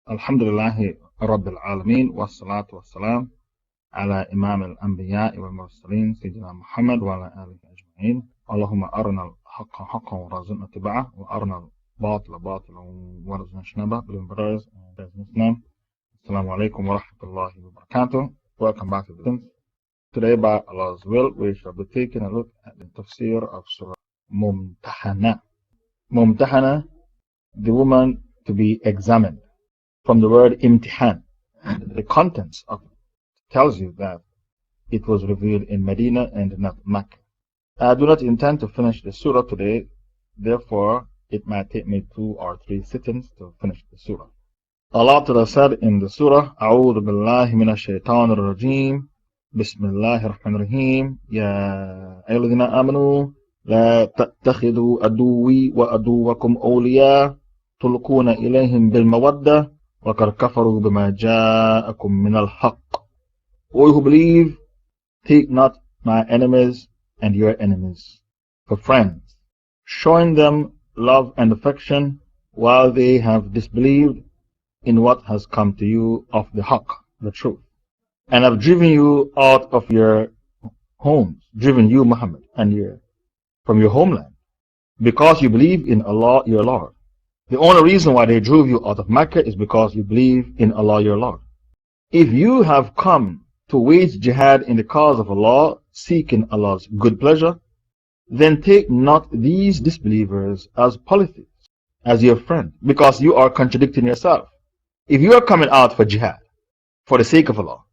Alhamdulillahi Rabbil Alameen wassalatu wassalam ala Imam al-Anbiya wal Mursaleen Sayyidina Muhammad wa ala alihi ajma'in. Allahumma arna al-haqqa haqqan wa razaqna tiba'ah wa arna al-batila batilan wa razaqna shnaba. Beloved brothers and sisters in Islam, Assalamu alaikum wa rahmatullahi wa barakatuh. Welcome back to the lesson. Today, by Allah's will, we shall be taking a look at the tafsir of Surah Mumtahanah. Mumtahanah, the woman to be examined. From the word imtihan, the contents of it tells you that it was revealed in Medina and not Mecca. I do not intend to finish the surah today, therefore it might take me 2 or 3 sittings to finish the surah. Allah Ta'ala said in the surah, A'udhu billahi minash shaitanir rajeem, Bismillahir Rahmanir Rahim, Ya ayyuhalladhina amanu, La tattakhidhu aduwwi wa aduwwakum awliya, tulquna ilayhim bil mawaddah, وَقَدْ كَفَرُوا بِمَا جَاءَكُم مِّنَ الْحَقِّ. O you who believe, take not my enemies and your enemies for friends, showing them love and affection while they have disbelieved in what has come to you of the haqq, the truth, and have driven you out of your homes, driven you, Muhammad, and from your homeland, because you believe in Allah your Lord. The only reason why they drove you out of Mecca is because you believe in Allah your Lord. If you have come to wage jihad in the cause of Allah, seeking Allah's good pleasure, then take not these disbelievers as polytheists, as your friend, because you are contradicting yourself. If you are coming out for jihad, for the sake of Allah,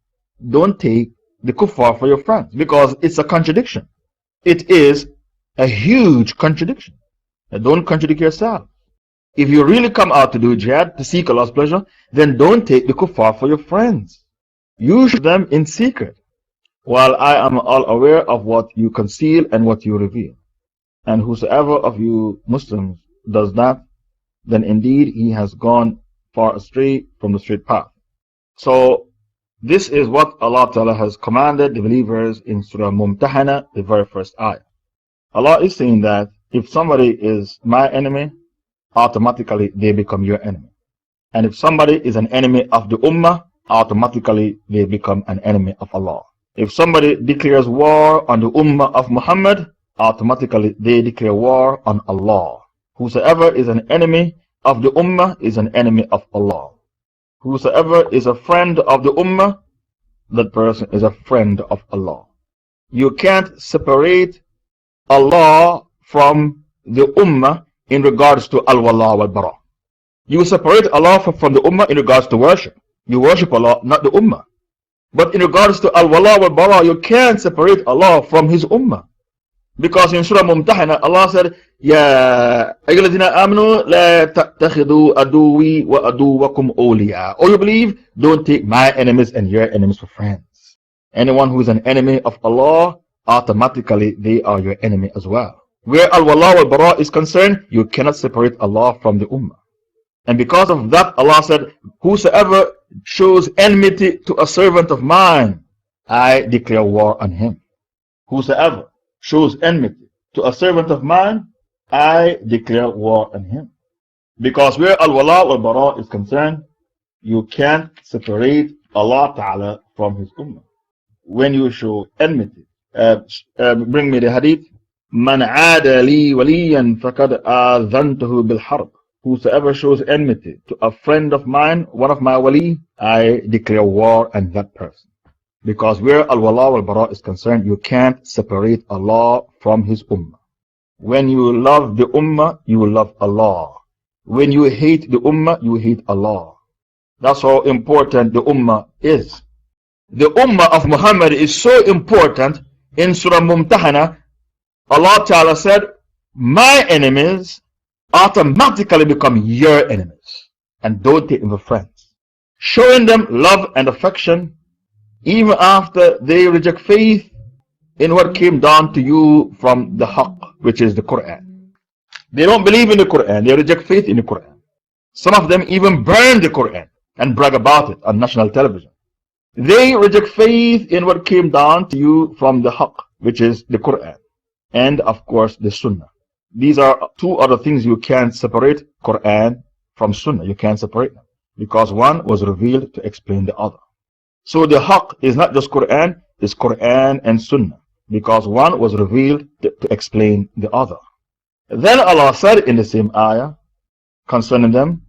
don't take the kuffar for your friends, because it's a contradiction. It is a huge contradiction. Now don't contradict yourself. If you really come out to do jihad, to seek Allah's pleasure, then don't take the kuffar for your friends. You show them in secret, while I am all aware of what you conceal and what you reveal. And whosoever of you Muslims does that, then indeed he has gone far astray from the straight path. So, this is what Allah Ta'ala has commanded the believers in Surah Mumtahana, the very first ayah. Allah is saying that if somebody is my enemy, automatically they become your enemy. And if somebody is an enemy of the Ummah, automatically they become an enemy of Allah. If somebody declares war on the Ummah of Muhammad, automatically they declare war on Allah. Whosoever is an enemy of the Ummah is an enemy of Allah. Whosoever is a friend of the Ummah, that person is a friend of Allah. You can't separate Allah from the Ummah in regards to al-wala wal-bara. You separate Allah from the Ummah in regards to worship. You worship Allah, not the Ummah. But in regards to al-wala wal-bara, you can't separate Allah from His Ummah. Because in Surah Mumtahana, Allah said, Ya ayyuhalladhina amanu, la tattakhidhu aduwwi wa aduwwakum awliya. O you believe, don't take my enemies and your enemies for friends. Anyone who is an enemy of Allah, automatically they are your enemy as well. Where al-wala wal-bara is concerned, you cannot separate Allah from the Ummah. And because of that, Allah said, whosoever shows enmity to a servant of mine, I declare war on him. Whosoever shows enmity to a servant of mine, I declare war on him. Because where al-wala wal-bara is concerned, you can't separate Allah Ta'ala from His Ummah. When you show enmity, bring me the hadith. Man aada li waliyan faqad adhantuhu bil harb. Whosoever shows enmity to a friend of mine, one of my wali, I declare war on that person. Because where al-wala wal-bara is concerned, you can't separate Allah from His Ummah. When you love the Ummah, you will love Allah. When you hate the Ummah, you hate Allah. That's how important the Ummah is. The Ummah of Muhammad is so important. In Surah Mumtahana, Allah Ta'ala said, my enemies automatically become your enemies. And don't take them for friends. Showing them love and affection, even after they reject faith in what came down to you from the haqq, which is the Quran. They don't believe in the Quran, they reject faith in the Quran. Some of them even burn the Quran and brag about it on national television. They reject faith in what came down to you from the haqq, which is the Quran. And of course the Sunnah. These are two other things you can't separate, Quran from Sunnah. You can't separate them. because one was revealed to explain the other. So the haqq is not just Quran, it's Quran and Sunnah, because one was revealed to explain the other. Then Allah said in the same ayah concerning them,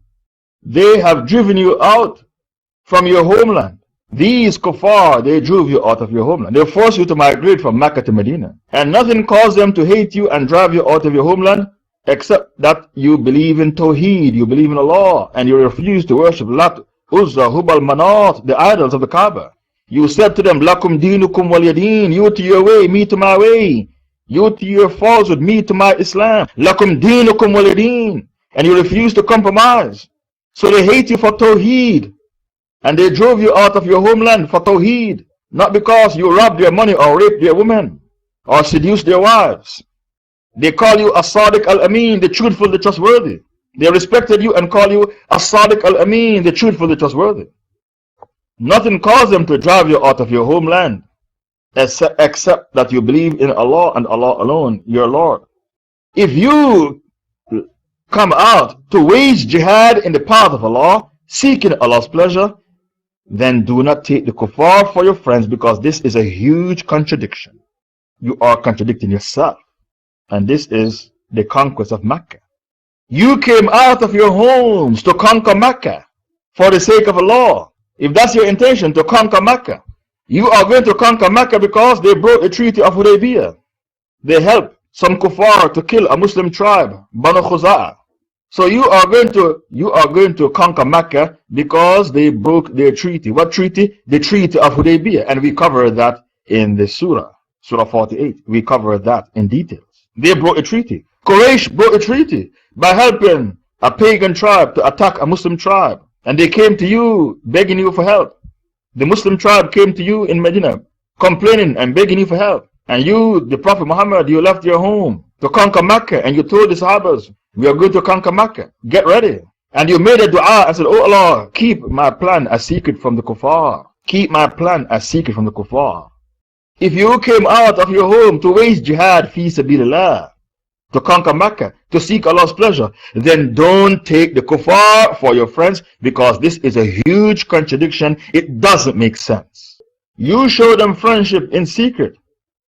they have driven you out from your homeland. These kuffar, they drove you out of your homeland. They forced you to migrate from Mecca to Medina. And nothing caused them to hate you and drive you out of your homeland except that you believe in Tawheed, you believe in Allah, and you refuse to worship Lat, Uzza, Hubal, Manat, the idols of the Kaaba. You said to them, Lakum dinukum waliyadeen, you to your way, me to my way. You to your falsehood, me to my Islam. Lakum dinukum waliyadeen. And you refuse to compromise. So they hate you for Tawheed. And they drove you out of your homeland for Tawheed. Not because you robbed their money or raped their women or seduced their wives. They call you As-Sadiq Al-Amin, the truthful, the trustworthy. They respected you and call you As-Sadiq Al-Amin, the truthful, the trustworthy. Nothing caused them to drive you out of your homeland except that you believe in Allah and Allah alone, your Lord. If you come out to wage jihad in the path of Allah, seeking Allah's pleasure, then do not take the kuffar for your friends, because this is a huge contradiction. You are contradicting yourself. And this is the conquest of Mecca. You came out of your homes to conquer Mecca for the sake of Allah. If that's your intention, to conquer Mecca, you are going to conquer Mecca because they broke the treaty of Hudaybiyah. They helped some kuffar to kill a Muslim tribe, Banu Khuza'ah. So you are going to conquer Mecca because they broke their treaty. What treaty? The treaty of Hudaybiyah. And we covered that in the Surah 48. We covered that in details. They broke a treaty. Quraysh broke a treaty by helping a pagan tribe to attack a Muslim tribe. And they came to you begging you for help. The Muslim tribe came to you in Medina complaining and begging you for help. And you, the Prophet Muhammad, you left your home to conquer Mecca, and you told the Sahabas, we are going to conquer Mecca. Get ready. And you made a dua and said, Oh Allah, keep my plan a secret from the kuffar. Keep my plan a secret from the kuffar. If you came out of your home to wage jihad fi sabilillah, to conquer Mecca, to seek Allah's pleasure, then don't take the kuffar for your friends, because this is a huge contradiction. It doesn't make sense. You show them friendship in secret,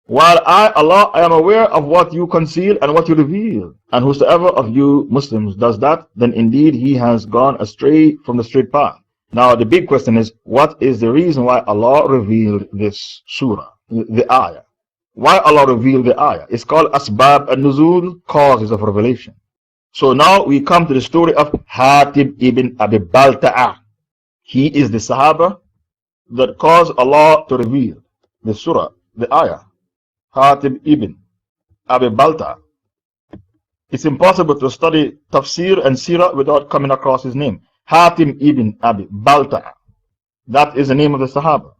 while I, Allah, I am aware of what you conceal and what you reveal. And whosoever of you Muslims does that, then indeed he has gone astray from the straight path. Now the big question is, what is the reason why Allah revealed this surah, the ayah? Why Allah revealed the ayah? It's called Asbab al-Nuzul, causes of revelation. So now we come to the story of Hatib ibn Abi Balta'a. He is the Sahaba that caused Allah to reveal the surah, the ayah. Hatib ibn Abi Balta'a. It's impossible to study Tafsir and Sirah without coming across his name. Hatib ibn Abi Balta'a. That is the name of the Sahaba.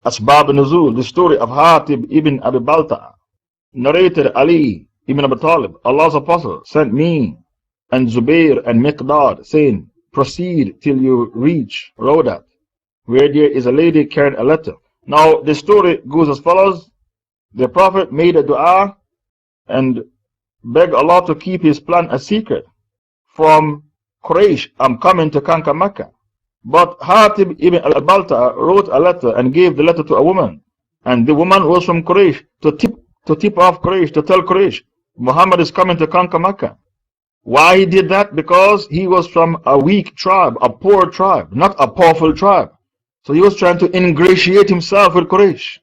Asbab al-Nuzul, the story of Hatib ibn Abi Balta'a. Narrated Ali ibn Abi Talib, Allah's apostle, sent me and Zubair and Miqdad, saying, proceed till you reach Rodat, where there is a lady carrying a letter. Now the story goes as follows. The Prophet made a dua and begged Allah to keep his plan a secret from Quraysh. I'm coming to conquer Mecca. But Hatib ibn al-Balta'a wrote a letter and gave the letter to a woman. And the woman was from Quraysh, to tip off Quraysh, to tell Quraysh, Muhammad is coming to conquer Mecca. Why he did that? Because he was from a weak tribe, a poor tribe, not a powerful tribe. So he was trying to ingratiate himself with Quraysh.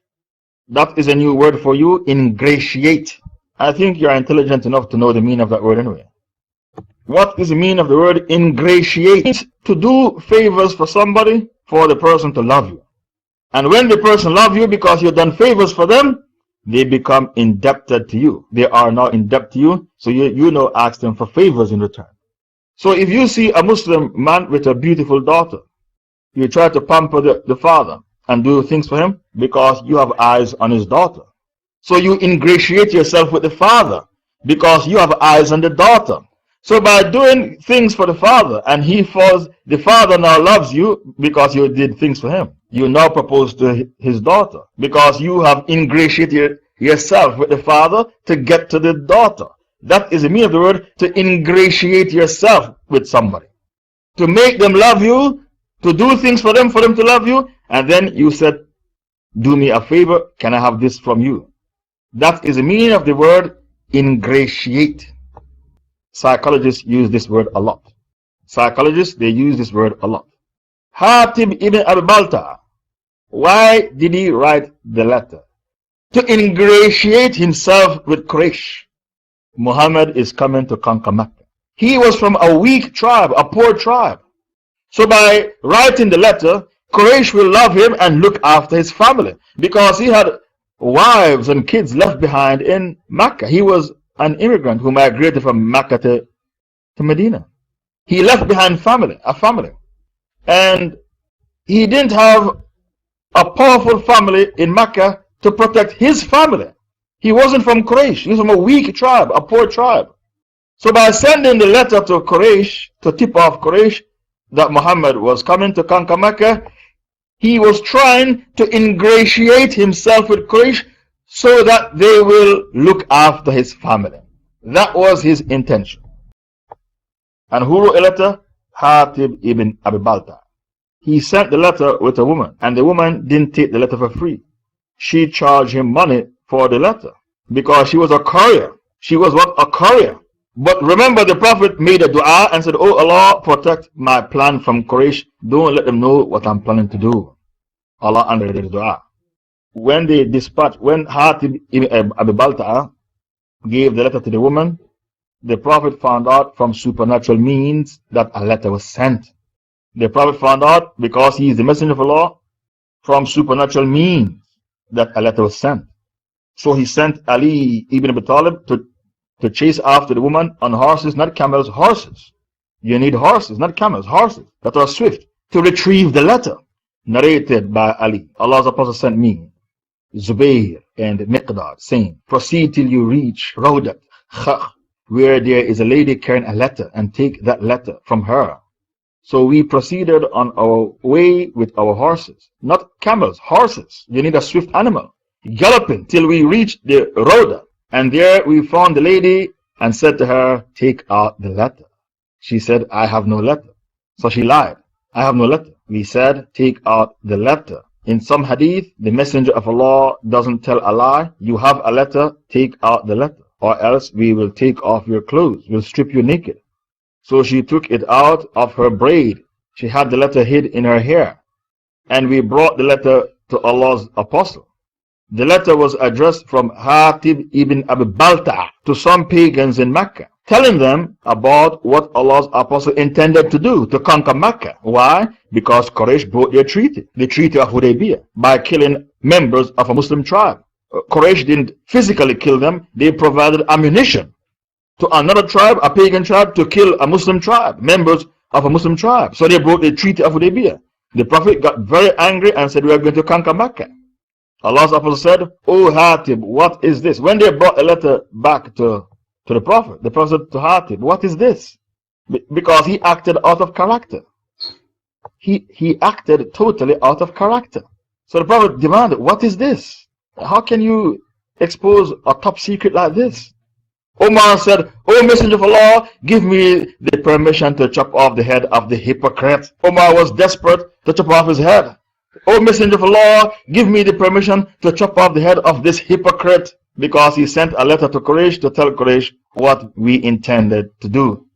That is a new word for you, ingratiate. I think you are intelligent enough to know the meaning of that word anyway. What is the meaning of the word ingratiate? To do favors for somebody, for the person to love you. And when the person loves you because you've done favors for them, they become indebted to you. They are now in debt to you, so you now ask them for favors in return. So if you see a Muslim man with a beautiful daughter, you try to pamper the father and do things for him because you have eyes on his daughter. So you ingratiate yourself with the father because you have eyes on the daughter. So by doing things for the father, and the father now loves you because you did things for him. You now propose to his daughter because you have ingratiated yourself with the father to get to the daughter. That is the meaning of the word, to ingratiate yourself with somebody. To make them love you, to do things for them to love you, and then you said, do me a favor, can I have this from you? That is the meaning of the word ingratiate. Psychologists use this word a lot. Psychologists, they use this word a lot. Hatib ibn Abi Balta, why did he write the letter? To ingratiate himself with Quraysh. Muhammad is coming to conquer Mecca. He was from a weak tribe, a poor tribe. So by writing the letter, Quraysh will love him and look after his family, because he had wives and kids left behind in Mecca. He was an immigrant who migrated from Mecca to Medina. He left behind a family. And he didn't have a powerful family in Mecca to protect his family. He wasn't from Quraysh. He was from a weak tribe, a poor tribe. So by sending the letter to Quraysh, to tip off Quraysh that Muhammad was coming to conquer Mecca, he was trying to ingratiate himself with Quraysh so that they will look after his family. That was his intention. And who wrote a letter? Hatib ibn Abi Balta. He sent the letter with a woman, and the woman didn't take the letter for free. She charged him money for the letter because she was a courier. She was what? A courier. But remember, the Prophet made a dua and said, Oh Allah, protect my plan from Quraysh. Don't let them know what I'm planning to do. Allah answered the dua. When they dispatched, when Hatib ibn Abi Balta gave the letter to the woman, the Prophet found out from supernatural means that a letter was sent. The Prophet found out, because he is the messenger of Allah, from supernatural means that a letter was sent. So he sent Ali ibn Abi Talib to chase after the woman on horses, not camels, horses. You need horses, not camels, horses that are swift, to retrieve the letter. Narrated by Ali. Allah's Apostle sent me, Zubayr and Miqdad, saying, proceed till you reach Rawdat Khakh, where there is a lady carrying a letter, and take that letter from her. So we proceeded on our way with our horses, not camels, horses. You need a swift animal, galloping till we reached the Rawda. And there we found the lady and said to her, take out the letter. She said, I have no letter. So she lied, I have no letter. We said, take out the letter. In some hadith, the messenger of Allah doesn't tell a lie. You have a letter, take out the letter, or else we will take off your clothes, we'll strip you naked. So she took it out of her braid. She had the letter hid in her hair. And we brought the letter to Allah's Apostle. The letter was addressed from Hatib ibn Abi Balta to some pagans in Mecca, telling them about what Allah's Apostle intended to do, to conquer Mecca. Why? Because Quraysh broke their treaty, the Treaty of Hudaybiyah, by killing members of a Muslim tribe. Quraysh didn't physically kill them, they provided ammunition to another tribe, a pagan tribe, to kill a Muslim tribe, members of a Muslim tribe. So they broke the Treaty of Hudaybiyah. The Prophet got very angry and said, we are going to conquer Mecca. Allah's Apostle said, Oh Hatib, what is this? When they brought a letter back to the Prophet said to Hatib, what is this? Because he acted out of character. He acted totally out of character. So the Prophet demanded, what is this? How can you expose a top secret like this? Omar said, O Messenger of Allah, give me the permission to chop off the head of the hypocrite. Omar was desperate to chop off his head. O Messenger of Allah, give me the permission to chop off the head of this hypocrite, because he sent a letter to Quraysh to tell Quraysh what we intended to do.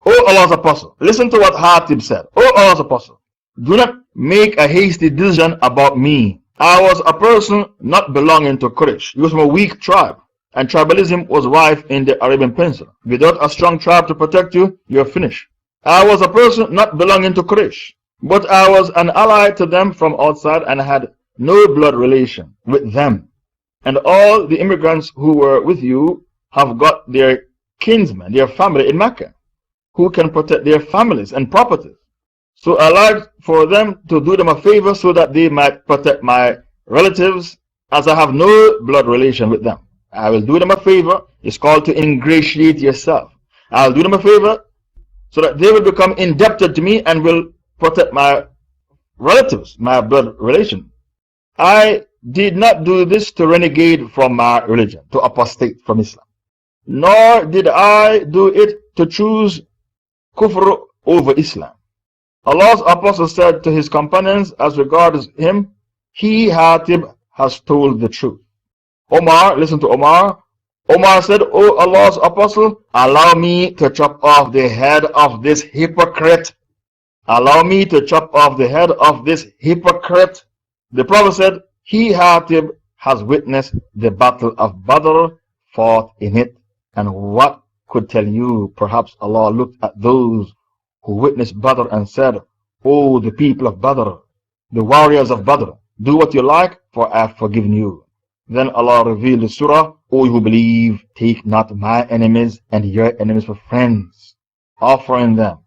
O Allah's Apostle, listen to what Hatib said. O Allah's Apostle, do not make a hasty decision about me. I was a person not belonging to Quraysh. He was from a weak tribe, and tribalism was rife in the Arabian Peninsula. Without a strong tribe to protect you, you're finished. I was a person not belonging to Quraysh, but I was an ally to them from outside and had no blood relation with them. And all the immigrants who were with you have got their kinsmen, their family in Mecca, who can protect their families and properties. So I like for them to do them a favor so that they might protect my relatives, as I have no blood relation with them. I will do them a favor. It's called to ingratiate yourself. I'll do them a favor so that they will become indebted to me and will protect my relatives, my blood relation. I did not do this to renegade from my religion, to apostate from Islam. Nor did I do it to choose kufr over Islam. Allah's Apostle said to his companions as regards him, he, Hatib, has told the truth. Omar, listen to Omar. Omar said, O Allah's Apostle, allow me to chop off the head of this hypocrite. Allow me to chop off the head of this hypocrite. The Prophet said, he, Hatib, has witnessed the battle of Badr, fought in it. And what could tell you? Perhaps Allah looked at those who witnessed Badr and said, O the people of Badr, the warriors of Badr, do what you like, for I have forgiven you. Then Allah revealed the surah, O you who believe, take not my enemies and your enemies for friends, offering them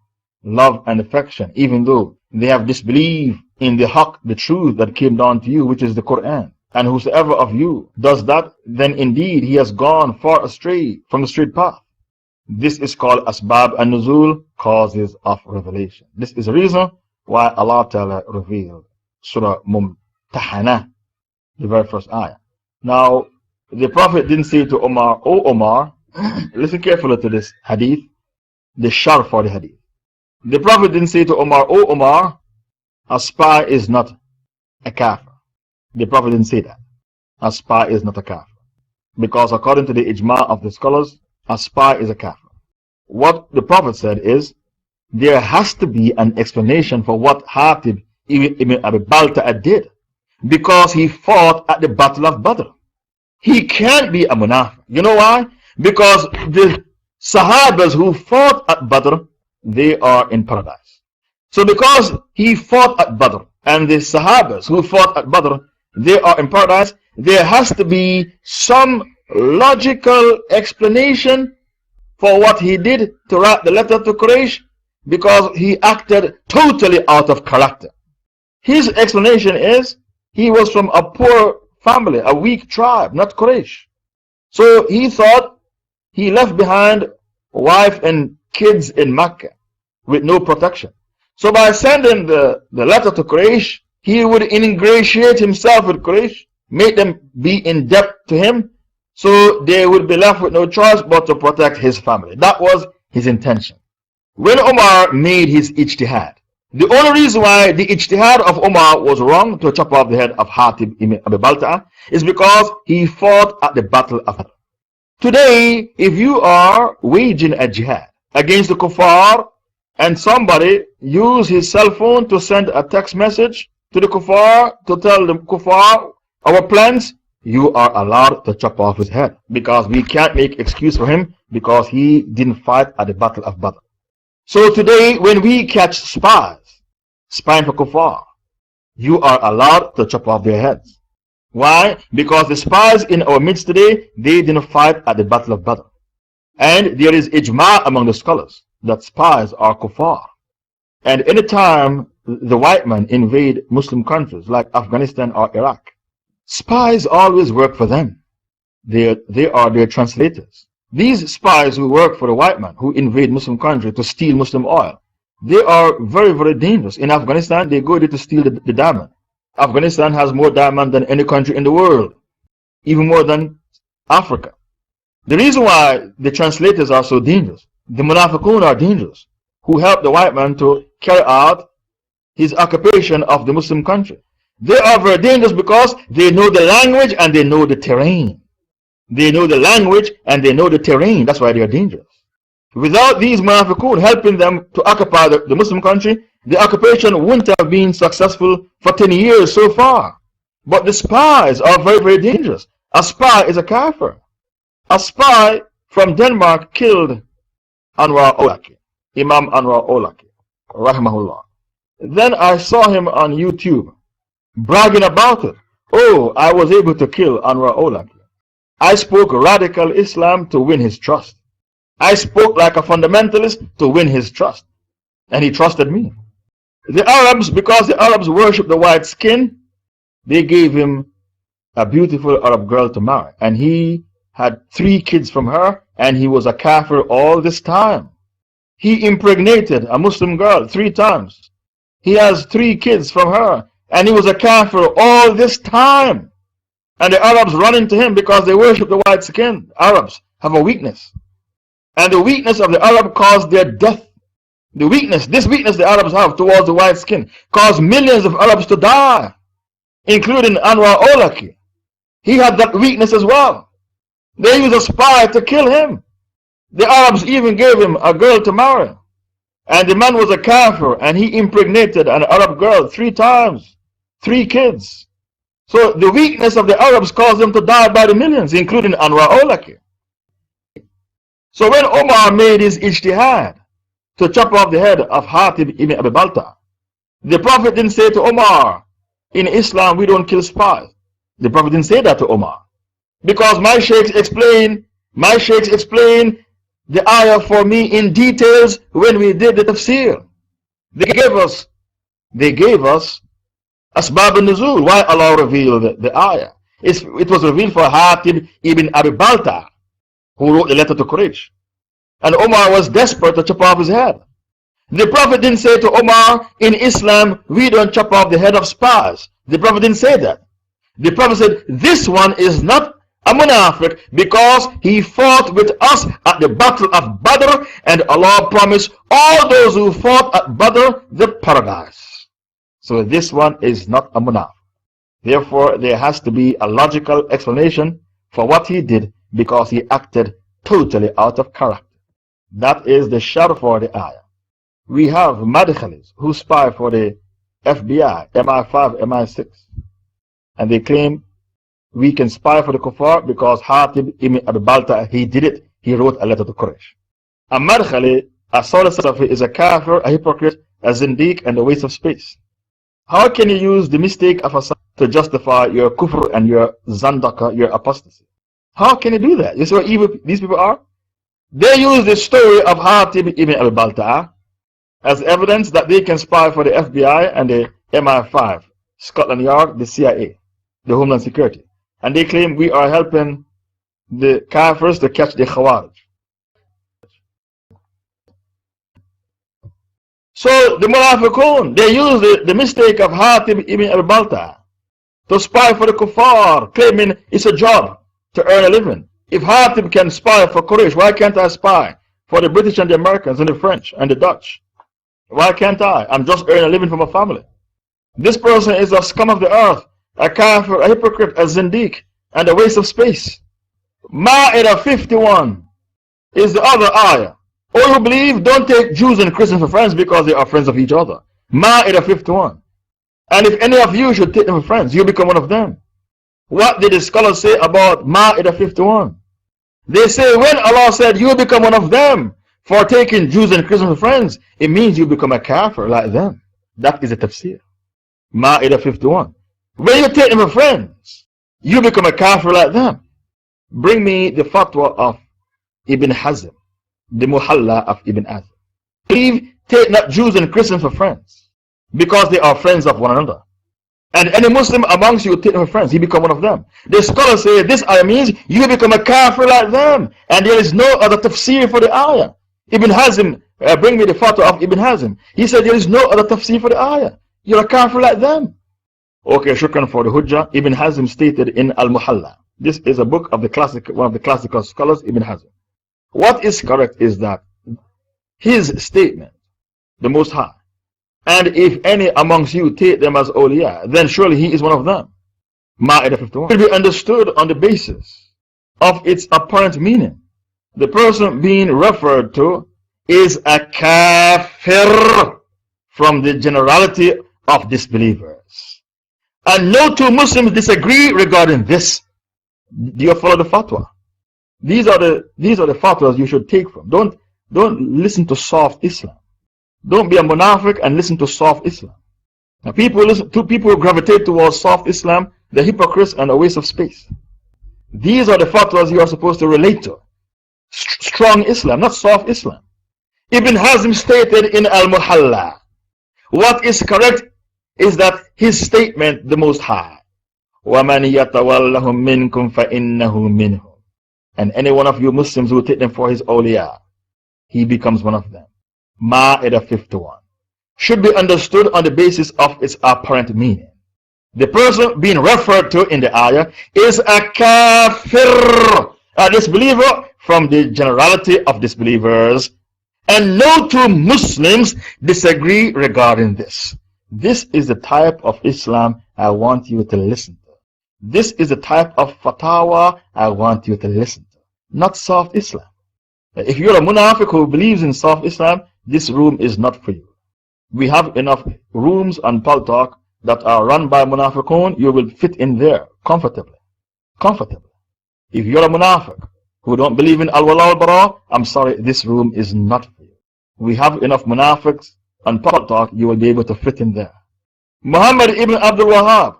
love and affection, even though they have disbelieved in the haqq, the truth that came down to you, which is the Quran. And whosoever of you does that, then indeed he has gone far astray from the straight path. This is called asbab an-nuzul, causes of revelation. This is the reason why Allah Ta'ala revealed Surah Mumtahanah, the very first ayah. Now, the Prophet didn't say to Omar, O Omar, listen carefully to this hadith, the sharh for the hadith. The Prophet didn't say to Omar, O Omar, a spy is not a kafir. The Prophet didn't say that. A spy is not a kafir. Because according to the ijma of the scholars, a spy is a kafir. What the Prophet said is, there has to be an explanation for what Hatib ibn Abi Balta'a did. Because he fought at the Battle of Badr. He can't be a munafiq. You know why? Because the Sahabas who fought at Badr, they are in paradise. So because he fought at Badr, and the Sahabas who fought at Badr, they are in paradise, there has to be some logical explanation for what he did to write the letter to Quraysh, because he acted totally out of character. His explanation is, he was from a poor family, a weak tribe, not Quraysh. So he thought he left behind a wife and kids in Mecca with no protection. So by sending the letter to Quraysh, he would ingratiate himself with Quraysh, make them be in debt to him, so they would be left with no choice but to protect his family. That was his intention. When Omar made his ijtihad, the only reason why the ijtihad of Omar was wrong to chop off the head of Hatib ibn Abi Balta'a is because he fought at the Battle of Badr. Today, if you are waging a jihad against the kuffar and somebody use his cell phone to send a text message to the kuffar to tell the kuffar our plans, you are allowed to chop off his head, because we can't make excuse for him because he didn't fight at the Battle of Badr. So today, when we catch spies, spying for kuffar, you are allowed to chop off their heads. Why? Because the spies in our midst today, they didn't fight at the Battle of Badr. And there is ijma among the scholars that spies are kuffar. And anytime the white men invade Muslim countries like Afghanistan or Iraq, spies always work for them. They are their translators. These spies who work for the white man who invade Muslim country to steal Muslim oil, they are very, very dangerous. In Afghanistan, they go there to steal the diamond. Afghanistan has more diamond than any country in the world, even more than Africa. The reason why the translators are so dangerous, the munafiqun are dangerous, who help the white man to carry out his occupation of the Muslim country. They are very dangerous because they know the language and they know the terrain. They know the language and they know the terrain. That's why they are dangerous. Without these munafiqun helping them to occupy the Muslim country, the occupation wouldn't have been successful for 10 years so far. But the spies are very, very dangerous. A spy is a kafir. A spy from Denmark killed Anwar Olaki, Imam Anwar Olaki, rahimahullah. Then I saw him on YouTube bragging about it. Oh, I was able to kill Anwar Olaki. I spoke radical Islam to win his trust. I spoke like a fundamentalist to win his trust. And he trusted me. The Arabs, because the Arabs worship the white skin, they gave him a beautiful Arab girl to marry. And he had 3 kids from her, and he was a kafir all this time. He impregnated a Muslim girl 3 times. He has 3 kids from her, and he was a kafir all this time. And the Arabs run into him because they worship the white skin. Arabs have a weakness. And the weakness of the Arab caused their death. The weakness, this weakness the Arabs have towards the white skin caused millions of Arabs to die, including Anwar Olaki. He had that weakness as well. They used a spy to kill him. The Arabs even gave him a girl to marry. And the man was a kafir, and he impregnated an Arab girl 3 times, 3 kids. So the weakness of the Arabs caused them to die by the millions, including Anwar Olaki. So when Omar made his ijtihad to chop off the head of Hatib ibn Abi Balta, the Prophet didn't say to Omar, in Islam we don't kill spies. The Prophet didn't say that to Omar. Because my sheikhs explain the ayah for me in details when we did the tafsir. They gave us Asbab al-Nuzul, why Allah revealed the ayah. It was revealed for Hatib ibn Abi Balta, who wrote the letter to Quraysh. And Omar was desperate to chop off his head. The Prophet didn't say to Omar, in Islam we don't chop off the head of spies. The Prophet didn't say that. The Prophet said, this one is not a munafiq because he fought with us at the battle of Badr, and Allah promised all those who fought at Badr the paradise. So this one is not a munafiq. Therefore, there has to be a logical explanation for what he did, because he acted totally out of character. That is the shar for the ayah. We have Madkhalis who spy for the FBI, MI5, MI6. And they claim we can spy for the kuffar because Hatib ibn Abi Balta, he did it. He wrote a letter to Quraysh. A Madkhali, a Salih Salafi, is a kafir, a hypocrite, a zindiq, and a waste of space. How can you use the mistake of a Salih to justify your kufr and your zandaka, your apostasy? How can you do that? You see what evil these people are? They use the story of Hatib ibn Abi Balta as evidence that they can spy for the FBI and the MI5, Scotland Yard, the CIA, the Homeland Security. And they claim we are helping the kafirs to catch the Khawarij. So the Munafiqun, they use the mistake of Hatib ibn Abi Balta to spy for the kuffar, claiming it's a job to earn a living. If Hatib can spy for Quraysh, why can't I spy for the British and the Americans and the French and the Dutch? Why can't I? I'm just earning a living for my family. This person is a scum of the earth, a kafir, a hypocrite, a zindiq, and a waste of space. Ma'idah 51 is the other ayah. All who believe, don't take Jews and Christians for friends because they are friends of each other. Ma'idah 51. And if any of you should take them for friends, you become one of them. What did the scholars say about Ma'idah 51? They say when Allah said you become one of them for taking Jews and Christians for friends, it means you become a kafir like them. That is a tafsir. Ma'idah 51. When you take them for friends, you become a kafir like them. Bring me the fatwa of Ibn Hazm, the Muhalla of Ibn Hazm. Please take not Jews and Christians for friends because they are friends of one another. And any Muslim amongst you take them for friends, he become one of them. The scholars say this ayah means you become a kafir like them, and there is no other tafsir for the ayah. Ibn Hazm, bring me the fatwa of Ibn Hazm. He said there is no other tafsir for the ayah. You're a kafir like them. Okay, shukran for the hujjah. Ibn Hazm stated in Al Muhalla. This is a book of the classic, one of the classical scholars, Ibn Hazm. What is correct is that his statement, the Most High, and if any amongst you take them as awliya, then surely he is one of them. Ma'idah 51. Will be understood on the basis of its apparent meaning. The person being referred to is a kafir from the generality of disbelievers. And no two Muslims disagree regarding this. Do you follow the fatwa? These are the fatwas you should take from. Don't listen to soft Islam. Don't be a munafiq and listen to soft Islam. Now people who gravitate towards soft Islam, they're hypocrites and a waste of space. These are the fatwas you are supposed to relate to. Strong Islam, not soft Islam. Ibn Hazm stated in Al Muhalla, what is correct is that his statement, the Most High, وَمَنْ يَتَوَلَّهُمْ مِنْكُمْ فَإِنَّهُ مِنْهُمْ. And any one of you Muslims who take them for his awliya, he becomes one of them. Ma'idah 51 should be understood on the basis of its apparent meaning. The person being referred to in the ayah is a kafir, a disbeliever from the generality of disbelievers. And no two Muslims disagree regarding this. This is the type of Islam I want you to listen to. This is the type of fatwa I want you to listen to. Not soft Islam. If you're a munafiq who believes in soft Islam, this room is not for you. We have enough rooms on Pal Talk that are run by munafiqun. You will fit in there comfortably. Comfortably. If you're a munafiq who don't believe in al-wala al-bara, I'm sorry, this room is not for you. We have enough munafiqs on Pal Talk, you will be able to fit in there. Muhammad ibn Abdul Wahhab,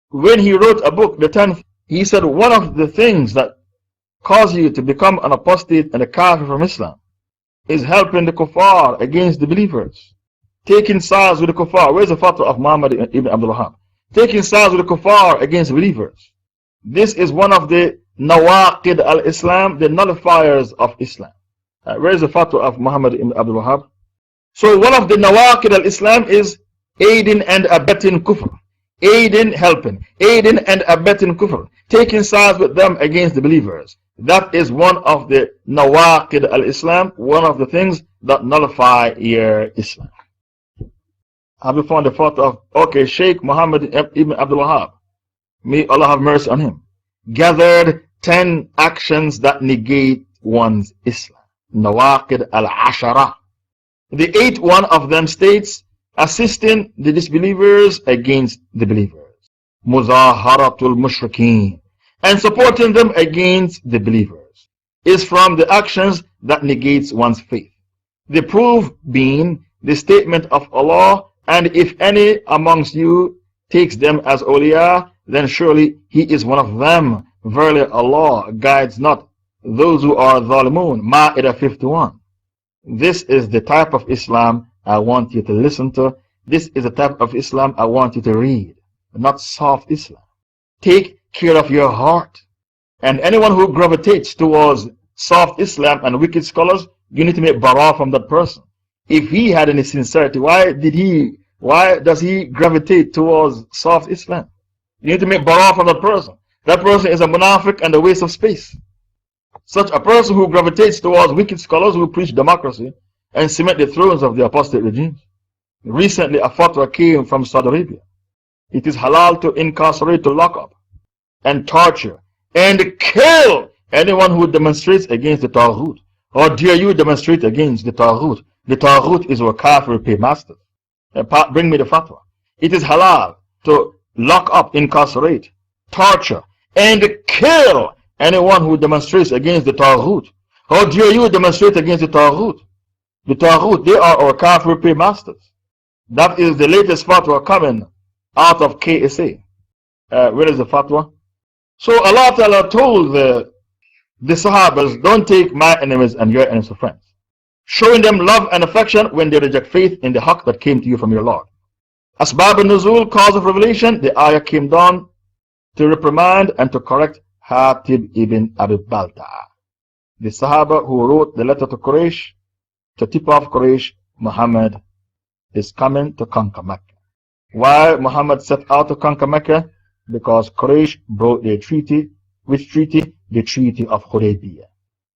when he wrote a book, the 10th, he said one of the things that cause you to become an apostate and a kafir from Islam is helping the kuffar against the believers. Taking sides with the kuffar. Where's the fatwa of Muhammad ibn Abdul Wahhab? Taking sides with the kuffar against believers. This is one of the nawaqid al-Islam, the nullifiers of Islam. Where's the fatwa of Muhammad ibn Abdul Wahhab? So one of the nawaqid al-Islam is aiding and abetting kufr. Aiding, helping. Aiding and abetting kufr. Taking sides with them against the believers. That is one of the nawaqid al-Islam, one of the things that nullify your Islam. Have you found the fatwa of, okay, Shaykh Muhammad ibn Abdul Wahhab, may Allah have mercy on him, gathered 10 actions that negate one's Islam. Nawaqid al-Ashara. The 8th one of them states, assisting the disbelievers against the believers. Muzaharatul mushrikeen. And supporting them against the believers is from the actions that negates one's faith. The proof being the statement of Allah, and if any amongst you takes them as awliya, then surely he is one of them. Verily Allah guides not those who are zalimun. Ma'idah 51. This is the type of Islam I want you to listen to. This is the type of Islam I want you to read. Not soft Islam. Take care of your heart. And anyone who gravitates towards soft Islam and wicked scholars, you need to make bara from that person. If he had any sincerity, why does he gravitate towards soft Islam? You need to make bara from that person. That person is a munafiq and a waste of space. Such a person who gravitates towards wicked scholars who preach democracy and cement the thrones of the apostate regimes. Recently, a fatwa came from Saudi Arabia. It is halal to incarcerate, to lock up, and torture, and kill anyone who demonstrates against the Taghut. Or dare you demonstrate against the Taghut? The Taghut is our kafir paymaster. Bring me the fatwa. It is halal to lock up, incarcerate, torture, and kill anyone who demonstrates against the Taghut. How dare you demonstrate against the Taghut? The Taghut, they are our kafir paymasters. That is the latest fatwa coming out of KSA. Where is the fatwa? So Allah Ta'ala told the Sahabas, don't take my enemies and your enemies for friends. Showing them love and affection when they reject faith in the haqq that came to you from your Lord. Asbab al-Nuzul, cause of revelation, the ayah came down to reprimand and to correct Hatib ibn Abi Balta'a, the Sahaba who wrote the letter to Quraysh to tip off Quraysh, Muhammad is coming to conquer Mecca. Why Muhammad set out to conquer Mecca? Because Quraysh broke their treaty. Which treaty? The Treaty of Hudaybiyah.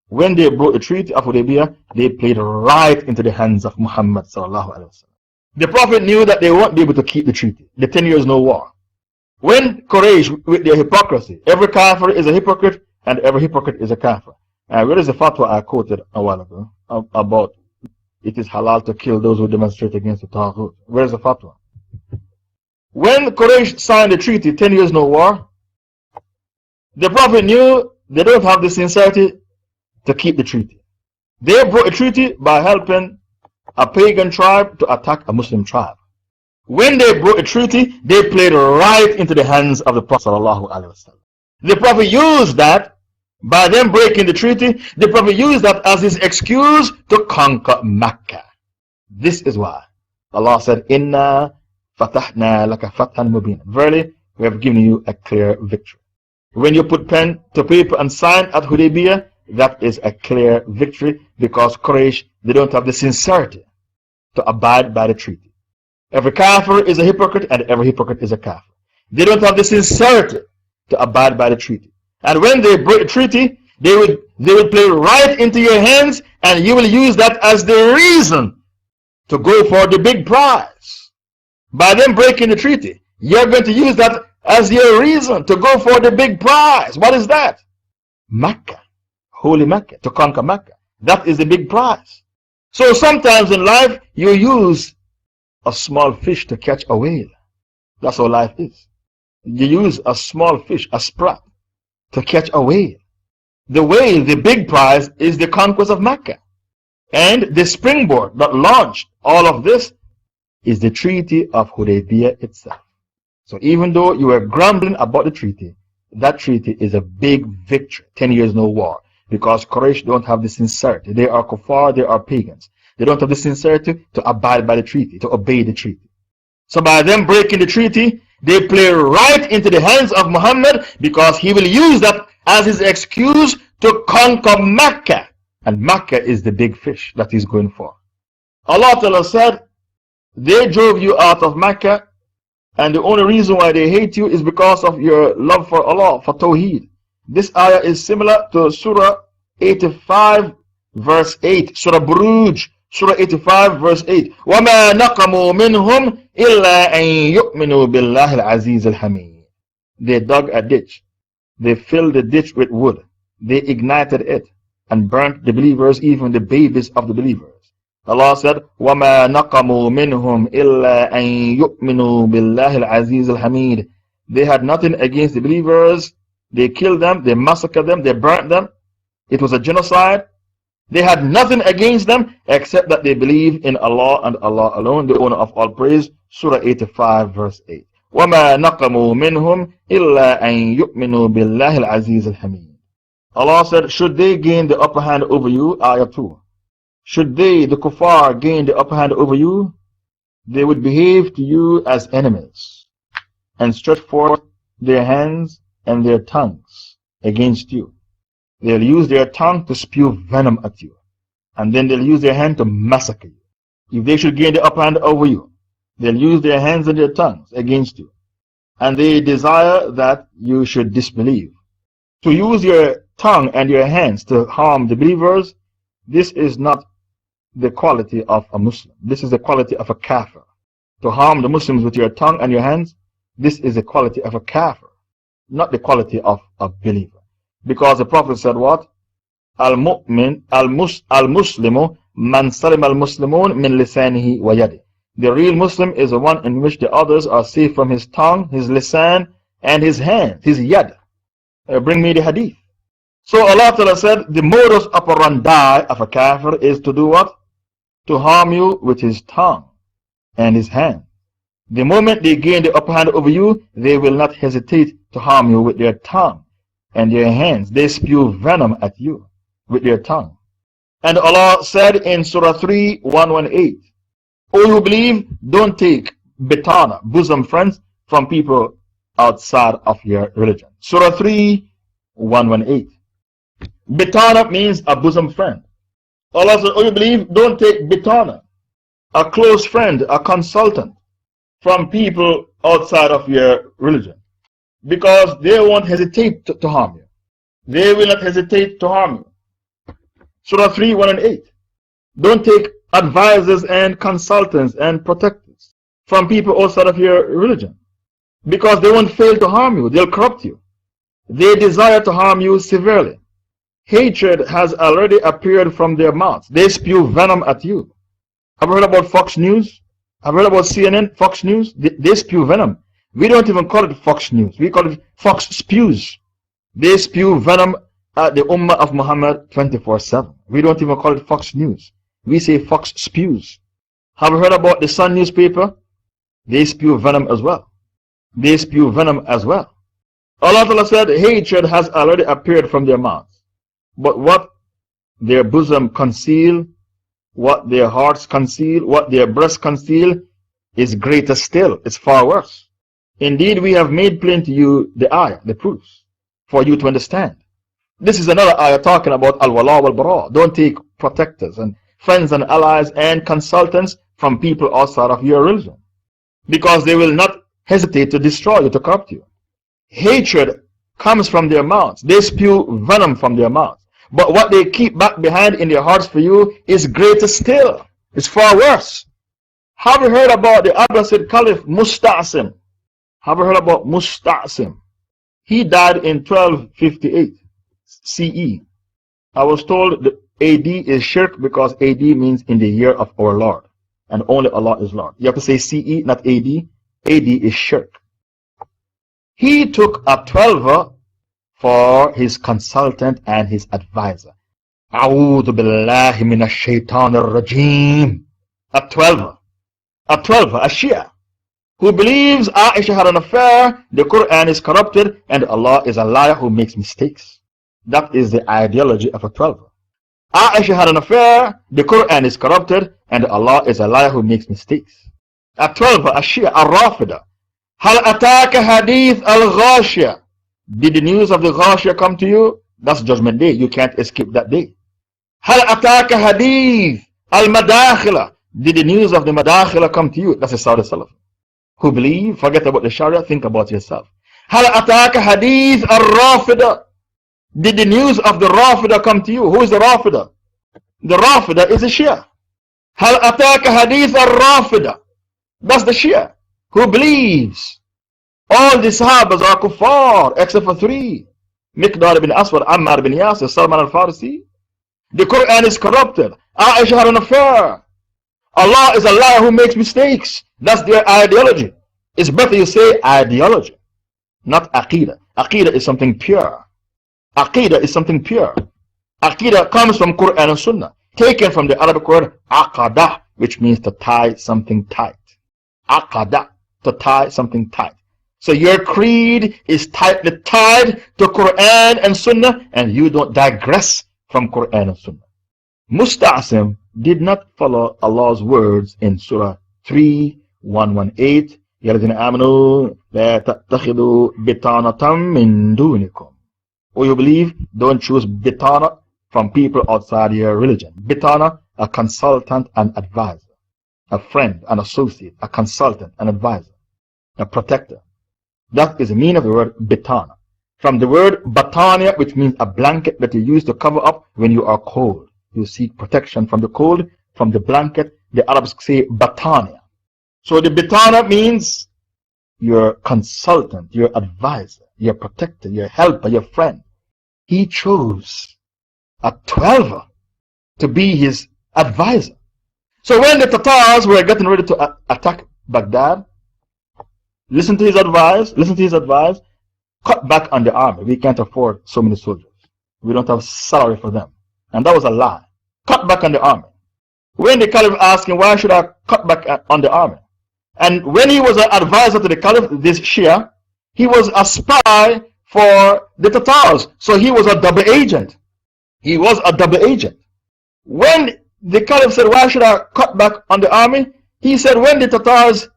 When they broke the Treaty of Hudaybiyah, they played right into the hands of Muhammad sallallahu alaihi wasallam. The Prophet knew that they won't be able to keep the treaty. The 10 years no war. When Quraysh, with their hypocrisy, every kafir is a hypocrite and every hypocrite is a kafir. Where is the fatwa I quoted a while ago about it is halal to kill those who demonstrate against the Taghut? Where is the fatwa? When Quraysh signed the treaty, 10 years no war, the Prophet knew they don't have the sincerity to keep the treaty. They broke a treaty by helping a pagan tribe to attack a Muslim tribe. When they broke a treaty, they played right into the hands of the Prophet ﷺ. The Prophet used that, by them breaking the treaty, the Prophet used that as his excuse to conquer Mecca. This is why Allah said, Inna fatahna laka fathan mubin. Verily, we have given you a clear victory. When you put pen to paper and sign at Hudaybiyah, that is a clear victory, because Quraysh, they don't have the sincerity to abide by the treaty. Every kafir is a hypocrite and every hypocrite is a kafir. They don't have the sincerity to abide by the treaty. And when they break the treaty, They would play right into your hands, and you will use that as the reason to go for the big prize. By them breaking the treaty, you're going to use that as your reason to go for the big prize. What is that? Mecca. Holy Mecca. To conquer Mecca. That is the big prize. So sometimes in life, you use a small fish to catch a whale. That's how life is. You use a small fish, a sprat, to catch a whale. The whale, the big prize, is the conquest of Mecca. And the springboard that launched all of this is the Treaty of Hudaybiyah itself. So even though you were grumbling about the treaty, that treaty is a big victory. 10 years no war. Because Quraysh don't have the sincerity. They are kuffar, they are pagans. They don't have the sincerity to abide by the treaty, to obey the treaty. So by them breaking the treaty, they play right into the hands of Muhammad, because he will use that as his excuse to conquer Mecca. And Mecca is the big fish that he's going for. Allah Ta'ala said, they drove you out of Mecca, and the only reason why they hate you is because of your love for Allah, for Tawheed. This ayah is similar to Surah 85 verse 8. Surah Buruj, Surah 85 verse 8. وَمَا نَقَمُوا مِنْهُمْ إِلَّا أَن يُؤْمِنُوا بِاللَّهِ الْعَزِيزِ الْحَمِيدِ. They dug a ditch. They filled the ditch with wood. They ignited it and burnt the believers, even the babies of the believers. Allah said, وَمَا نَقَمُوا مِنْهُمْ إِلَّا أَن يُؤْمِنُوا بِاللَّهِ الْعَزِيزِ الْحَمِيدِ. They had nothing against the believers. They killed them, they massacred them, they burnt them. It was a genocide. They had nothing against them except that they believe in Allah and Allah alone, the owner of all praise. Surah 85 verse 8. وَمَا نَقَمُوا مِنْهُمْ إِلَّا أَن يُؤْمِنُوا بِاللَّهِ الْعَزِيزِ الْحَمِيدِ. Allah said, should they gain the upper hand over you? Ayah 2. Should they, the kuffar, gain the upper hand over you? They would behave to you as enemies and stretch forth their hands and their tongues against you. They'll use their tongue to spew venom at you, and then they'll use their hand to massacre you. If they should gain the upper hand over you, they'll use their hands and their tongues against you, and they desire that you should disbelieve. To use your tongue and your hands to harm the believers, this is not the quality of a Muslim. This is the quality of a kafir. To harm the Muslims with your tongue and your hands, this is the quality of a kafir, not the quality of a believer. Because the Prophet said what? Al-Mu'min, Al-Muslimu, man salim al-Muslimun min lisanihi wa yadi. The real Muslim is the one in which the others are safe from his tongue, his lisan, and his hand, his yad. Bring me the hadith. So Allah Ta'ala said, the modus operandi of a kafir is to do what? To harm you with his tongue and his hand. The moment they gain the upper hand over you, they will not hesitate to harm you with their tongue and their hands. They spew venom at you with their tongue. And Allah said in Surah 3, 118, O you believe, don't take bitana, bosom friends, from people outside of your religion. Surah 3, 118. Bitana means a bosom friend. Allah said, O you believe, don't take bitana, a close friend, a consultant, from people outside of your religion, because they won't hesitate to harm you. They will not hesitate to harm you. Surah 3, 1 and 8. Don't take advisors and consultants and protectors from people outside of your religion, because they won't fail to harm you. They'll corrupt you. They desire to harm you severely. Hatred has already appeared from their mouths. They spew venom at you. Have you heard about Fox News? Have you heard about CNN, Fox News? They spew venom. We don't even call it Fox News. We call it Fox Spews. They spew venom at the Ummah of Muhammad 24/7. We don't even call it Fox News. We say Fox Spews. Have you heard about the Sun newspaper? They spew venom as well. They spew venom as well. Allah Ta'ala said, hatred has already appeared from their mouths. But what their bosom conceal, what their hearts conceal, what their breasts conceal, is greater still. It's far worse. Indeed, we have made plain to you the ayah, the proofs, for you to understand. This is another ayah talking about al-wala wal-bara. Don't take protectors and friends and allies and consultants from people outside of your religion, because they will not hesitate to destroy you, to corrupt you. Hatred comes from their mouths. They spew venom from their mouths. But what they keep back behind in their hearts for you is greater still. It's far worse. Have you heard about the Abbasid Caliph Musta'sim? Have you heard about Musta'sim? He died in 1258 CE. I was told that AD is shirk because AD means in the year of our Lord. And only Allah is Lord. You have to say CE, not AD. AD is shirk. He took a 12er for his consultant and his advisor. A'udhu billahi minash shaitanir rajim. A 12er. A 12er, a Shia, who believes Aisha had an affair, the Quran is corrupted, and Allah is a liar who makes mistakes. That is the ideology of a 12er. Aisha had an affair, the Quran is corrupted, and Allah is a liar who makes mistakes. A 12er, a Shia, a Rafida. Hal ataka hadith al-Ghashiyah. Did the news of the Ghashiyah come to you? That's Judgment Day. You can't escape that day. Hal ataka hadith al-Madakhila. Did the news of the Madakhila come to you? That's a Saudi Salaf. Who believe, forget about the Sharia, think about yourself. Hal ataka hadith al-Rafida. Did the news of the Rafida come to you? Who is the Rafida? The Rafida is the Shia. Hal ataka hadith al-Rafida. That's the Shia who believes all the Sahabas are kuffar except for 3. Miqdad ibn Aswad, Ammar ibn Yasir, Salman al-Farisi. The Quran is corrupted. Aisha had an affair. Allah is a liar who makes mistakes. That's their ideology. It's better you say ideology, not Aqidah. Aqidah is something pure. Aqidah is something pure. Aqidah comes from Quran and Sunnah, taken from the Arabic word aqadah, which means to tie something tight. Aqadah, to tie something tight. So your creed is tightly tied to Quran and Sunnah, and you don't digress from Quran and Sunnah. Musta'sim did not follow Allah's words in Surah 3:118. يَا الَّذِينَ آمَنُوا لَا تَتَّخِذُوا بِطَانَةً مِّن دُونِكُمْ. Or you believe, don't choose bitana from people outside your religion. Bitana, a consultant and advisor. A friend, an associate, a consultant, an advisor, a protector. That is the meaning of the word bitana. From the word batania, which means a blanket that you use to cover up when you are cold. You seek protection from the cold, from the blanket. The Arabs say batania. So the bitana means your consultant, your advisor, your protector, your helper, your friend. He chose a 12er to be his advisor. So when the Tatars were getting ready to attack Baghdad, listen to his advice, cut back on the army. We can't afford so many soldiers. We don't have salary for them. And that was a lie. Cut back on the army. When the Caliph asked him, why should I cut back on the army? And when he was an advisor to the Caliph, this Shia, he was a spy for the Tatars. So he was a double agent. He was a double agent. When the Caliph said, why should I cut back on the army? He said, when the Tatars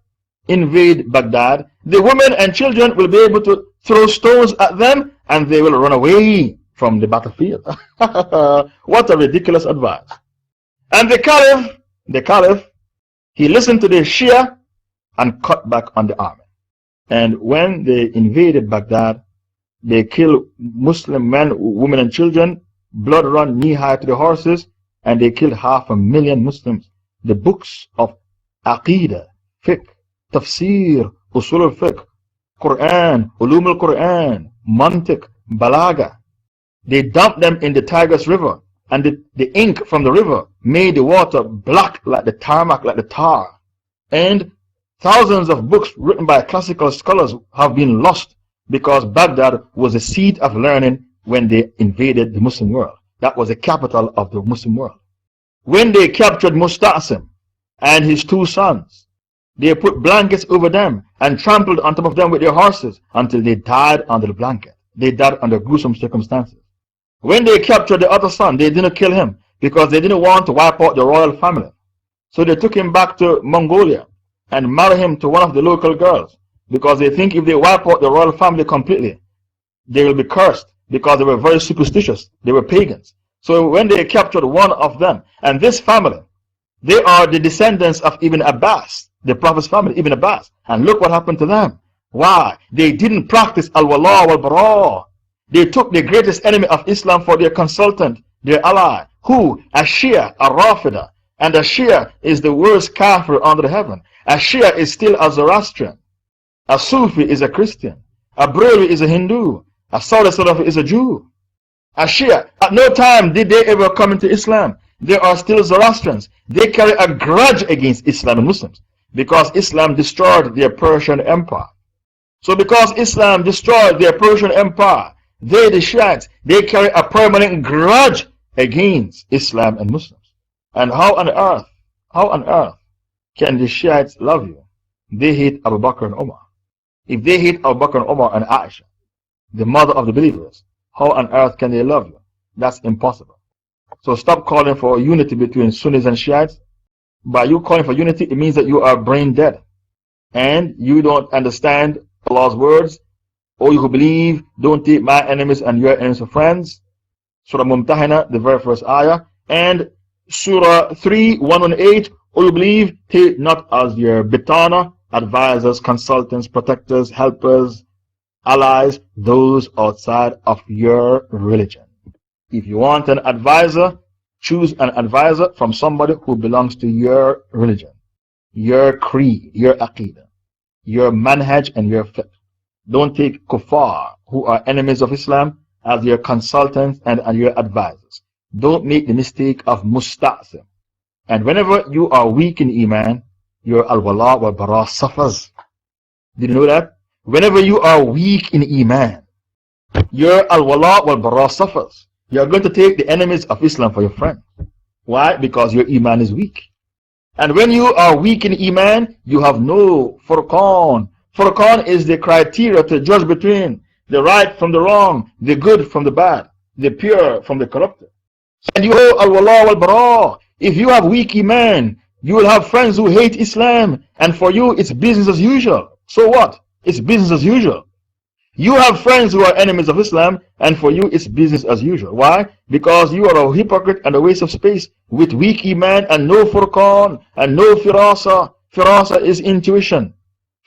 invade Baghdad, the women and children will be able to throw stones at them and they will run away from the battlefield. What a ridiculous advice. And the Caliph, he listened to the Shia and cut back on the army. And when they invaded Baghdad, they killed Muslim men, women and children, blood run knee high to the horses, and they killed 500,000 Muslims. The books of Aqidah, Fiqh, Tafseer, Usul al-Fiqh, Quran, Ulum al-Quran, Mantiq, Balaga, they dumped them in the Tigris River, and the ink from the river made the water black like the tarmac, like the tar. And thousands of books written by classical scholars have been lost because Baghdad was the seat of learning when they invaded the Muslim world. That was the capital of the Muslim world. When they captured Musta'sim and his 2 sons, they put blankets over them and trampled on top of them with their horses until they died under the blanket. They died under gruesome circumstances. When they captured the other son, they didn't kill him because they didn't want to wipe out the royal family. So they took him back to Mongolia and married him to one of the local girls because they think if they wipe out the royal family completely, they will be cursed because they were very superstitious. They were pagans. So when they captured one of them, and this family, they are the descendants of Ibn Abbas, the Prophet's family, Ibn Abbas. And look what happened to them. Why? They didn't practice al-wala wal-bara. They took the greatest enemy of Islam for their consultant, their ally, who? A Shia, a Rafida. And a Shia is the worst kafir under heaven. A Shia is still a Zoroastrian. A Sufi is a Christian. A Brahmi is a Hindu. A Saudi Salafi is a Jew. A Shia, at no time did they ever come into Islam. They are still Zoroastrians. They carry a grudge against Islam and Muslims because Islam destroyed their Persian Empire. So because Islam destroyed their Persian Empire, they, the Shiites, they carry a permanent grudge against Islam and Muslims. And how on earth can the Shiites love you? They hate Abu Bakr and Umar. If they hate Abu Bakr and Umar and Aisha, the mother of the believers, how on earth can they love you? That's impossible. So stop calling for unity between Sunnis and Shiites. By you calling for unity, it means that you are brain dead. And you don't understand Allah's words. Or you who believe, don't take my enemies and your enemies for friends. Surah Mumtahanah, the very first ayah. And Surah 3, 118. Or you believe, take not as your bitana, advisors, consultants, protectors, helpers, allies, those outside of your religion. If you want an advisor, choose an advisor from somebody who belongs to your religion, your creed, your aqidah, your manhaj and your fiqh. Don't take kuffar, who are enemies of Islam, as your consultants and your advisors. Don't make the mistake of musta'sim. And whenever you are weak in Iman, your al-wala wal-bara suffers. Did you know that? Whenever you are weak in Iman, your al-wala wal-bara suffers. You are going to take the enemies of Islam for your friend. Why? Because your Iman is weak. And when you are weak in Iman, you have no furqan. Furqan is the criteria to judge between the right from the wrong, the good from the bad, the pure from the corrupted. And you have al-wala wal-bara. If you have weak Iman, you will have friends who hate Islam, and for you it's business as usual. So what? It's business as usual. You have friends who are enemies of Islam, and for you it's business as usual. Why? Because you are a hypocrite and a waste of space with weak Iman and no furqan and no firasa. Firasa is intuition.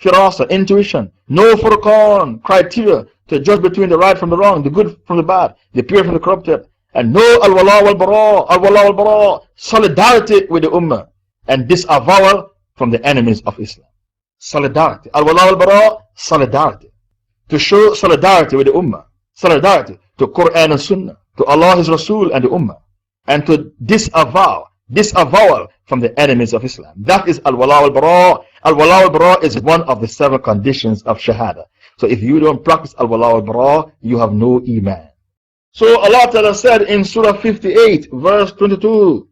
Firasa, intuition. No furqan, criteria to judge between the right from the wrong, the good from the bad, the pure from the corrupted. And no al-wala wal-bara, al-wala wal-bara, solidarity with the ummah and disavowal from the enemies of Islam. Solidarity. Al-wala wal-bara, solidarity. To show solidarity with the ummah, solidarity to Quran and Sunnah, to Allah, His Rasul and the ummah, and to disavowal from the enemies of Islam. That is al-wala wal-bara. Al-wala wal-bara is one of the 7 conditions of Shahada. So if you don't practice al-wala wal-bara, you have no Iman. So Allah Ta'ala said in Surah 58, verse 22,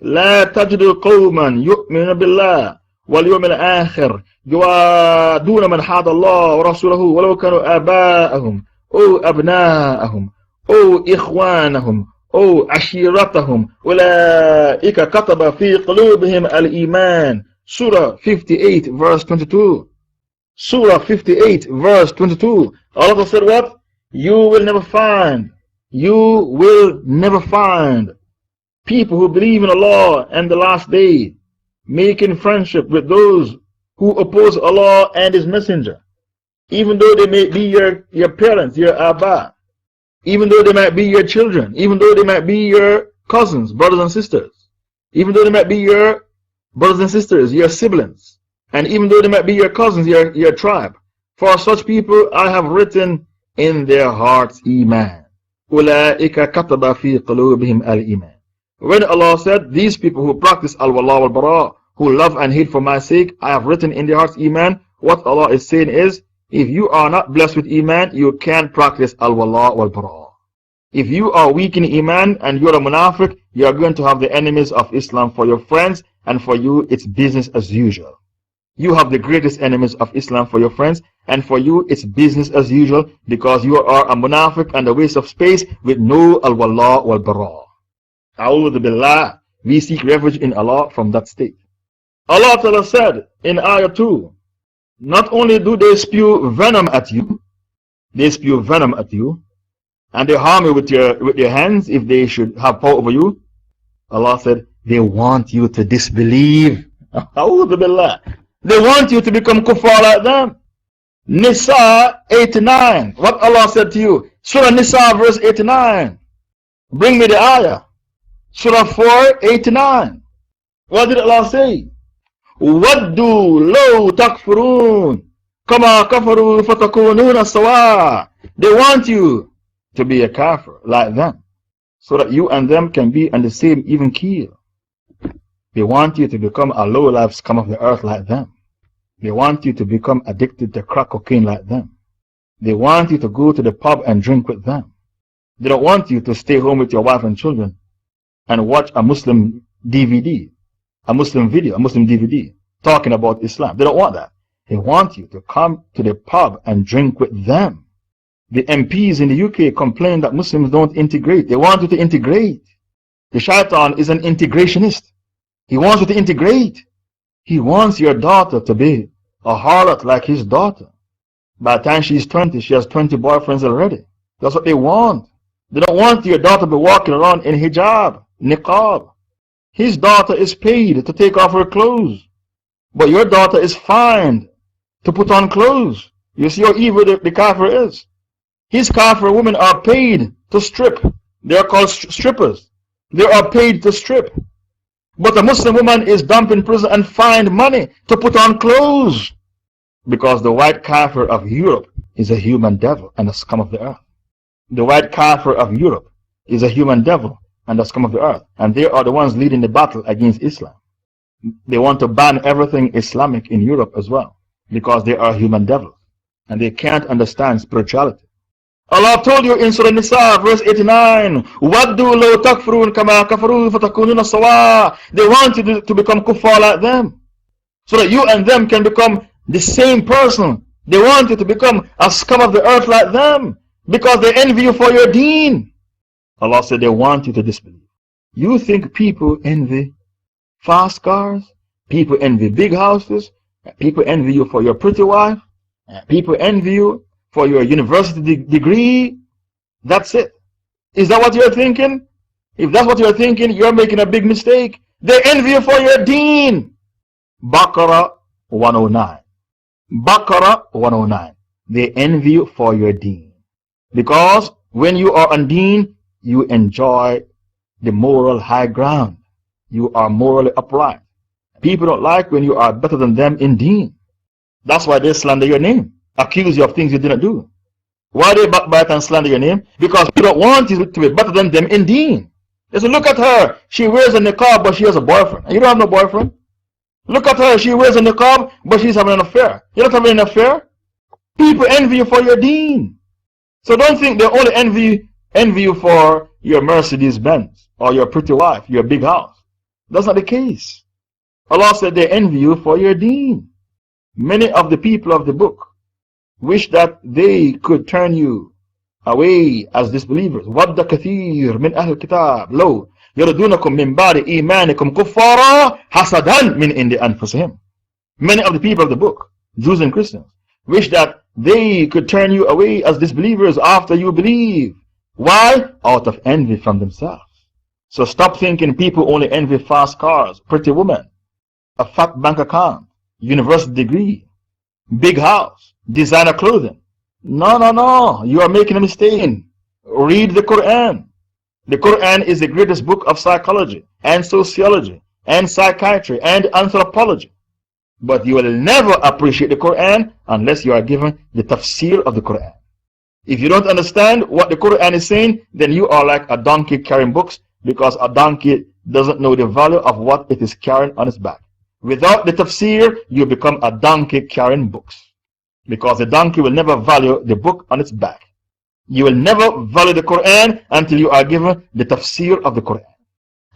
لا تجد قوما يؤمن بالله واليوم الآخر يوادون من حاد الله ورسوله ولو كانوا آباءهم أو أبناءهم أو إخوانهم أو عشيرتهم أولئك كتب في قلوبهم الإيمان. Surah 58 verse 22. Surah 58 verse 22. Allah said what? You will never find people who believe in Allah and the last day making friendship with those who oppose Allah and His Messenger, even though they may be your parents, your Abba, even though they might be your children, even though they might be your cousins, brothers and sisters, even though they might be your brothers and sisters, your siblings, and even though they might be your cousins, your tribe. For such people I have written in their hearts Iman. أُولَٰئِكَ كَتَبَ فِي قُلُوبِهِمْ الْإِيمَانِ. When Allah said, these people who practice al-wala wal-bara, who love and hate for my sake, I have written in their hearts Iman. What Allah is saying is, if you are not blessed with Iman, you can't practice al-wala wal-bara. If you are weak in Iman and you're a munafiq, you are going to have the enemies of Islam for your friends, and for you it's business as usual. You have the greatest enemies of Islam for your friends, and for you it's business as usual because you are a munafiq and a waste of space with no al-wala wal-bara. A'udhu billah. We seek refuge in Allah from that state. Allah Ta'ala said in Ayah 2, not only do they spew venom at you, and they harm you with your hands if they should have power over you. Allah said, they want you to disbelieve. A'udhu billah. They want you to become kuffar like them. Nisa 89. What Allah said to you? Surah Nisa verse 89. Bring me the ayah. Surah 4:89. What did Allah say? وَدُّوا لَوْ تَكْفُرُونَ كَمَا كَفَرُوا فَتَكُونُونَ سَوَاءً. They want you to be a kafir like them, so that you and them can be on the same even keel. They want you to become a low-life scum of the earth like them. They want you to become addicted to crack cocaine like them. They want you to go to the pub and drink with them. They don't want you to stay home with your wife and children and watch a Muslim DVD, a Muslim video, a Muslim DVD talking about Islam. They don't want that. They want you to come to the pub and drink with them. The MPs in the UK complain that Muslims don't integrate. They want you to integrate. The shaitan is an integrationist. He wants you to integrate. He wants your daughter to be a harlot like his daughter. By the time she's 20, she has 20 boyfriends already. That's what they want. They don't want your daughter to be walking around in hijab, niqab. His daughter is paid to take off her clothes, but your daughter is fined to put on clothes. You see how evil the kafir is. His kafir women are paid to strip. They are called strippers. They are paid to strip. But a Muslim woman is dumped in prison and fined money to put on clothes, because the white kafir of Europe is a human devil and a scum of the earth. The white kafir of Europe is a human devil and a scum of the earth. And they are the ones leading the battle against Islam. They want to ban everything Islamic in Europe as well, because they are human devils and they can't understand spirituality. Allah told you in Surah Nisa verse 89, وَدُّوا لَوْ تَكْفُرُونَ كَمَا كَفَرُوا فَتَكُونُونَ سَوَاءً. They want you to become kuffar like them, so that you and them can become the same person. They want you to become a scum of the earth like them, because they envy you for your deen. Allah said they want you to disbelieve. You think people envy fast cars? People envy big houses? People envy you for your pretty wife? People envy you for your university degree? That's it. Is that what you're thinking? If that's what you're thinking, you're making a big mistake. They envy you for your deen. Baqarah 109. Baqarah 109. They envy you for your deen. Because when you are on deen, you enjoy the moral high ground. You are morally upright. People don't like when you are better than them in deen. That's why they slander your name, accuse you of things you didn't do. Why they backbite and slander your name? Because people don't want you to be better than them in deen. They say, look at her, she wears a niqab but she has a boyfriend. And you don't have no boyfriend. Look at her, she wears a niqab but she's having an affair. You're not having an affair. People envy you for your deen. So don't think they only envy you for your Mercedes Benz or your pretty wife, your big house. That's not the case. Allah said they envy you for your deen. Many of the people of the book wish that they could turn you away as disbelievers. وَدَّ كَثِيرٌ مِنْ أَهْلِ الْكِتَابِ لَوْ يَرْدُونَكُمْ مِنْ بَعْدِ إِيمَانِكُمْ كُفَّارًا حَسَدًا مِنْ عِنْدِ أَنفُسِهِمْ. Many of the people of the book, Jews and Christians, wish that they could turn you away as disbelievers after you believe. Why? Out of envy from themselves. So stop thinking people only envy fast cars, pretty women, a fat bank account, university degree, big house, designer clothing. No, no, no. You are making a mistake. Read the Quran. The Quran is the greatest book of psychology and sociology and psychiatry and anthropology. But you will never appreciate the Quran unless you are given the tafsir of the Quran. If you don't understand what the Quran is saying, then you are like a donkey carrying books, because a donkey doesn't know the value of what it is carrying on its back. Without the tafsir, you become a donkey carrying books, because the donkey will never value the book on its back. You will never value the Quran until you are given the tafsir of the Quran.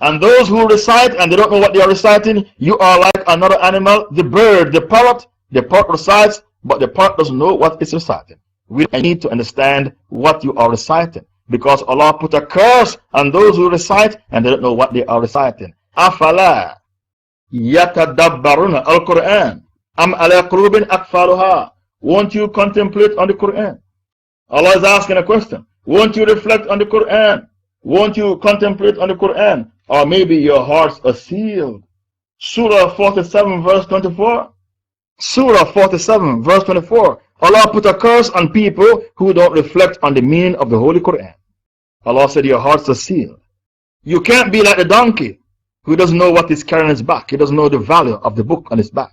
And those who recite and they don't know what they are reciting, you are like another animal, the bird, the parrot. The parrot recites, but the parrot doesn't know what it's reciting. We need to understand what you are reciting, because Allah put a curse on those who recite and they don't know what they are reciting. أَفَلَا يَتَدَبَّرُونَ الْقُرْآنَ أَمْ عَلَىٰ قُلُوبٍ أَقْفَالُهَا. Won't you contemplate on the Quran? Allah is asking a question. Won't you reflect on the Quran? Won't you contemplate on the Quran? Or maybe your hearts are sealed. Surah 47 verse 24. Surah 47 verse 24. Allah put a curse on people who don't reflect on the meaning of the Holy Quran. Allah said, your hearts are sealed. You can't be like the donkey who doesn't know what is carrying on his back. He doesn't know the value of the book on his back.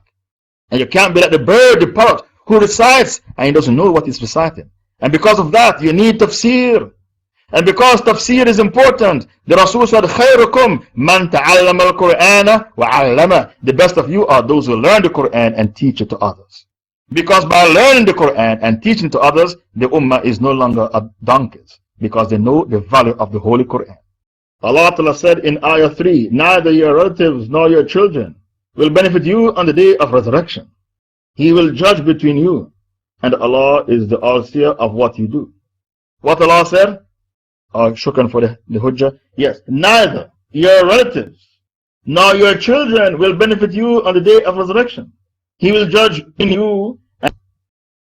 And you can't be like the bird, the parrot, who recites and he doesn't know what he's reciting. And because of that, you need tafsir. And because tafsir is important, the Rasul said, خَيْرُكُمْ مَنْ تَعَلَّمَ الْقُرْآنَ وَعَلَّمَ. The best of you are those who learn the Quran and teach it to others. Because by learning the Quran and teaching to others, the Ummah is no longer donkeys, because they know the value of the Holy Quran. Allah Ta'ala said in Ayah 3, neither your relatives nor your children will benefit you on the day of resurrection. He will judge between you, and Allah is the all-seer of what you do. What Allah said? Shukran for the hujjah. Yes, neither your relatives nor your children will benefit you on the day of resurrection. He will judge in you.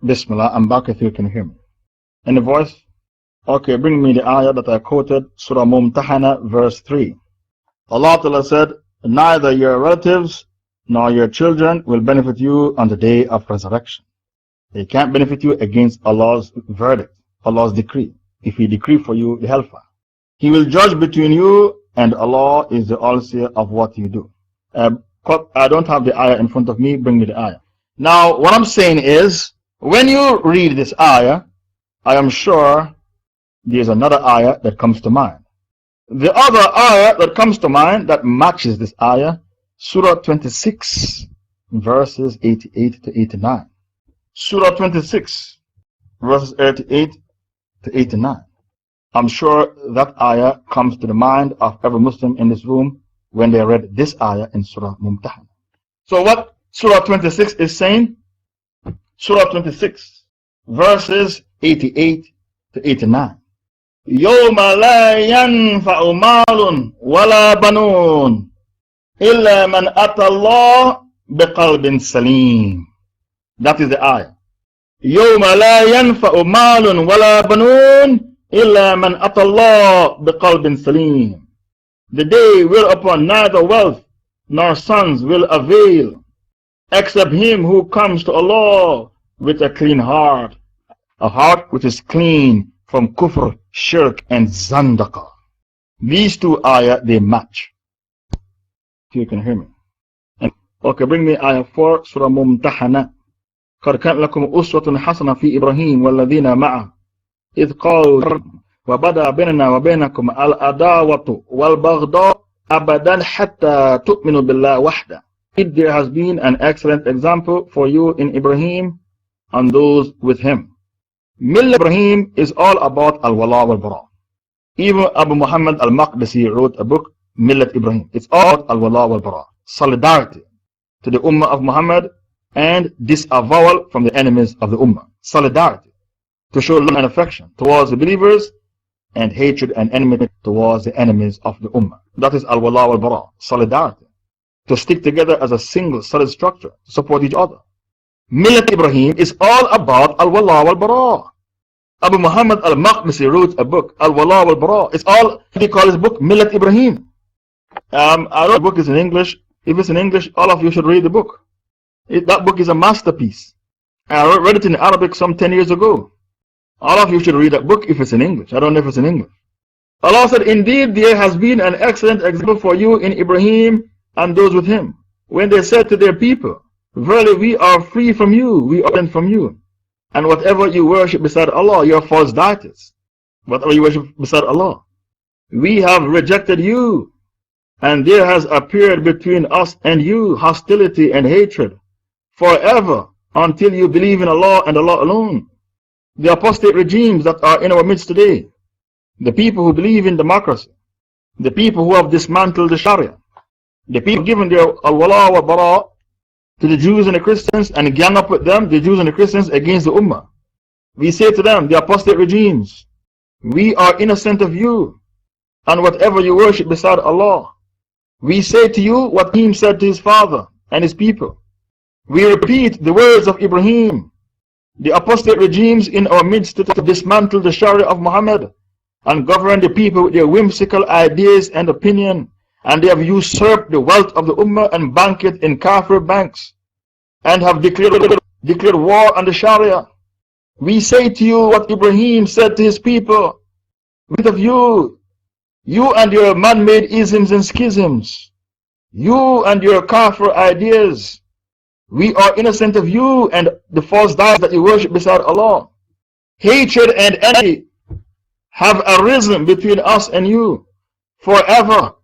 Bismillah, I'm back if you can hear me. Any voice? Okay, bring me the ayah that I quoted, Surah Al Mumtahanah, verse 3. Allah Ta'ala said, neither your relatives nor your children will benefit you on the day of resurrection. They can't benefit you against Allah's verdict, Allah's decree. If He decree for you the hellfire, He will judge between you, and Allah is the all-seer of what you do. I don't have the ayah in front of me, bring me the ayah. Now, what I'm saying is, when you read this ayah, I am sure there's another ayah that comes to mind. The other ayah that comes to mind that matches this ayah, Surah 26, verses 88 to 89. Surah 26, verses 88 to 89. I'm sure that ayah comes to the mind of every Muslim in this room when they read this ayah in Surah Mumtahanah. So what Surah 26 is saying? Surah 26, verses 88 to 89. يَوْمَ لَا يَنْفَعُ مَالٌ وَلَا بَنُونَ إِلَّا مَنْ أَتَى اللَّهَ بِقَلْبٍ سَلِيمٍ. That is the ayah. يَوْمَ لَا يَنْفَعُ مَالٌ وَلَا بَنُونَ إِلَّا مَنْ أَتَى اللَّهَ بِقَلْبٍ سَلِيمٍ. The day whereupon neither wealth nor sons will avail, except him who comes to Allah with a clean heart, a heart which is clean from kufr, shirk, and zandaqah. These two ayah, they match. If you can hear me. Okay, bring me ayah 4, Surah Mumtahanah. قَدْ كَانَ لَكُمْ أُسْوَةٌ حَسَنَةٌ فِي إِبْرَاهِيمَ وَالَّذِينَ مَعَهُ إِذْ قَالُوا وَبَدَأَ بَيْنَنَا وَبَيْنَكُمْ الْعَدَاوَةُ وَالْبَغْضَاءُ أَبَدًا حَتَّى تُؤْمِنُوا بِاللَّهِ وَحْدَهُ. There has been an excellent example for you in Ibrahim and those with him. Millat Ibrahim is all about al-wala wal-bara. Even Abu Muhammad al-Maqdisi wrote a book, Millat Ibrahim. It's all about al-wala wal-bara, solidarity to the Ummah of Muhammad and disavowal from the enemies of the Ummah. Solidarity to show love and affection towards the believers and hatred and enmity towards the enemies of the Ummah. That is al-wala wal-bara, solidarity. To stick together as a single solid structure to support each other. Millat Ibrahim is all about al-wala wal-bara. Abu Muhammad al-Maqdisi wrote a book, al-wala wal-bara. It's all, he called his book Millat Ibrahim. I wrote the book is in English. If it's in English, all of you should read the book. That book is a masterpiece. I read it in Arabic some 10 years ago. All of you should read that book if it's in English. I don't know if it's in English. Allah said, indeed there has been an excellent example for you in Ibrahim and those with him, when they said to their people, verily we are free from you, we are different from you, and whatever you worship beside Allah, your false deities, whatever you worship beside Allah, we have rejected you, and there has appeared between us and you hostility and hatred forever until you believe in Allah and Allah alone. The apostate regimes that are in our midst today, the people who believe in democracy, the people who have dismantled the Sharia, the people giving their al-wala wa bara to the Jews and the Christians and gang up with them, the Jews and the Christians, against the Ummah. We say to them, the apostate regimes, we are innocent of you and whatever you worship beside Allah. We say to you what Ibrahim said to his father and his people. We repeat the words of Ibrahim. The apostate regimes in our midst to dismantle the Sharia of Muhammad and govern the people with their whimsical ideas and opinion. And they have usurped the wealth of the Ummah and bank it in Kafir banks, and have declared war on the Sharia. We say to you what Ibrahim said to his people. With of you and your man-made isms and schisms, you and your kafir ideas. We are innocent of you and the false gods that you worship beside Allah. Hatred and envy have arisen between us and you forever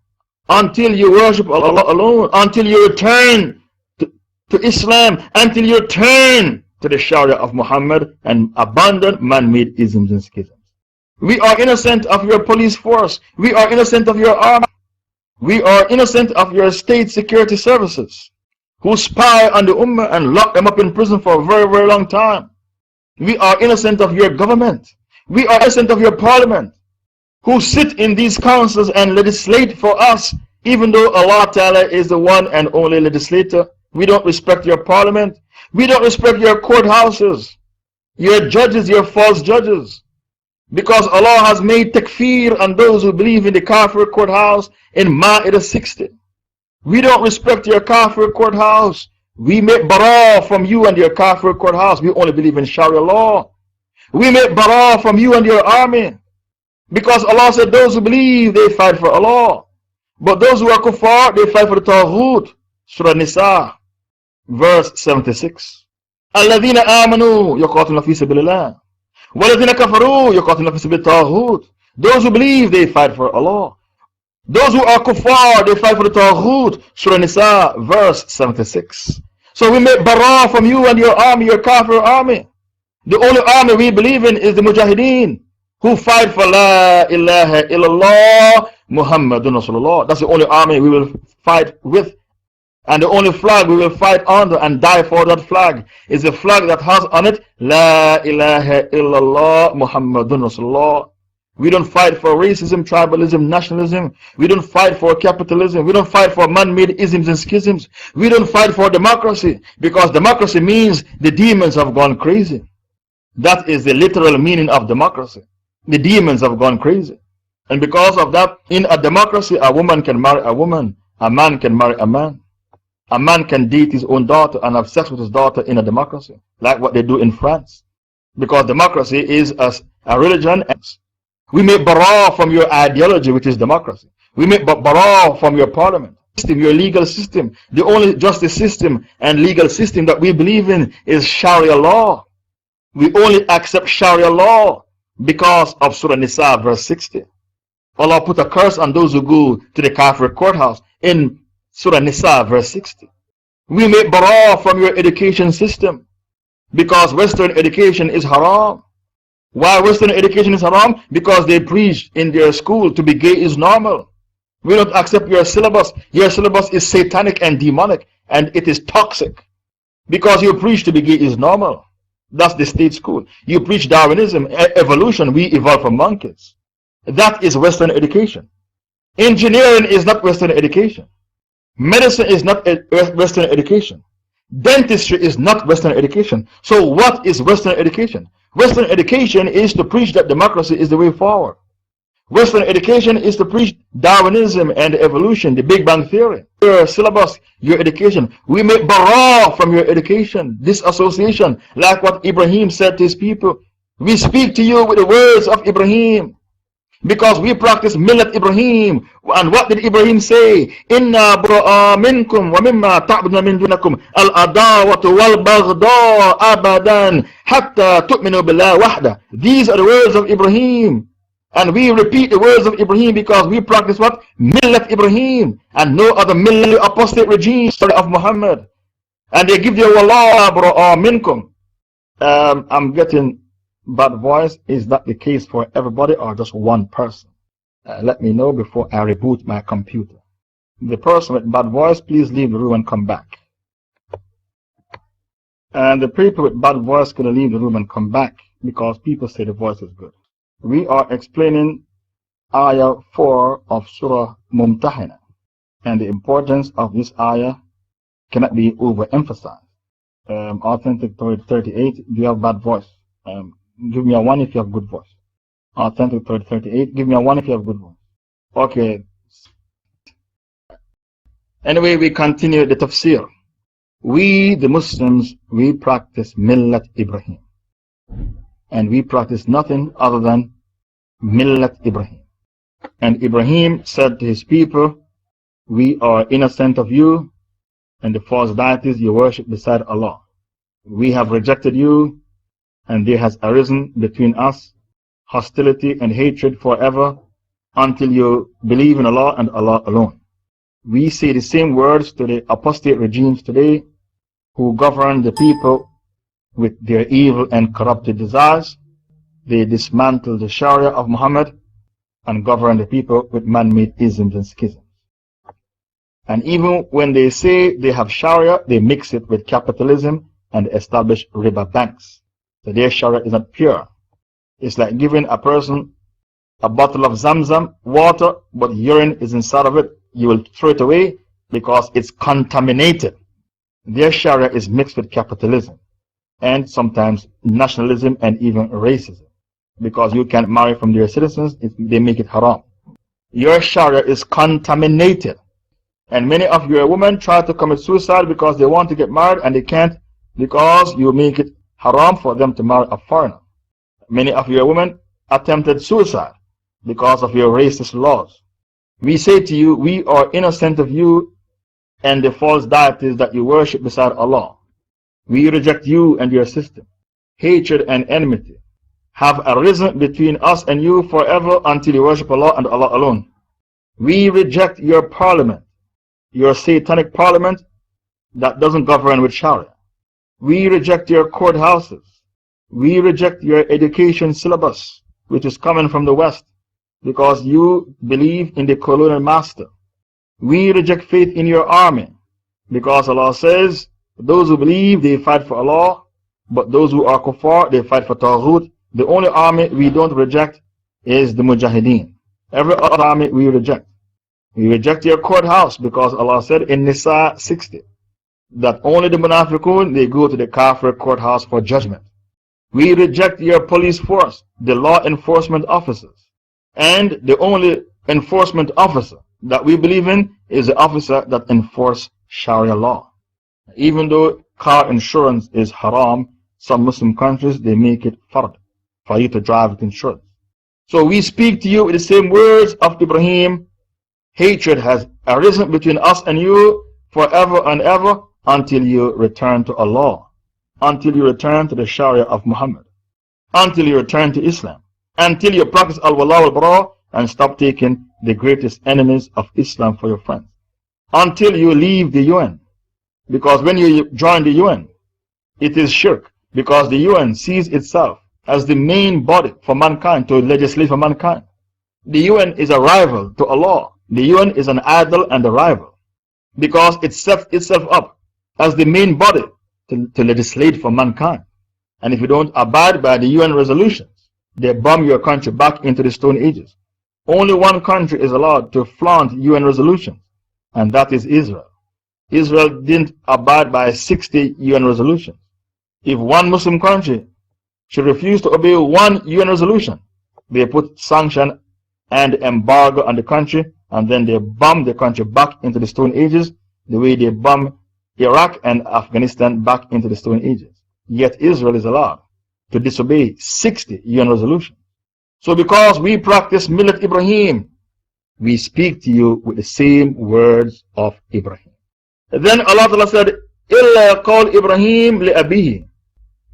until you worship Allah alone, until you return to Islam, until you turn to the Sharia of Muhammad and abandon man-made isms and schisms. We are innocent of your police force. We are innocent of your army. We are innocent of your state security services who spy on the Ummah and lock them up in prison for a very, very long time. We are innocent of your government. We are innocent of your parliament who sit in these councils and legislate for us, even though Allah Ta'ala is the one and only legislator. We don't respect your parliament. We don't respect your courthouses, your judges, your false judges. Because Allah has made takfir on those who believe in the kafir courthouse in Ma'idah 60. We don't respect your kafir courthouse. We make bara from you and your kafir courthouse. We only believe in Sharia law. We make bara from you and your army. Because Allah said those who believe, they fight for Allah. But those who are kuffar, they fight for the Taghut. Surah Nisa, verse 76. الَّذِينَ آمَنُوا يُقَاتِلُونَ فِي سَبِيلِ اللَّهِ وَالَّذِينَ كَفَرُوا يُقَاتِلُونَ فِي سَبِيلِ الطَّاغُوتِ. Those who believe, they fight for Allah. Those who are kuffar, they fight for the Taghut. Surah Nisa, verse 76. So we make bara from you and your army, your kafir army. The only army we believe in is the Mujahideen, who fight for La ilaha illallah Muhammadun Rasulullah. That's the only army we will fight with. And the only flag we will fight under and die for that flag is the flag that has on it La ilaha illallah Muhammadun Rasulullah. We don't fight for racism, tribalism, nationalism. We don't fight for capitalism. We don't fight for man-made isms and schisms. We don't fight for democracy, because democracy means the demons have gone crazy. That is the literal meaning of democracy. The demons have gone crazy. And because of that, in a democracy, a woman can marry a woman. A man can marry a man. A man can date his own daughter and have sex with his daughter in a democracy, like what they do in France. Because democracy is a religion. We make bara from your ideology, which is democracy. We make bara from your parliament system, your legal system. The only justice system and legal system that we believe in is Sharia law. We only accept Sharia law because of Surah Nisa, verse 60. Allah put a curse on those who go to the kafir courthouse in Surah Nisa, verse 60. We make bara from your education system because Western education is haram. Why Western education is haram? Because they preach in their school to be gay is normal. We don't accept your syllabus. Your syllabus is satanic and demonic, and it is toxic. Because you preach to be gay is normal. That's the state school. You preach Darwinism, evolution, we evolved from monkeys. That is Western education. Engineering is not Western education. Medicine is not Western education. Dentistry is not Western education. So what is Western education? Western education is to preach that democracy is the way forward. Western education is to preach Darwinism and evolution, the Big Bang Theory. Your syllabus, your education. We make bara from your education, disassociation, like what Ibrahim said to his people. We speak to you with the words of Ibrahim, because we practice Millat Ibrahim. And what did Ibrahim say? Inna bura'a minkum wa mimma ta'buduna min dunakum al-adawatu wal-baghda abadan hatta tu'minu billah wahda. These are the words of Ibrahim. And we repeat the words of Ibrahim because we practice what? Millat Ibrahim. And no other millat apostate regime of Muhammad. And they give you wallah bura'a minkum. I'm getting bad voice. Is that the case for everybody or just one person? Let me know before I reboot my computer. The person with bad voice, please leave the room and come back. And the people with bad voice can leave the room and come back because people say the voice is good. We are explaining Ayah 4 of Surah Mumtahanah, and the importance of this Ayah cannot be overemphasized. Authentic 38, do you have bad voice? Give me a 1 if you have good voice. Authentic 38, give me a 1 if you have good voice. Okay. Anyway, we continue the tafsir. We, the Muslims, we practice Millat Ibrahim. and we practice nothing other than Millat Ibrahim. And Ibrahim said to his people, we are innocent of you and the false deities you worship beside Allah. We have rejected you, and there has arisen between us hostility and hatred forever until you believe in Allah and Allah alone. We say the same words to the apostate regimes today who govern the people with their evil and corrupted desires. They dismantle the Sharia of Muhammad and govern the people with man-made isms and schisms. And even when they say they have Sharia, they mix it with capitalism and establish riba banks. So their Sharia is not pure. It's like giving a person a bottle of Zamzam water, but urine is inside of it. You will throw it away because it's contaminated. Their Sharia is mixed with capitalism and sometimes nationalism and even racism. Because you can't marry from their citizens, they make it haram. Your Sharia is contaminated. And many of your women try to commit suicide because they want to get married and they can't because you make it haram for them to marry a foreigner. Many of your women attempted suicide because of your racist laws. We say to you, we are innocent of you and the false deities that you worship beside Allah. We reject you and your system. Hatred and enmity have arisen between us and you forever until you worship Allah and Allah alone. We reject your parliament, your satanic parliament that doesn't govern with Sharia. We reject your courthouses. We reject your education syllabus, which is coming from the West, because you believe in the colonial master. We reject faith in your army, because Allah says, those who believe, they fight for Allah, but those who are kuffar, they fight for Taghut. The only army we don't reject is the Mujahideen. Every other army we reject. We reject your courthouse because Allah said in Nisa 60 that only the Munafiqun, they go to the Kafir courthouse for judgment. We reject your police force, the law enforcement officers. And the only enforcement officer that we believe in is the officer that enforces Sharia law. Even though car insurance is haram, some Muslim countries, they make it fard for you to drive with insurance. So we speak to you with the same words of Ibrahim. Hatred has arisen between us and you forever and ever until you return to Allah, until you return to the Sharia of Muhammad, until you return to Islam, until you practice al-wala wal-bara and stop taking the greatest enemies of Islam for your friends, until you leave the UN. Because when you join the UN, it is shirk, because the UN sees itself as the main body for mankind to legislate for mankind. The UN is a rival to Allah. The UN is an idol and a rival because it sets itself up as the main body to legislate for mankind. And if you don't abide by the UN resolutions, they bomb your country back into the Stone Ages. Only one country is allowed to flaunt UN resolutions, and that is Israel. Israel didn't abide by 60 UN resolutions. If one Muslim country should refuse to obey one UN resolution, they put sanction and embargo on the country, and then they bomb the country back into the Stone Ages, the way they bomb Iraq and Afghanistan back into the Stone Ages. Yet Israel is allowed to disobey 60 UN resolutions. So because we practice Millat Ibrahim, we speak to you with the same words of Ibrahim. Then Allah Ta'ala said, إِلَّا قَوْلِ إِبْرَاهِيمَ لِأَبِيهِ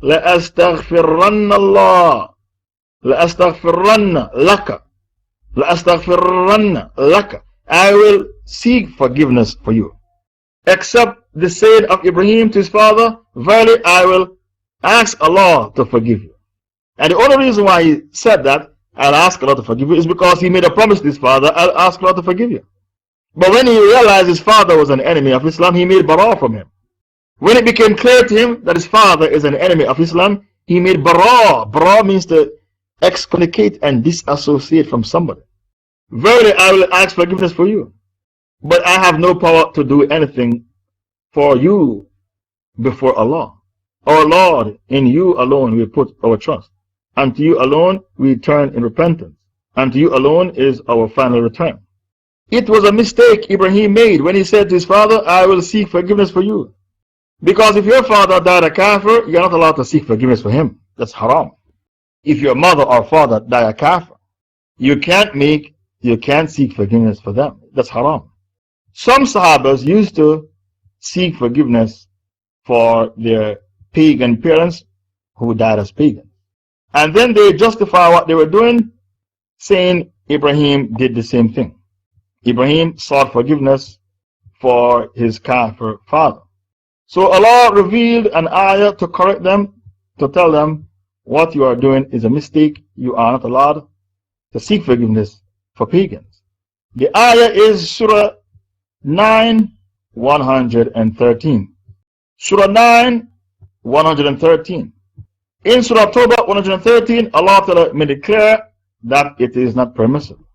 لَأَسْتَغْفِرَنَّ اللَّهِ لَأَسْتَغْفِرَنَّ لَكَ لَأَسْتَغْفِرَنَّ لَكَ I will seek forgiveness for you. Except the saying of Ibrahim to his father, verily I will ask Allah to forgive you. And the only reason why he said that, I'll ask Allah to forgive you, is because he made a promise to his father, I'll ask Allah to forgive you. But when he realized his father was an enemy of Islam, he made bara from him. When it became clear to him that his father is an enemy of Islam, he made bara. Bara means to excommunicate and disassociate from somebody. Verily, I will ask forgiveness for you, but I have no power to do anything for you before Allah. Our Lord, in you alone we put our trust, and to you alone we turn in repentance, and to you alone is our final return. It was a mistake Ibrahim made when he said to his father, I will seek forgiveness for you. Because if your father died a kafir, you're not allowed to seek forgiveness for him. That's haram. if your mother or father die a kafir, you can't seek forgiveness for them. That's haram. Some Sahabas used to seek forgiveness for their pagan parents who died as pagans. And then they justify what they were doing, saying Ibrahim did the same thing. Ibrahim sought forgiveness for his kafir father. So Allah revealed an ayah to correct them, to tell them what you are doing is a mistake. You are not allowed to seek forgiveness for pagans. The ayah is Surah 9, 113. Surah 9, 113. In Surah Tawbah 113, Allah Ta'ala made it clear that it is not permissible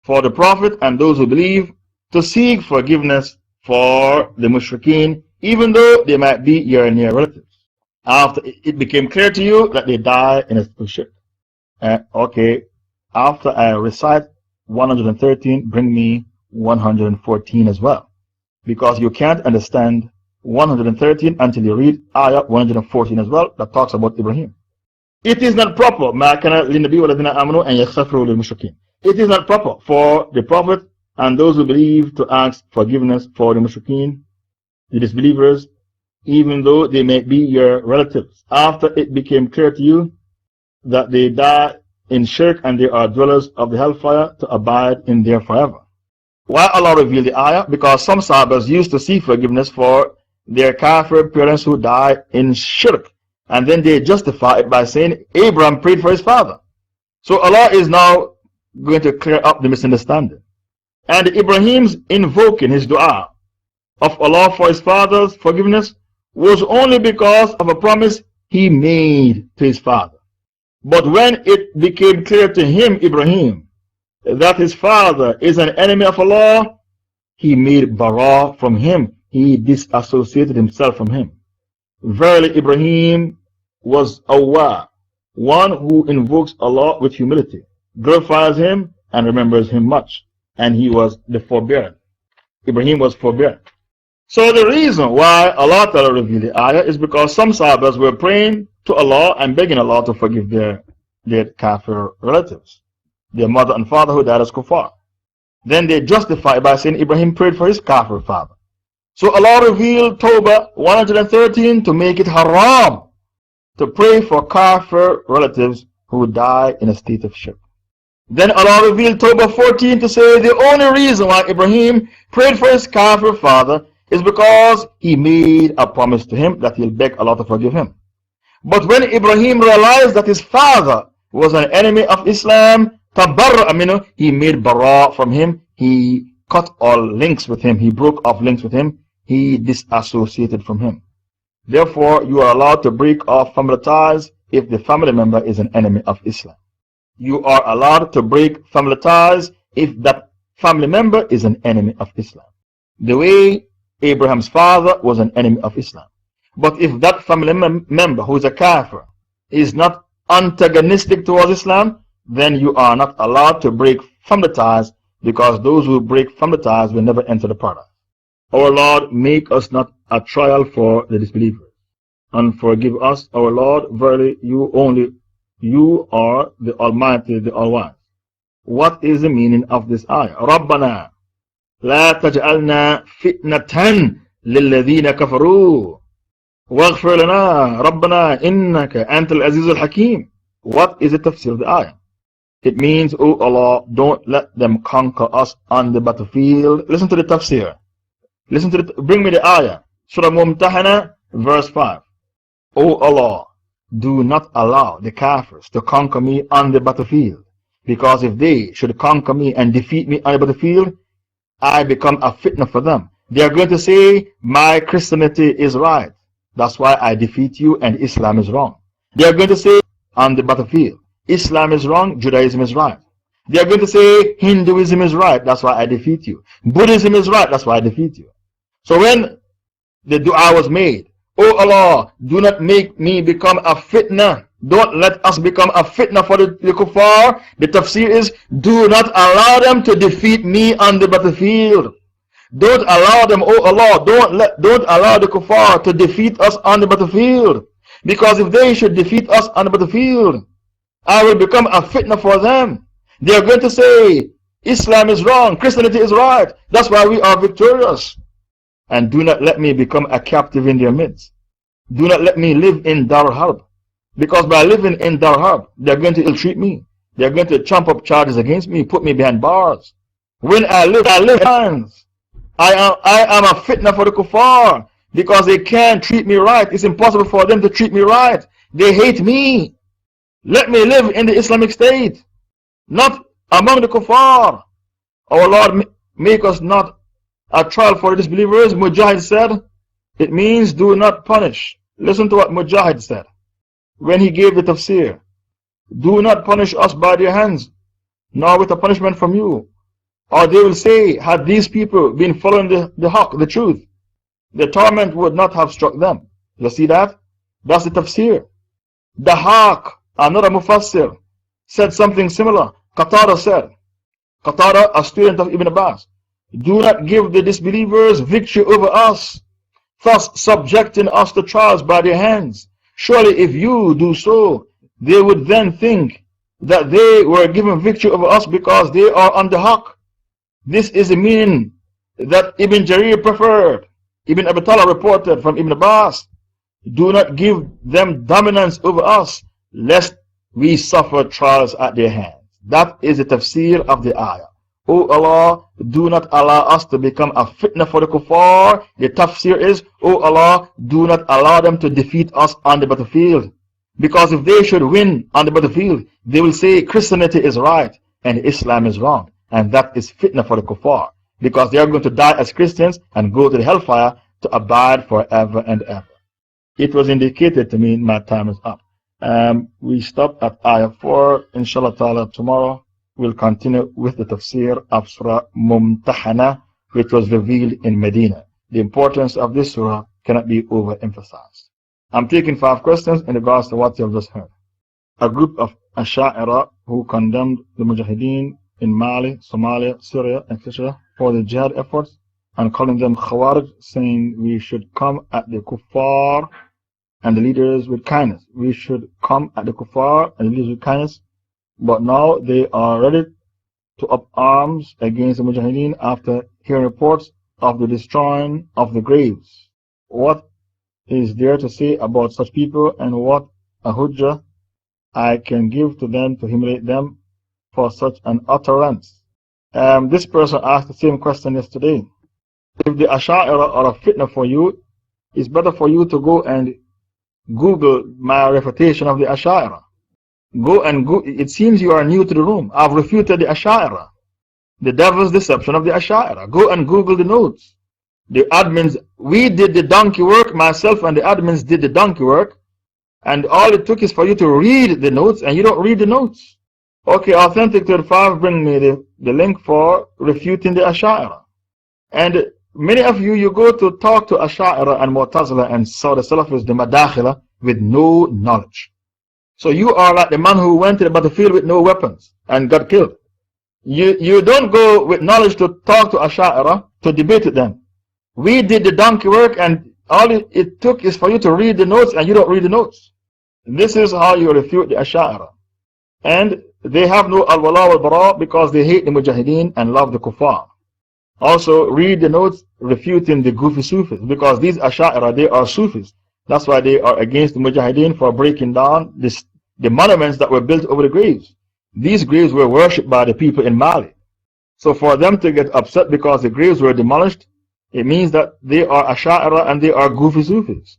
for the Prophet and those who believe to seek forgiveness for the mushrikeen, even though they might be your near relatives, after it became clear to you that they die in a shirk. Okay, after I recite 113, bring me 114 as well, because you can't understand 113 until you read ayah 114 as well, that talks about Ibrahim. It is not proper. It is not proper for the Prophet and those who believe to ask forgiveness for the mushrikeen, the disbelievers, even though they may be your relatives, after it became clear to you that they die in shirk and they are dwellers of the hellfire to abide in there forever. Why Allah revealed the ayah? Because some Sahabas used to seek forgiveness for their kafir parents who died in shirk, and then they justify it by saying Abraham prayed for his father. So Allah is now going to clear up the misunderstanding. And Ibrahim's invoking his dua of Allah for his father's forgiveness was only because of a promise he made to his father. But when it became clear to him, Ibrahim, that his father is an enemy of Allah, he made bara from him. He disassociated himself from him. Verily, Ibrahim was awwah, one who invokes Allah with humility, glorifies him, and remembers him much. And he was the forbearing. Ibrahim was forbearing. So the reason why Allah Ta'ala revealed the ayah is because some Sahabas were praying to Allah and begging Allah to forgive their kafir relatives, their mother and father who died as kuffar. Then they justified by saying Ibrahim prayed for his kafir father. So Allah revealed Tawbah 113 to make it haram to pray for kafir relatives who die in a state of shirk. Then Allah revealed Tawbah 14 to say the only reason why Ibrahim prayed for his kafir father is because he made a promise to him that he'll beg Allah to forgive him. But when Ibrahim realized that his father was an enemy of Islam, he made bara from him. He cut all links with him. He broke off links with him. He disassociated from him. Therefore, you are allowed to break off family ties if the family member is an enemy of Islam. You are allowed to break family ties if that family member is an enemy of Islam. The way Abraham's father was an enemy of Islam. But if that family member who is a kafir is not antagonistic towards Islam, then you are not allowed to break family ties, because those who break family ties will never enter the paradise. Our Lord, make us not a trial for the disbelievers, and forgive us, our Lord. Verily, you are the Almighty, the All-Wise. What is the meaning of this ayah? Rabbana la taj'alna fitnatan lilladhina kafaru waghfir lana Rabbana innaka antal azizul hakim. What is the tafsir of the ayah? It means, O Allah, don't let them conquer us on the battlefield. Listen to the tafsir. Bring me the ayah. Surah Al Mumtahanah, verse 5. O Allah, do not allow the kafirs to conquer me on the battlefield, because if they should conquer me and defeat me on the battlefield, I become a fitna for them. They are going to say, my Christianity is right, that's why I defeat you, and Islam is wrong. They are going to say on the battlefield, Islam is wrong, Judaism is right. They are going to say Hinduism is right, that's why I defeat you. Buddhism is right, that's why I defeat you. So when the dua was made, O Allah, do not make me become a fitna. Don't let us become a fitna for the kuffar. The tafsir is, do not allow them to defeat me on the battlefield. Don't allow them, O Allah, don't allow the kuffar to defeat us on the battlefield. Because if they should defeat us on the battlefield, I will become a fitna for them. They are going to say, Islam is wrong, Christianity is right. That's why we are victorious. And do not let me become a captive in their midst. Do not let me live in Dar Harb. Because by living in Dar Harb, they are going to ill-treat me. They are going to trump up charges against me, put me behind bars. When I live hands, I am a fitna for the kuffar. Because they can't treat me right. It's impossible for them to treat me right. They hate me. Let me live in the Islamic State, not among the kuffar. Our Lord, make us not a trial for the disbelievers. Mujahid said, it means do not punish. Listen to what Mujahid said when he gave the tafsir. Do not punish us by their hands, nor with a punishment from you. Or they will say, had these people been following the haqq, the truth, the torment would not have struck them. You see that? That's the tafsir. The haqq, another mufassir, said something similar. Qatada said, Qatada, a student of Ibn Abbas, do not give the disbelievers victory over us, thus subjecting us to trials by their hands. Surely if you do so, they would then think that they were given victory over us because they are on the haqq. This is the meaning that Ibn Jarir preferred. Ibn Abdallah reported from Ibn Abbas, do not give them dominance over us, lest we suffer trials at their hands. That is the tafsir of the ayah. O Allah, do not allow us to become a fitna for the kuffar. The tafsir is, O Allah, do not allow them to defeat us on the battlefield. Because if they should win on the battlefield, they will say Christianity is right and Islam is wrong. And that is fitna for the kuffar. Because they are going to die as Christians and go to the hellfire to abide forever and ever. It was indicated to me my time is up. We stopped at ayah 4. Inshallah ta'ala, tomorrow we'll continue with the tafsir of Surah Mumtahanah, which was revealed in Medina. The importance of this surah cannot be overemphasized. I'm taking 5 questions in regards to what you have just heard. A group of Asha'ira who condemned the Mujahideen in Mali, Somalia, Syria, etc. for the jihad efforts and calling them Khawarij, saying we should come at the kuffar and the leaders with kindness. We should come at the kuffar and the leaders with kindness. But now they are ready to up arms against the Mujahideen after hearing reports of the destroying of the graves. What is there to say about such people, and what a hujjah I can give to them to humiliate them for such an utterance? This person asked the same question yesterday. If the Asha'ira are a fitna for you, it's better for you to go and Google my refutation of the Asha'ira. Go and go. It seems you are new to the room. I've refuted the Asha'ira, the devil's deception of the Asha'ira. Go and Google the notes. The admins, we did the donkey work, myself and the admins did the donkey work, and all it took is for you to read the notes, and you don't read the notes. Okay, Authentic 35, bring me the link for refuting the Asha'ira. And many of you, you go to talk to Asha'ira and Mu'tazila and Saudi Salafis, the Madakhila, with no knowledge. So you are like the man who went to the battlefield with no weapons and got killed. You don't go with knowledge to talk to Asha'ira, to debate with them. We did the donkey work, and all it took is for you to read the notes, and you don't read the notes. This is how you refute the Asha'ira. And they have no al-wala wal-bara because they hate the Mujahideen and love the kuffar. Also, read the notes refuting the goofy Sufis, because these Asha'ira, they are Sufis. That's why they are against the Mujahideen for breaking down the monuments that were built over the graves. These graves were worshipped by the people in Mali. So for them to get upset because the graves were demolished, it means that they are Asha'ira and they are goofy Sufis.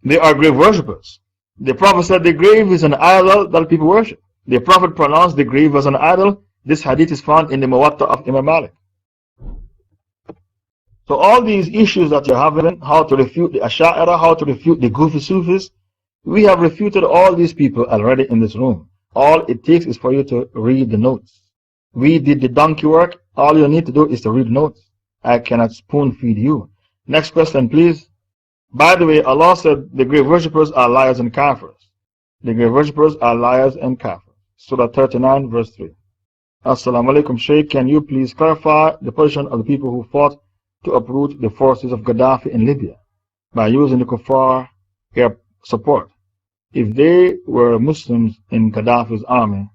They are grave worshippers. The Prophet said the grave is an idol that people worship. The Prophet pronounced the grave as an idol. This hadith is found in the Muwatta of Imam Malik. So all these issues that you're having, how to refute the Asha'ira, how to refute the goofy Sufis, we have refuted all these people already in this room. All it takes is for you to read the notes. We did the donkey work. All you need to do is to read notes. I cannot spoon feed you. Next question, please. By the way, Allah said the grave worshippers are liars and kafirs. The grave worshippers are liars and kafirs. Surah 39, verse 3. Assalamu alaikum, Shaykh. Can you please clarify the position of the people who fought to uproot the forces of Gaddafi in Libya by using the kuffar air support? if they were Muslims in Gaddafi's army,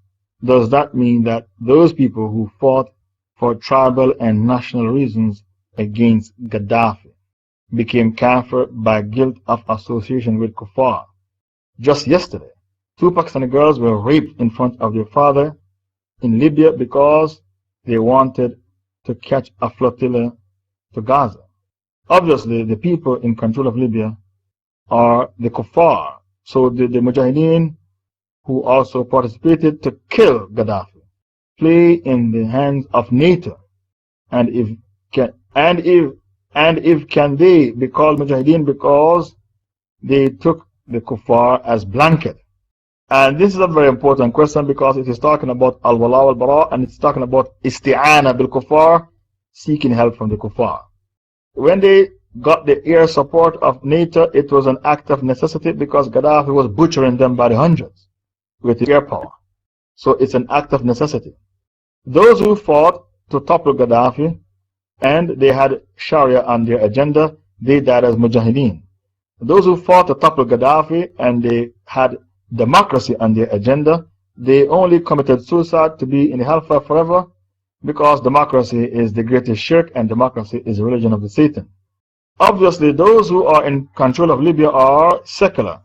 does that mean that those people who fought for tribal and national reasons against Gaddafi became kafir by guilt of association with kuffar? Just yesterday, 2 Pakistani girls were raped in front of their father in Libya because they wanted to catch a flotilla to Gaza. Obviously, the people in control of Libya are the kuffar. So the Mujahideen, who also participated to kill Gaddafi, play in the hands of NATO. And if can they be called Mujahideen because they took the kuffar as blanket? And this is a very important question because it is talking about al-wala wal-bara, and it's talking about isti'ana bil kuffar, seeking help from the kuffar. When they got the air support of NATO, it was an act of necessity because Gaddafi was butchering them by the hundreds with the air power. So it's an act of necessity. Those who fought to topple Gaddafi and they had Sharia on their agenda, they died as Mujahideen. Those who fought to topple Gaddafi and they had democracy on their agenda, they only committed suicide to be in hellfire forever because democracy is the greatest shirk and democracy is the religion of the Satan. Obviously, those who are in control of Libya are secular,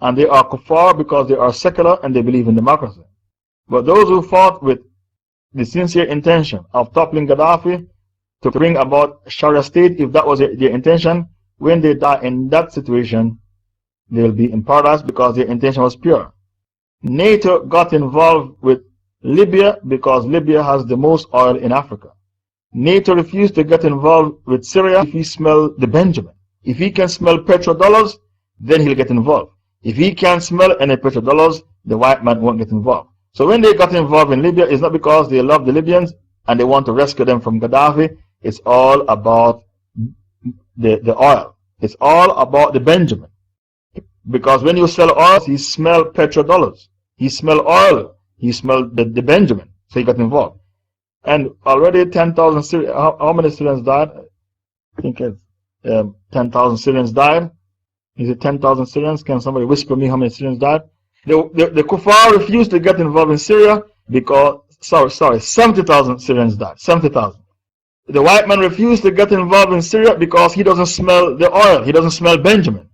and they are kuffar because they are secular and they believe in democracy. But those who fought with the sincere intention of toppling Gaddafi to bring about Sharia state, if that was their intention, when they die in that situation, they will be in paradise because their intention was pure. NATO got involved with Libya because Libya has the most oil in Africa. NATO refused to get involved with Syria if he smells the Benjamin. If he can smell petrodollars, then he'll get involved. If he can't smell any petrodollars, the white man won't get involved. So when they got involved in Libya, it's not because they love the Libyans and they want to rescue them from Gaddafi. It's all about the oil. It's all about the Benjamin. Because when you sell oil, he smell petrodollars. He smell oil. He smell the Benjamin. So he got involved. And already 10,000 Syrians, how many Syrians died? I think it's 10,000 Syrians died. Is it 10,000 Syrians? Can somebody whisper me how many Syrians died? The kuffar refused to get involved in Syria because, 70,000 Syrians died. 70,000. The white man refused to get involved in Syria because he doesn't smell the oil. He doesn't smell Benjamin.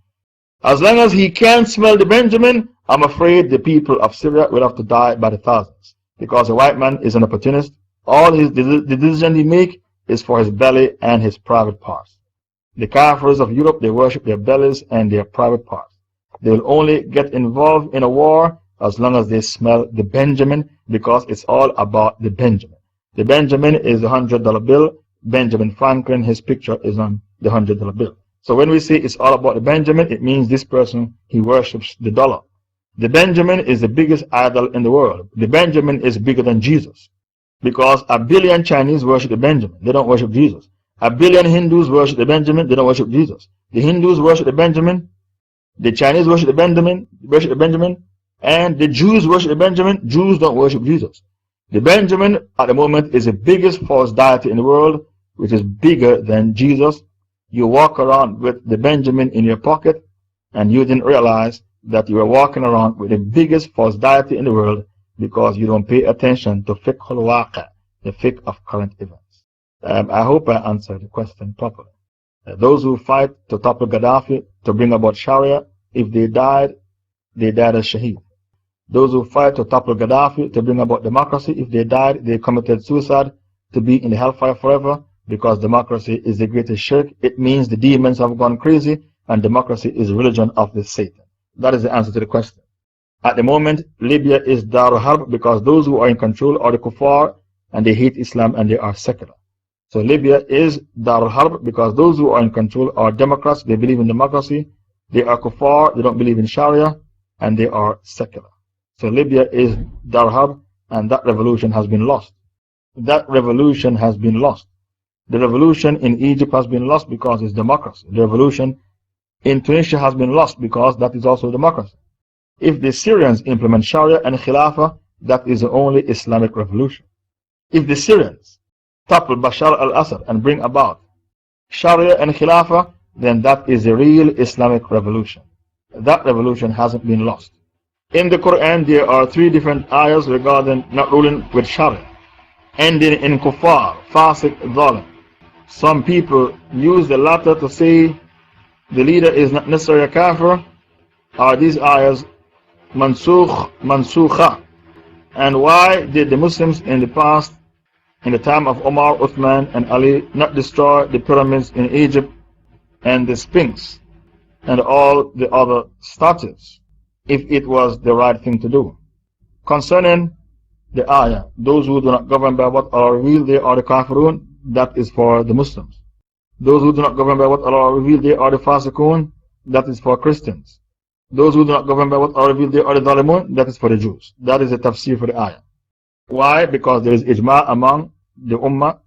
As long as he can't smell the Benjamin, I'm afraid the people of Syria will have to die by the thousands. Because the white man is an opportunist. All the decision he makes is for his belly and his private parts. The Kafirs of Europe, they worship their bellies and their private parts. They will only get involved in a war as long as they smell the Benjamin, because it's all about the Benjamin. The Benjamin is the $100 bill. Benjamin Franklin, his picture is on the $100 bill. So when we say it's all about the Benjamin, it means this person, he worships the dollar. The Benjamin is the biggest idol in the world. The Benjamin is bigger than Jesus. Because 1 billion Chinese worship the Benjamin. They don't worship Jesus. 1 billion Hindus worship the Benjamin. They don't worship Jesus. The Hindus worship the Benjamin. The Chinese worship the Benjamin. And the Jews worship the Benjamin. Jews don't worship Jesus. The Benjamin at the moment is the biggest false deity in the world, which is bigger than Jesus. You walk around with the Benjamin in your pocket and you didn't realize that you were walking around with the biggest false deity in the world, because you don't pay attention to fiqh al-waqi', the fiqh of current events. I hope I answered the question properly. Those who fight to topple Gaddafi, to bring about Sharia, if they died as shaheed. Those who fight to topple Gaddafi, to bring about democracy, if they died, they committed suicide to be in the hellfire forever, because democracy is the greatest shirk. It means the demons have gone crazy and democracy is religion of the Satan. That is the answer to the question. At the moment, Libya is Darul Harb because those who are in control are the kuffar and they hate Islam and they are secular. So Libya is Darul Harb because those who are in control are Democrats, they believe in democracy, they are kuffar, they don't believe in Sharia, and they are secular. So Libya is Darul Harb, and that revolution has been lost. That revolution has been lost. The revolution in Egypt has been lost because it's democracy. The revolution in Tunisia has been lost because that is also democracy. If the Syrians implement Sharia and Khilafah, that is the only Islamic revolution. If the Syrians topple Bashar al-Assad and bring about Sharia and Khilafah, then that is the real Islamic revolution. That revolution hasn't been lost. In the Quran, there are 3 different ayahs regarding not ruling with Sharia, ending in kuffar, fasik, zalim. Some people use the latter to say the leader is not necessarily a kafir. Are these ayahs mansukha? And why did the Muslims in the past, in the time of Omar, Uthman, and Ali, not destroy the pyramids in Egypt and the Sphinx and all the other statues, if it was the right thing to do? Concerning the ayah, those who do not govern by what Allah revealed, they are the kafirun. That is for the Muslims. Those who do not govern by what Allah revealed, they are the fasiqun. That is for Christians. Those who do not govern by what Allah revealed, they are the zalimun. That is for the Jews. That is the tafsir for the ayah. Why? Because there is ijma among the ummah.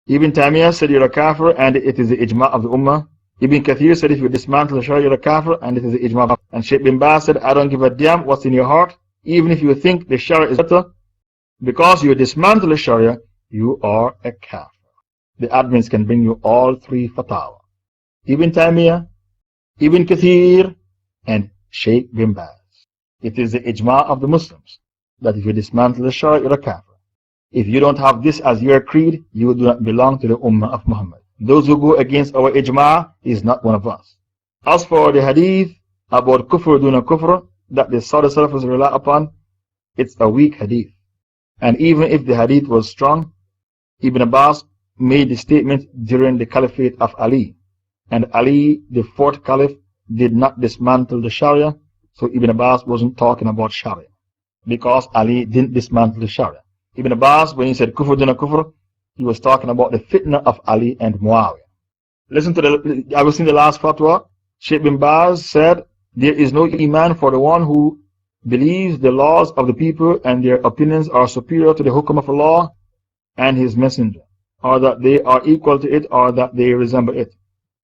Ibn Taymiyyah said you're a kafir, and it is the ijma of the ummah. Ibn Kathir said if you dismantle the Sharia, you're a kafir, and it is the ijma. And Shaykh bin Baz said, I don't give a damn what's in your heart, even if you think the Sharia is better. Because you dismantle the Sharia, you are a kafir. The admins can bring you all 3 fatwa. Ibn Taymiyyah, Ibn Kathir, and Shaykh bin Baz. It is the ijma of the Muslims that if you dismantle the Sharia, you're a kafir. If you don't have this as your creed, you do not belong to the ummah of Muhammad. Those who go against our ijma is not one of us. As for the hadith about kufr duna kufr that the Saudi Salafis rely upon, it's a weak hadith. And even if the hadith was strong, Ibn Abbas made the statement during the caliphate of Ali. And Ali, the 4th caliph, did not dismantle the Sharia, so Ibn Abbas wasn't talking about Sharia. Because Ali didn't dismantle the Sharia. Ibn Abbas, when he said kufr duna kufr, he was talking about the fitna of Ali and Muawiyah. Listen to I was in the last fatwa. Shaykh bin Baz said, there is no iman for the one who believes the laws of the people and their opinions are superior to the hukum of Allah and His Messenger, or that they are equal to it, or that they resemble it,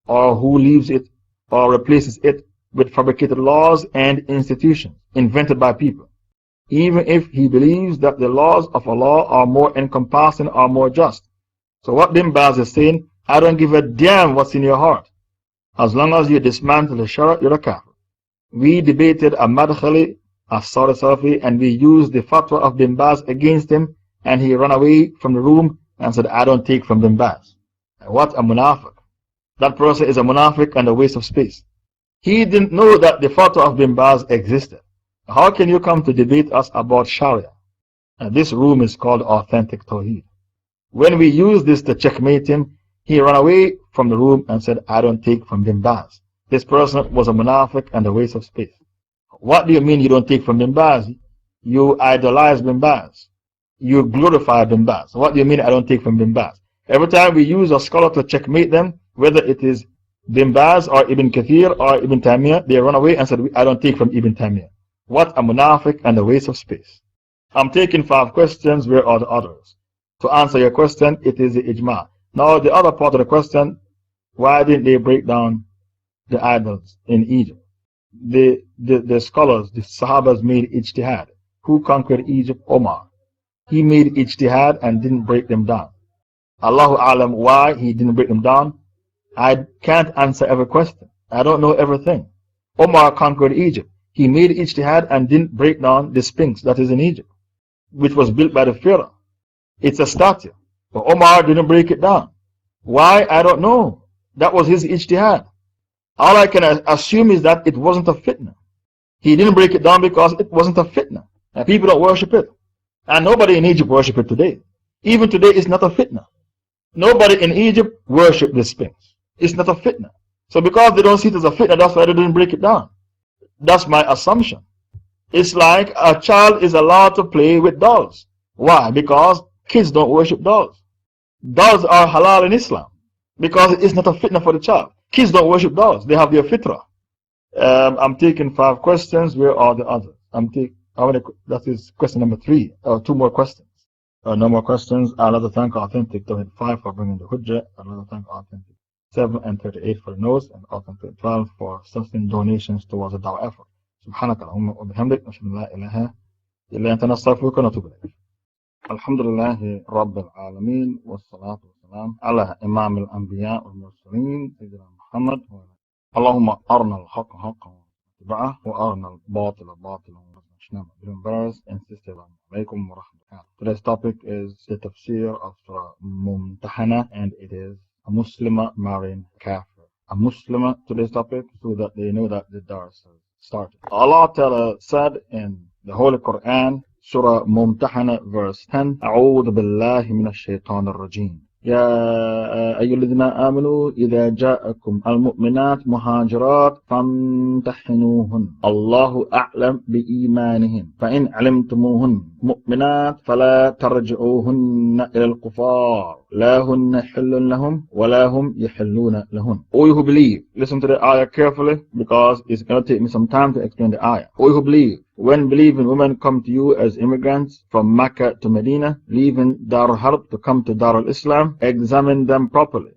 or who leaves it or replaces it with fabricated laws and institutions invented by people, even if he believes that the laws of Allah are more encompassing or more just. So what Bin Baz is saying, I don't give a damn what's in your heart. As long as you dismantle the Sharia, you're a kafir. We debated a Madkhali, a Saudi Salafi, and we used the fatwa of Bin Baz against him, and he ran away from the room and said, I don't take from Bin Baz. What a munafiq. That person is a munafiq and a waste of space. He didn't know that the fatwa of Bin Baz existed. How can you come to debate us about Sharia? And this room is called Authentic Tawheed. When we used this to checkmate him, he ran away from the room and said, I don't take from Bin Baz. This person was a munafiq and a waste of space. What do you mean you don't take from Bin Baz? You idolize Bin Baz. You glorify Bin Baz. What do you mean I don't take from Bin Baz? Every time we use a scholar to checkmate them, whether it is Bin Baz or Ibn Kathir or Ibn Taymiyyah, they run away and said, I don't take from Ibn Taymiyyah. What a munafiq and a waste of space. I'm taking 5 questions. Where are the others? To answer your question, it is the ijma. Now, the other part of the question, why didn't they break down the idols in Egypt? The scholars, the Sahabas made ijtihad. Who conquered Egypt? Omar. He made ijtihad and didn't break them down. Allahu alam why he didn't break them down. I can't answer every question. I don't know everything. Omar conquered Egypt. He made ijtihad and didn't break down the Sphinx that is in Egypt, which was built by the Pharaoh. It's a statue. But Omar didn't break it down. Why? I don't know. That was his ijtihad. All I can assume is that it wasn't a fitna. He didn't break it down because it wasn't a fitna. And people don't worship it. And nobody in Egypt worship it today. Even today, it's not a fitna. Nobody in Egypt worship the Sphinx. It's not a fitna. So because they don't see it as a fitna, that's why they didn't break it down. That's my assumption. It's like a child is allowed to play with dolls. Why? Because kids don't worship dolls. Dolls are halal in Islam because it's not a fitna for the child. Kids don't worship dolls. They have their fitrah. I'm taking 5 questions. Where are the others? That is question number 3. 2 more questions. No more questions. I'd like to thank Authentic Tawheed 5 for bringing the hujjah. I'd like to thank Authentic 7 and 38 for the notes, and Authentic 12 for sustained donations towards the dawah effort. سبحانك اللهم وبحمدك نشهد أن لا إله إلا أنت نستغفرك ونتوب إليك. الحمد لله رب العالمين والصلاة والسلام على إمام الأنبياء والمرسلين سيدنا محمد. اللهم أرنا الحق حقا واتبعه وأرنا الباطل باطلا brothers and sisters, Assalamualaikum wa rahmatullah. Today's topic is the tafsir of Surah Mumtahanah, and it is a Muslimah marrying kafir. A Muslimah, today's topic, so that they know that the dars has started. Allah Ta'ala said in the Holy Quran, Surah Mumtahanah, verse 10, أعوذ بالله من الشيطان الرجيم. يا أيها الذين آمنوا إذا جاءكم المؤمنات مهاجرات فامتحنوهن الله أعلم بإيمانهن فإن علمتموهن مؤمنات فلا ترجعوهن إلى الكفار لا هن حل لهم ولا هم يحلون لهن. O you who believe, listen to the ayah carefully, because it's going to take me some time to explain the ayah. O you who believe, when believing women come to you as immigrants from Mecca to Medina, leaving Dar al-Harb to come to Dar al-Islam, examine them properly.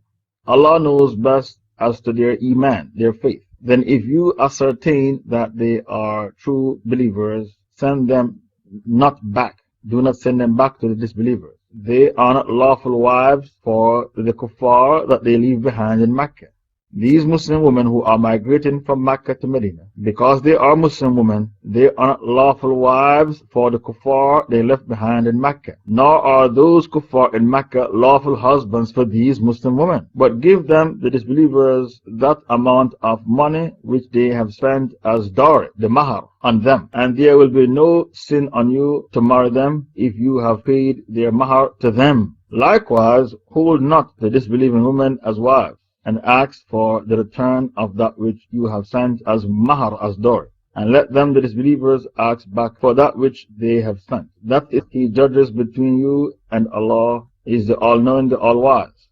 Allah knows best as to their iman, their faith. Then if you ascertain that they are true believers, send them not back. Do not send them back to the disbelievers. They are not lawful wives for the kuffar that they leave behind in Mecca. These Muslim women who are migrating from Mecca to Medina, because they are Muslim women, they are not lawful wives for the kuffar they left behind in Mecca. Nor are those kuffar in Mecca lawful husbands for these Muslim women. But give them, the disbelievers, that amount of money which they have spent as dowry, the mahar, on them. And there will be no sin on you to marry them if you have paid their mahar to them. Likewise, hold not the disbelieving women as wives, and ask for the return of that which you have sent as mahar, as dowry. And let them, the disbelievers, ask back for that which they have sent. That is, He judges between you, and Allah is the all-knowing, the all-wise.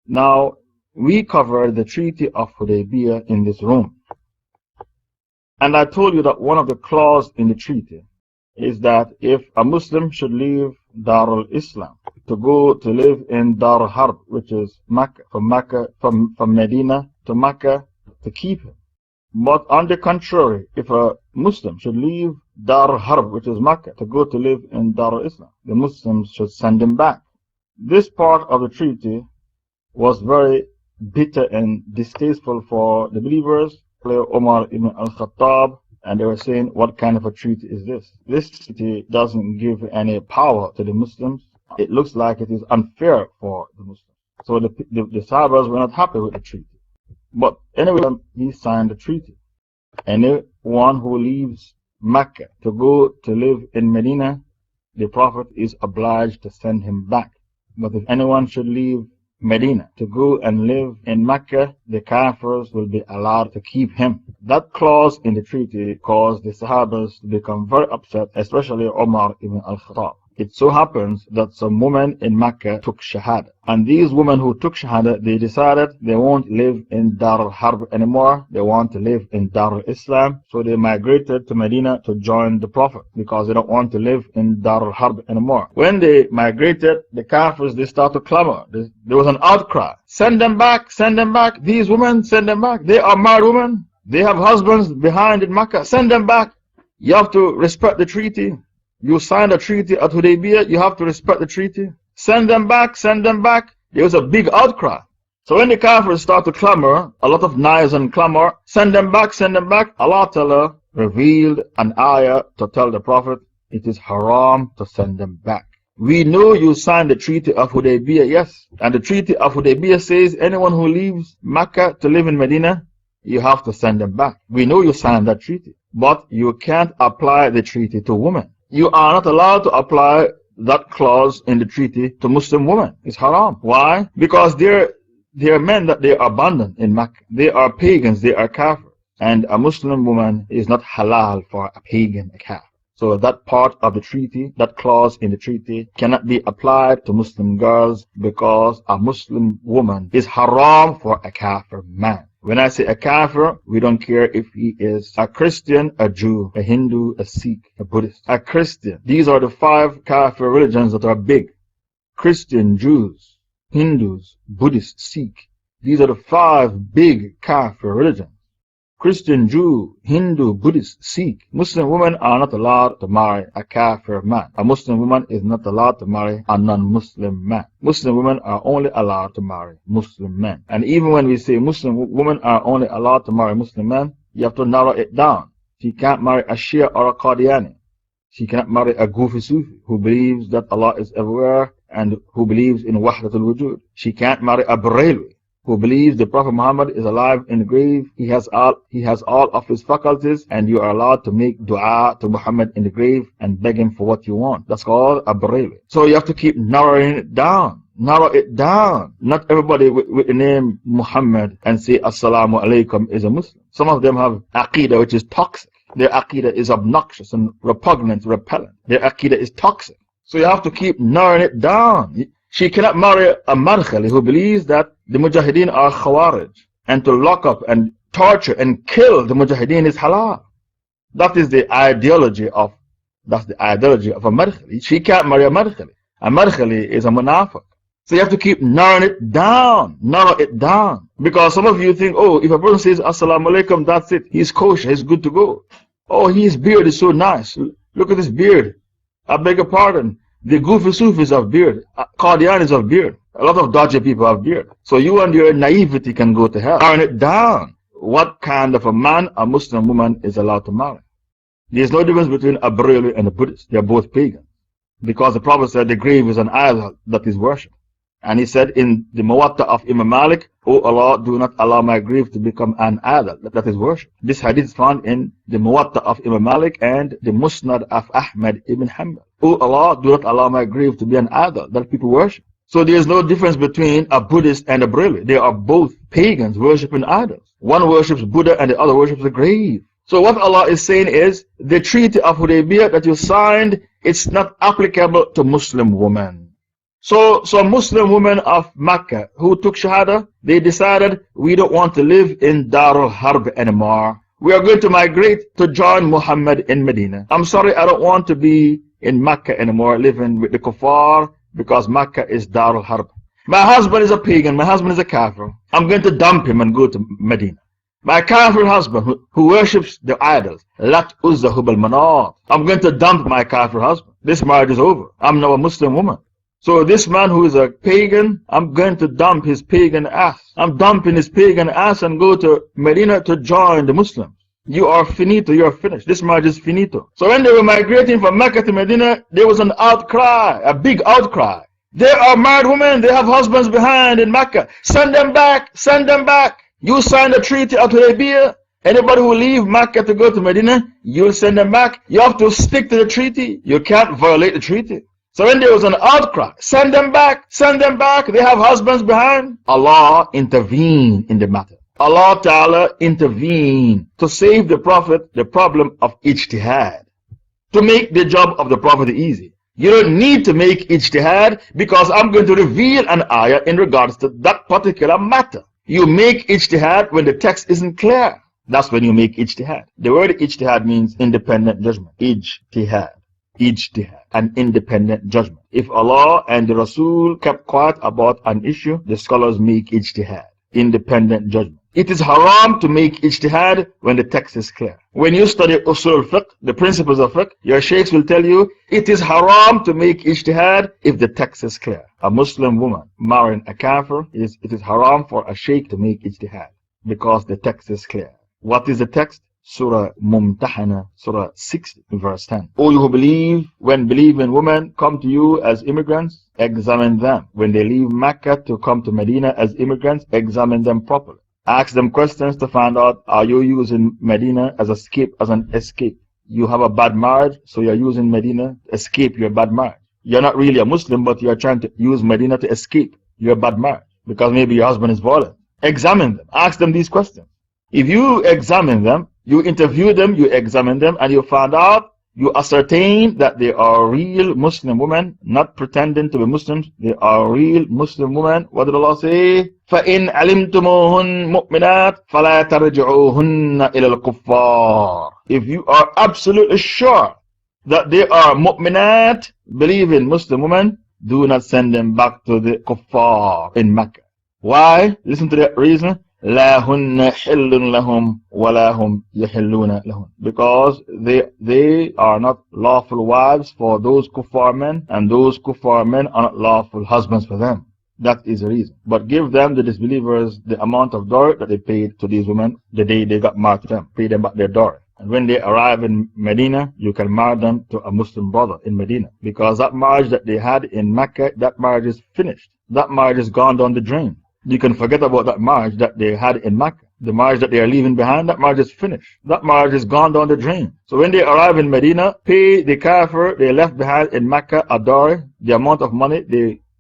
Now, we covered the Treaty of Hudaybiyah in this room. And I told you that one of the clauses in the treaty is that if a Muslim should leave Dar al-Islam to go to live in Dar al-Harb, which is Mecca, from Medina to Mecca, to keep him. But on the contrary, if a Muslim should leave Dar al-Harb, which is Mecca, to go to live in Dar al-Islam, the Muslims should send him back. This part of the treaty was very bitter and distasteful for the believers, Umar ibn al-Khattab, and they were saying, what kind of a treaty is this? This treaty doesn't give any power to the Muslims. It looks like it is unfair for the Muslims. So the Sahabas were not happy with the treaty. But anyway, he signed the treaty. Anyone who leaves Mecca to go to live in Medina, the Prophet is obliged to send him back. But if anyone should leave Medina to go and live in Mecca, the Kafirs will be allowed to keep him. That clause in the treaty caused the Sahabas to become very upset, especially Umar ibn al-Khattab. It so happens that some women in Mecca took Shahada. And these women who took Shahada, they decided they won't live in Dar al-Harb anymore. They want to live in Dar al-Islam. So they migrated to Medina to join the Prophet, because they don't want to live in Dar al-Harb anymore. When they migrated, the Kafirs, they started to clamor. There was an outcry. Send them back, send them back. These women, send them back. They are married women. They have husbands behind in Mecca. Send them back. You have to respect the treaty. You signed a treaty at Hudaybiyah, you have to respect the treaty. Send them back, send them back. There was a big outcry. So when the Kafirs start to clamor, a lot of knives and clamor, send them back, Allah Ta'ala revealed an ayah to tell the Prophet, it is haram to send them back. We know you signed the treaty of Hudaybiyah, yes. And the treaty of Hudaybiyah says anyone who leaves Mecca to live in Medina, you have to send them back. We know you signed that treaty. But you can't apply the treaty to women. You are not allowed to apply that clause in the treaty to Muslim women. It's haram. Why? Because they're men that they abandoned in Mecca. They are pagans, they are kafir. And a Muslim woman is not halal for a pagan, a kafir. So that part of the treaty, that clause in the treaty, cannot be applied to Muslim girls, because a Muslim woman is haram for a kafir man. When I say a kafir, we don't care if he is a Christian, a Jew, a Hindu, a Sikh, a Buddhist. A Christian. These are the 5 kafir religions that are big. Christian, Jews, Hindus, Buddhists, Sikh. These are the 5 big kafir religions. Christian, Jew, Hindu, Buddhist, Sikh. Muslim women are not allowed to marry a kafir man. A Muslim woman is not allowed to marry a non-Muslim man. Muslim women are only allowed to marry Muslim men. And even when we say Muslim women are only allowed to marry Muslim men, you have to narrow it down. She can't marry a Shia or a Qadiani. She cannot marry a goofy Sufi who believes that Allah is everywhere and who believes in Wahdatul Wujud. She can't marry a Barelwi who believes the Prophet Muhammad is alive in the grave. He has all of his faculties, and you are allowed to make dua to Muhammad in the grave and beg him for what you want. That's called a Barelwi. So you have to keep narrowing it down. Narrow it down. Not everybody with the name Muhammad and say Assalamu alaikum is a Muslim. Some of them have Aqidah which is toxic. Their Aqidah is obnoxious and repugnant, repellent. Their Aqidah is toxic. So you have to keep narrowing it down. She cannot marry a Madkhali who believes that the Mujahideen are Khawarij, and to lock up and torture and kill the Mujahideen is halal. That is the ideology of a Madkhali. She can't marry a Madkhali. A Madkhali is a Munafiq. So you have to keep narrowing it down. Narrow it down. Because some of you think, oh, if a person says Assalamu alaikum, that's it. He's kosher, he's good to go. Oh, his beard is so nice. Look at this beard. I beg your pardon. The goofy Sufis have beard. Qadianis have beard. A lot of dodgy people have beard. So you and your naivety can go to hell. Narrowing it down. What kind of a man a Muslim woman is allowed to marry? There's no difference between a Barelwi and a Buddhist. They are both pagans. Because the Prophet said the grave is an idol that is worshipped. And he said in the Muwatta of Imam Malik, O Allah, do not allow my grave to become an idol that is worship. This hadith is found in the Muwatta of Imam Malik and the Musnad of Ahmad ibn Hanbal. O Allah, do not allow my grave to be an idol that people worship. So there is no difference between a Buddhist and a Barelwi. They are both pagans worshipping idols. One worships Buddha and the other worships the grave. So what Allah is saying is, the treaty of Hudaybiyah that you signed, it's not applicable to Muslim women. So Muslim women of Mecca who took Shahada, they decided, we don't want to live in Darul Harb anymore. We are going to migrate to join Muhammad in Medina. I'm sorry, I don't want to be in Mecca anymore, living with the kuffar, because Mecca is Darul Harb. My husband is a pagan, my husband is a kafir. I'm going to dump him and go to Medina. My kafir husband who worships the idols, Lat Uzza Hubal Manat. I'm going to dump my kafir husband. This marriage is over. I'm now a Muslim woman. So this man who is a pagan, I'm going to dump his pagan ass. I'm dumping his pagan ass and go to Medina to join the Muslims. You are finito, you are finished. This marriage is finito. So when they were migrating from Mecca to Medina, there was an outcry, a big outcry. There are married women, they have husbands behind in Mecca. Send them back, send them back. You signed a treaty at Hudaybiyah. Anybody who leave Mecca to go to Medina, you'll send them back. You have to stick to the treaty. You can't violate the treaty. So when there was an outcry, send them back, they have husbands behind. Allah intervened in the matter. Allah Ta'ala intervened to save the Prophet the problem of ijtihad. To make the job of the Prophet easy. You don't need to make ijtihad because I'm going to reveal an ayah in regards to that particular matter. You make ijtihad when the text isn't clear. That's when you make ijtihad. The word ijtihad means independent judgment. Ijtihad. Ijtihad, an independent judgment. If Allah and the Rasul kept quiet about an issue, the scholars make ijtihad, independent judgment. It is haram to make ijtihad when the text is clear. When you study usul al-fiqh, the principles of fiqh, your sheikhs will tell you it is haram to make ijtihad if the text is clear. A Muslim woman marrying a kafir, it is haram for a sheikh to make ijtihad because the text is clear. What is the text? Surah Mumtahanah, Surah 60, verse 10. O you who believe, when believing women come to you as immigrants, examine them. When they leave Mecca to come to Medina as immigrants, examine them properly. Ask them questions to find out, are you using Medina as an escape? You have a bad marriage, so you're using Medina to escape your bad marriage. You're not really a Muslim, but you're trying to use Medina to escape your bad marriage, because maybe your husband is violent. Examine them. Ask them these questions. If you examine them, you interview them, you examine them, and you find out, you ascertain that they are real Muslim women, not pretending to be Muslims. They are real Muslim women. What did Allah say? فَإِنْ عَلِمْتُمُوهُنْ مُؤْمِنَاتٍ فَلَا تَرْجِعُوهُنَّ إِلَى الْكُفَّارِ. If you are absolutely sure that they are mu'minat, believing Muslim women, do not send them back to the kuffar in Mecca. Why? Listen to that reason. لا هن حل لهم ولا هم يحلون لهم. Because they are not lawful wives for those kuffar men, and those kuffar men are not lawful husbands for them. That is the reason. But give them, the disbelievers, the amount of dowry that they paid to these women the day they got married to them. Pay them back their dowry. And when they arrive in Medina, you can marry them to a Muslim brother in Medina. Because that marriage that they had in Mecca, that marriage is finished. That marriage is gone down the drain. You can forget about that marriage that they had in Mecca. The marriage that they are leaving behind, that marriage is finished. That marriage is gone down the drain. So when they arrive in Medina, pay the kafir they left behind in Mecca a dowry, the amount of money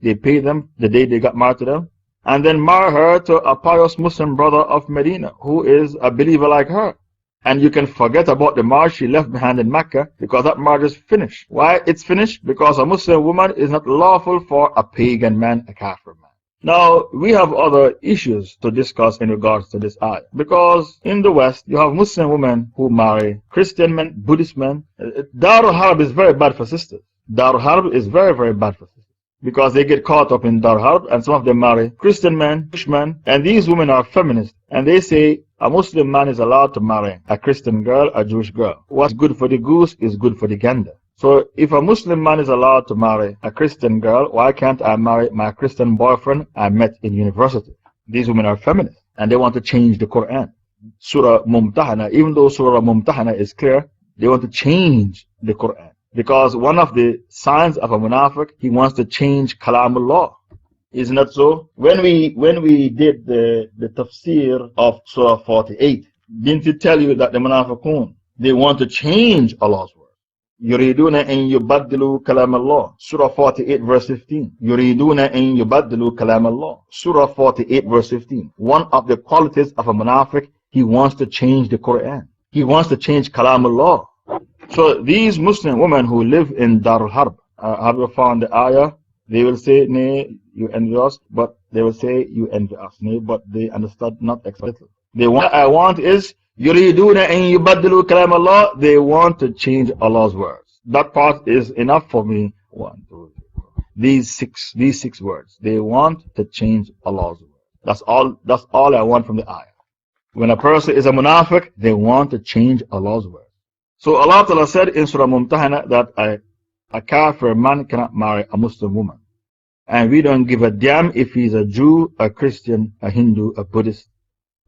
they pay them the day they got married to them, and then marry her to a pious Muslim brother of Medina who is a believer like her. And you can forget about the marriage she left behind in Mecca because that marriage is finished. Why it's finished? Because a Muslim woman is not lawful for a pagan man, a kafir man. Now, we have other issues to discuss in regards to this ayah. Because in the West, you have Muslim women who marry Christian men, Buddhist men. Darul Harb is very bad for sisters. Darul Harb is very, very bad for sisters. Because they get caught up in Darul Harb and some of them marry Christian men, Jewish men. And these women are feminists. And they say a Muslim man is allowed to marry a Christian girl, a Jewish girl. What's good for the goose is good for the gander. So if a Muslim man is allowed to marry a Christian girl, why can't I marry my Christian boyfriend I met in university? These women are feminists and they want to change the Quran. Surah Mumtahana, even though Surah Mumtahana is clear, they want to change the Quran. Because one of the signs of a munafiq, he wants to change Kalamullah. Isn't that so? When we did the tafsir of Surah 48, didn't it tell you that the munafiqun, they want to change Allah's word? يريدون أن يبدلوا كلام الله. Surah 48 verse 15. يريدون أن يبدلوا كلام الله. Surah 48 verse 15. One of the qualities of a munafiq, he wants to change the Quran. He wants to change Kalam Allah. So these Muslim women who live in Darul Harb, have you found the ayah? They will say, nay, you envy us, but they will say, you envy us. Nay, but they understood not exactly. What I want is, يريدون أن يبدلوا كلام الله. They want to change Allah's words. That part is enough for me. 1, 2, 3, 4. These six words. They want to change Allah's words. That's all I want from the ayah. When a person is a munafiq, they want to change Allah's words. So Allah Ta'ala said in Surah Mumtahana that a kafir man cannot marry a Muslim woman. And we don't give a damn if he's a Jew, a Christian, a Hindu, a Buddhist,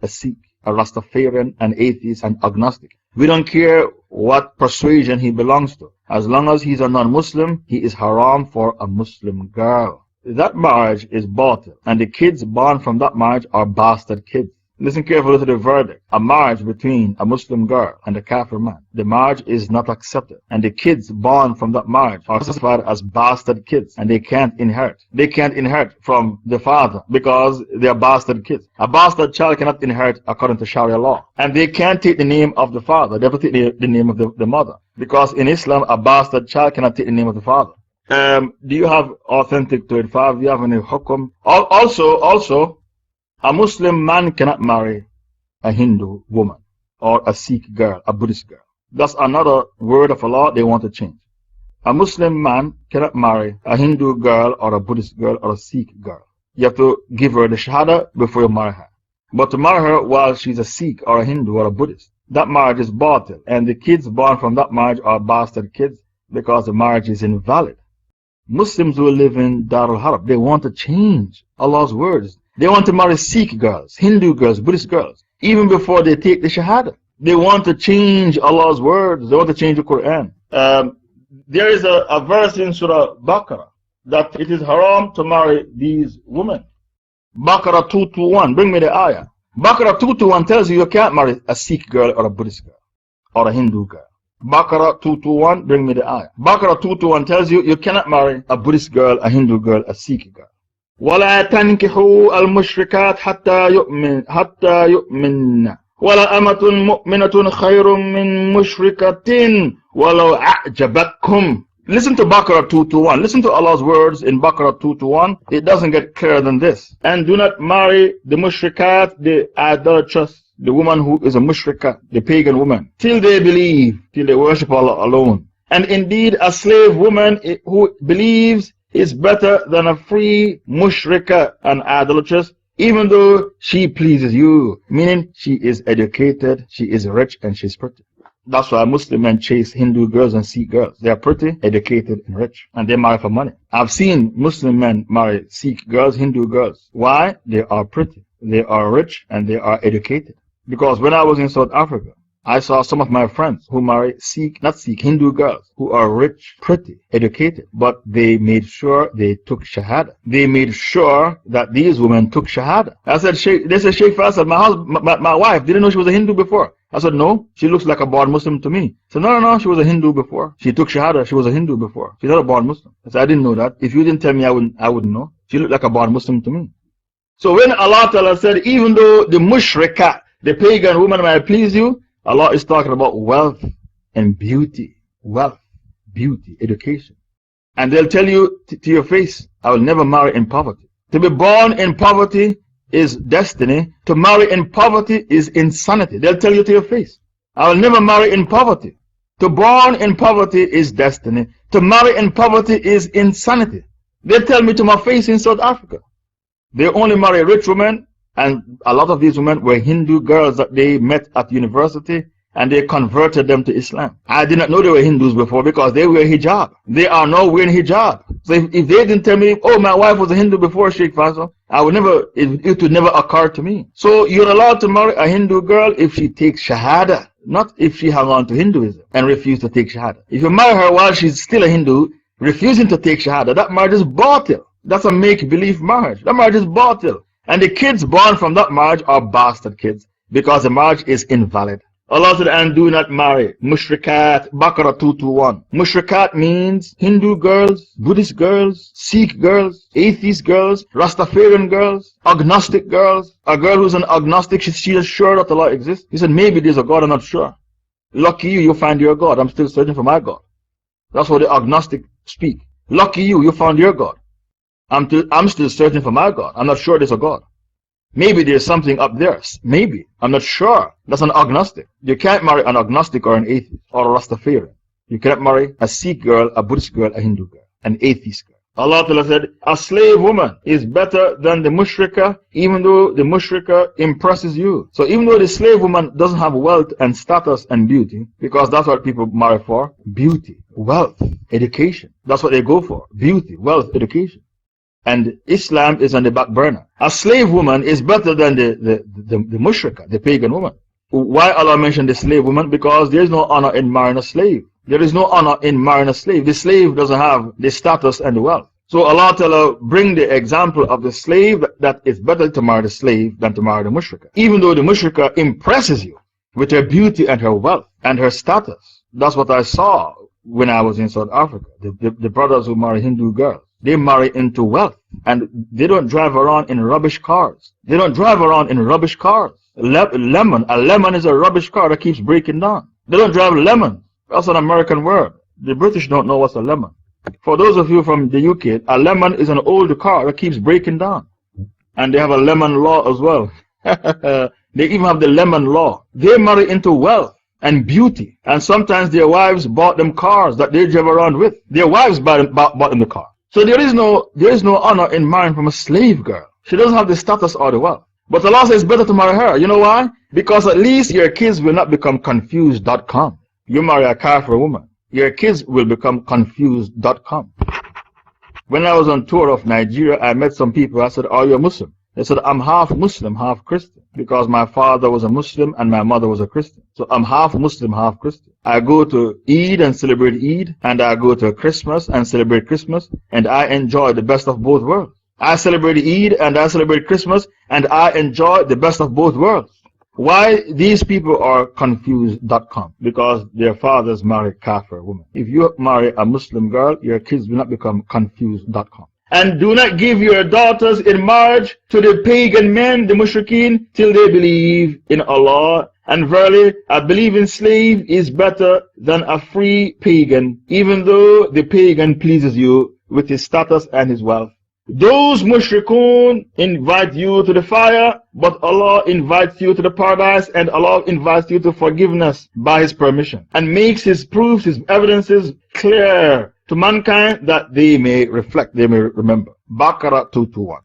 a Sikh, a Rastafarian, an atheist, and agnostic. We don't care what persuasion he belongs to. As long as he's a non-Muslim, he is haram for a Muslim girl. That marriage is batil, and the kids born from that marriage are bastard kids. Listen carefully to the verdict. A marriage between a Muslim girl and a kafir man. The marriage is not accepted. And the kids born from that marriage are classified as bastard kids. And they can't inherit. They can't inherit from the father because they are bastard kids. A bastard child cannot inherit according to Sharia law. And they can't take the name of the father. They have to take the name of the mother. Because in Islam, a bastard child cannot take the name of the father. Do you have authentic 25? Do you have any hukum? Also, a Muslim man cannot marry a Hindu woman or a Sikh girl, a Buddhist girl. That's another word of Allah they want to change. A Muslim man cannot marry a Hindu girl or a Buddhist girl or a Sikh girl. You have to give her the Shahada before you marry her. But to marry her while she's a Sikh or a Hindu or a Buddhist, that marriage is batil. And the kids born from that marriage are bastard kids because the marriage is invalid. Muslims who live in Darul Harb, they want to change Allah's words. They want to marry Sikh girls, Hindu girls, Buddhist girls, even before they take the Shahada. They want to change Allah's words. They want to change the Quran. There is a verse in Surah Baqarah that it is haram to marry these women. Baqarah 221. Bring me the ayah. Baqarah 221 tells you can't marry a Sikh girl or a Buddhist girl or a Hindu girl. Baqarah 221. Bring me the ayah. Baqarah 221 tells you cannot marry a Buddhist girl, a Hindu girl, a Sikh girl. ولا تنكحوا المشركات حتى يؤمن ولا أمة مؤمنة خير من مشركة ولو أعجبتكم. Listen to Baqarah 221. Listen to Allah's words in Baqarah 221. It doesn't get clearer than this. And do not marry the mushrikat, the idolatrous, the woman who is a mushrika, the pagan woman, till they believe, till they worship Allah alone. And indeed, a slave woman who believes is better than a free mushrika and idolatress, even though she pleases you. Meaning, she is educated, she is rich, and she's pretty. That's why Muslim men chase Hindu girls and Sikh girls. They are pretty, educated, and rich. And they marry for money. I've seen Muslim men marry Sikh girls, Hindu girls. Why? They are pretty, they are rich, and they are educated. Because when I was in South Africa, I saw some of my friends who marry Hindu girls who are rich, pretty, educated, but they made sure they took Shahada. They made sure that these women took Shahada. I said, they said, Shaykh Faisal, my wife didn't know she was a Hindu before. I said, no, she looks like a born Muslim to me. I said, no, she was a Hindu before. She took Shahada, she was a Hindu before. She's not a born Muslim. I said, I didn't know that. If you didn't tell me, I wouldn't know. She looked like a born Muslim to me. So when Allah Ta'ala said, even though the mushrika, the pagan woman might please you, Allah is talking about wealth and beauty. Wealth, beauty, education. And they'll tell you to your face, I will never marry in poverty. To be born in poverty is destiny. To marry in poverty is insanity. They'll tell you to your face, I will never marry in poverty. To born in poverty is destiny. To marry in poverty is insanity. They tell me to my face in South Africa. They only marry rich women. And a lot of these women were Hindu girls that they met at university and they converted them to Islam. I did not know they were Hindus before because they wear hijab. They are now wearing hijab. So if they didn't tell me, oh, my wife was a Hindu before, Shaykh Faisal, it would never occur to me. So you're allowed to marry a Hindu girl if she takes Shahada, not if she hung on to Hinduism and refused to take Shahada. If you marry her while she's still a Hindu, refusing to take Shahada, that marriage is batil. That's a make-believe marriage. That marriage is batil. And the kids born from that marriage are bastard kids because the marriage is invalid. Allah said, and do not marry mushrikat. Baqarah 221. Mushrikat means Hindu girls, Buddhist girls, Sikh girls, atheist girls, Rastafarian girls, agnostic girls. A girl who's an agnostic, she is sure that Allah exists. He said, maybe there's a God, I'm not sure. Lucky you, you find your God. I'm still searching for my God. That's what the agnostic speak. Lucky you, you found your God. I'm still searching for my God. I'm not sure there's a God. Maybe there's something up there. Maybe. I'm not sure. That's an agnostic. You can't marry an agnostic or an atheist or a Rastafarian. You cannot marry a Sikh girl, a Buddhist girl, a Hindu girl, an atheist girl. Allah Ta'ala said, a slave woman is better than the mushrika, even though the mushrika impresses you. So even though the slave woman doesn't have wealth and status and beauty, because that's what people marry for, beauty, wealth, education. That's what they go for. Beauty, wealth, education. And Islam is on the back burner. A slave woman is better than the mushrika, the pagan woman. Why Allah mentioned the slave woman? Because there is no honor in marrying a slave. There is no honor in marrying a slave. The slave doesn't have the status and the wealth. So Allah Ta'ala bring the example of the slave that it's better to marry the slave than to marry the mushrika. Even though the mushrika impresses you with her beauty and her wealth and her status. That's what I saw when I was in South Africa. The brothers who marry Hindu girls. They marry into wealth. And they don't drive around in rubbish cars. They don't drive around in rubbish cars. A lemon is a rubbish car that keeps breaking down. They don't drive lemon. That's an American word. The British don't know what's a lemon. For those of you from the UK, a lemon is an old car that keeps breaking down. And they have a lemon law as well. They even have the lemon law. They marry into wealth and beauty. And sometimes their wives bought them cars that they drive around with. Their wives bought them the car. So there is no honor in marrying from a slave girl. She doesn't have the status or the wealth. But Allah says it's better to marry her. You know why? Because at least your kids will not become confused.com. You marry a kafir woman, your kids will become confused.com. When I was on tour of Nigeria, I met some people. I said, are you a Muslim? They said, I'm half Muslim, half Christian. Because my father was a Muslim and my mother was a Christian. So I'm half Muslim, half Christian. I go to Eid and celebrate Eid, and I go to Christmas and celebrate Christmas, and I enjoy the best of both worlds. I celebrate Eid and I celebrate Christmas, and I enjoy the best of both worlds. Why these people are confused.com? Because their fathers marry kafir women. If you marry a Muslim girl, your kids will not become confused.com. And do not give your daughters in marriage to the pagan men, the mushrikeen, till they believe in Allah. And verily, a believing slave is better than a free pagan, even though the pagan pleases you with his status and his wealth. Those mushrikun invite you to the fire, but Allah invites you to the paradise, and Allah invites you to forgiveness by His permission, and makes His proofs, His evidences clear to mankind that they may reflect, they may remember. Baqarah 221.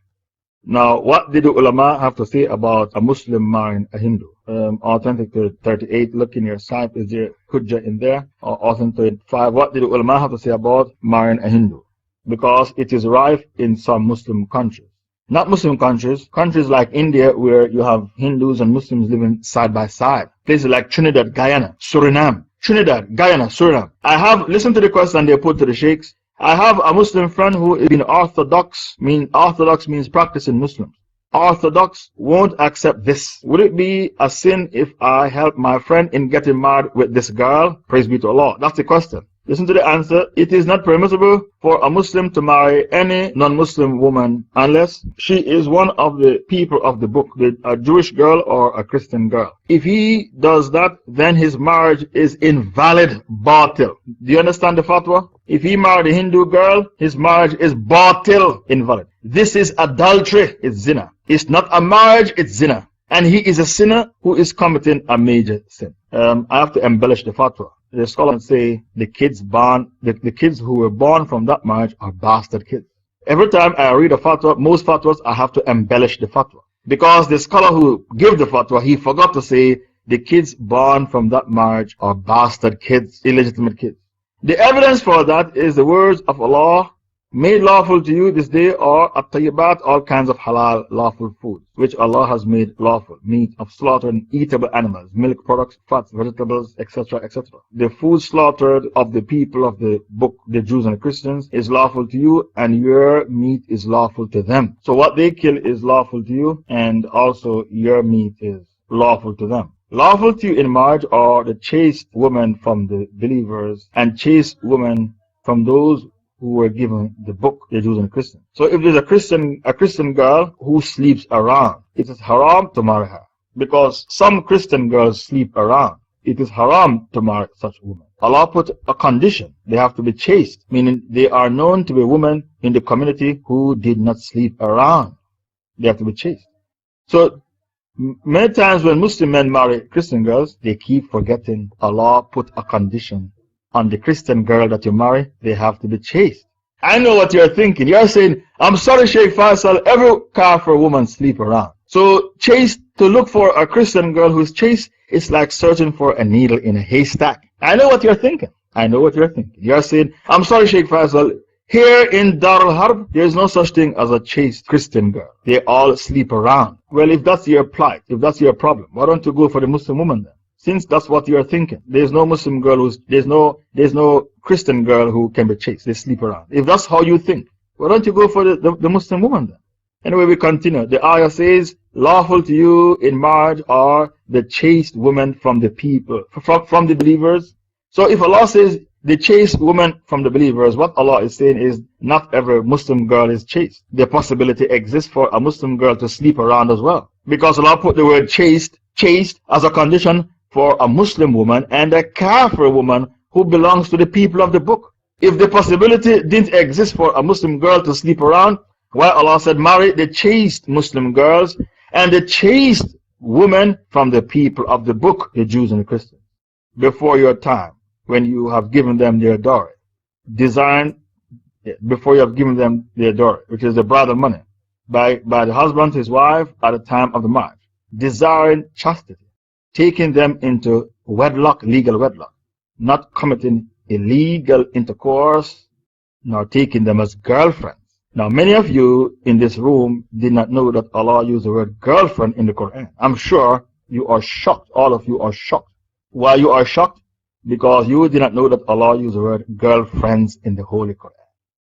Now, what did the ulama have to say about a Muslim marrying a Hindu? Authentic to 38, look in your site, is there hujjah in there? Or authentic 5, what did the ulama have to say about marrying a Hindu? Because it is rife in some Muslim countries. Not Muslim countries, countries like India where you have Hindus and Muslims living side by side. places like Trinidad, Guyana, Suriname. Trinidad, Guyana, Suriname. Listen to the question they put to the sheikhs. I have a Muslim friend who is being orthodox. Orthodox means practicing Muslims. Orthodox won't accept this. Would it be a sin if I help my friend in getting married with this girl? Praise be to Allah. That's the question. Listen to the answer. It is not permissible for a Muslim to marry any non-Muslim woman unless she is one of the people of the book, a Jewish girl or a Christian girl. If he does that, then his marriage is invalid, batil. Do you understand the fatwa? If he married a Hindu girl, his marriage is batil, invalid. This is adultery, it's zina. It's not a marriage, it's zina. And he is a sinner who is committing a major sin. I have to embellish the fatwa. The scholars say the kids who were born from that marriage are bastard kids. Every time I read a fatwa, most fatwas, I have to embellish the fatwa. Because the scholar who gave the fatwa, he forgot to say the kids born from that marriage are bastard kids, illegitimate kids. The evidence for that is the words of Allah, made lawful to you this day are at-tayyibat, all kinds of halal lawful foods, which Allah has made lawful, meat of slaughtered and eatable animals, milk products, fats, vegetables, etc., etc. The food slaughtered of the people of the book, the Jews and the Christians, is lawful to you, and your meat is lawful to them. So what they kill is lawful to you, and also your meat is lawful to them. Lawful to you in marriage are the chaste women from the believers and chaste women from those who were given the book, the Jews and Christians. So if there's a Christian girl who sleeps around, it is haram to marry her. Because some Christian girls sleep around. It is haram to marry such women. Allah put a condition. They have to be chaste, meaning they are known to be women in the community who did not sleep around. They have to be chaste. So many times when Muslim men marry Christian girls, they keep forgetting Allah put a condition on the Christian girl that you marry. They have to be chaste. I know what you're thinking. You're saying, I'm sorry, Shaykh Faisal, every kafir woman sleep around. So chaste, to look for a Christian girl who's chaste, is like searching for a needle in a haystack. I know what you're thinking. I know what you're thinking. You're saying, I'm sorry, Shaykh Faisal, here in Dar al-Harb, there is no such thing as a chaste Christian girl. They all sleep around. Well, if that's your plight, if that's your problem, why don't you go for the Muslim woman then? Since that's what you're thinking. There's no Muslim girl there's no Christian girl who can be chaste. They sleep around. If that's how you think, why don't you go for the Muslim woman then? Anyway, we continue. The ayah says, lawful to you in marriage are the chaste women from the people, from the believers. So if Allah says the chaste woman from the believers, what Allah is saying is not every Muslim girl is chaste. The possibility exists for a Muslim girl to sleep around as well. Because Allah put the word chaste as a condition for a Muslim woman and a kafir woman who belongs to the people of the book. If the possibility didn't exist for a Muslim girl to sleep around, why Allah said marry the chaste Muslim girls and the chaste women from the people of the book, the Jews and the Christians, before your time, when you have given them their dowry. Before you have given them their dowry, which is the bridal money, by the husband to his wife at the time of the marriage, desiring chastity, taking them into wedlock, legal wedlock, not committing illegal intercourse, nor taking them as girlfriends. Now, many of you in this room did not know that Allah used the word girlfriend in the Quran. I'm sure you are shocked. All of you are shocked. Why you are shocked? Because you did not know that Allah used the word girlfriends in the Holy Quran.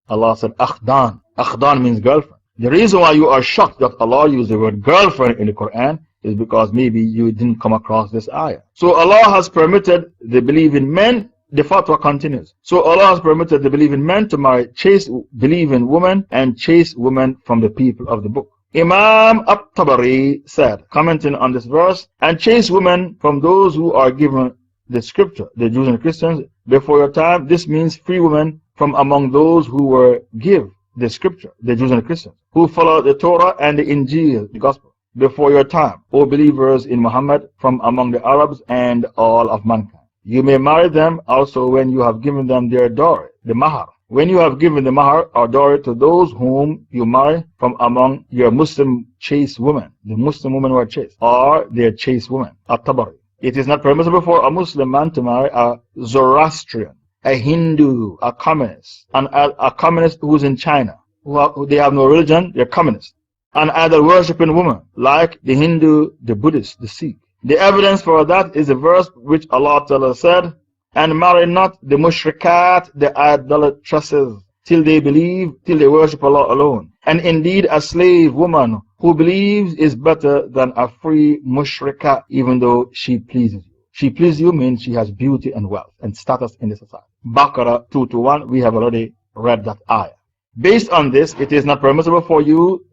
Allah said akhdan. Akhdan means girlfriend. The reason why you are shocked that Allah used the word girlfriend in the Quran is because maybe you didn't come across this ayah. So Allah has permitted the believing men, the fatwa continues. So Allah has permitted the believing men to marry chaste believing women and chaste women from the people of the book. Imam At-Tabari said, commenting on this verse, and chaste women from those who are given the scripture, the Jews and Christians, before your time. This means free women from among those who were give the scripture, the Jews and Christians, who follow the Torah and the Injil, the gospel, before your time, O believers in Muhammad, from among the Arabs and all of mankind. You may marry them also when you have given them their dowry, the mahar. When you have given the mahar or dowry to those whom you marry from among your Muslim chaste women, the Muslim women who are chaste, or their chaste women, At-Tabari. It is not permissible for a Muslim man to marry a Zoroastrian, a Hindu, a communist, a communist who's in China, who they have no religion, they're communists. An idol worshipping woman, like the Hindu, the Buddhist, the Sikh, The evidence for that is a verse which Allah Ta'ala said, and marry not the mushrikat, the idolatresses, till they believe, till they worship Allah alone. And indeed a slave woman who believes is better than a free mushrika, even though she pleases you. She pleases you means she has beauty and wealth and status in the society. Baqarah 221, we have already read that ayah. Based on this, it is not permissible for you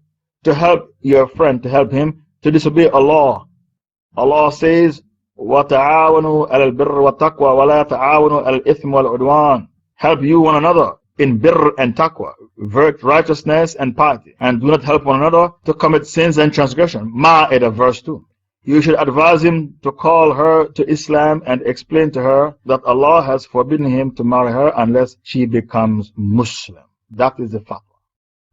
to help your friend, to help him to disobey Allah. Allah says, وَتَعَاوَنُوا عَلَى الْبِرِّ وَالتَّقْوَى وَلَا تَعَاوَنُوا عَلَى الْإِثْمِ وَالْعُدْوَانِ. Help you one another in birr and taqwa, righteousness and piety, and do not help one another to commit sins and transgression. Ma'idah verse 2. You should advise him to call her to Islam and explain to her that Allah has forbidden him to marry her unless she becomes Muslim. That is the fatwa.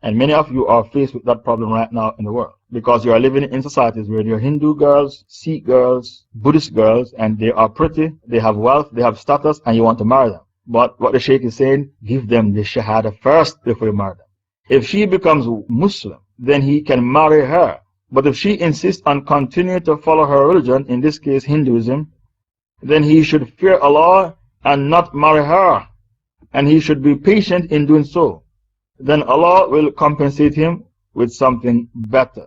And many of you are faced with that problem right now in the world, because you are living in societies where there are Hindu girls, Sikh girls, Buddhist girls, and they are pretty, they have wealth, they have status, and you want to marry them. But what the Shaykh is saying, give them the Shahada first before you marry them. If she becomes Muslim, then he can marry her. But if she insists on continuing to follow her religion, in this case Hinduism, then he should fear Allah and not marry her. And he should be patient in doing so. Then Allah will compensate him with something better.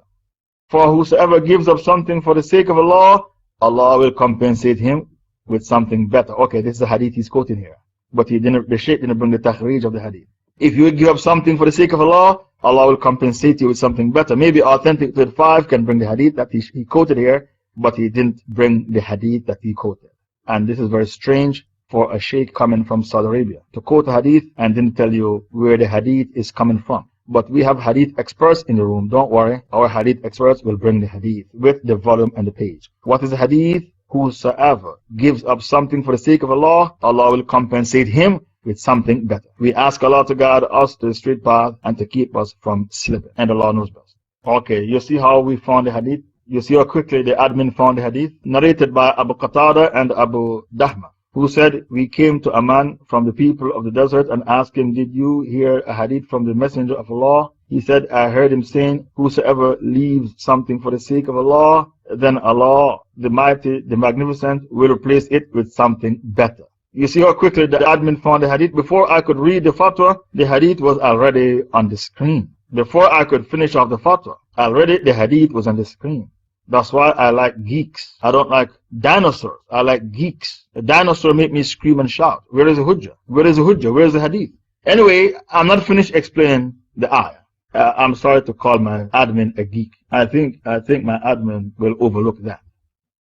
For whosoever gives up something for the sake of Allah, Allah will compensate him with something better. Okay, this is the hadith he's quoting here. But the Shaykh didn't bring the takhrij of the hadith. If you give up something for the sake of Allah, Allah will compensate you with something better. Maybe Authentic 35 can bring the hadith that he quoted here, but he didn't bring the hadith that he quoted. And this is very strange for a Shaykh coming from Saudi Arabia to quote a hadith and didn't tell you where the hadith is coming from. But we have hadith experts in the room. Don't worry, our hadith experts will bring the hadith with the volume and the page. What is the hadith? Whosoever gives up something for the sake of Allah, Allah will compensate him with something better. We ask Allah to guide us to the straight path and to keep us from slipping. And Allah knows best. Okay, you see how we found the hadith? You see how quickly the admin found the hadith? Narrated by Abu Qatada and Abu Dahma, who said, we came to a man from the people of the desert and asked him, did you hear a hadith from the Messenger of Allah? He said, I heard him saying, whosoever leaves something for the sake of Allah, then Allah, the Mighty, the Magnificent, will replace it with something better. You see how quickly the admin found the hadith? Before I could read the fatwa, the hadith was already on the screen. Before I could finish off the fatwa, already the hadith was on the screen. That's why I like geeks. I don't like dinosaurs. I like geeks. A dinosaur make me scream and shout. Where is the hujjah? Where is the hujjah? Where is the hadith? Anyway, I'm not finished explaining the ayah. I'm sorry to call my admin a geek. I think my admin will overlook that.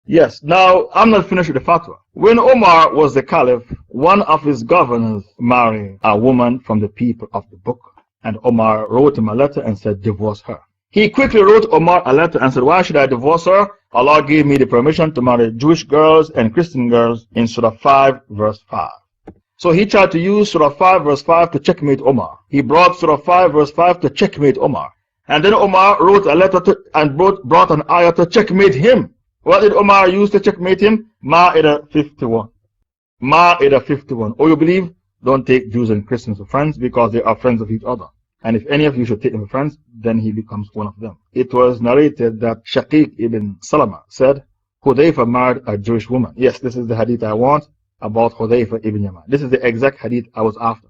Yes, now I'm not finished with the fatwa. When Omar was the caliph, one of his governors married a woman from the people of the book. And Omar wrote him a letter and said, divorce her. He quickly wrote Omar a letter and said, why should I divorce her? Allah gave me the permission to marry Jewish girls and Christian girls in Surah 5 verse 5. So he tried to use Surah 5 verse 5 to checkmate Omar. He brought Surah 5 verse 5 to checkmate Omar. And then Omar wrote a letter and brought an ayah to checkmate him. What did Omar use to checkmate him? Ma'idah 51. Ma'idah 51. Oh, you believe? Don't take Jews and Christians as friends because they are friends of each other. And if any of you should take him as friends, then he becomes one of them. It was narrated that Shaykh ibn Salama said, Hudayfa married a Jewish woman. Yes, this is the hadith I want about Hudayfa ibn Yaman. This is the exact hadith I was after.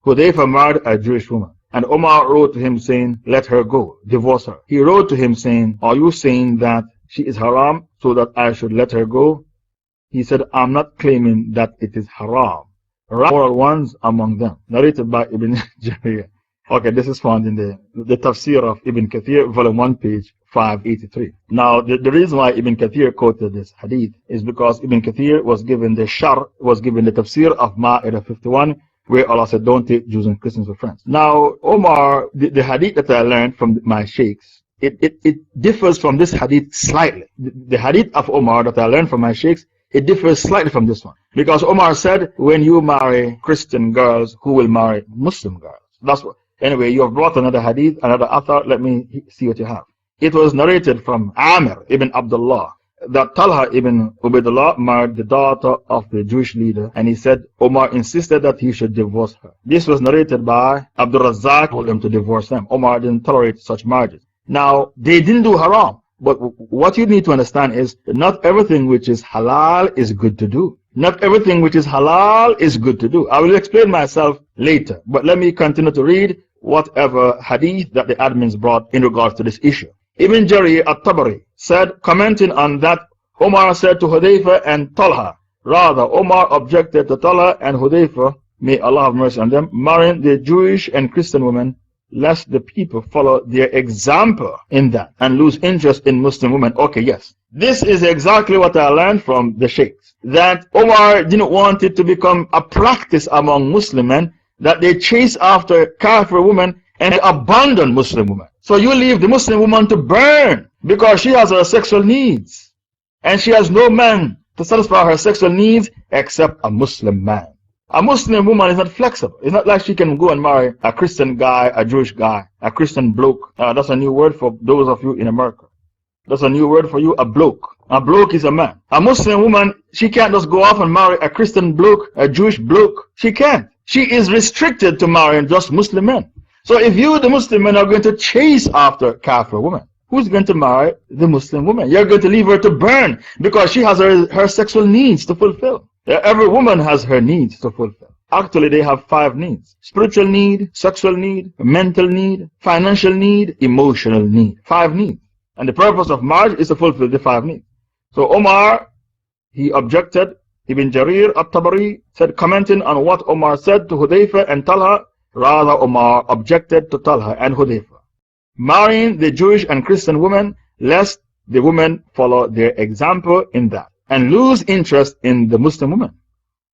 Hudayfa married a Jewish woman. And Omar wrote to him saying, let her go, divorce her. He wrote to him saying, are you saying that she is haram so that I should let her go? He said, I'm not claiming that it is haram. Moral ones among them. Narrated by Ibn Jarir. Okay, this is found in the TAFSEER of Ibn Kathir, volume 1, page 583. Now, the reason why Ibn Kathir quoted this hadith is because Ibn Kathir was given the TAFSEER of Ma'idah 51, where Allah said, don't take Jews and Christians as friends. Now, Omar, the hadith that I learned from my sheikhs, it differs from this hadith slightly. The hadith of Omar that I learned from my sheikhs, it differs slightly from this one. Because Omar said, when you marry Christian girls, who will marry Muslim girls? That's what. Anyway, you have brought another hadith, another author. Let me see what you have. It was narrated from Amir ibn Abdallah that Talha ibn Ubaidullah married the daughter of the Jewish leader, and he said Omar insisted that he should divorce her. This was narrated by Abdul Razzaq, told him to divorce them. Omar didn't tolerate such marriages. Now, they didn't do haram, But what you need to understand is that not everything which is halal is good to do. Not everything which is halal is good to do. I will explain myself later, but let me continue to read whatever hadith that the admins brought in regards to this issue. Ibn Jarir at-Tabari said, commenting on that, Omar said to Hudayfa and Talha, rather, Omar objected to Talha and Hudayfa, may Allah have mercy on them, marrying the Jewish and Christian women, lest the people follow their example in that and lose interest in Muslim women. Okay, yes. This is exactly what I learned from the Shaykhs, that Omar didn't want it to become a practice among Muslim men that they chase after Kafir women and abandon Muslim women. So you leave the Muslim woman to burn because she has her sexual needs. And she has no man to satisfy her sexual needs except a Muslim man. A Muslim woman is not flexible. It's not like she can go and marry a Christian guy, a Jewish guy, a Christian bloke. That's a new word for those of you in America. That's a new word for you, a bloke. A bloke is a man. A Muslim woman, she can't just go off and marry a Christian bloke, a Jewish bloke. She can't. She is restricted to marrying just Muslim men. So if you, the Muslim men, are going to chase after Kafir women, who's going to marry the Muslim woman? You're going to leave her to burn because she has her sexual needs to fulfill. Every woman has her needs to fulfill. Actually, they have 5 needs. Spiritual need, sexual need, mental need, financial need, emotional need. 5 needs. And the purpose of marriage is to fulfill the 5 needs. So Omar, he objected. Ibn Jarir at-Tabari said, commenting on what Omar said to Hudayfa and Talha, rather Omar objected to Talha and Hudayfa, marrying the Jewish and Christian women, lest the women follow their example in that and lose interest in the Muslim women,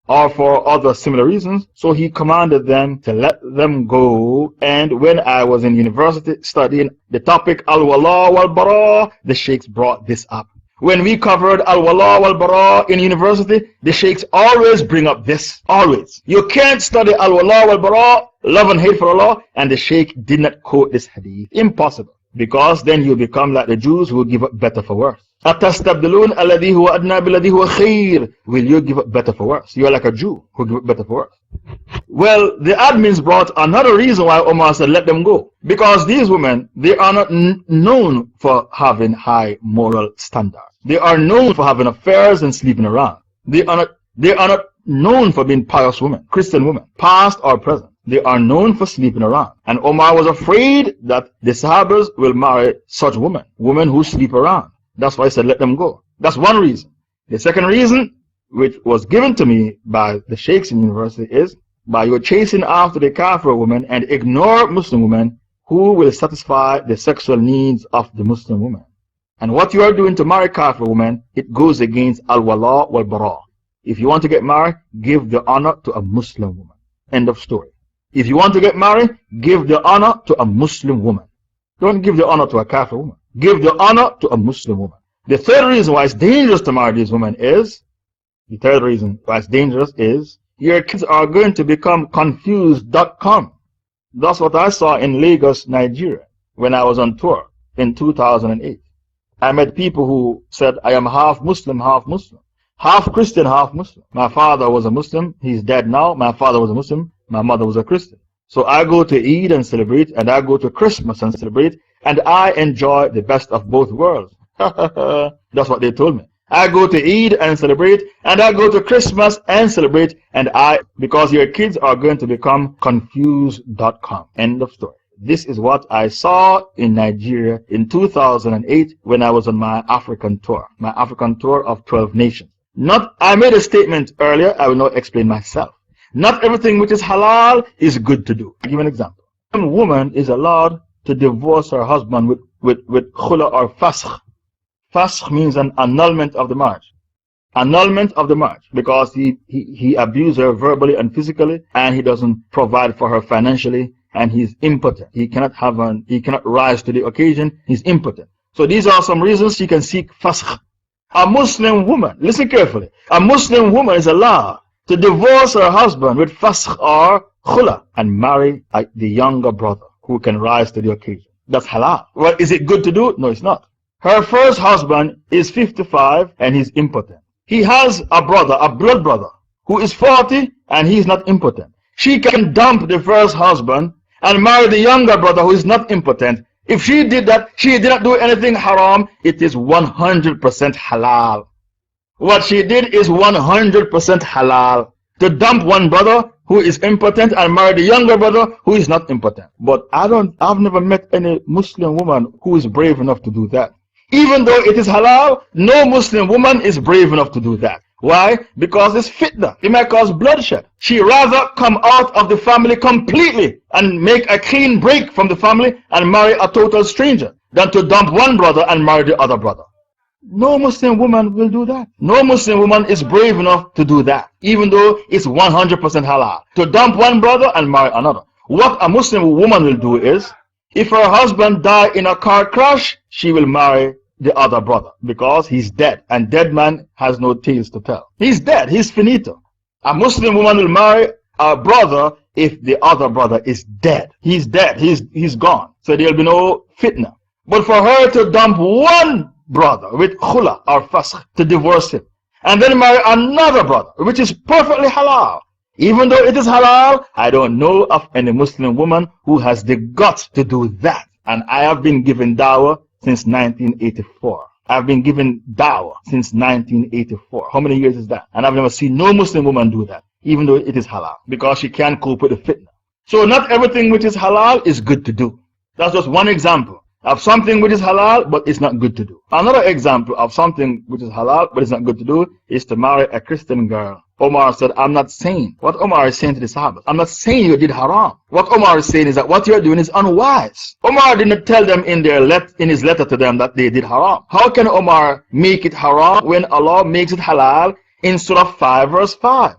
or for other similar reasons. So he commanded them to let them go. And when I was in university studying the topic Al-Wala wal-Bara, the Shaykhs brought this up. When we covered Al-Wala wal-Bara in university, the Shaykhs always bring up this. Always. You can't study Al-Wala wal-Bara, love and hate for Allah, and the Shaykh did not quote this hadith. Impossible. Because then you become like the Jews who give up better for worse. أَتَسْتَبْدِلُونَ الَّذِي هُوَ أَدْنَى بِالَّذِي هُوَ خَيْرٌ. Will you give up better for worse? You are like a Jew who give up better for worse. Well, the admins brought another reason why Omar said let them go. Because these women, they are not known for having high moral standards. They are known for having affairs and sleeping around. They are not known for being pious women, Christian women, past or present. They are known for sleeping around. And Omar was afraid that the Sahabas will marry such women, women who sleep around. That's why he said let them go. That's one reason. The second reason, which was given to me by the Shaykhs in university, is by you chasing after the Kafir woman and ignore Muslim women who will satisfy the sexual needs of the Muslim woman. And what you are doing to marry Kafir women, it goes against Al-Wala wal-Bara. If you want to get married, give the honor to a Muslim woman. End of story. If you want to get married, give the honor to a Muslim woman. Don't give the honor to a Kafir woman. Give the honor to a Muslim woman. The third reason why it's dangerous to marry these women is, your kids are going to become confused.com. That's what I saw in Lagos, Nigeria, when I was on tour in 2008. I met people who said, I am half Muslim, half Christian, half Muslim. My father was a Muslim. He's dead now. My father was a Muslim. My mother was a Christian. So I go to Eid and celebrate, and I go to Christmas and celebrate, and I enjoy the best of both worlds. That's what they told me. I go to Eid and celebrate, and I go to Christmas and celebrate, and because your kids are going to become confused.com. End of story. This is what I saw in Nigeria in 2008 when I was on my African tour of 12 nations. I made a statement earlier, I will now explain myself. Not everything which is halal is good to do. I'll give an example. A woman is allowed to divorce her husband with khula or fasakh. Fasakh means an annulment of the marriage. Annulment of the marriage, because he abused her verbally and physically, and he doesn't provide for her financially, and he's impotent. He cannot rise to the occasion. He's impotent. So these are some reasons she can seek fasakh. A Muslim woman, listen carefully, a Muslim woman is allowed to divorce her husband with fasakh or khula and marry the younger brother who can rise to the occasion. That's halal. Well, is it good to do? No, it's not. Her first husband is 55 and he's impotent. He has a brother, a blood brother, who is 40 and he's not impotent. She can dump the first husband and marry the younger brother who is not impotent If she did that, she did not do anything haram. It is 100% halal. What she did is 100% halal. To dump one brother who is impotent and marry the younger brother who is not impotent. But I've never met any Muslim woman who is brave enough to do that. Even though it is halal, no Muslim woman is brave enough to do that. Why? Because it's fitna. It might cause bloodshed. She rather come out of the family completely and make a clean break from the family and marry a total stranger than to dump one brother and marry the other brother. No Muslim woman will do that. No Muslim woman is brave enough to do that, even though it's 100% halal. To dump one brother and marry another. What a Muslim woman will do is, if her husband died in a car crash, she will marry the other brother because he's dead, and dead man has no tales to tell. He's dead, he's finito. A Muslim woman will marry a brother if the other brother is dead. He's dead, he's gone. So there'll be no fitna. But for her to dump one brother with khula or fasq, to divorce him, and then marry another brother, which is perfectly halal. Even though it is halal, I don't know of any Muslim woman who has the guts to do that. And I have been given dawah since 1984. I've been given dawah since 1984. How many years is that? And I've never seen no Muslim woman do that, even though it is halal, because she can't cope with the fitna. So not everything which is halal is good to do. That's just one example of something which is halal, but it's not good to do. Another example of something which is halal, but it's not good to do, is to marry a Christian girl. Omar said, I'm not saying what Omar is saying to the Sahabas. I'm not saying you did haram. What Omar is saying is that what you're doing is unwise. Omar did not tell them in his letter to them that they did haram. How can Omar make it haram when Allah makes it halal in Surah 5 verse 5?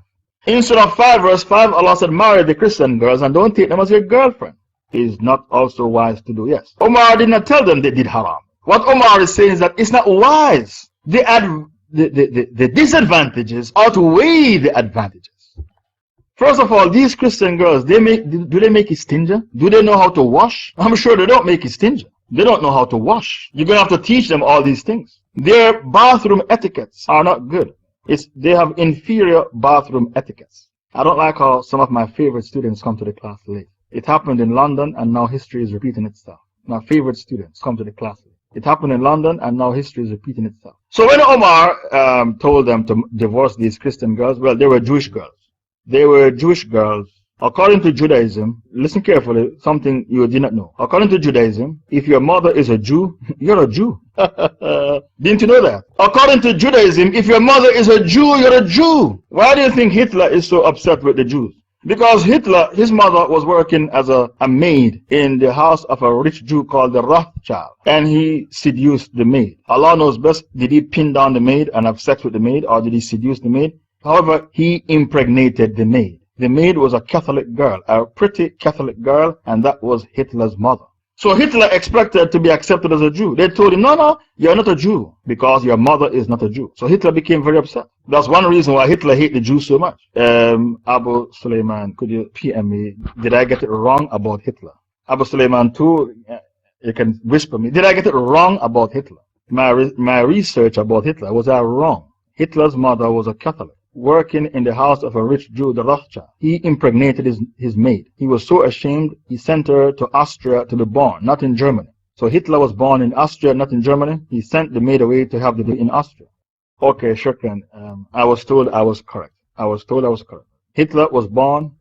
In Surah 5 verse 5, Allah said, marry the Christian girls and don't take them as your girlfriend. It is not also wise to do, yes. Omar did not tell them they did haram. What Omar is saying is that it's not wise. The disadvantages outweigh the advantages. First of all, these Christian girls, do they make istinja? Do they know how to wash? I'm sure they don't make istinja. They don't know how to wash. You're going to have to teach them all these things. Their bathroom etiquettes are not good. They have inferior bathroom etiquettes. I don't like how some of my favorite students come to the class late. It happened in London and now history is repeating itself. My favorite students come to the class late. It happened in London and now history is repeating itself. So when Omar told them to divorce these Christian girls, well, they were Jewish girls. They were Jewish girls. According to Judaism, listen carefully, something you did not know. According to Judaism, if your mother is a Jew, you're a Jew. Didn't you know that? According to Judaism, if your mother is a Jew, you're a Jew. Why do you think Hitler is so upset with the Jews? Because Hitler, his mother was working as a maid in the house of a rich Jew called the Rothschild. And he seduced the maid. Allah knows best, did he pin down the maid and have sex with the maid, or did he seduce the maid? However, he impregnated the maid. The maid was a Catholic girl, a pretty Catholic girl, and that was Hitler's mother. So Hitler expected to be accepted as a Jew. They told him, no, you're not a Jew because your mother is not a Jew. So Hitler became very upset. That's one reason why Hitler hated the Jews so much. Abu Suleiman, could you PM me? Did I get it wrong about Hitler? Abu Suleiman too, you can whisper me. Did I get it wrong about Hitler? My research about Hitler, was I wrong? Hitler's mother was a Catholic, working in the house of a rich Jew, the Rothschild. He impregnated his maid. He was so ashamed, he sent her to Austria to be born, not in Germany. So Hitler was born in Austria, not in Germany. He sent the maid away to have the baby in Austria. Okay, shukran. I was told I was correct. Hitler was born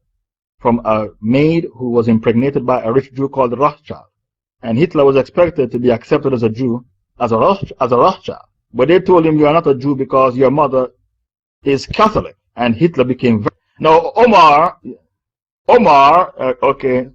from a maid who was impregnated by a rich Jew called the Rothschild. And Hitler was expected to be accepted as a Jew, as a Rothschild. But they told him, you are not a Jew because your mother is Catholic, and Hitler became very... Now okay,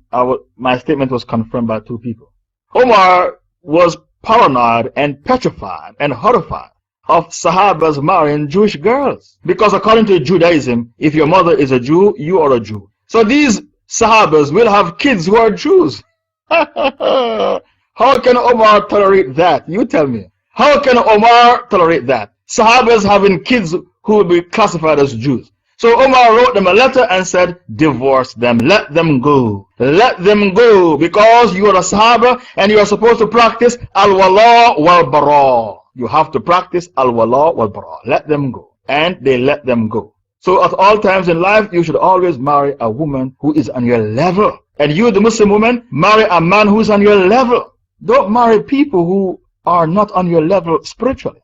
my statement was confirmed by two people. Omar was paranoid and petrified and horrified of Sahabas marrying Jewish girls, because according to Judaism, if your mother is a Jew, you are a Jew. So these Sahabas will have kids who are Jews. How can Omar tolerate that? You tell me. How can Omar tolerate that? Sahabas having kids who will be classified as Jews. So Omar wrote them a letter and said, divorce them, let them go. Let them go, because you are a Sahaba and you are supposed to practice al-wala wal-bara. You have to practice al-wala wal-bara. Let them go. And they let them go. So at all times in life, you should always marry a woman who is on your level. And you, the Muslim woman, marry a man who is on your level. Don't marry people who are not on your level spiritually.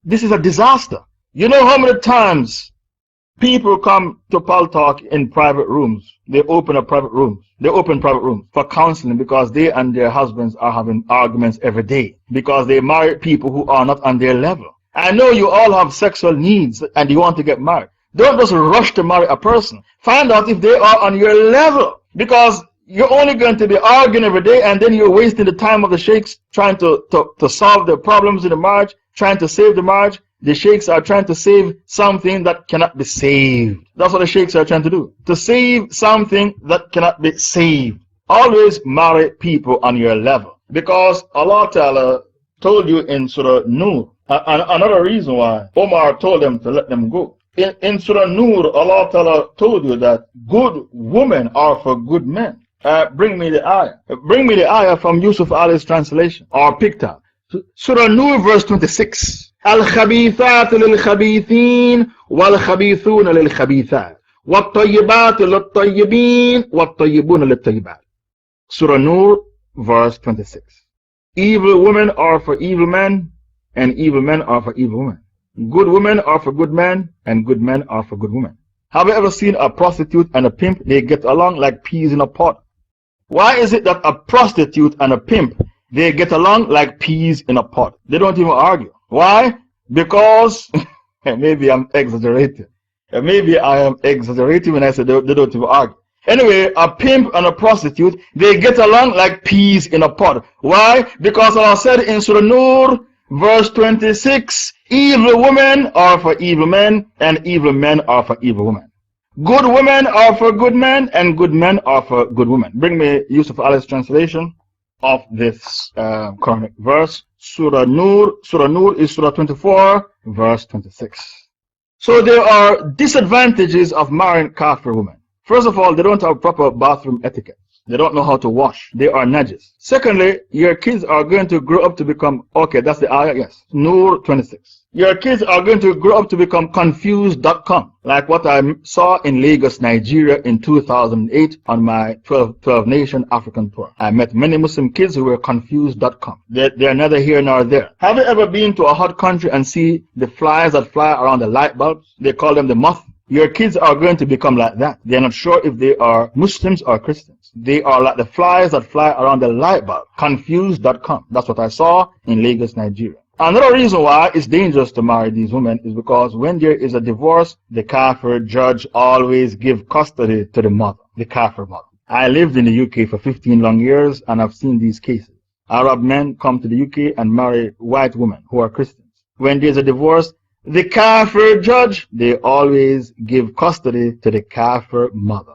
This is a disaster. You know how many times people come to Pal Talk in private rooms? They open up private rooms. They open private rooms for counseling because they and their husbands are having arguments every day because they marry people who are not on their level. I know you all have sexual needs and you want to get married. Don't just rush to marry a person. Find out if they are on your level, because you're only going to be arguing every day and then you're wasting the time of the sheikhs trying to solve the problems in the marriage, trying to save the marriage. The sheikhs are trying to save something that cannot be saved. That's what the sheikhs are trying to do. To save something that cannot be saved. Always marry people on your level. Because Allah Ta'ala told you in Surah Nur, another reason why Omar told them to let them go. In Surah Nur, Allah Ta'ala told you that good women are for good men. Bring me the ayah. Bring me the ayah from Yusuf Ali's translation, or picture. Surah Nur verse 26. الخبيثات للخبيثين والخبيثون للخبيثات والطيبات للطيبين والطيبون للطيبات. Surah Nur verse 26. Evil women are for evil men, and evil men are for evil women. Good women are for good men, and good men are for good women. Have you ever seen a prostitute and a pimp? They get along like peas in a pod. Why is it that a prostitute and a pimp, they get along like peas in a pod? They don't even argue. Why? Because, maybe I'm exaggerating. Maybe I am exaggerating when I say they don't even argue. Anyway, a pimp and a prostitute, they get along like peas in a pod. Why? Because Allah said in Surah Nur, verse 26, evil women are for evil men, and evil men are for evil women. Good women are for good men, and good men are for good women. Bring me Yusuf Ali's translation of this Quranic verse. Surah Nur is Surah 24, verse 26. So there are disadvantages of marrying kafir women. First of all, they don't have proper bathroom etiquette. They don't know how to wash. They are najis. Secondly, your kids are going to grow up to become, okay, that's the ayah, yes. Nur 26. Your kids are going to grow up to become confused.com, like what I saw in Lagos, Nigeria in 2008 on my 12 Nation African tour. I met many Muslim kids who were confused.com. They're neither here nor there. Have you ever been to a hot country and see the flies that fly around the light bulbs? They call them the moth. Your kids are going to become like that. They're not sure if they are Muslims or Christians. They are like the flies that fly around the light bulb. Confused.com. That's what I saw in Lagos, Nigeria. Another reason why it's dangerous to marry these women is because when there is a divorce, the kafir judge always gives custody to the mother, the kafir mother. I lived in the UK for 15 long years and I've seen these cases. Arab men come to the UK and marry white women who are Christians. When there's a divorce, the kafir judge, they always give custody to the kafir mother.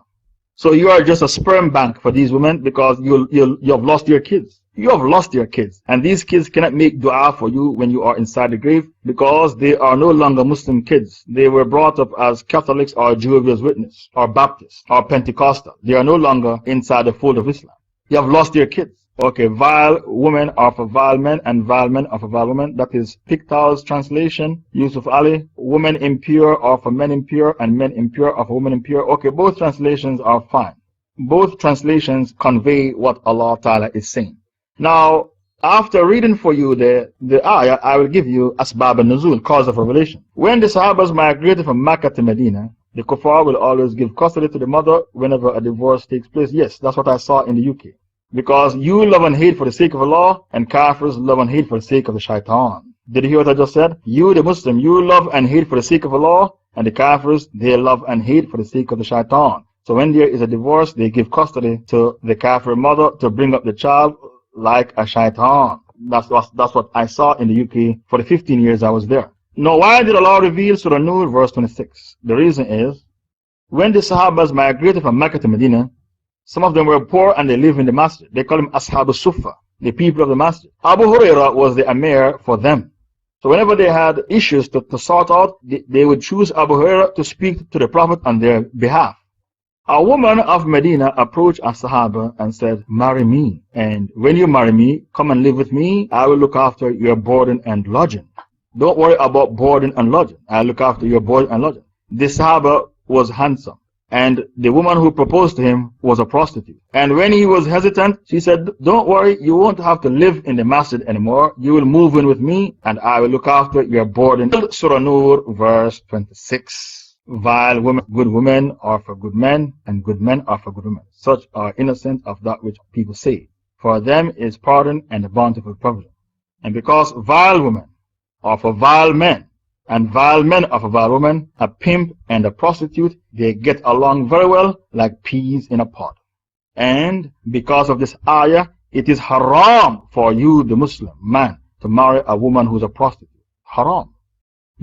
So you are just a sperm bank for these women because you have lost your kids. You have lost your kids. And these kids cannot make dua for you when you are inside the grave because they are no longer Muslim kids. They were brought up as Catholics or Jehovah's Witness or Baptists or Pentecostal. They are no longer inside the fold of Islam. You have lost your kids. Okay, vile women are for vile men and vile men are for vile women. That is Pictal's translation. Yusuf Ali, women impure are for men impure and men impure are for women impure. Okay, both translations are fine. Both translations convey what Allah Ta'ala is saying. Now, after reading for you the ayah, I will give you Asbab al-Nuzul, cause of revelation. When the Sahabas migrated from Mecca to Medina, the kuffar will always give custody to the mother whenever a divorce takes place. Yes, that's what I saw in the UK. Because you love and hate for the sake of Allah, and kafirs love and hate for the sake of the shaitan. Did you hear what I just said? You, the Muslim, you love and hate for the sake of Allah, and the kafirs, they love and hate for the sake of the shaitan. So when there is a divorce, they give custody to the kafir mother to bring up the child like a shaitan. That's what I saw in the UK for the 15 years I was there. Now, why did Allah reveal Surah Nur verse 26? The reason is, when the Sahabas migrated from Mecca to Medina, some of them were poor and they lived in the masjid. They call them Ashab al-Sufa, the people of the masjid. Abu Hurairah was the Amir for them. So whenever they had issues to sort out, they would choose Abu Hurairah to speak to the Prophet on their behalf. A woman of Medina approached a Sahaba and said, marry me. And when you marry me, come and live with me. I will look after your boarding and lodging. Don't worry about boarding and lodging. I'll look after your boarding and lodging. The Sahaba was handsome. and the woman who proposed to him was a prostitute. And when he was hesitant, she said, don't worry, you won't have to live in the masjid anymore. You will move in with me and I will look after your boarding. Surah Nur, verse 26. Vile women, good women are for good men, and good men are for good women. Such are innocent of that which people say. For them is pardon and a bountiful provision. And because vile women are for vile men, and vile men are for vile women, a pimp and a prostitute, they get along very well like peas in a pod. And because of this ayah, it is haram for you, the Muslim man, to marry a woman who's a prostitute. Haram.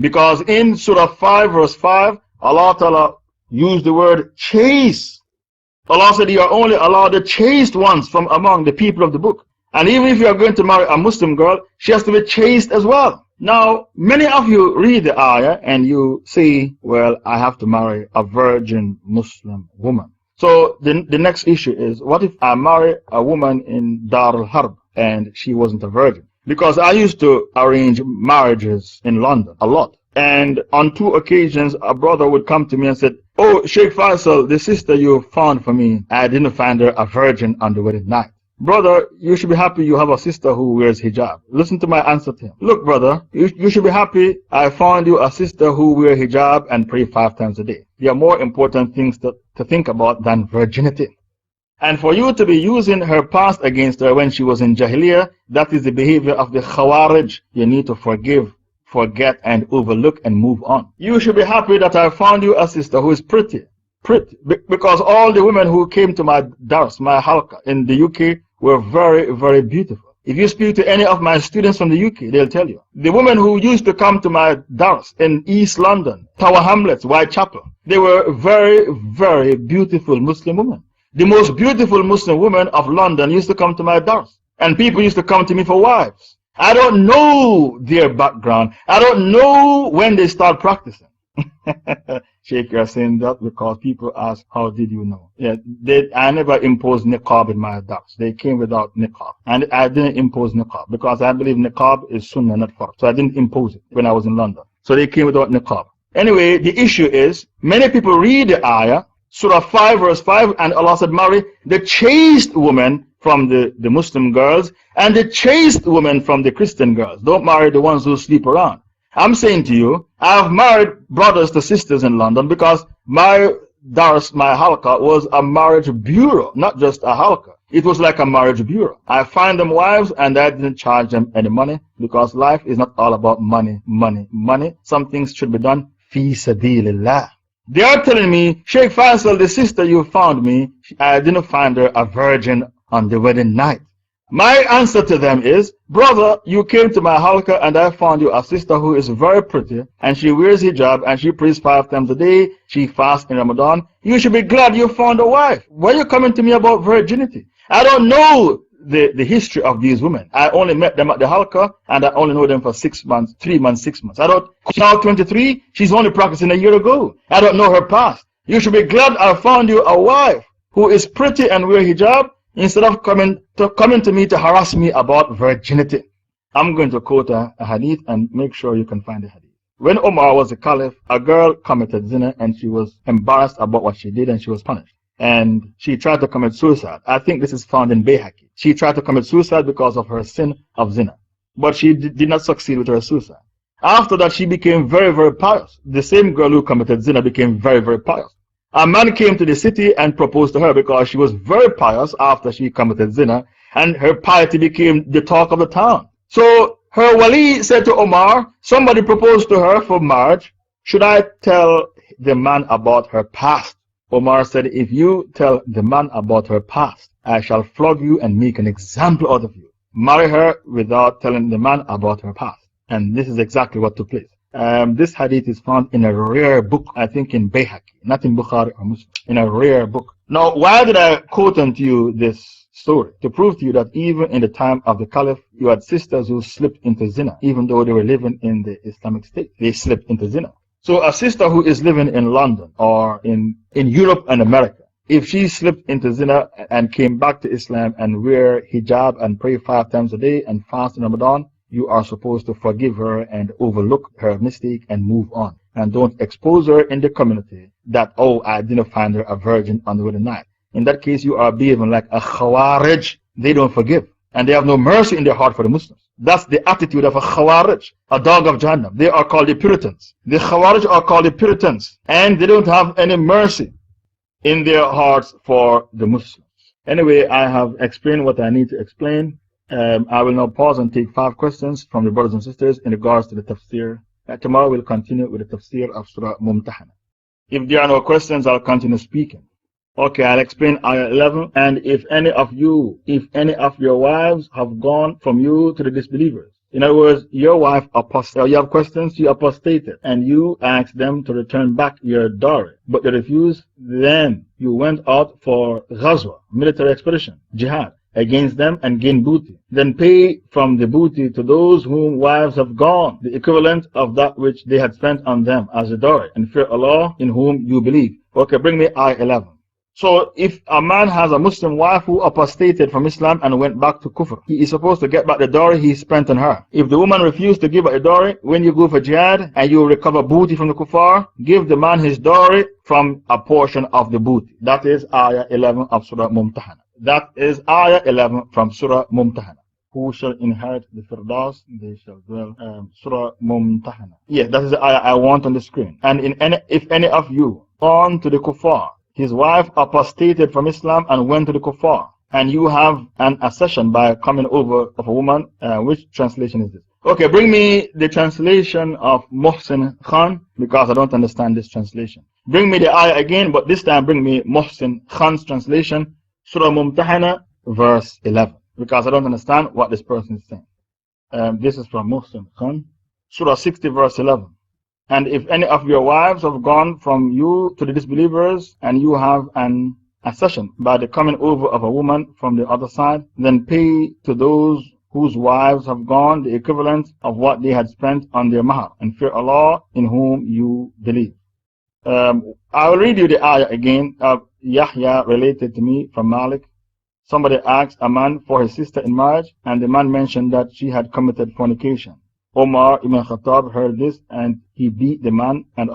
Because in Surah 5, verse 5, Allah Ta'ala used the word chaste. Allah said, you are only allowed the chaste ones from among the people of the book. And even if you are going to marry a Muslim girl, she has to be chaste as well. Now, many of you read the ayah and you say, well, I have to marry a virgin Muslim woman. So the next issue is, what if I marry a woman in Dar al-Harb and she wasn't a virgin? Because I used to arrange marriages in London a lot. And on 2 occasions, a brother would come to me and said, oh, Shaykh Faisal, the sister you found for me, I didn't find her a virgin on the wedding night. Brother, you should be happy you have a sister who wears hijab. Listen to my answer to him. Look, brother, you should be happy I found you a sister who wears hijab and pray 5 times a day. There are more important things to think about than virginity. And for you to be using her past against her when she was in Jahiliyyah, that is the behavior of the Khawarij. You need to forgive, forget, and overlook and move on. You should be happy that I found you a sister who is pretty. Because all the women who came to my dars, my halqa in the UK were very, very beautiful. If you speak to any of my students from the UK, they'll tell you. The women who used to come to my dars in East London, Tower Hamlets, Whitechapel, they were very, very beautiful Muslim women. The most beautiful Muslim women of London used to come to my dars. And people used to come to me for wives. I don't know their background. I don't know when they start practicing. Shaykh, you're saying that because people ask, how did you know? Yeah, I never imposed niqab in my dars. They came without niqab. And I didn't impose niqab because I believe niqab is sunnah, not farz. So I didn't impose it when I was in London. So they came without niqab. Anyway, the issue is, many people read the ayah, Surah 5, verse 5, and Allah said, marry the chaste woman from the Muslim girls and the chaste woman from the Christian girls. Don't marry the ones who sleep around. I'm saying to you, I've married brothers to sisters in London because my dars, my halqa, was a marriage bureau, not just a halqa. It was like a marriage bureau. I find them wives and I didn't charge them any money because life is not all about money, money, money. Some things should be done fi sabilillah. They are telling me, Shaykh Faisal, the sister you found me, I didn't find her a virgin on the wedding night. My answer to them is, brother, you came to my halqa and I found you a sister who is very pretty and she wears hijab and she prays 5 times a day. She fasts in Ramadan. You should be glad you found a wife. Why are you coming to me about virginity? I don't know the history of these women. I only met them at the halqa and I only know them for 6 months, 3 months, 6 months. She's now 23. She's only practicing a year ago. I don't know her past. You should be glad I found you a wife who is pretty and wear hijab, instead of coming to me to harass me about virginity. I'm going to quote a hadith and make sure you can find the hadith. When Umar was the caliph, a girl committed zina and she was embarrassed about what she did and she was punished. And she tried to commit suicide. I think this is found in Bayhaqi. She tried to commit suicide because of her sin of zina. But she did not succeed with her suicide. After that, she became very, very pious. The same girl who committed zina became very, very pious. A man came to the city and proposed to her because she was very pious after she committed zina, and her piety became the talk of the town. So her wali said to Omar, somebody proposed to her for marriage. Should I tell the man about her past? Omar said, if you tell the man about her past, I shall flog you and make an example out of you. Marry her without telling the man about her past. And this is exactly what took place. This hadith is found in a rare book, I think in Bayhaqi, not in Bukhari or Muslim, in a rare book. Now, why did I quote unto you this story? To prove to you that even in the time of the Caliph, you had sisters who slipped into zina, even though they were living in the Islamic State. They slipped into zina. So a sister who is living in London or in Europe and America, if she slipped into zina and came back to Islam and wear hijab and pray 5 times a day and fast in Ramadan, you are supposed to forgive her and overlook her mistake and move on. and don't expose her in the community that, oh, I didn't find her a virgin on the wedding night. In that case, you are behaving like a Khawarij. They don't forgive, and they have no mercy in their heart for the Muslims. That's the attitude of a Khawarij, a dog of Jahannam. They are called the Puritans. The Khawarij are called the Puritans, and they don't have any mercy in their hearts for the Muslims. Anyway, I have explained what I need to explain. I will now pause and take 5 questions from the brothers and sisters in regards to the tafsir. Tomorrow we'll continue with the tafsir of Surah Mumtahanah. If there are no questions, I'll continue speaking. Okay, I'll explain Ayah 11. And if any of your wives have gone from you to the disbelievers. In other words, your wife apostated, you have questions, she apostated, and you asked them to return back your dowry, but they refused. Then you went out for ghazwa, military expedition, jihad, against them and gain booty. Then pay from the booty to those whom wives have gone, the equivalent of that which they had spent on them as a dowry, and fear Allah in whom you believe. Okay, bring me Ayah 11. So if a man has a Muslim wife who apostated from Islam and went back to Kufr, he is supposed to get back the dowry he spent on her. If the woman refused to give back the dowry, when you go for jihad and you recover booty from the kuffar, give the man his dowry from a portion of the booty. That is Ayah 11 of Surah Mumtahanah. That is Ayah 11 from Surah Mumtahanah. Who shall inherit the Firdaus? They shall dwell. Surah Mumtahanah. Yes, that is the ayah I want on the screen. And if any of you gone to the kuffar, his wife apostated from Islam and went to the kuffar, and you have an accession by coming over of a woman, which translation is this? Okay, bring me the translation of Muhsin Khan, because I don't understand this translation. Bring me the ayah again, but this time bring me Muhsin Khan's translation, Surah Mumtahanah, verse 11, because I don't understand what this person is saying. This is from Muhsin Khan, Surah 60, verse 11. And if any of your wives have gone from you to the disbelievers, and you have an accession by the coming over of a woman from the other side, then pay to those whose wives have gone the equivalent of what they had spent on their mahar, and fear Allah in whom you believe. I will read you the ayah again. Yahya related to me from Malik. Somebody asked a man for his sister in marriage, and the man mentioned that she had committed fornication. Omar ibn Khattab heard this, and he beat the man, and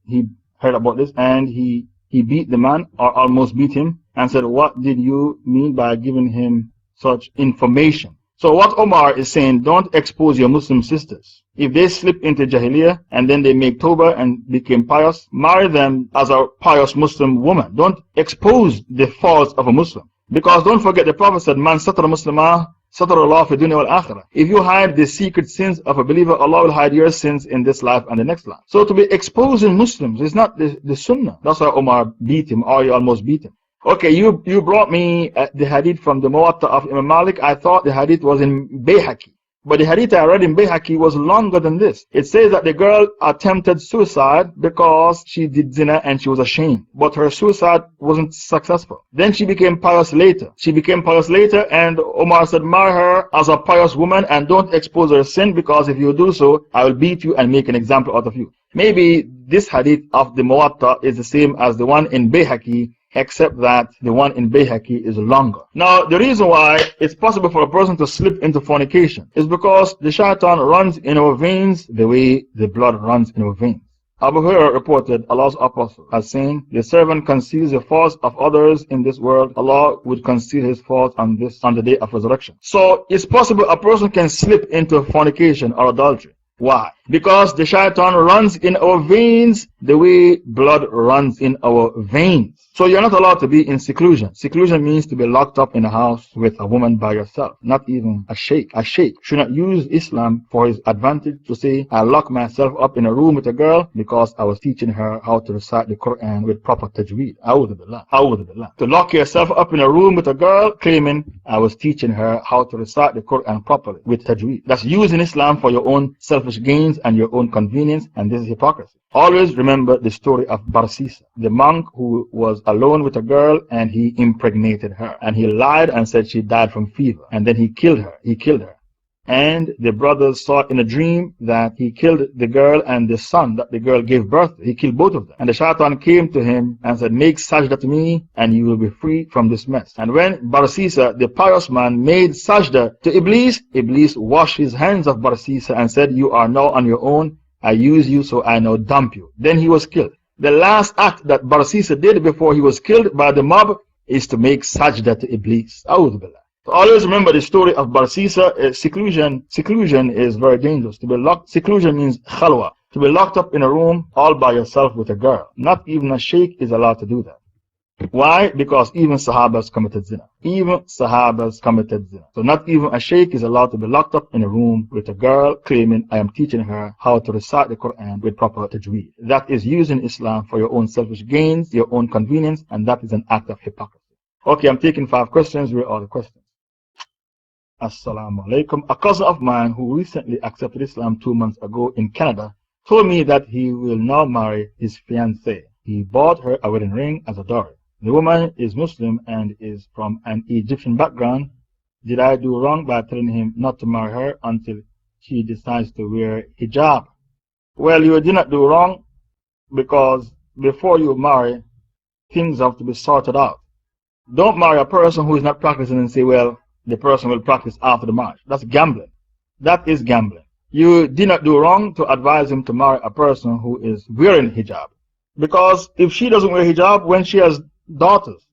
he heard about this, and he beat the man, or almost beat him, and said, what did you mean by giving him such information? So what Omar is saying, don't expose your Muslim sisters. If they slip into Jahiliyyah, and then they make Tawbah and became pious, marry them as a pious Muslim woman. Don't expose the faults of a Muslim. Because don't forget, the Prophet said, Man satara muslimah, satara Allah fi dunya wal akhirah. If you hide the secret sins of a believer, Allah will hide your sins in this life and the next life. So to be exposing Muslims is not the sunnah. That's why Omar beat him, or he almost beat him. Okay, you brought me the hadith from the Muwatta of Imam Malik. I thought the hadith was in Bayhaqi. But the hadith I read in Bayhaqi was longer than this. It says that the girl attempted suicide because she did zina and she was ashamed. But her suicide wasn't successful. Then she became pious later. And Omar said, marry her as a pious woman and don't expose her sin, because if you do so, I will beat you and make an example out of you. Maybe this hadith of the Muwatta is the same as the one in Bayhaqi, except that the one in Bayhaqi is longer. Now, the reason why it's possible for a person to slip into fornication is because the shaitan runs in our veins the way the blood runs in our veins. Abu Hurairah reported Allah's apostle as saying, the servant conceals the faults of others in this world, Allah would conceal his faults on the day of resurrection. So it's possible a person can slip into fornication or adultery. Why? Because the shaitan runs in our veins the way blood runs in our veins. So you're not allowed to be in seclusion. Seclusion means to be locked up in a house with a woman by yourself, not even a sheikh. A sheikh should not use Islam for his advantage to say, I lock myself up in a room with a girl because I was teaching her how to recite the Quran with proper tajweed. A'udhu billah. To lock yourself up in a room with a girl claiming I was teaching her how to recite the Quran properly with tajweed. That's using Islam for your own selfish gains and your own convenience, and this is hypocrisy. Always remember the story of Barsisa, the monk who was alone with a girl and he impregnated her. And he lied and said she died from fever. And then he killed her. And the brothers saw in a dream that he killed the girl and the son that the girl gave birth to. He killed both of them. And the shaitan came to him and said, make sajda to me and you will be free from this mess. And when Barsisa, the pious man, made sajda to Iblis, Iblis washed his hands of Barsisa and said, you are now on your own I use you, so I now dump you. Then he was killed. The last act that Barsisa did before he was killed by the mob is to make sajda to Iblis. A'udhu billah. So always remember the story of Barsisa. Seclusion is very dangerous. Seclusion means khalwa. To be locked up in a room all by yourself with a girl. Not even a sheikh is allowed to do that. Why? Because even Sahabas committed zina. Even Sahabas committed zina. So not even a sheikh is allowed to be locked up in a room with a girl claiming, I am teaching her how to recite the Quran with proper tajweed. That is using Islam for your own selfish gains, your own convenience, and that is an act of hypocrisy. Okay, I'm taking 5 questions. Read all the questions. Assalamu alaikum. A cousin of mine who recently accepted Islam 2 months ago in Canada told me that he will now marry his fiancée. He bought her a wedding ring as a dowry. The woman is Muslim and is from an Egyptian background. Did I do wrong by telling him not to marry her until she decides to wear hijab? Well, you did not do wrong, because before you marry, things have to be sorted out. Don't marry a person who is not practicing and say, well, the person will practice after the marriage. That's gambling. That is gambling. You did not do wrong to advise him to marry a person who is wearing hijab. Because if she doesn't wear hijab, when she has daughters,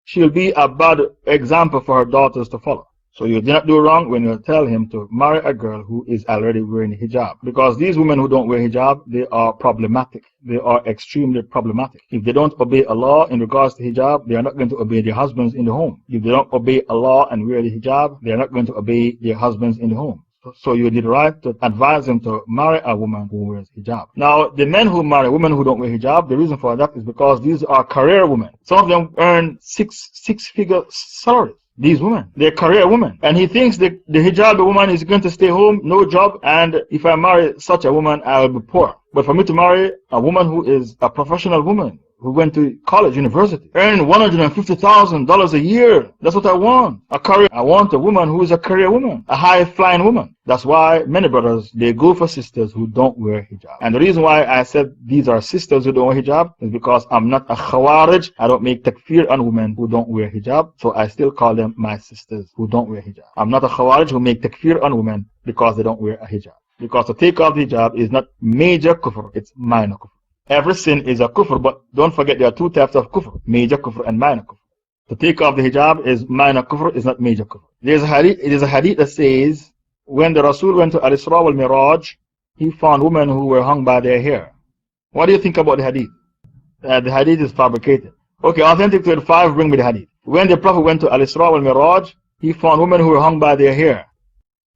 she'll be a bad example for her daughters to follow. So you did not do wrong when you tell him to marry a girl who is already wearing hijab. Because these women who don't wear hijab, they are problematic. They are extremely problematic. If they don't obey Allah in regards to hijab, they are not going to obey their husbands in the home. If they don't obey Allah and wear the hijab, they are not going to obey their husbands in the home. So you did right to advise him to marry a woman who wears hijab. Now, the men who marry women who don't wear hijab, the reason for that is because these are career women. Some of them earn six-figure salaries. These women, they're career women. And he thinks that the hijab woman is going to stay home, no job, and if I marry such a woman, I'll be poor. But for me to marry a woman who is a professional woman, who went to college, university, earning $150,000 a year. That's what I want. A career. I want a woman who is a career woman, a high-flying woman. That's why many brothers, they go for sisters who don't wear hijab. And the reason why I said these are sisters who don't wear hijab is because I'm not a khawarij. I don't make takfir on women who don't wear hijab. So I still call them my sisters who don't wear hijab. I'm not a khawarij who make takfir on women because they don't wear a hijab. Because to take off the hijab is not major kufr, it's minor kufr. Every sin is a kufr, but don't forget there are 2 types of kufr, major kufr and minor kufr. To take off the hijab is minor kufr, is not major kufr. There's a hadith that says, when the Rasul went to Al-Isra wal-Miraj, he found women who were hung by their hair. What do you think about the hadith? The hadith is fabricated. Okay, Authentic 35, bring me the hadith. When the Prophet went to Al-Isra wal-Miraj, he found women who were hung by their hair.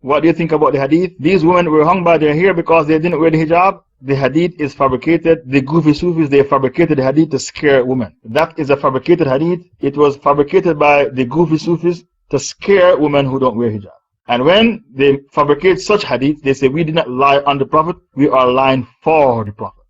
What do you think about the hadith? These women were hung by their hair because they didn't wear the hijab. The hadith is fabricated. The goofy Sufis, they fabricated the hadith to scare women. That is a fabricated hadith. It was fabricated by the goofy Sufis to scare women who don't wear hijab. And when they fabricate such hadith, they say, we did not lie on the Prophet, we are lying for the Prophet.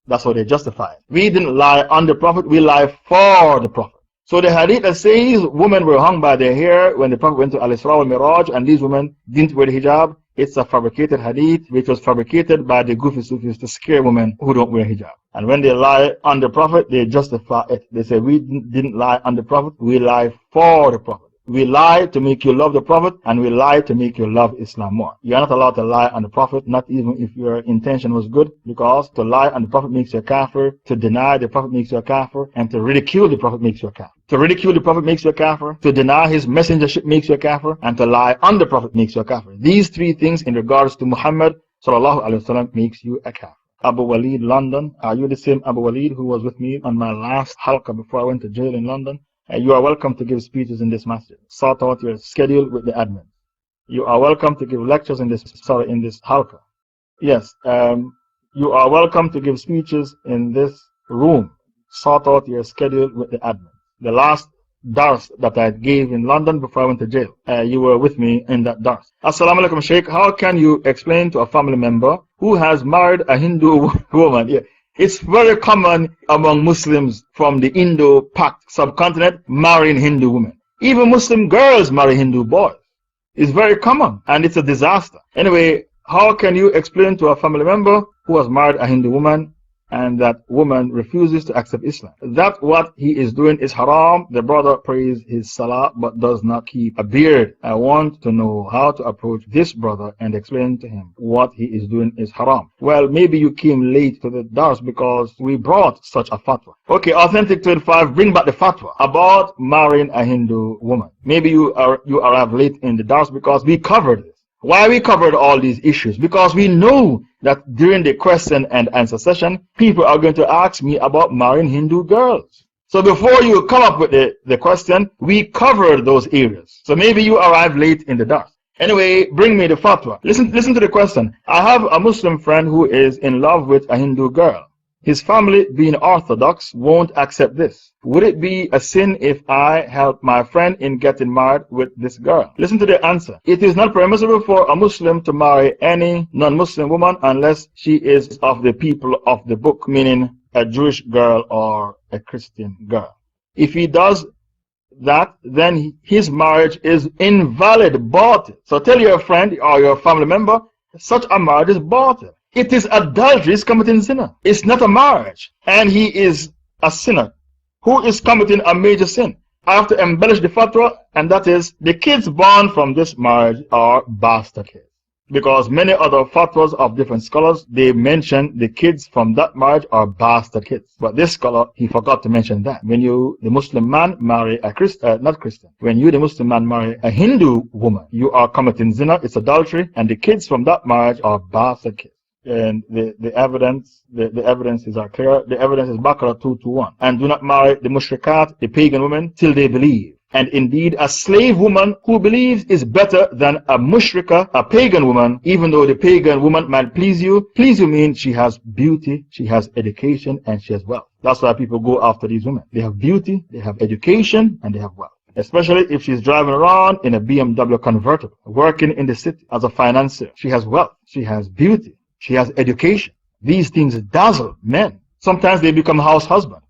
That's how they justify it. We didn't lie on the Prophet, we lie for the Prophet. So the hadith that says women were hung by their hair when the Prophet went to Al-Isra wal-Miraj and these women didn't wear the hijab, it's a fabricated hadith which was fabricated by the goofy Sufis to scare women who don't wear hijab. And when they lie on the Prophet, they justify it. They say, we didn't lie on the Prophet, we lie for the Prophet. We lie to make you love the Prophet, and we lie to make you love Islam more. You are not allowed to lie on the Prophet, not even if your intention was good, because to lie on the Prophet makes you a kafir, to deny the Prophet makes you a kafir, and to ridicule the Prophet makes you a kafir. To ridicule the Prophet makes you a kafir, to deny his messengership makes you a kafir, and to lie on the Prophet makes you a kafir. These 3 things in regards to Muhammad sallallahu alaihi wasallam makes you a kafir. Abu Walid, London. Are you the same Abu Walid who was with me on my last halqa before I went to jail in London? You are welcome to give speeches in this masjid. Sort out your schedule with the admin. You are welcome to give lectures in this halqa. Yes, you are welcome to give speeches in this room. Sort out your schedule with the admin. The last dars that I gave in London before I went to jail, you were with me in that dars. Assalamu alaikum, Shaykh. How can you explain to a family member who has married a Hindu woman? Yeah. It's very common among Muslims from the Indo-Pak subcontinent marrying Hindu women. Even Muslim girls marry Hindu boys. It's very common and it's a disaster. Anyway, how can you explain to a family member who has married a Hindu woman and that woman refuses to accept Islam. That what he is doing is haram. The brother prays his salah but does not keep a beard. I want to know how to approach this brother and explain to him what he is doing is haram. Well, maybe you came late to the dars because we brought such a fatwa. Okay, Authentic 25, bring back the fatwa about marrying a Hindu woman. Maybe you arrived late in the dars because we covered this. Why we covered all these issues? Because we know that during the question and answer session, people are going to ask me about marrying Hindu girls. So before you come up with the question, we covered those areas. So maybe you arrived late in the dars. Anyway, bring me the fatwa. Listen to the question. I have a Muslim friend who is in love with a Hindu girl. His family, being Orthodox, won't accept this. Would it be a sin if I help my friend in getting married with this girl? Listen to the answer. It is not permissible for a Muslim to marry any non-Muslim woman unless she is of the people of the book, meaning a Jewish girl or a Christian girl. If he does that, then his marriage is invalid, aborted. So tell your friend or your family member, such a marriage is aborted. It is adultery, is committing sin. It's not a marriage. And he is a sinner who is committing a major sin. I have to embellish the fatwa, and that is the kids born from this marriage are bastard kids. Because many other fatwas of different scholars, they mention the kids from that marriage are bastard kids. But this scholar, he forgot to mention that. When you, the Muslim man, marry a not Christian. When you, the Muslim man, marry a Hindu woman, you are committing zina, it's adultery, and the kids from that marriage are bastard kids. And the evidences are clear. The evidence is Baqarah 2:1. And do not marry the mushrikat, the pagan women, till they believe. And indeed, a slave woman who believes is better than a mushrika, a pagan woman, even though the pagan woman might please you. Please you means she has beauty, she has education, and she has wealth. That's why people go after these women. They have beauty, they have education, and they have wealth. Especially if she's driving around in a BMW convertible, working in the city as a financier. She has wealth, she has beauty, she has education. These things dazzle men. Sometimes they become a house husband.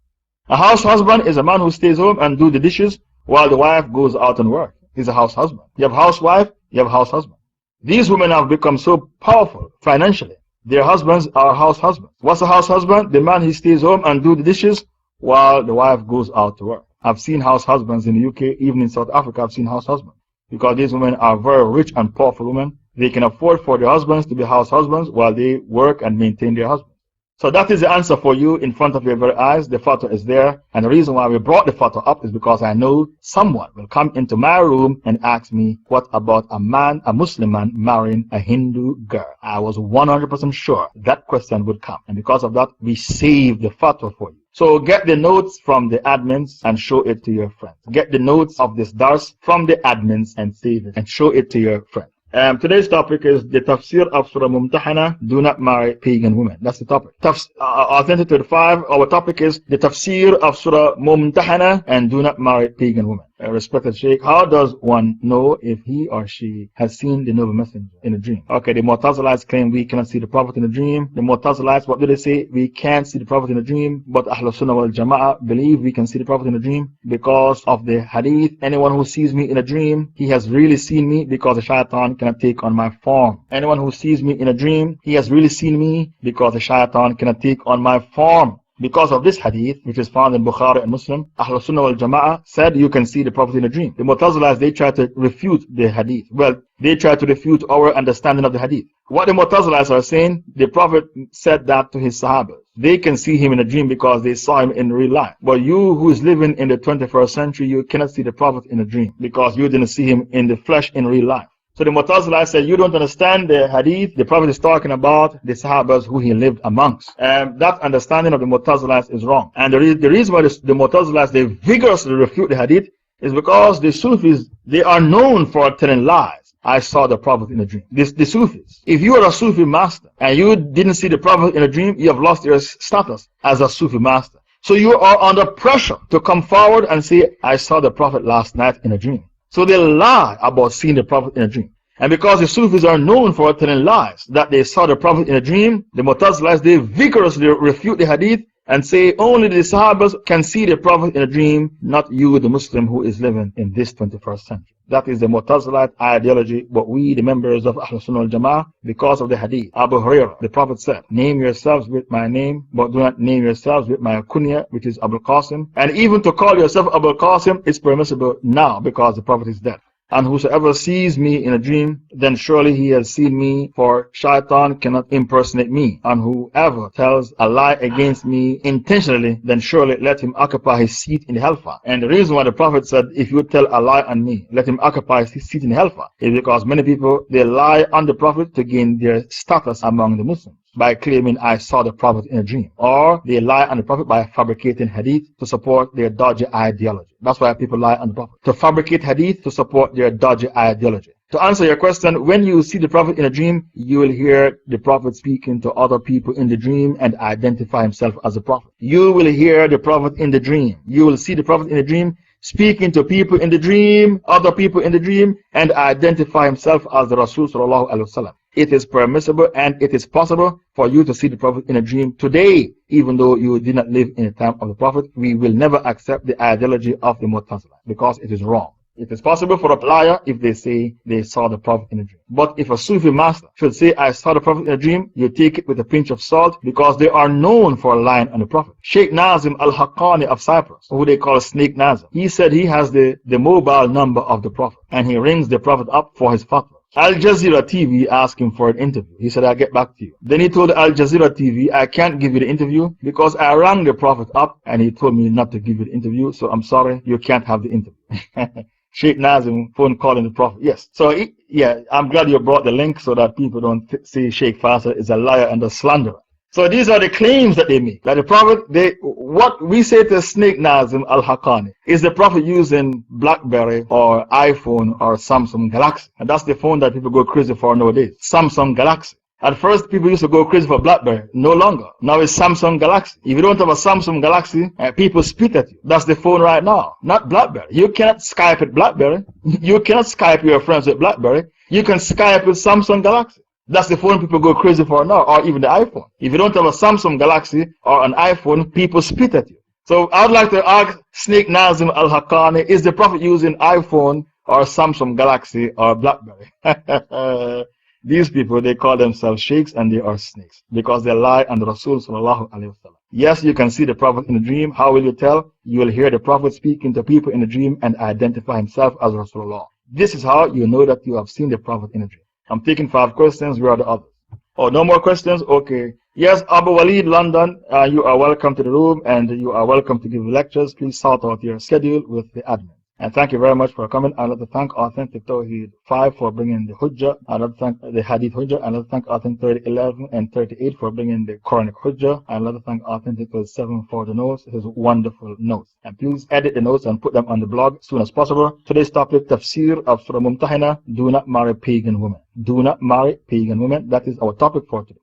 A house husband is a man who stays home and do the dishes while the wife goes out and work. He's a house husband. You have housewife, you have house husband. These women have become so powerful financially. Their husbands are house husbands. What's a house husband? The man who stays home and do the dishes while the wife goes out to work. I've seen house husbands in the UK, even in South Africa, I've seen house husbands. Because these women are very rich and powerful women. They can afford for their husbands to be house husbands while they work and maintain their husbands. So that is the answer for you in front of your very eyes. The fatwa is there. And the reason why we brought the fatwa up is because I know someone will come into my room and ask me, what about a man, a Muslim man, marrying a Hindu girl? I was 100% sure that question would come. And because of that, we saved the fatwa for you. So get the notes from the admins and show it to your friends. Get the notes of this dars from the admins and save it and show it to your friends. Today's topic is the tafsir of Surah Mumtahanah, do not marry pagan women. That's the topic. Authentic 35, our topic is the tafsir of Surah Mumtahanah and do not marry pagan women. Respected Shaykh, how does one know if he or she has seen the noble messenger in a dream? Okay, the Mu'tazilites claim we cannot see the Prophet in a dream. The Mu'tazilites, what do they say? We can't see the Prophet in a dream, but Ahlul Sunnah wal Jama'ah believe we can see the Prophet in a dream because of the hadith. Anyone who sees me in a dream, he has really seen me because the shaitan cannot take on my form. Anyone who sees me in a dream, he has really seen me because the shaitan cannot take on my form. Because of this hadith, which is found in Bukhari and Muslim, Ahlul Sunnah wal Jama'ah said you can see the Prophet in a dream. The Mu'tazilas, they try to refute the hadith. Well, they try to refute our understanding of the hadith. What the Mu'tazilas are saying, the Prophet said that to his Sahabas. They can see him in a dream because they saw him in real life. But you who is living in the 21st century, you cannot see the Prophet in a dream because you didn't see him in the flesh in real life. So the Mu'tazila said, you don't understand the hadith. The Prophet is talking about the Sahabas who he lived amongst. That understanding of the Mu'tazila is wrong. And the reason why the Mu'tazila, they vigorously refute the hadith is because the Sufis, they are known for telling lies. I saw the Prophet in a dream. The Sufis. If you are a Sufi master and you didn't see the Prophet in a dream, you have lost your status as a Sufi master. So you are under pressure to come forward and say, I saw the Prophet last night in a dream. So they lie about seeing the Prophet in a dream. And because the Sufis are known for telling lies that they saw the Prophet in a dream, the Mu'tazilas, they vigorously refute the hadith and say only the Sahabas can see the Prophet in a dream, not you, the Muslim who is living in this 21st century. That is the Mu'tazilite ideology, but we, the members of Ahlus Sunnah wal Jama'ah, because of the hadith. Abu Hurairah, the Prophet said, name yourselves with my name, but do not name yourselves with my kunya, which is Abul Qasim. And even to call yourself Abul Qasim is permissible now because the Prophet is dead. And whosoever sees me in a dream, then surely he has seen me, for shaitan cannot impersonate me. And whoever tells a lie against me intentionally, then surely let him occupy his seat in the hellfire. And the reason why the Prophet said, if you tell a lie on me, let him occupy his seat in the hellfire, is because many people, they lie on the Prophet to gain their status among the Muslims by claiming I saw the Prophet in a dream. Or they lie on the Prophet by fabricating hadith to support their dodgy ideology. That's why people lie on the Prophet. To fabricate hadith to support their dodgy ideology. To answer your question, when you see the Prophet in a dream, you will hear the Prophet speaking to other people in the dream and identify himself as a Prophet. You will hear the Prophet in the dream. You will see the Prophet in the dream speaking to people in the dream, other people in the dream, and identify himself as the Rasul Sallallahu Alaihi Wasallam. It is permissible and it is possible for you to see the Prophet in a dream today, even though you did not live in the time of the Prophet. We will never accept the ideology of the Mu'tazila because it is wrong. It is possible for a liar if they say they saw the Prophet in a dream. But if a Sufi master should say, I saw the Prophet in a dream, you take it with a pinch of salt because they are known for lying on the Prophet. Shaykh Nazim al-Haqqani of Cyprus, who they call Snake Nazim, he said he has the mobile number of the Prophet and he rings the Prophet up for his fatwa. Al Jazeera TV asked him for an interview. He said, I'll get back to you. Then he told Al Jazeera TV, I can't give you the interview because I rang the Prophet up and he told me not to give you the interview. So I'm sorry, you can't have the interview. Shaykh Nazim phone calling the Prophet. Yes. So, yeah, I'm glad you brought the link so that people don't say Shaykh Faisal is a liar and a slanderer. So these are the claims that they make. That the Prophet, what we say to Snake Nazim al-Haqqani is the Prophet using BlackBerry or iPhone or Samsung Galaxy. And that's the phone that people go crazy for nowadays. Samsung Galaxy. At first, people used to go crazy for BlackBerry. No longer. Now it's Samsung Galaxy. If you don't have a Samsung Galaxy, people spit at you. That's the phone right now. Not BlackBerry. You cannot Skype with BlackBerry. You cannot Skype your friends with BlackBerry. You can Skype with Samsung Galaxy. That's the phone people go crazy for now, or even the iPhone. If you don't have a Samsung Galaxy or an iPhone, people spit at you. So I would like to ask Snake Nazim al-Haqqani, is the Prophet using iPhone or Samsung Galaxy or BlackBerry? These people, they call themselves sheikhs and they are snakes because they lie on the Rasul Sallallahu Alaihi Wasallam. Yes, you can see the Prophet in a dream. How will you tell? You will hear the Prophet speaking to people in a dream and identify himself as Rasulullah. This is how you know that you have seen the Prophet in a dream. I'm taking 5 questions. Where are the others? Oh, no more questions? Okay. Yes, Abu Walid, London, you are welcome to the room and you are welcome to give lectures. Please sort out your schedule with the admin. And thank you very much for coming. I'd like to thank Authentic Tawheed 5 for bringing the Hujjah. I'd like to thank the Hadith Hujjah. I'd like to thank Authentic 11 and 38 for bringing the Quranic Hujjah. I'd like to thank Authentic 7 for the notes, his wonderful notes. And please edit the notes and put them on the blog as soon as possible. Today's topic, Tafseer of Surah Mumtahanah, do not marry pagan women. Do not marry pagan women. That is our topic for today.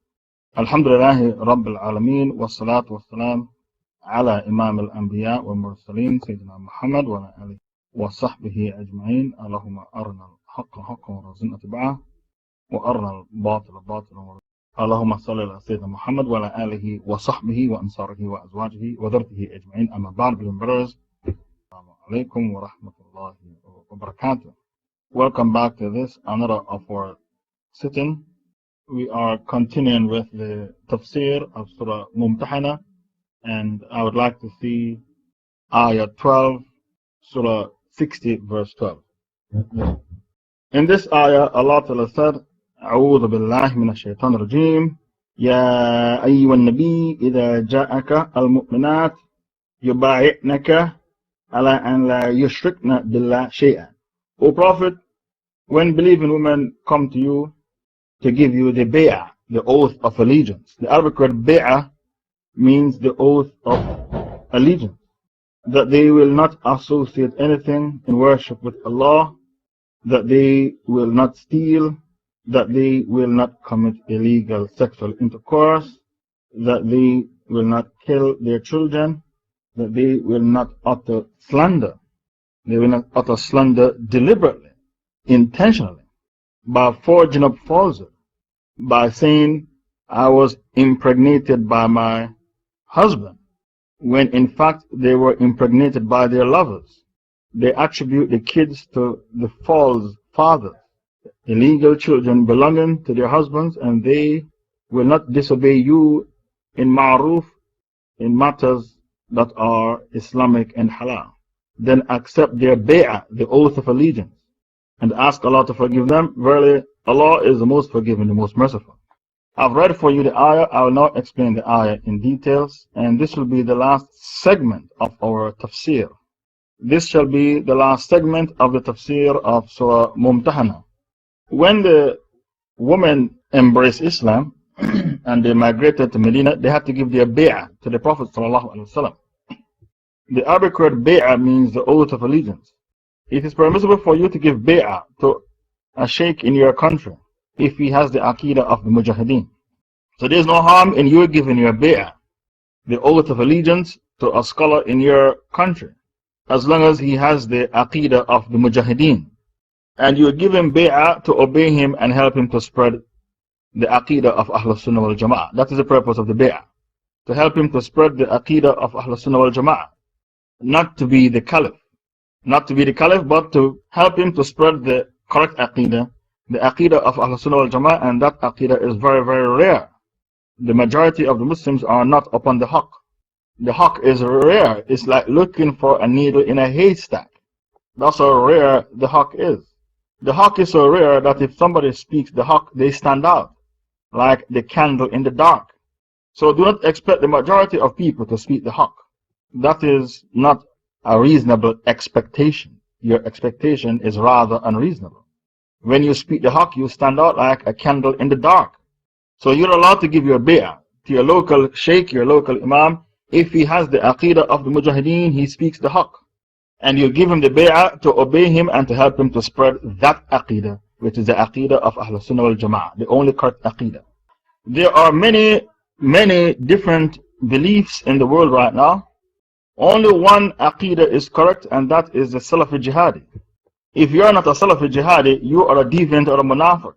Alhamdulillahi Rabbil Alameen, wa salatu wa salam ala Imam al-Anbiya wa Mursaleen, Sayyidina Muhammad wa alihi وصحبه أجمعين. اللهم أرنا الحق حقا وارزقنا اتباعه وأرنا الباطل باطلا. اللهم صل على سيدنا محمد وعلى آله وصحبه وأنصاره وأزواجه وذرته أجمعين. أما بعد, brothers, Assalamu alaikum wa rahmatullahi wa barakatuh. Welcome back to this, another of our sitting. We are continuing with the tafsir of Surah Mumtahanah, and I would like to see Ayah 12, Surah 60 verse 12. In this ayah, Allah Ta'ala said, أعوذ بالله من الشيطان الرجيم يا أيها النبي إذا جاءك المؤمنات يبايعنك على أن لا يشركن بالله شيئا. O Prophet, when believing women come to you to give you the bay'ah, the oath of allegiance. The Arabic word bay'ah means the oath of allegiance. That they will not associate anything in worship with Allah, that they will not steal, that they will not commit illegal sexual intercourse, that they will not kill their children, that they will not utter slander. They will not utter slander deliberately, intentionally, by forging up falsehood, by saying, I was impregnated by my husband, when in fact they were impregnated by their lovers. They attribute the kids to the false fathers, illegal children belonging to their husbands, and they will not disobey you in ma'ruf, in matters that are Islamic and halal. Then accept their bay'ah, the oath of allegiance, and ask Allah to forgive them. Verily, Allah is the most forgiving, the most merciful. I've read for you the ayah. I will now explain the ayah in details, and this will be the last segment of our tafsir. This shall be the last segment of the tafsir of Surah Mumtahanah. When the women embraced Islam and they migrated to Medina, they had to give their bay'ah to the Prophet ﷺ. The Arabic word bay'ah means the oath of allegiance. It is permissible for you to give bay'ah to a Shaykh in your country if he has the aqidah of the Mujahideen. So there is no harm in you giving your bay'ah, the oath of allegiance, to a scholar in your country, as long as he has the aqidah of the Mujahideen. And you give him bay'ah to obey him and help him to spread the aqidah of Ahlul Sunnah wal Jama'ah. That is the purpose of the bay'ah, to help him to spread the aqidah of Ahlul Sunnah wal Jama'ah. Not to be the caliph, but to help him to spread the correct aqidah, the aqidah of Ahlul Sunnah wal Jama'ah, and that aqidah is very, very rare. The majority of the Muslims are not upon the haqq. The haqq is rare. It's like looking for a needle in a haystack. That's how rare the haqq is. The haqq is so rare that if somebody speaks the haqq, they stand out like the candle in the dark. So do not expect the majority of people to speak the haqq. That is not a reasonable expectation. Your expectation is rather unreasonable. When you speak the haqq, you stand out like a candle in the dark. So you're allowed to give your bay'ah to your local shaykh, your local imam. If he has the aqidah of the Mujahideen, he speaks the haqq. And you give him the bay'ah to obey him and to help him to spread that aqidah, which is the aqidah of Ahlul Sunnah wal Jama'ah, the only correct aqidah. There are many, many different beliefs in the world right now. Only one aqidah is correct, and that is the Salafi Jihadi. If you are not a Salafi Jihadi, you are a deviant or a munafiq.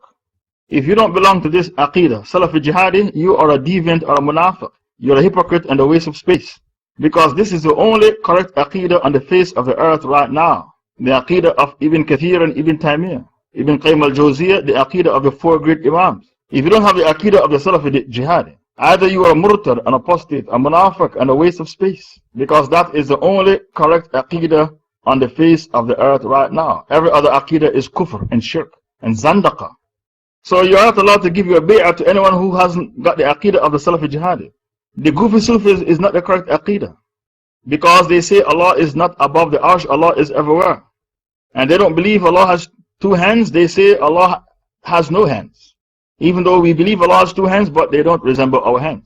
If you don't belong to this aqidah, Salafi Jihadi, you are a deviant or a munafiq. You are a hypocrite and a waste of space. Because this is the only correct aqidah on the face of the earth right now. The aqidah of Ibn Kathir and Ibn Taymiyyah, Ibn Qayyim al-Jawziyah, the aqidah of the four great imams. If you don't have the aqidah of the Salafi Jihadi, either you are a murtad, an apostate, a munafiq, and a waste of space. Because that is the only correct aqidah on the face of the earth right now. Every other aqidah is kufr and shirk and zandaqa. So you are not allowed to give your bay'ah to anyone who hasn't got the aqidah of the Salafi Jihadi. The Goofy Sufis is not the correct aqidah. Because they say Allah is not above the arsh, Allah is everywhere. And they don't believe Allah has two hands, they say Allah has no hands. Even though we believe Allah has two hands, but they don't resemble our hands.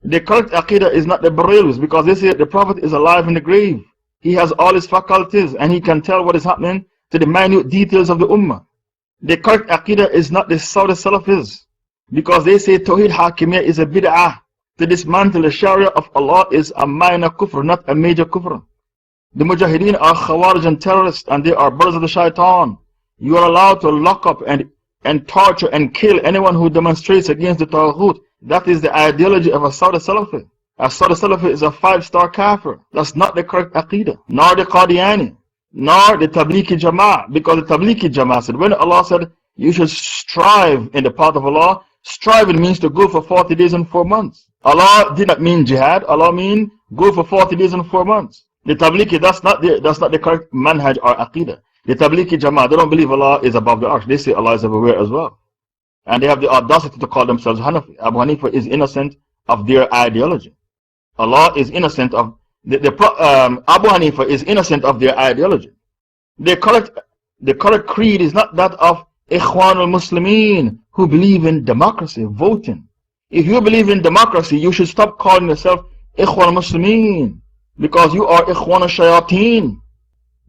The correct aqidah is not the Bareilwis, because they say the Prophet is alive in the grave. He has all his faculties and he can tell what is happening to the minute details of the Ummah. The correct aqidah is not the Saudi Salafis, because they say Tawheed Hakimiyya is a bid'ah. To dismantle the Sharia of Allah is a minor kufr, not a major kufr. The Mujahideen are Khawarij and terrorists, and they are brothers of the Shaitan. You are allowed to lock up and torture and kill anyone who demonstrates against the Taghut. That is the ideology of a Saudi Salafi. A Saudi Salafi is a 5-star kafir. That's not the correct aqidah. Nor the Qadiani, nor the Tablighi Jama'ah. Because the Tablighi Jama'ah said, when Allah said you should strive in the path of Allah, striving means to go for 40 days and 4 months. Allah did not mean jihad. Allah mean go for 40 days and 4 months. The Tablighi, that's not the correct manhaj or aqidah. The Tablighi Jama'ah, they don't believe Allah is above the arsh. They say Allah is everywhere as well. And they have the audacity to call themselves Hanafi. Abu Hanifa is innocent of their ideology. Allah is innocent of Abu Hanifa is innocent of their ideology. The correct creed is not that of Ikhwan al-Muslimin, who believe in democracy, voting. If you believe in democracy, you should stop calling yourself Ikhwan al-Muslimin, because you are Ikhwan al-Shayateen.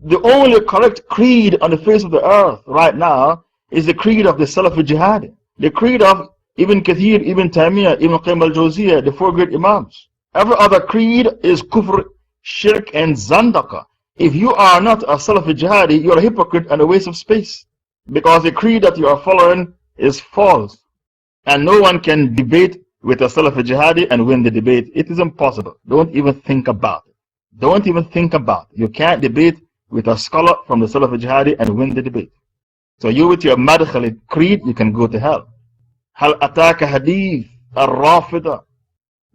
The only correct creed on the face of the earth right now is the creed of the Salafi Jihadi. The creed of Ibn Kathir, Ibn Taymiyyah, Ibn Qayyim al-Jawziyah, the four great imams. Every other creed is kufr, shirk, and zandaqa. If you are not a Salafi Jihadi, you are a hypocrite and a waste of space. Because the creed that you are following is false. And no one can debate with a Salafi jihadi and win the debate. It is impossible. Don't even think about it. Don't even think about it. You can't debate with a scholar from the Salafi jihadi and win the debate. So you with your Madkhali creed, you can go to hell. Hal ataka hadith al-Rafida.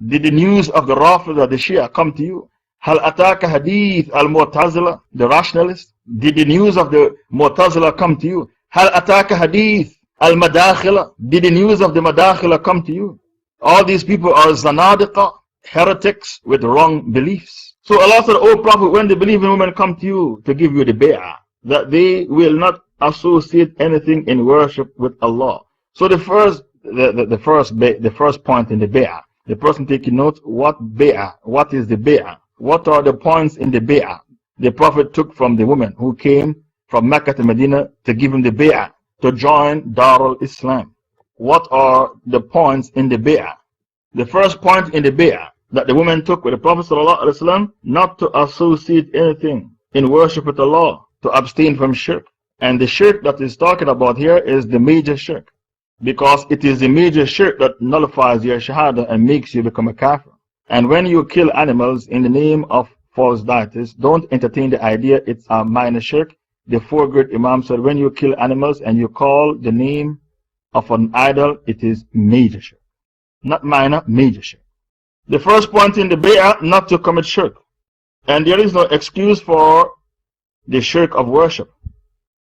Did the news of the Rafida, the Shia, come to you? Hal ataka hadith al-Mu'tazila, the rationalist? Did the news of the Mu'tazila come to you? Hal ataka hadith al-Madakhila? Did the news of the Madakhila come to you? All these people are Zanadiqa, heretics with wrong beliefs. So Allah said, O Prophet, when the believing women come to you to give you the bay'ah, that they will not associate anything in worship with Allah. So the first point in the bay'ah, the person taking note, what bay'ah? What is the bay'ah? What are the points in the bay'ah the Prophet took from the woman who came from Mecca to Medina to give him the bay'ah to join Darul Islam? What are the points in the bay'ah? The first point in the bay'ah that the woman took with the Prophet ﷺ, not to associate anything in worship with Allah, to abstain from shirk. And the shirk that is talking about here is the major shirk, because it is the major shirk that nullifies your shahada and makes you become a kafir. And when you kill animals in the name of false deities, don't entertain the idea it's a minor shirk. The four great Imams said when you kill animals and you call the name of an idol, it is major shirk. Not minor, major shirk. The first point in the bay'ah, not to commit shirk. And there is no excuse for the shirk of worship.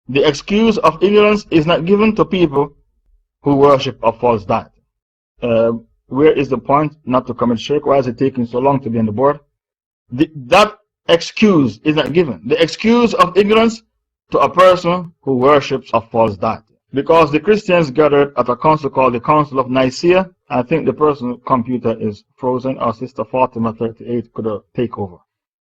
The excuse of ignorance is not given to people who worship a false deity. Where is the point not to commit shirk? Why is it taking so long to be on the board? That excuse is not given. The excuse of ignorance to a person who worships a false deity. Because the Christians gathered at a council called the Council of Nicaea. I think the person's computer is frozen, or Sister Fatima 38 could take over.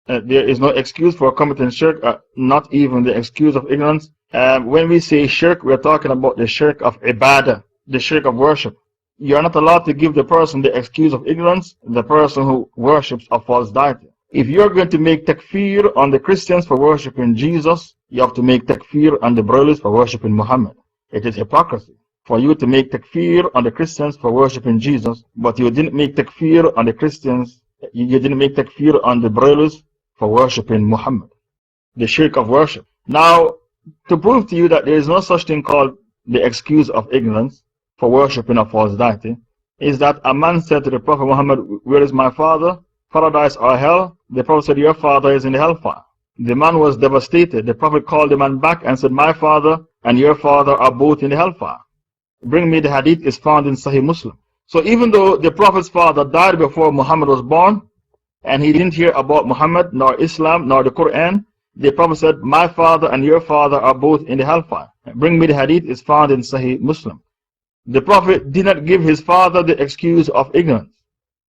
There is no excuse for committing shirk, not even the excuse of ignorance. When we say shirk, we're talking about the shirk of ibadah, the shirk of worship. You're not allowed to give the person the excuse of ignorance, the person who worships a false deity. If you're going to make takfir on the Christians for worshipping Jesus, you have to make takfir on the Brahmins for worshipping Muhammad. It is hypocrisy for you to make takfir on the Christians for worshipping Jesus, but you didn't make takfir on the Christians, you didn't make takfir on the Brahmins for worshipping Muhammad. The shirk of worship. Now, to prove to you that there is no such thing called the excuse of ignorance for worshipping a false deity, is that a man said to the Prophet Muhammad, where is my father? Paradise or hell? The Prophet said, your father is in the hellfire. The man was devastated. The Prophet called the man back and said, my father and your father are both in the hellfire. Bring me the hadith, is found in Sahih Muslim. So even though the Prophet's father died before Muhammad was born, and he didn't hear about Muhammad, nor Islam, nor the Quran, the Prophet said, my father and your father are both in the hellfire. Bring me the hadith, is found in Sahih Muslim. The Prophet did not give his father the excuse of ignorance.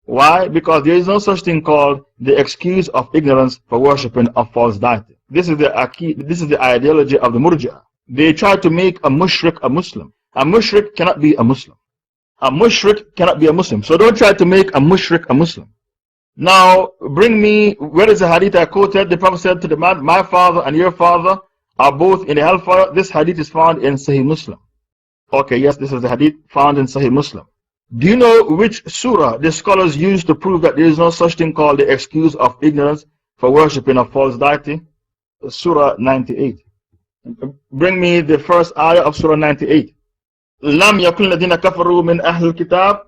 Why? Because there is no such thing called the excuse of ignorance for worshipping a false deity. This is the ideology of the Murji'ah. They try to make a mushrik a Muslim. A mushrik cannot be a Muslim. A mushrik cannot be a Muslim. So don't try to make a mushrik a Muslim. Now, bring me, where is the hadith I quoted? The Prophet said to the man, my father and your father are both in the hellfire. This hadith is found in Sahih Muslim. Okay, yes, this is the hadith found in Sahih Muslim. Do you know which surah the scholars use to prove that there is no such thing called the excuse of ignorance for worshipping a false deity? Surah 98. Bring me the first ayah of Surah 98. لم يكن الذين كفروا من أهل الكتاب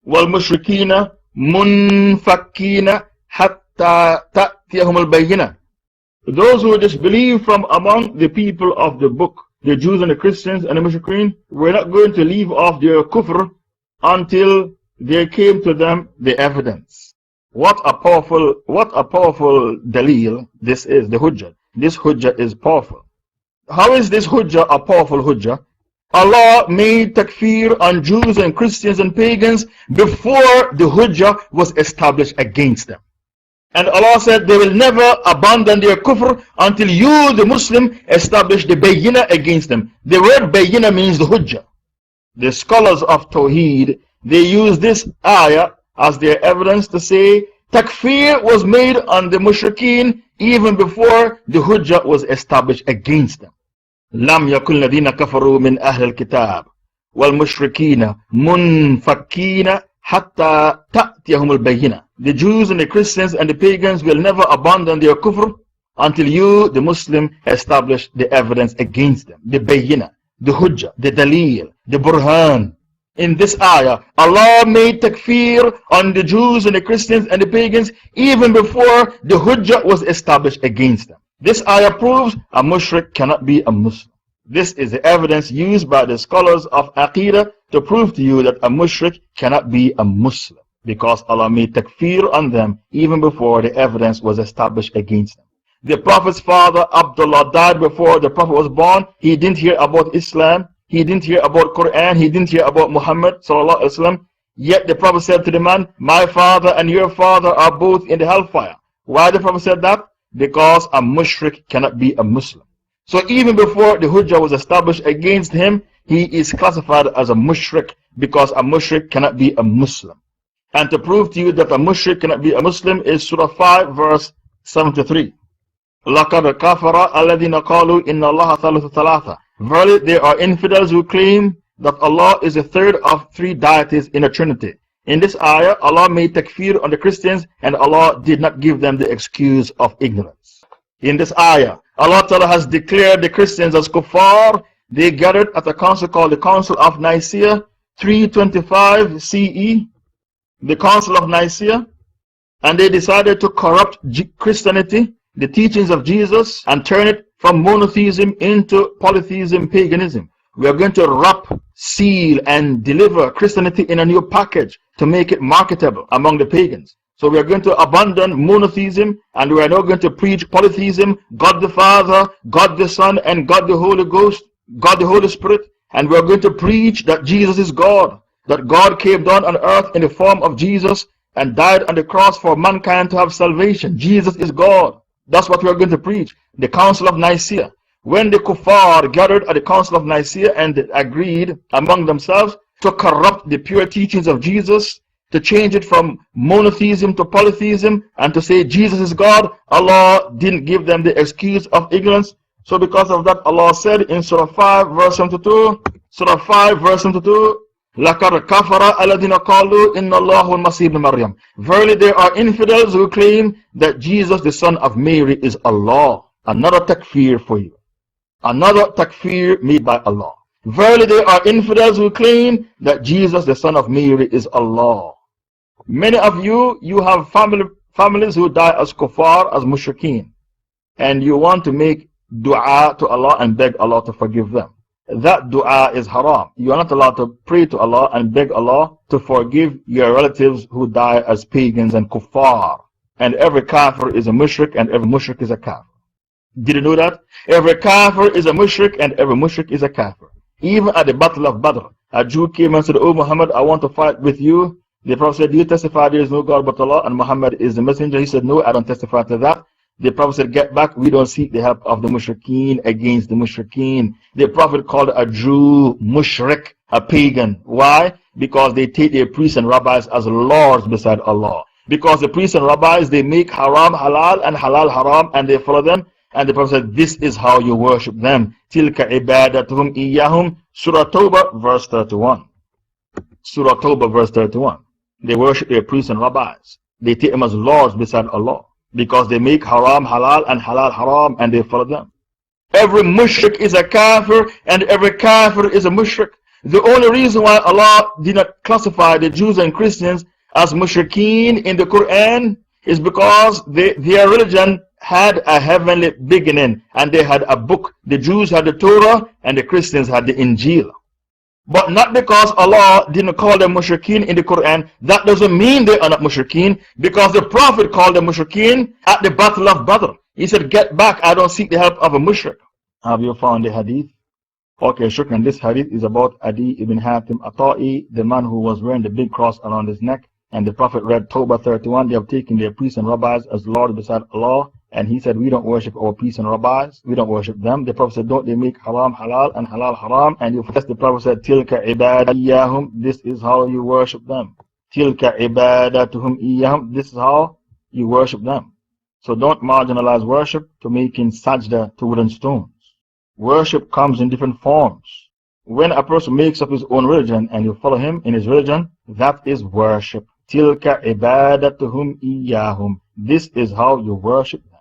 والمشركين منفكين حتى تأتيهم البينة. Those who disbelieve from among the people of the book, the Jews and the Christians and the Mushrikeen, were not going to leave off their kufr until there came to them the evidence. What a powerful dalil this is, the hujjah. This hujjah is powerful. How is this hujjah a powerful hujjah? Allah made takfir on Jews and Christians and pagans before the hujjah was established against them. And Allah said they will never abandon their kufr until you, the Muslim, establish the bayyinah against them. The word bayyinah means the hujjah. The scholars of Tawheed, they use this ayah as their evidence to say takfir was made on the mushrikeen even before the hujjah was established against them. لم يكن الذين كفروا من أهل الكتاب والمشركين منفكين حَتَّى تَأْتِيَهُمُ الْبَيِّنَةِ. The Jews and the Christians and the pagans will never abandon their kufr until you, the Muslim, establish the evidence against them. The bayyinah, the hujjah, the dalil, the burhan. In this ayah, Allah made takfir on the Jews and the Christians and the pagans even before the hujjah was established against them. This ayah proves a mushrik cannot be a Muslim. This is the evidence used by the scholars of Aqidah to prove to you that a mushrik cannot be a Muslim, because Allah made takfir on them even before the evidence was established against them. The Prophet's father, Abdallah, died before the Prophet was born. He didn't hear about Islam. He didn't hear about Quran. He didn't hear about Muhammad sallallahu alaihi wasallam. Yet the Prophet said to the man, my father and your father are both in the hellfire. Why the Prophet said that? Because a mushrik cannot be a Muslim. So even before the hujjah was established against him, he is classified as a mushrik, because a mushrik cannot be a Muslim. And to prove to you that a mushrik cannot be a Muslim is Surah 5 verse 73. لَقَدْ كَفَرَ الَّذِينَ قَالُوا إِنَّ اللَّهَ ثَالِثُ ثَلَاثَةٍ. Verily, there are infidels who claim that Allah is a third of three deities in a trinity. In this ayah, Allah made takfir on the Christians, and Allah did not give them the excuse of ignorance. In this ayah, Allah Ta'ala has declared the Christians as kuffar. They gathered at a council called the Council of Nicaea, 325 CE, the Council of Nicaea, and they decided to corrupt Christianity, the teachings of Jesus, and turn it from monotheism into polytheism, paganism. We are going to wrap, seal, and deliver Christianity in a new package to make it marketable among the pagans. So we are going to abandon monotheism, and we are now going to preach polytheism, God the Father, God the Son, and God the Holy Ghost, God the Holy Spirit. And we are going to preach that Jesus is God, that God came down on earth in the form of Jesus and died on the cross for mankind to have salvation. Jesus is God. That's what we are going to preach. The Council of Nicaea. When the kuffar gathered at the Council of Nicaea and agreed among themselves to corrupt the pure teachings of Jesus, to change it from monotheism to polytheism, and to say Jesus is God, Allah didn't give them the excuse of ignorance. So because of that, Allah said in Surah 5 verse 72, Surah 5 verse 72, لَقَدْ كَفَرَ الَّذِينَ قَالُوا إِنَّ اللَّهُ الْمَسِيحُ ابْنُ مَرْيَمَ. Verily there are infidels who claim that Jesus the son of Mary is Allah. Another takfir for you. Another takfir made by Allah. Verily there are infidels who claim that Jesus the son of Mary is Allah. Many of you, you have families who die as kuffar, as mushrikeen, and you want to make dua to Allah and beg Allah to forgive them. That dua is haram. You are not allowed to pray to Allah and beg Allah to forgive your relatives who die as pagans and kuffar. And every kafir is a mushrik, and every mushrik is a kafir. Did you know that? Every kafir is a mushrik, and every mushrik is a kafir. Even at the Battle of Badr, a Jew came and said, "Oh Muhammad, I want to fight with you." The Prophet said, "Do you testify there is no God but Allah and Muhammad is the messenger?" He said, "No, I don't testify to that." The Prophet said, "Get back, we don't seek the help of the mushrikeen against the mushrikeen." The Prophet called a Jew mushrik, a pagan. Why? Because they take their priests and rabbis as lords beside Allah. Because the priests and rabbis, they make haram halal and halal haram, and they follow them. And the Prophet said, this is how you worship them. Tilka ibadatuhum iyahum. Surah Tawbah verse 31. Surah Tawbah verse 31. They worship their priests and rabbis. They take them as lords beside Allah, because they make haram halal and halal haram, and they follow them. Every mushrik is a kafir, and every kafir is a mushrik. The only reason why Allah did not classify the Jews and Christians as mushrikeen in the Quran is because their religion had a heavenly beginning, and they had a book. The Jews had the Torah, and the Christians had the Injil. But not because Allah didn't call them mushrikeen in the Quran. That doesn't mean they are not mushrikeen, because the Prophet called them mushrikeen at the Battle of Badr. He said, "Get back, I don't seek the help of a mushrik." Have you found the hadith? Okay, shukran. This hadith is about Adi ibn Hatim Ata'i, the man who was wearing the big cross around his neck. And the Prophet read Tawbah 31. They have taken their priests and rabbis as Lord beside Allah. And he said, we don't worship our priests and rabbis. We don't worship them. The Prophet said, don't they make haram halal and halal haram? And the Prophet said, Tilka ibadiyahum. This is how you worship them. Tilka ibadatuhum iyahum. This is how you worship them. So don't marginalize worship to making sajda to wooden stones. Worship comes in different forms. when a person makes up his own religion and you follow him in his religion, that is worship. Tilka ibadatuhum iyahum. This is how you worship them.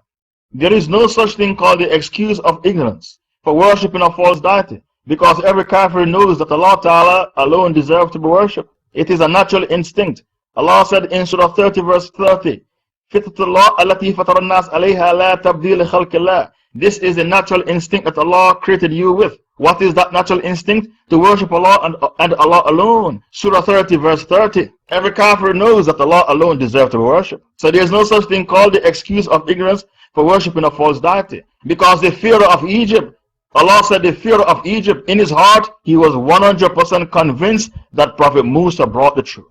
There is no such thing called the excuse of ignorance for worshipping a false deity, because every kafir knows that Allah Ta'ala alone deserves to be worshipped. It is a natural instinct. Allah said in Surah 30 verse 30, Fitatullah allati fatarannas alayha la tabdil khalqillah. This is the natural instinct that Allah created you with. What is that natural instinct? To worship Allah and Allah alone. Surah 30 verse 30. Every kafir knows that Allah alone deserves to be worshipped. So there is no such thing called the excuse of ignorance for worshipping a false deity. Because the Pharaoh of Egypt, Allah said the Pharaoh of Egypt, in his heart, he was 100% convinced that Prophet Musa brought the truth.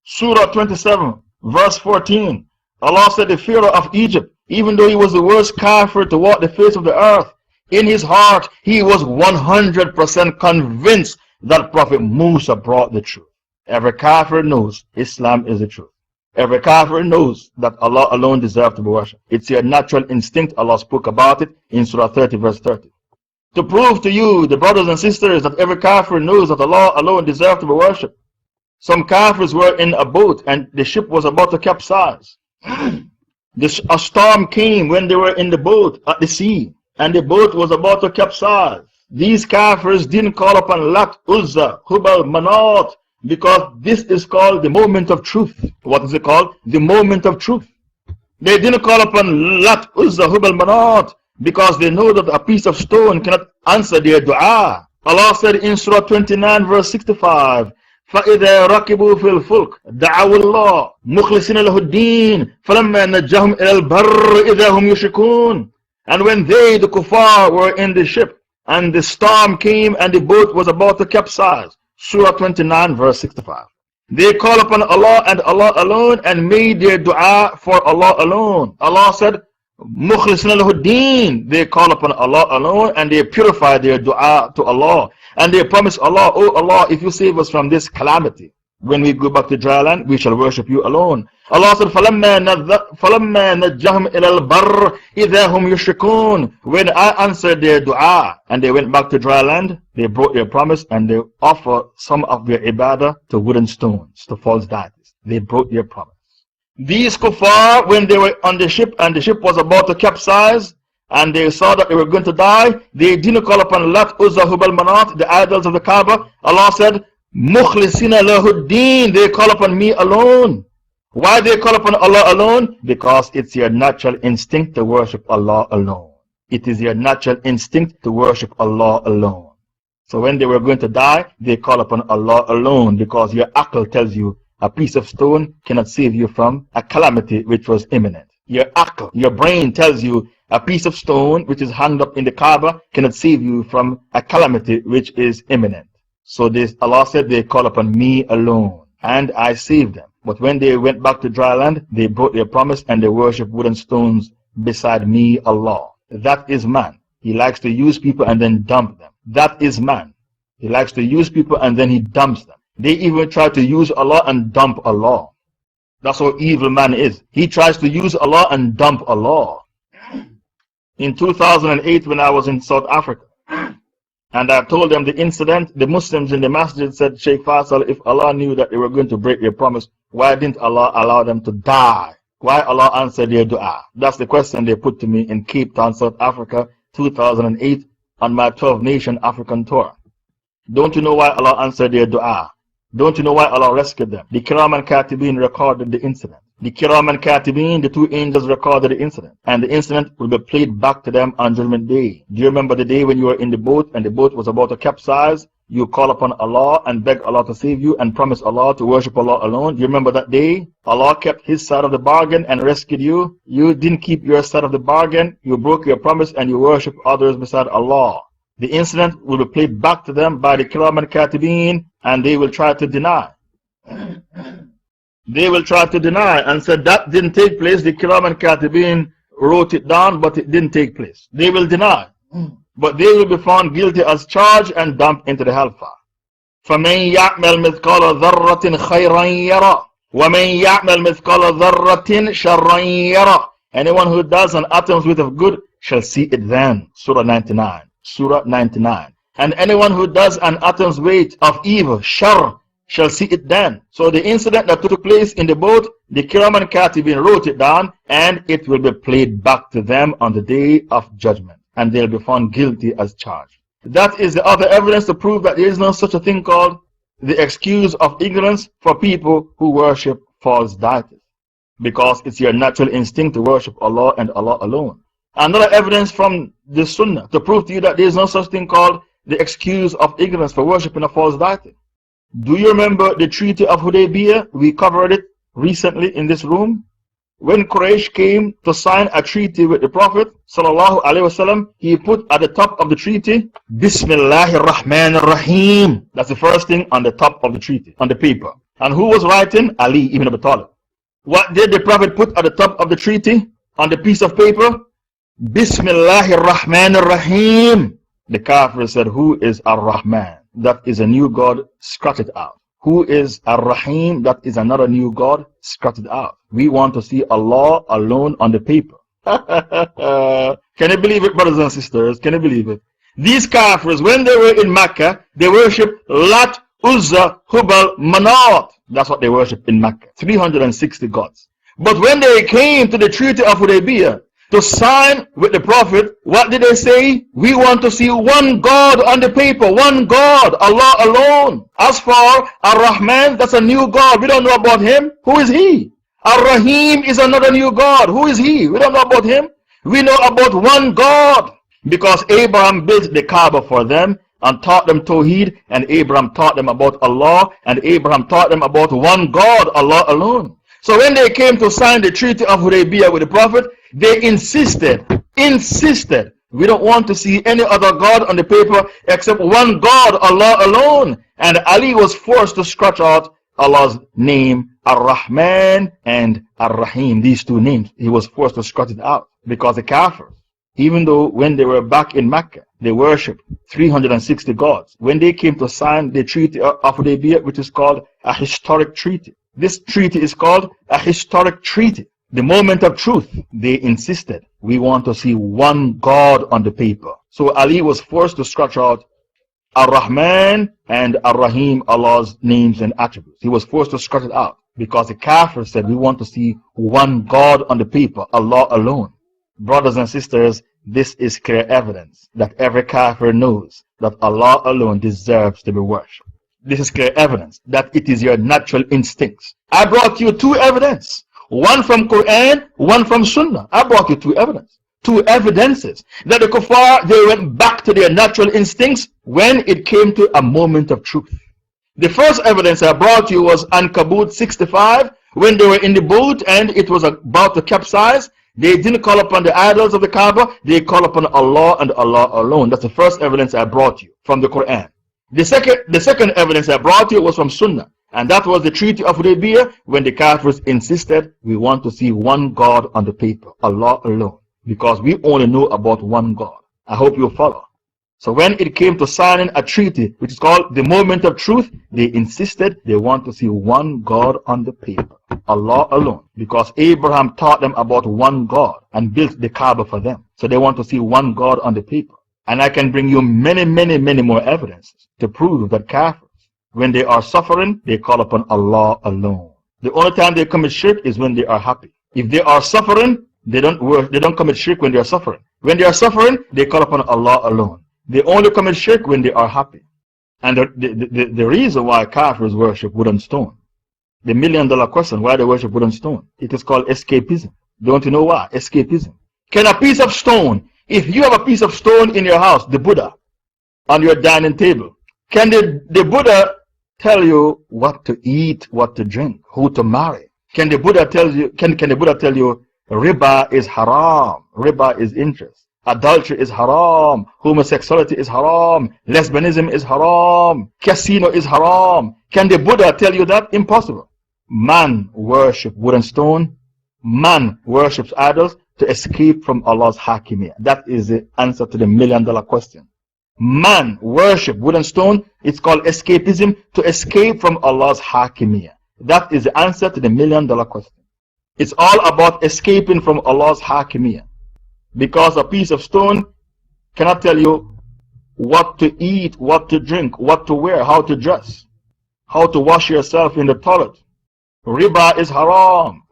Surah 27 verse 14. Allah said the Pharaoh of Egypt, even though he was the worst kafir to walk the face of the earth, in his heart, he was 100% convinced that Prophet Musa brought the truth. Every kafir knows Islam is the truth. Every kafir knows that Allah alone deserves to be worshipped. It's your natural instinct. Allah spoke about it in Surah 30 verse 30. To prove to you, the brothers and sisters, that every kafir knows that Allah alone deserves to be worshipped, some kafirs were in a boat and the ship was about to capsize. A storm came when they were in the boat at the sea, and the boat was about to capsize. These kafirs didn't call upon Lat, Uzza, Hubal, Manat, because this is called the moment of truth. What is it called? The moment of truth. They didn't call upon Lat, Uzza, Hubal, Manat, because they know that a piece of stone cannot answer their dua. Allah said in Surah 29 verse 65, فَإِذَا رَكِبُوا فِي الْفُلْكِ دَعَوُوا اللَّهَ مُخْلِصِينَ لَهُ الدِّينَ فَلَمَّا نَجَّاهُمْ إِلَى الْبَرِّ إِذَا هُمْ يُشْرِكُونَ. And when they, the kuffar, were in the ship, and the storm came and the boat was about to capsize, Surah 29 verse 65, they call upon Allah and Allah alone and made their dua for Allah alone. Allah said, مُخْلِصِينَ لَهُ الدِّينَ. They call upon Allah alone and they purify their dua to Allah. And they promise Allah, oh Allah, if you save us from this calamity, when we go back to dry land, we shall worship you alone. Allah said, فَلَمَّا نَجَّاهُمْ إِلَى الْبَرِّ إِذَا هُمْ يُشْرِكُونَ. When I answered their dua and they went back to dry land, they broke their promise and they offer some of their ibadah to wooden stones, to false deities. They broke their promise. These kuffar, when they were on the ship and the ship was about to capsize, and they saw that they were going to die, they didn't call upon Lat, Uzza, Hubal, Manat, the idols of the Kaaba. Allah said, Mukhlisina lahuddin. They call upon me alone. Why they call upon Allah alone? Because it's your natural instinct to worship Allah alone. It is your natural instinct to worship Allah alone. So when they were going to die, they call upon Allah alone, because your aql tells you a piece of stone cannot save you from a calamity which was imminent. Your aql, your brain tells you a piece of stone which is hung up in the Kaaba cannot save you from a calamity which is imminent. So Allah said they call upon me alone and I saved them. But when they went back to dry land, they broke their promise and they worshipped wooden stones beside me, Allah. That is man. He likes to use people and then dump them. That is man. He likes to use people and then he dumps them. They even try to use Allah and dump Allah. That's how evil man is. He tries to use Allah and dump Allah. In 2008, when I was in South Africa, and I told them the incident, the Muslims in the masjid said, Shaykh Faisal, if Allah knew that they were going to break their promise, why didn't Allah allow them to die? Why Allah answered their dua? That's the question they put to me in Cape Town, South Africa, 2008, on my 12-nation African tour. Don't you know why Allah answered their dua? Don't you know why Allah rescued them? The Kiram and Katibin recorded the incident. The Kiram and Katibin, the two angels, recorded the incident. And the incident will be played back to them on Judgment Day. Do you remember the day when you were in the boat and the boat was about to capsize? You call upon Allah and beg Allah to save you and promise Allah to worship Allah alone. Do you remember that day? Allah kept His side of the bargain and rescued you. You didn't keep your side of the bargain. You broke your promise and you worship others beside Allah. The incident will be played back to them by the Kiram and Katibin, and they will try to deny. They will try to deny and say that didn't take place. The Kiram and Katibin wrote it down, but it didn't take place. They will deny. But they will be found guilty as charged and dumped into the hellfire. فَمَنْ يَعْمَلْ مِثْقَالَ ذَرَّةٍ خَيْرًا يَرَى وَمَنْ يَعْمَلْ مِثْقَالَ ذَرَّةٍ شَرًّا يَرَى. Anyone who does an atom's width of good shall see it then. Surah 99. Surah 99. And anyone who does an atom's weight of evil, shar, shall see it then. So the incident that took place in the boat, the Kiram and Katibin wrote it down, and it will be played back to them on the day of judgment, and they'll be found guilty as charged. That is the other evidence to prove that there is no such a thing called the excuse of ignorance for people who worship false deities, because it's your natural instinct to worship Allah and Allah alone. Another evidence from the Sunnah to prove to you that there is no such thing called the excuse of ignorance for worshiping a false deity. Do you remember the Treaty of Hudaybiyah? We covered it recently in this room. When Quraysh came to sign a treaty with the Prophet ﷺ, he put at the top of the treaty, Bismillahir Rahmanir Rahim. That's the first thing on the top of the treaty, on the paper. And who was writing? Ali ibn Abi Talib. What did the Prophet put at the top of the treaty on the piece of paper? Bismillahir Rahmanir Rahim. The Kafir said, who is Ar-Rahman? That is a new God, scratch it out. Who is Ar-Rahim? That is another new God, scratch it out. We want to see Allah alone on the paper. Can you believe it, brothers and sisters? Can you believe it? These Kafirs, when they were in Mecca, they worshipped Lat, Uzza, Hubal, Manat. That's what they worshipped in Mecca. 360 gods. But when they came to the Treaty of Hudaybiyah to sign with the Prophet, what did they say? We want to see one God on the paper, one God, Allah alone. As for Ar-Rahman, that's a new God. We don't know about him. Who is he? Ar-Rahim is another new God. Who is he? We don't know about him. We know about one God, because Abraham built the Kaaba for them and taught them Tawheed, and Abraham taught them about Allah, and Abraham taught them about one God, Allah alone. So when they came to sign the Treaty of Hudaybiyah with the Prophet, they insisted, we don't want to see any other God on the paper except one God, Allah alone. And Ali was forced to scratch out Allah's name, Ar-Rahman and Ar-Rahim, these two names. He was forced to scratch it out because the Kafirs, even though when they were back in Mecca, they worshipped 360 gods. When they came to sign the Treaty of Hudaybiyah, which is called a historic treaty, this treaty is called a historic treaty. The moment of truth, they insisted, we want to see one God on the paper. So Ali was forced to scratch out Ar-Rahman and Ar-Rahim, Allah's names and attributes. He was forced to scratch it out because the Kafir said, we want to see one God on the paper, Allah alone. Brothers and sisters, this is clear evidence that every Kafir knows that Allah alone deserves to be worshipped. This is clear evidence that it is your natural instincts. I brought you two evidence. One from Quran, one from Sunnah. I brought you two evidences that the Kuffar, they went back to their natural instincts when it came to a moment of truth. The first evidence I brought you was Ankabut 65, when they were in the boat and it was about to capsize. They didn't call upon the idols of the Kaaba, they called upon Allah and Allah alone. That's the first evidence I brought you from the Quran. The second evidence I brought you was from Sunnah, and that was the Treaty of Hudaybiyah, when the Kafirs insisted, we want to see one God on the paper, Allah alone, because we only know about one God. I hope you follow. So when it came to signing a treaty, which is called the moment of truth, they insisted they want to see one God on the paper, Allah alone, because Abraham taught them about one God and built the Kaaba for them. So they want to see one God on the paper. And I can bring you many more evidences to prove that Kafirs, when they are suffering, they call upon Allah alone. The only time they commit shirk is when they are happy. If they are suffering, they don't commit shirk when they are suffering. When they are suffering, they call upon Allah alone. They only commit shirk when they are happy. And the reason why Kafirs worship wooden stone, the $1,000,000 question, why they worship wooden stone, it is called escapism. Don't you know why? Escapism. Can a piece of stone, if you have a piece of stone in your house, the Buddha, on your dining table, can the Buddha tell you what to eat, what to drink, who to marry? Can the Buddha tell you, can the Buddha tell you riba is haram, riba is interest, adultery is haram, homosexuality is haram, lesbianism is haram, casino is haram? Can the Buddha tell you that? Impossible. Man worships wooden stone, man worships idols to escape from Allah's hakimiyah. That is the answer to the $1,000,000 question. Man worship wooden stone, it's called escapism, to escape from Allah's hakimiyah. That is the answer to the $1,000,000 question. It's all about escaping from Allah's hakimiyah. Because a piece of stone cannot tell you what to eat, what to drink, what to wear, how to dress, how to wash yourself in the toilet. Riba is haram.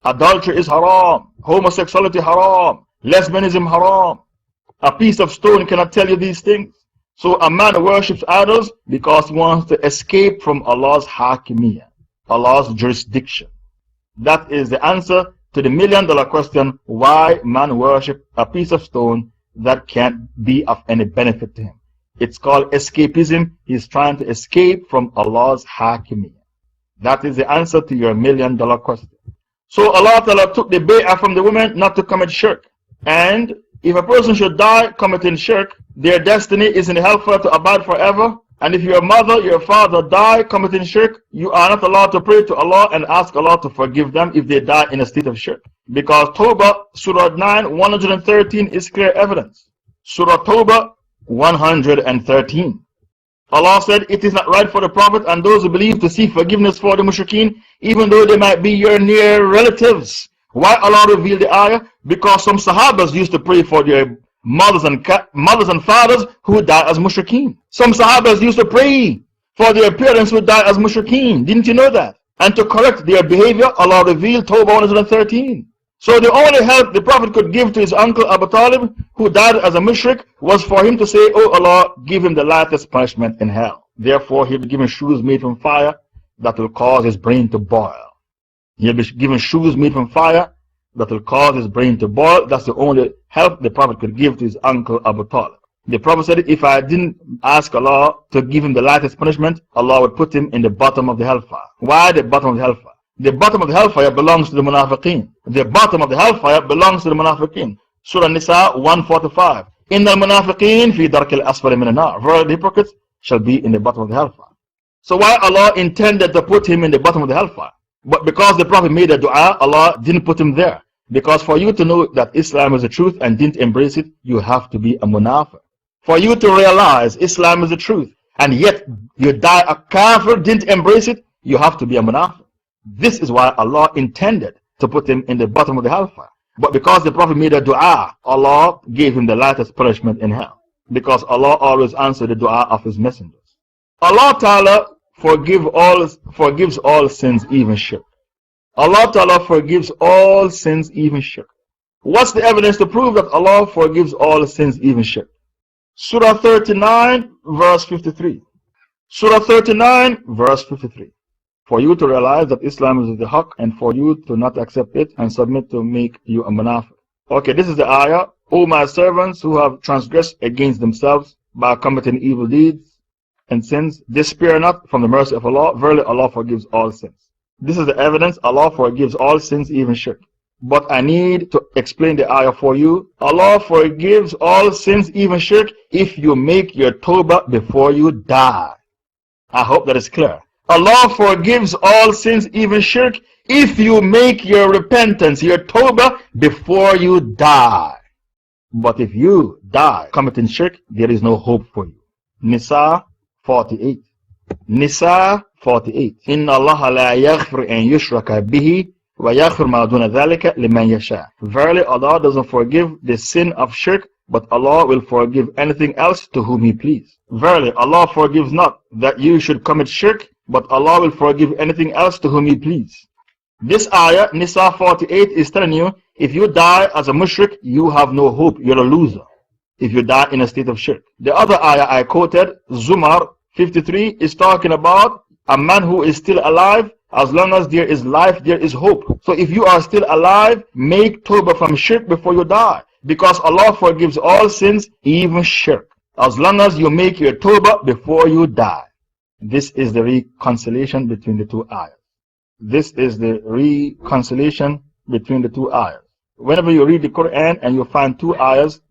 Adultery is haram. Homosexuality haram. Lesbianism haram. A piece of stone cannot tell you these things. So a man worships idols because he wants to escape from Allah's hakimiyah, Allah's jurisdiction. That is the answer to the $1,000,000 question, why man worship a piece of stone that can't be of any benefit to him. It's called escapism. He's trying to escape from Allah's hakimiyah. That is the answer to your $1,000,000 question. So Allah Ta'ala took the bay'ah from the women not to commit shirk. And if a person should die committing shirk, their destiny is in hellfire to abide forever. And if your mother, your father die committing shirk, you are not allowed to pray to Allah and ask Allah to forgive them if they die in a state of shirk. Because Tawbah, Surah 9, 113 is clear evidence. Surah Tawbah 113. Allah said, it is not right for the Prophet and those who believe to seek forgiveness for the mushrikeen, even though they might be your near relatives. Why Allah revealed the ayah? Because some Sahabas used to pray for their mothers and fathers who died as mushrikeen. Some Sahabas used to pray for their parents who died as mushrikeen. Didn't you know that? And to correct their behavior, Allah revealed Tawbah 113. So the only help the Prophet could give to his uncle Abu Talib, who died as a mushrik, was for him to say, oh Allah, give him the lightest punishment in hell. Therefore, he'll be given shoes made from fire that will cause his brain to boil. He'll be given shoes made from fire that will cause his brain to boil. That's the only help the Prophet could give to his uncle Abu Talib. The Prophet said, if I didn't ask Allah to give him the lightest punishment, Allah would put him in the bottom of the hellfire. Why the bottom of the hellfire? The bottom of the hellfire belongs to the munafiqeen. The bottom of the hellfire belongs to the munafiqeen. Surah Nisa 145. Inna al-munafiqeen fi darkil asfali min an-nar. Verily the hypocrites shall be in the bottom of the hellfire. So why Allah intended to put him in the bottom of the hellfire? But because the Prophet made a dua, Allah didn't put him there. Because for you to know that Islam is the truth and didn't embrace it, you have to be a munafiq. For you to realize Islam is the truth and yet you die a kafir, didn't embrace it, you have to be a munafiq. This is why Allah intended to put him in the bottom of the hellfire. But because the Prophet made a dua, Allah gave him the lightest punishment in hell. Because Allah always answered the dua of his messengers. Allah Ta'ala forgives all sins, even shirk. Allah Ta'ala forgives all sins, even shirk. What's the evidence to prove that Allah forgives all sins, even shirk? Surah 39, verse 53. Surah 39, verse 53. For you to realize that Islam is the haqq and for you to not accept it and submit to make you a munafiq. Okay, this is the ayah. O my servants who have transgressed against themselves by committing evil deeds and sins, despair not from the mercy of Allah. Verily Allah forgives all sins. This is the evidence. Allah forgives all sins, even shirk. But I need to explain the ayah for you. Allah forgives all sins, even shirk, if you make your tawbah before you die. I hope that is clear. Allah forgives all sins, even shirk, if you make your repentance, your tawbah, before you die. But if you die committing shirk, there is no hope for you. Nisa 48. Nisa 48. Inna Allah la yaghfir an yushraka bihi wa yaghfir ma duna dhalika liman yasha. Verily Allah doesn't forgive the sin of shirk, but Allah will forgive anything else to whom He please. Verily Allah forgives not that you should commit shirk, but Allah will forgive anything else to whom He please. This ayah, Nisa 48, is telling you, if you die as a mushrik, you have no hope. You're a loser if you die in a state of shirk. The other ayah I quoted, Zumar 53, is talking about a man who is still alive. As long as there is life, there is hope. So if you are still alive, make tawbah from shirk before you die. Because Allah forgives all sins, even shirk. As long as you make your tawbah before you die. This is the reconciliation between the two ayahs. This is the reconciliation between the two ayahs. Whenever you read the Quran and you find two ayahs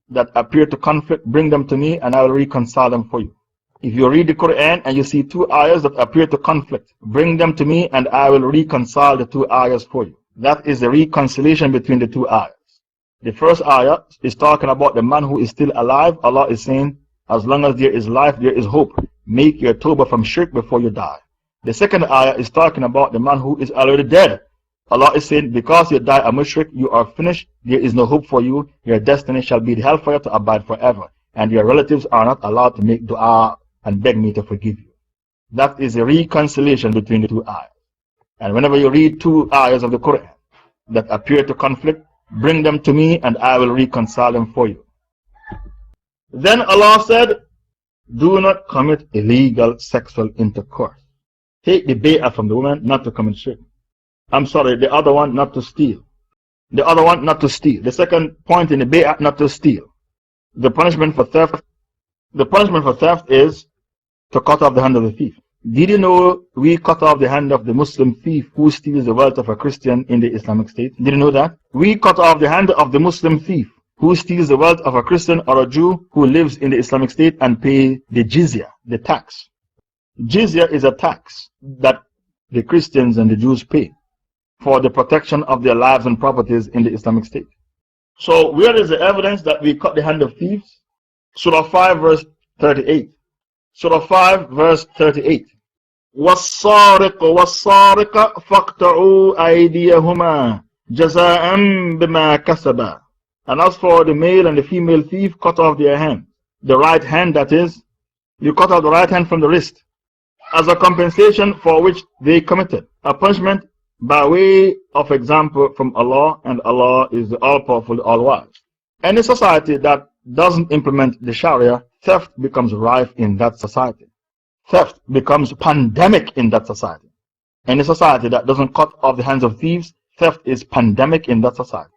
that appear to conflict, bring them to me and I will reconcile them for you. If you read the Quran and you see two ayahs that appear to conflict, bring them to me and I will reconcile the two ayahs for you. That is the reconciliation between the two ayahs. The first ayah is talking about the man who is still alive. Allah is saying, as long as there is life, there is hope. Make your tawbah from shirk before you die. The second ayah is talking about the man who is already dead. Allah is saying, because you die a mushrik, you are finished. There is no hope for you. Your destiny shall be the hellfire to abide forever. and your relatives are not allowed to make dua and beg me to forgive you. That is a reconciliation between the two ayahs. And whenever you read two ayahs of the Quran that appear to conflict, bring them to me and I will reconcile them for you. Then Allah said, do not commit illegal sexual intercourse. Take the bay'ah from the woman not to commit shirk. I'm sorry, the other one not to steal. The other one not to steal. The second point in the bay'ah not to steal. The punishment for theft is to cut off the hand of the thief. Did you know we cut off the hand of the Muslim thief who steals the wealth of a Christian in the Islamic State? Did you know that? We cut off the hand of the Muslim thief who steals the wealth of a Christian or a Jew who lives in the Islamic State and pay the jizya, the tax. Jizya is a tax that the Christians and the Jews pay for the protection of their lives and properties in the Islamic State. So where is the evidence that we cut the hand of thieves? Surah 5 verse 38. Surah 5 verse 38. وَالصَّارِقُ وَالصَّارِقَ فَاقْطَعُوا أَيْدِيَهُمَا جَزَاءً بِمَا كَسَبَا. And as for the male and the female thief, cut off their hand. The right hand, that is, you cut off the right hand from the wrist as a compensation for which they committed a punishment by way of example from Allah, and Allah is the all-powerful, all-wise. Any society that doesn't implement the Sharia, theft becomes rife in that society. Theft becomes pandemic in that society. Any society that doesn't cut off the hands of thieves, theft is pandemic in that society.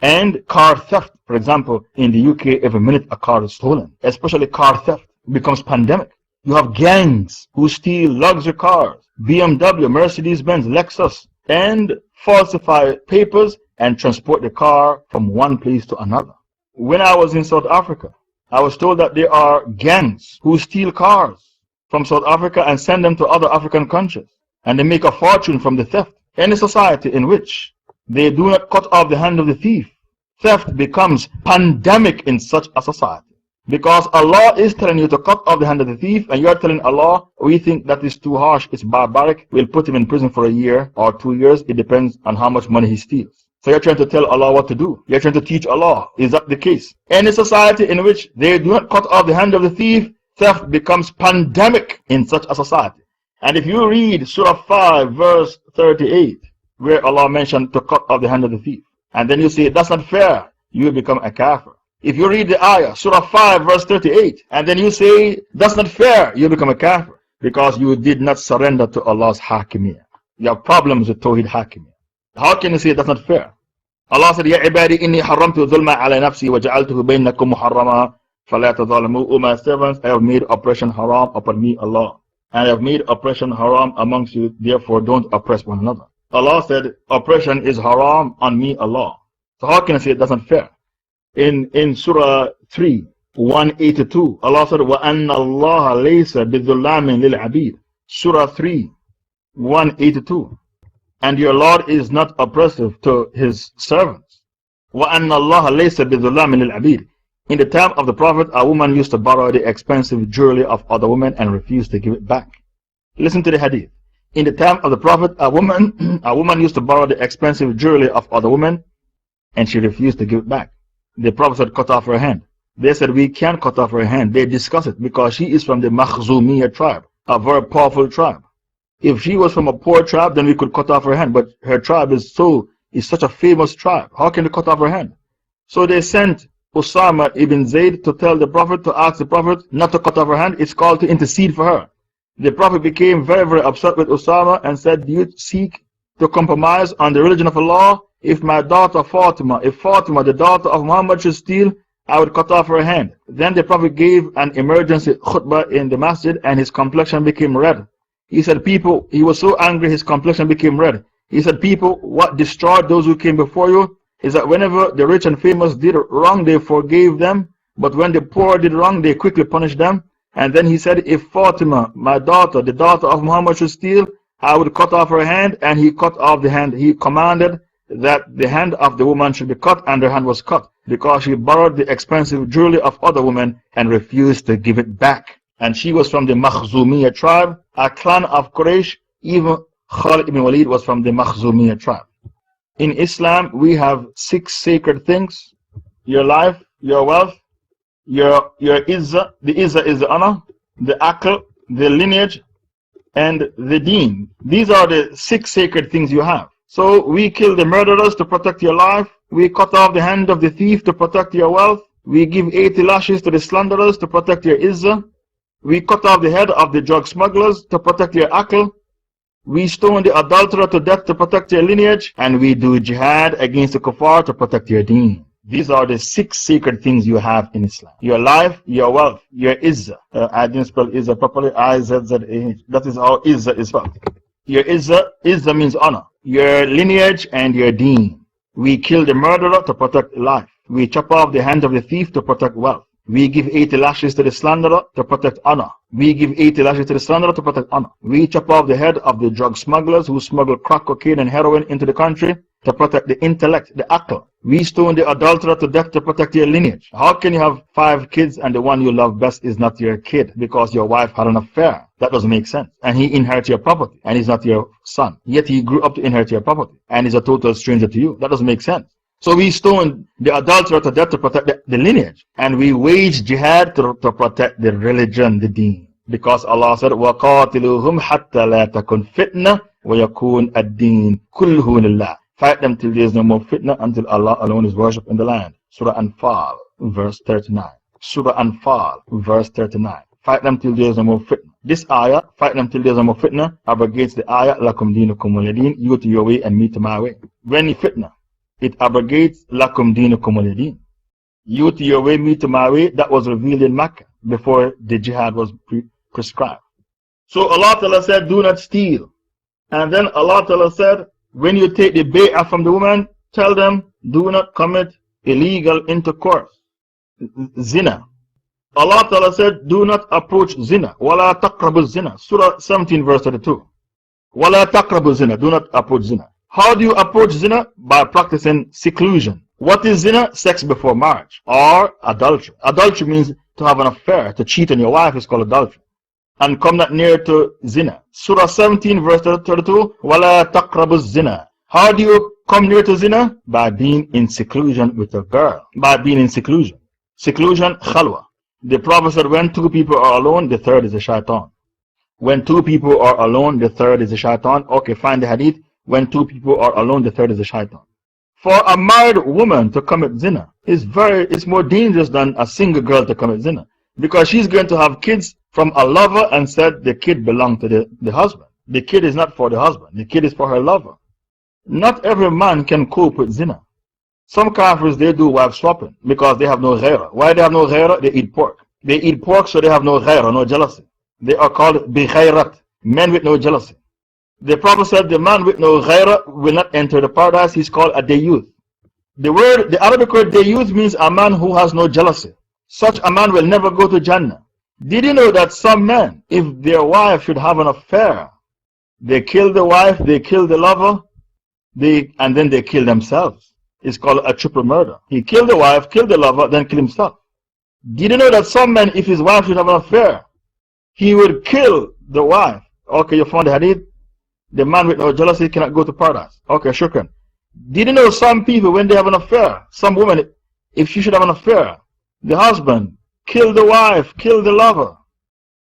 And car theft, for example, in the UK, every minute a car is stolen, especially car theft becomes pandemic. You have gangs who steal luxury cars, BMW, Mercedes-Benz, Lexus, and falsify papers and transport the car from one place to another. When I was in South Africa, I was told that there are gangs who steal cars from South Africa and send them to other African countries, and they make a fortune from the theft. Any society in which they do not cut off the hand of the thief, theft becomes pandemic in such a society. Because Allah is telling you to cut off the hand of the thief, and you are telling Allah, we think that is too harsh, it's barbaric, we'll put him in prison for a year or 2 years, it depends on how much money he steals. So you're trying to tell Allah what to do. You're trying to teach Allah. Is that the case? Any society in which they do not cut off the hand of the thief, theft becomes pandemic in such a society. And if you read Surah 5 verse 38, where Allah mentioned to cut off the hand of the thief, and then you say that's not fair, you will become a kafir. If you read the ayah, Surah 5 verse 38, and then you say that's not fair, you become a kafir, because you did not surrender to Allah's hakimiyyah. You have problems with Tawheed hakimiyyah. How can you say that's not fair? Allah said, Ya ibadi inni haramtu dhulma ala nafsi wa ja'altuhu bainakum muharrama fala tadhalamu. O my servants, I have made oppression haram upon me, Allah. And I have made oppression haram amongst you, therefore don't oppress one another. Allah said, oppression is haram on me, Allah. So how can I say that's not fair? In Surah 3, 182, Allah said, وَأَنَّ اللَّهَ لَيْسَ بِذُلَّامٍ لِلْعَبِيدِ. Surah 3, 182. And your Lord is not oppressive to his servants. وَأَنَّ اللَّهَ لَيْسَ بِذُلَّامٍ لِلْعَبِيدِ. In the time of the Prophet, a woman used to borrow the expensive jewelry of other women and refused to give it back. Listen to the hadith. In the time of the Prophet, a woman used to borrow the expensive jewelry of other women and she refused to give it back. The Prophet said, cut off her hand. They said, we can't cut off her hand. They discussed it because she is from the Makhzumiyya tribe, a very powerful tribe. If she was from a poor tribe, then we could cut off her hand. But her tribe is such a famous tribe. How can they cut off her hand? So they sent Usama ibn Zayd to tell the Prophet, to ask the Prophet not to cut off her hand. It's called to intercede for her. The Prophet became very, very upset with Usama and said, do you seek to compromise on the religion of Allah? If my daughter Fatima, the daughter of Muhammad, should steal, I would cut off her hand. Then the Prophet gave an emergency khutbah in the masjid and his complexion became red. He said, people, he was so angry his complexion became red. He said, people, what destroyed those who came before you is that whenever the rich and famous did wrong, they forgave them. But when the poor did wrong, they quickly punished them. And then he said, if Fatima, my daughter, the daughter of Muhammad, should steal, I would cut off her hand. And he cut off the hand. He commanded that the hand of the woman should be cut, and her hand was cut because she borrowed the expensive jewelry of other women and refused to give it back. And she was from the Makhzumiyya tribe, a clan of Quraysh. Even Khalid ibn Walid was from the Makhzumiyya tribe. In Islam, we have 6 sacred things: your life, your wealth, your izzah. The izzah is the honor, the aql, the lineage, and the deen. These are the 6 sacred things you have. So we kill the murderers to protect your life. We cut off the hand of the thief to protect your wealth. We give 80 lashes to the slanderers to protect your izzah. We cut off the head of the drug smugglers to protect your aql. We stone the adulterer to death to protect your lineage. And we do jihad against the kuffar to protect your deen. These are the 6 sacred things you have in Islam. Your life, your wealth, your izzah. I didn't spell izzah properly. I-Z-Z-A-H. That is how izzah is spelled. Your izzah means honor. Your lineage and your deen. We kill the murderer to protect life. We chop off the hand of the thief to protect wealth. We give 80 lashes to the slanderer to protect honor. We give 80 lashes to the slanderer to protect honor. We chop off the head of the drug smugglers who smuggle crack cocaine and heroin into the country to protect the intellect, the aql. We stone the adulterer to death to protect your lineage. How can you have 5 kids and the one you love best is not your kid because your wife had an affair? That doesn't make sense. And he inherits your property and he's not your son. Yet he grew up to inherit your property and he's a total stranger to you. That doesn't make sense. So we stone the adulterer to death to protect the lineage. And we wage jihad to protect the religion, the deen. Because Allah said, وَقَاتِلُوهُمْ حَتَّى لَا تَكُنْ فِتْنَةً وَيَكُونَ الدِّينُ كُلُّهُ لِلَّهِ. Fight them till there is no more fitna, until Allah alone is worshipped in the land. Surah Anfal, verse 39. Surah Anfal, verse 39. Fight them till there is no more fitna. This ayah, fight them till there is no more fitna, abrogates the ayah, lakum dinukum waliyadin, you to your way and me to my way. When you fitna, it abrogates lakum dinukum waliyadin. You to your way, me to my way. That was revealed in Mecca before the jihad was prescribed. So Allah Ta'ala said, do not steal. And then Allah Ta'ala said, when you take the bay'ah from the woman, tell them, do not commit illegal intercourse, zina. Allah Ta'ala said, do not approach zina. وَلَا تَقْرَبُ zina. Surah 17 verse 32. وَلَا تَقْرَبُ zina. Do not approach zina. How do you approach zina? By practicing seclusion. What is zina? Sex before marriage or adultery. Adultery means to have an affair, to cheat on your wife is called adultery. And come not near to zina. Surah 17 verse 32. وَلَا تَقْرَبُ zina. How do you come near to zina? By being in seclusion with a girl. By being in seclusion. Seclusion, khalwa. The Prophet said, when 2 people are alone, the third is a shaitan. When 2 people are alone, the third is a shaitan. Okay, find the hadith. When 2 people are alone, the third is a shaitan. For a married woman to commit zina is more dangerous than a single girl to commit zina. Because she's going to have kids from a lover and said the kid belonged to the husband. The kid is not for the husband. The kid is for her lover. Not every man can cope with zina. Some kafirs, they do wife swapping because they have no ghaira. Why they have no ghaira? They eat pork. They eat pork, so they have no ghaira, no jealousy. They are called bighairat, men with no jealousy. The Prophet said the man with no ghaira will not enter the paradise. He's called a dayuth. The Arabic word dayuth means a man who has no jealousy. Such a man will never go to Jannah. Did you know that some men, if their wife should have an affair, they kill the wife, they kill the lover, and then they kill themselves? It's called a triple murder. He killed the wife, killed the lover, then killed himself. Did you know that some men, if his wife should have an affair, he would kill the wife? Okay, you found the hadith? The man with no jealousy cannot go to paradise. Okay, shukran. Did you know some people, when they have an affair, some woman, if she should have an affair, the husband, kill the wife, kill the lover,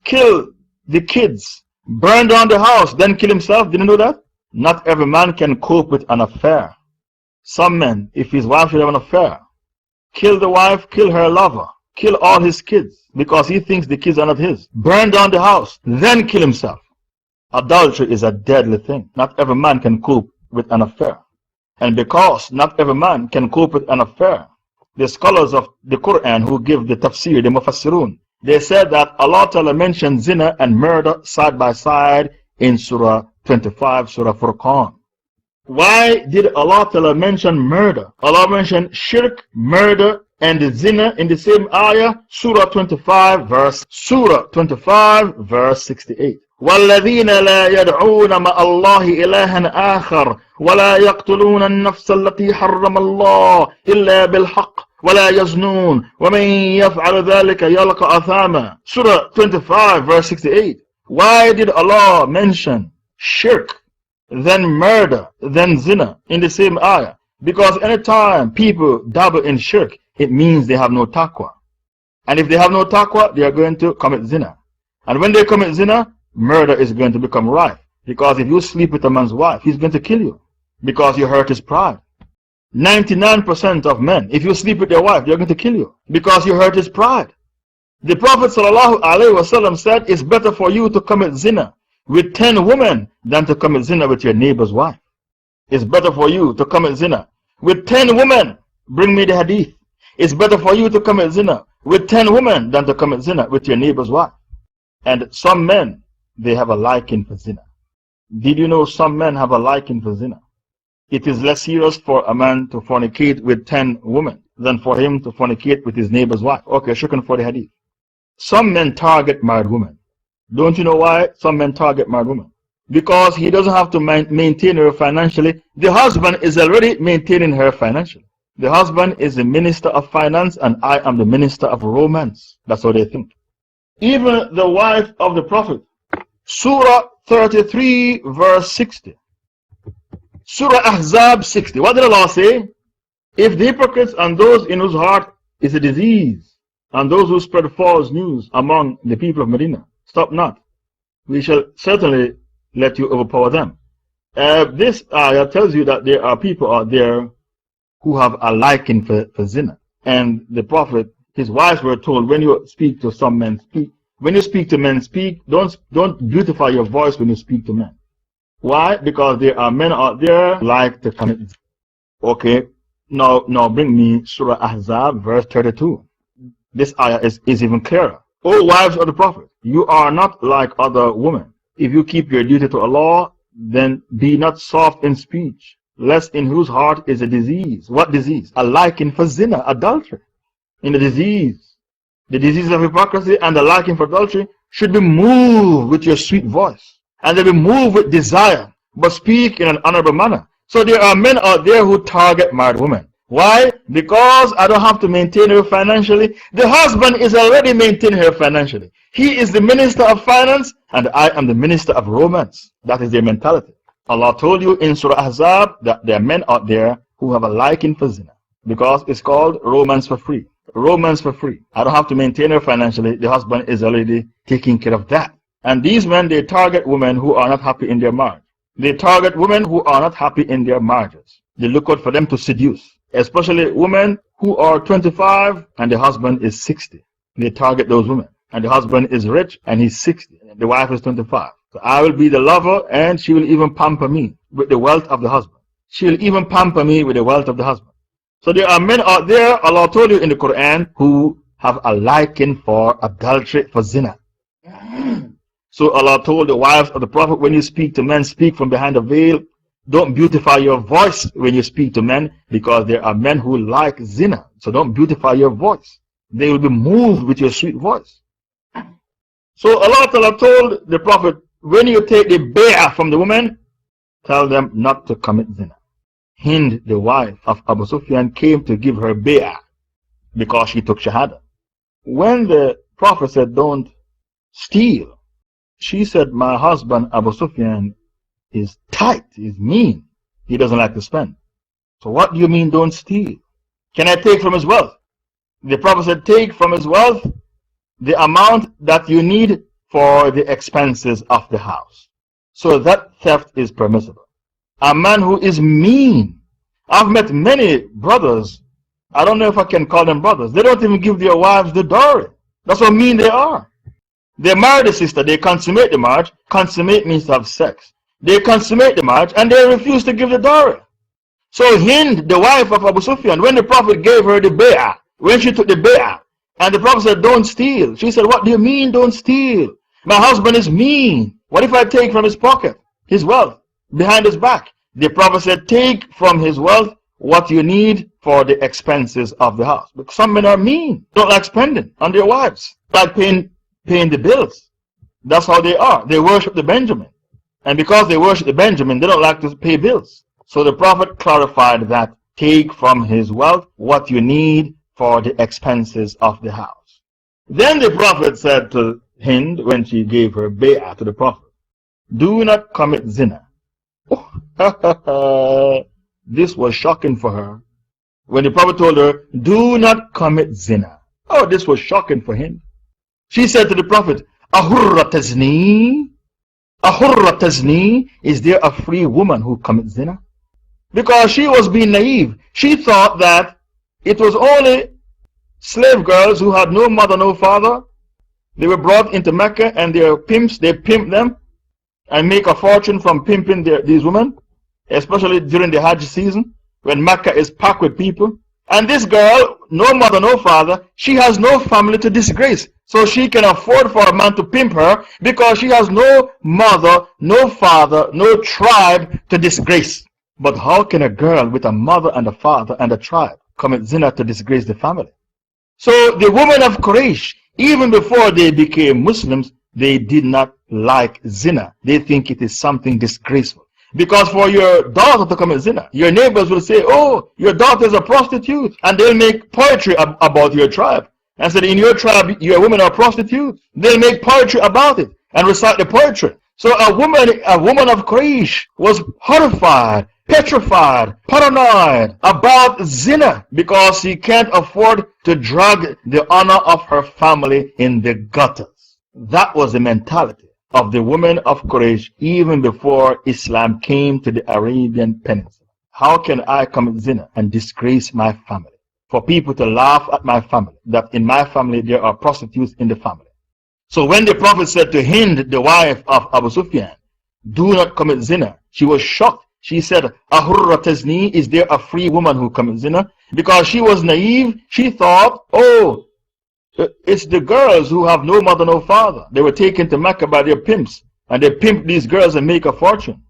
kill the kids, burn down the house, then kill himself? Did you know that? Not every man can cope with an affair. Some men, if his wife should have an affair, kill the wife, kill her lover, kill all his kids because he thinks the kids are not his. Burn down the house, then kill himself. Adultery is a deadly thing. Not every man can cope with an affair. And because not every man can cope with an affair, the scholars of the Quran who give the tafsir, the mufassirun, they said that Allah Ta'ala mentioned zina and murder side by side in Surah 25, Surah Furqan. Why did Allah Ta'ala mention murder? Allah mentioned shirk, murder, and the zina in the same ayah, Surah 25, verse 68. وَالَّذِينَ لَا يَدْعُونَ مَعَ اللَّهِ إِلَهًا آخَرَ وَلَا يَقْتُلُونَ النَّفْسَ الَّتِي حَرَّمَ اللَّهُ إِلَّا بِالْحَقِّ وَلَا يَزْنُونَ وَمَنْ يَفْعَلُ ذَلِكَ يَلْقَ أَثَامًا. Surah 25, verse 68. Why did Allah mention shirk, then murder, then zina in the same ayah? Because anytime people dabble in shirk, it means they have no taqwa. And if they have no taqwa, they are going to commit zina. And when they commit zina, murder is going to become rife. Because if you sleep with a man's wife, he's going to kill you. Because you hurt his pride. 99% of men, if you sleep with their wife, they're going to kill you. Because you hurt his pride. The Prophet ﷺ said, it's better for you to commit zina with 10 women than to commit zina with your neighbor's wife. It's better for you to commit zina with 10 women. Bring me the hadith. It's better for you to commit zina with 10 women than to commit zina with your neighbor's wife. And some men, they have a liking for zina. Did you know some men have a liking for zina? It is less serious for a man to fornicate with 10 women than for him to fornicate with his neighbor's wife. Okay, shukran for the hadith. Some men target married women. Don't you know why some men target married women? Because he doesn't have to maintain her financially. The husband is already maintaining her financially. The husband is the minister of finance and I am the minister of romance. That's what they think. Even the wife of the Prophet, Surah 33 verse 60. Surah Ahzab 60. What did Allah say? If the hypocrites and those in whose heart is a disease, and those who spread false news among the people of Medina, stop not. We shall certainly let you overpower them. This ayah tells you that there are people out there who have a liking for zina. And the Prophet, his wives were told, when you speak to some men, speak. When you speak to men, speak. Don't beautify your voice when you speak to men. Why? Because there are men out there who like to commit zina. Okay, now bring me Surah Ahzab, verse 32. This ayah is even clearer. O wives of the Prophet, you are not like other women. If you keep your duty to Allah, then be not soft in speech, lest in whose heart is a disease. What disease? A liking for zina, adultery. In the disease of hypocrisy and the liking for adultery should be moved with your sweet voice. And they be moved with desire, but speak in an honorable manner. So there are men out there who target married women. Why? Because I don't have to maintain her financially. The husband is already maintaining her financially. He is the minister of finance and I am the minister of romance. That is their mentality. Allah told you in Surah Ahzab that there are men out there who have a liking for zina. Because it's called romance for free. Romance for free. I don't have to maintain her financially. The husband is already taking care of that. And these men, they target women who are not happy in their marriage. They target women who are not happy in their marriages. They look out for them to seduce. Especially women who are 25 and the husband is 60. They target those women. And the husband is rich and he's 60. And the wife is 25. So I will be the lover and she will even pamper me with the wealth of the husband. She will even pamper me with the wealth of the husband. So there are men out there, Allah told you in the Quran, who have a liking for adultery, for zina. So Allah told the wives of the Prophet, when you speak to men, speak from behind a veil. Don't beautify your voice when you speak to men, because there are men who like zina. So don't beautify your voice. They will be moved with your sweet voice. So Allah Ta'ala told the Prophet, when you take the bay'ah from the woman, tell them not to commit zina. Hind, the wife of Abu Sufyan, came to give her bay'ah because she took shahada. When the Prophet said, don't steal, she said, my husband Abu Sufyan is tight, is mean. He doesn't like to spend. So what do you mean don't steal? Can I take from his wealth? The Prophet said, take from his wealth the amount that you need for the expenses of the house. So that theft is permissible. A man who is mean. I've met many brothers. I don't know if I can call them brothers. They don't even give their wives the dowry. That's how mean they are. They marry the sister, they consummate the marriage. Consummate means to have sex. They consummate the marriage and they refuse to give the dowry. So Hind, the wife of Abu Sufyan, when the Prophet gave her the bay'ah, when she took the bay'ah, and the Prophet said, don't steal. She said, what do you mean don't steal? My husband is mean. What if I take from his pocket, his wealth, behind his back? The Prophet said, take from his wealth what you need for the expenses of the house. Because some men are mean, don't like spending on their wives, like paying the bills. That's how they are. They worship the Benjamin. And because they worship the Benjamin, they don't like to pay bills. So the Prophet clarified that take from his wealth what you need for the expenses of the house. Then the Prophet said to Hind, when she gave her bay'ah to the Prophet, do not commit zina. This was shocking for her. When the Prophet told her, do not commit zina. Oh, this was shocking for him. She said to the Prophet, Ahurra tazni? Ahurra tazni? Is there a free woman who commits zina? Because she was being naive. She thought that it was only slave girls who had no mother, no father. They were brought into Mecca and their pimps, they pimp them and make a fortune from pimping these women, especially during the Hajj season when Mecca is packed with people. And this girl, no mother, no father, she has no family to disgrace. So she can afford for a man to pimp her because she has no mother, no father, no tribe to disgrace. But how can a girl with a mother and a father and a tribe commit zina to disgrace the family? So the women of Quraysh, even before they became Muslims, they did not like zina. They think it is something disgraceful. Because for your daughter to commit zina, your neighbors will say, oh, your daughter is a prostitute. And they'll make poetry about your tribe. And say, in your tribe, your women are prostitutes. They'll make poetry about it and recite the poetry. So a woman of Quraysh was horrified, petrified, paranoid about zina because she can't afford to drag the honor of her family in the gutters. That was the mentality of the women of Quraysh even before Islam came to the Arabian Peninsula. How can I commit zina and disgrace my family? For people to laugh at my family, that in my family there are prostitutes in the family. So when the Prophet said to Hind, the wife of Abu Sufyan, do not commit zina, she was shocked. She said, Ahurra tazni, is there a free woman who commits zina? Because she was naive, she thought, oh, it's the girls who have no mother, no father. They were taken to Mecca by their pimps, and they pimp these girls and make a fortune.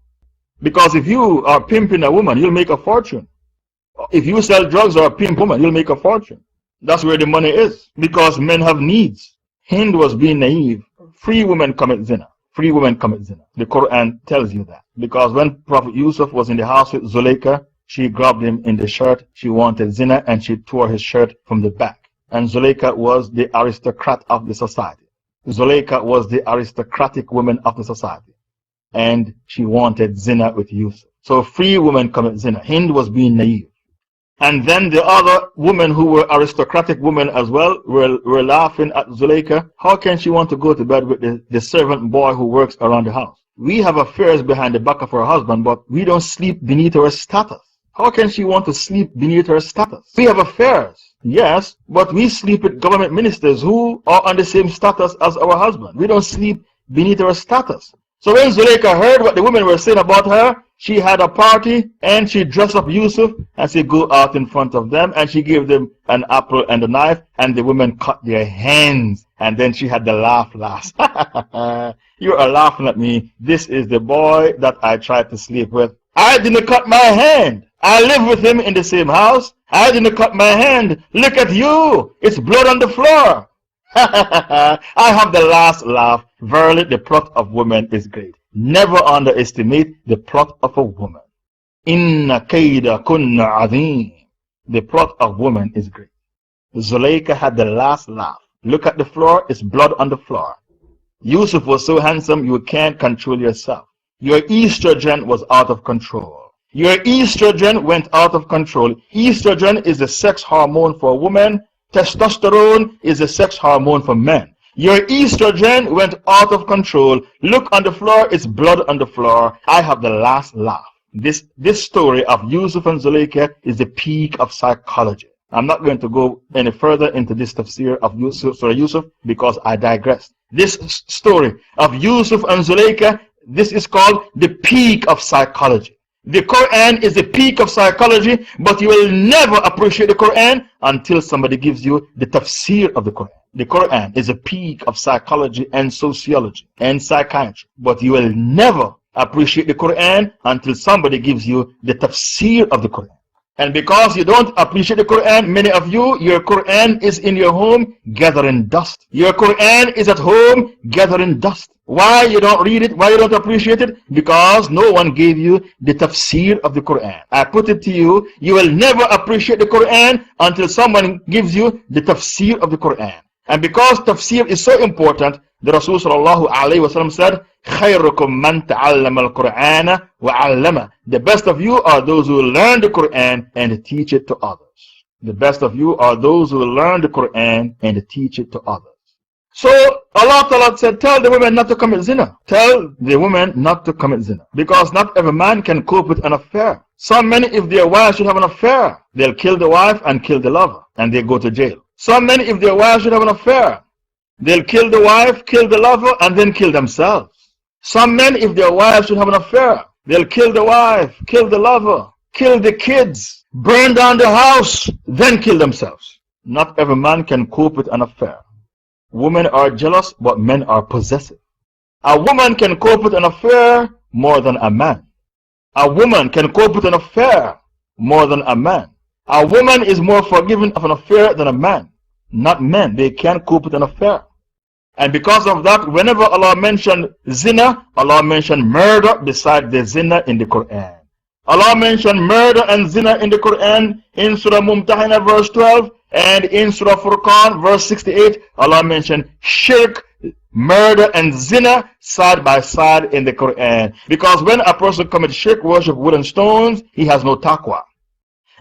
Because if you are pimping a woman, you'll make a fortune. If you sell drugs or a pimp woman, you'll make a fortune. That's where the money is. Because men have needs. Hind was being naive. Free women commit zina. Free women commit zina. The Quran tells you that. Because when Prophet Yusuf was in the house with Zuleika, she grabbed him in the shirt. She wanted zina and she tore his shirt from the back. And Zuleika was the aristocrat of the society. Zuleika was the aristocratic woman of the society. And she wanted zina with Yusuf. So free women commit zina. Hind was being naive. And then the other women who were aristocratic women as well were laughing at Zuleika. How can she want to go to bed with the servant boy who works around the house? We have affairs behind the back of our husband, but we don't sleep beneath our status. How can she want to sleep beneath her status? We have affairs, yes, but we sleep with government ministers who are on the same status as our husband. We don't sleep beneath our status. So when Zuleika heard what the women were saying about her, she had a party and she dressed up Yusuf and she go out in front of them and she gave them an apple and a knife and the women cut their hands. And then she had the laugh last. You are laughing at me. This is the boy that I tried to sleep with. I didn't cut my hand. I live with him in the same house. I didn't cut my hand. Look at you. It's blood on the floor. I have the last laugh. Verily, the plot of women is great. Never underestimate the plot of a woman. Inna kayda kunna azim. The plot of woman is great. Zuleika had the last laugh. Look at the floor, it's blood on the floor. Yusuf was so handsome you can't control yourself. Your estrogen was out of control. Your estrogen went out of control. Estrogen is the sex hormone for a woman. Testosterone is the sex hormone for men. Your estrogen went out of control. Look on the floor, it's blood on the floor. I have the last laugh. This story of Yusuf and Zuleika is the peak of psychology. I'm not going to go any further into this tafsir of Surah Yusuf because I digress. This story of Yusuf and Zuleika, this is called the peak of psychology. The Quran is the peak of psychology, but you will never appreciate the Quran until somebody gives you the tafsir of the Quran. The Quran is a peak of psychology and sociology and psychiatry, but you will never appreciate the Quran until somebody gives you the tafsir of the Quran. And because you don't appreciate the Quran, many of you, your Quran is in your home gathering dust. Your Quran is at home gathering dust. Why you don't read it? Why you don't appreciate it? Because no one gave you the tafsir of the Quran. I put it to you, you will never appreciate the Quran until someone gives you the tafsir of the Quran. And because tafsir is so important, the Rasul sallallahu alayhi wa sallam said, خَيْرُكُمْ مَنْ تَعَلَّمَ الْقُرْآنَ وَعَلَّمَ. The best of you are those who learn the Quran and teach it to others. The best of you are those who learn the Quran and teach it to others. So Allah Ta'ala said, tell the women not to commit zina. Tell the women not to commit zina. Because not every man can cope with an affair. Some men, if their wife should have an affair, they'll kill the wife and kill the lover, and they go to jail. Some men, if their wife should have an affair, they'll kill the wife, kill the lover, and then kill themselves. Some men, if their wife should have an affair, they'll kill the wife, kill the lover, kill the kids, burn down the house, then kill themselves. Not every man can cope with an affair. Women are jealous, but men are possessive. A woman can cope with an affair more than a man. A woman can cope with an affair more than a man. A woman is more forgiving of an affair than a man. Not men, they can't cope with an affair. And because of that, whenever Allah mentioned zina, Allah mentioned murder beside the zina in the Quran. Allah mentioned murder and zina in the Quran in Surah Al Mumtahanah verse 12, and in Surah Furqan verse 68, Allah mentioned shirk, murder and zina side by side in the Quran. Because when a person commits shirk, worship wood and stones, he has no taqwa.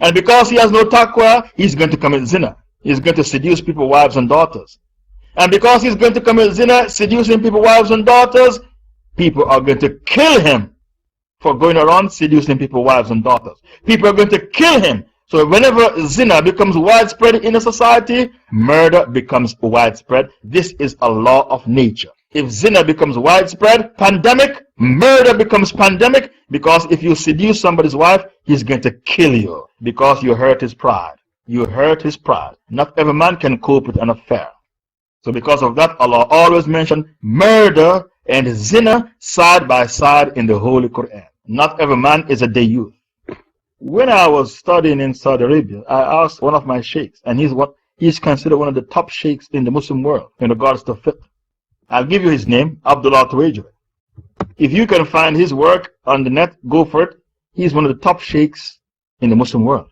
And because he has no taqwa, he's going to commit zina. He's going to seduce people, wives and daughters. And because he's going to commit zina, seducing people, wives and daughters, people are going to kill him for going around seducing people, wives and daughters. People are going to kill him. So whenever zina becomes widespread in a society, murder becomes widespread. This is a law of nature. If zina becomes widespread, pandemic, murder becomes pandemic, because if you seduce somebody's wife, he's going to kill you because you hurt his pride. You hurt his pride. Not every man can cope with an affair. So because of that, Allah always mentioned murder and zina side by side in the Holy Quran. Not every man is a dayyuth. When I was studying in Saudi Arabia, I asked one of my sheikhs, and he's considered one of the top sheikhs in the Muslim world in regards to fiqh. I'll give you his name, Abdallah. If you can find his work on the net, go for it. He's one of the top sheikhs in the Muslim world.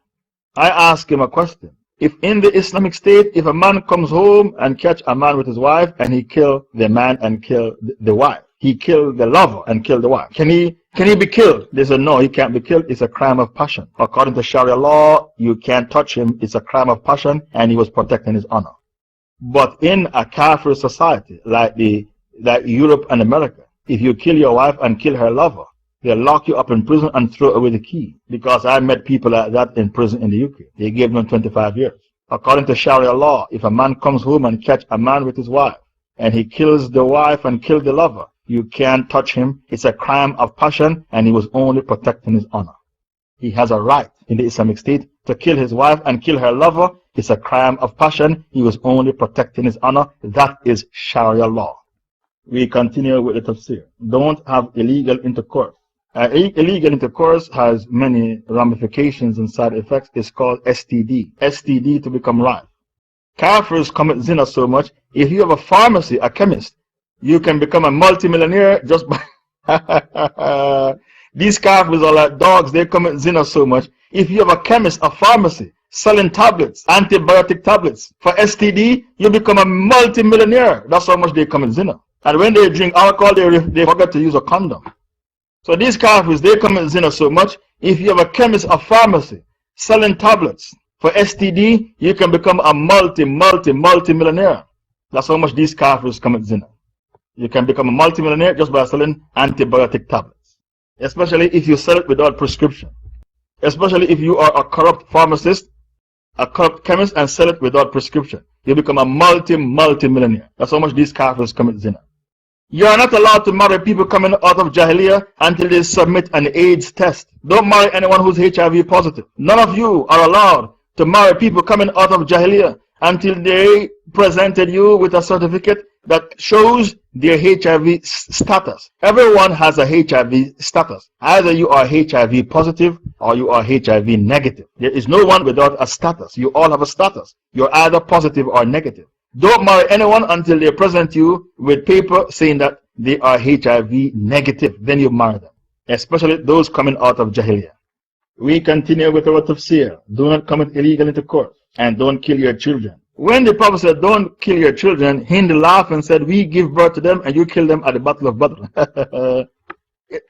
I asked him a question. If in the Islamic State, if a man comes home and catch a man with his wife and he kill the man and kill the wife, he killed the lover and killed the wife, can he be killed? They said, no, he can't be killed. It's a crime of passion. According to Sharia law, you can't touch him. It's a crime of passion, and he was protecting his honor. But in a kafir society like Europe and America, if you kill your wife and kill her lover, they'll lock you up in prison and throw away the key. Because I met people like that in prison in the UK. They gave them 25 years. According to Sharia law, if a man comes home and catch a man with his wife, and he kills the wife and kills the lover, you can't touch him. It's a crime of passion, and he was only protecting his honor. He has a right in the Islamic State to kill his wife and kill her lover. It's a crime of passion. He was only protecting his honor. That is Sharia law. We continue with the tafsir. Don't have illegal intercourse. Illegal intercourse has many ramifications and side effects. It's called STD. STD to become rife. Kafirs commit zina so much. If you have a pharmacy, a chemist, you can become a multimillionaire just by. These kafirs are like dogs. They commit zina so much. If you have a chemist, a pharmacy, selling tablets, antibiotic tablets for STD, you become a multimillionaire. That's how much they commit zina. And when they drink alcohol, they forget to use a condom. So these kafirs, they commit zina so much. If you have a chemist, a pharmacy, selling tablets for STD, you can become a multimillionaire. That's how much these kafirs commit zina. You can become a multimillionaire just by selling antibiotic tablets. Especially if you sell it without prescription. Especially if you are a corrupt pharmacist, a corrupt chemist, and sell it without prescription. You become a multimillionaire. That's how much these kafirs commit zina. You are not allowed to marry people coming out of Jahiliyyah until they submit an AIDS test. Don't marry anyone who's HIV positive. None of you are allowed to marry people coming out of Jahiliyyah until they presented you with a certificate that shows their HIV status. Everyone has a HIV status. Either you are HIV positive or you are HIV negative. There is no one without a status. You all have a status. You're either positive or negative. Don't marry anyone until they present you with paper saying that they are HIV negative. Then you marry them. Especially those coming out of Jahiliyyah. We continue with our tafsir. Do not commit illegal intercourse and don't kill your children. When the Prophet said, don't kill your children, Hind laughed and said, we give birth to them and you kill them at the Battle of Badr.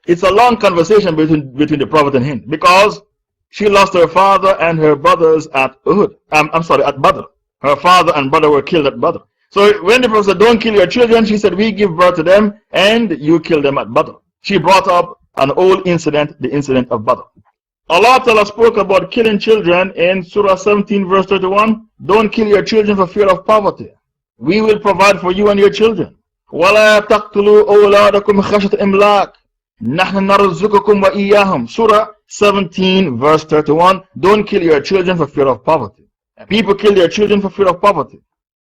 It's a long conversation between the Prophet and Hind, because She lost her father and her brothers at Uhud. I'm sorry, at Badr. Her father and brother were killed at Badr. So when the Prophet said, don't kill your children, she said, we give birth to them and you kill them at Badr. She brought up an old incident, the incident of Badr. Allah Ta'ala spoke about killing children in Surah 17 verse 31. Don't kill your children for fear of poverty. We will provide for you and your children. وَلَا تَقْتُلُوا أَوْلَادَكُمْ خَشْيَةَ إِمْلَاقٍ نَحْنُ نَرْزُقُكُمْ وَإِيَّاهُمْ Surah 17 verse 31. Don't kill your children for fear of poverty. People kill their children for fear of poverty.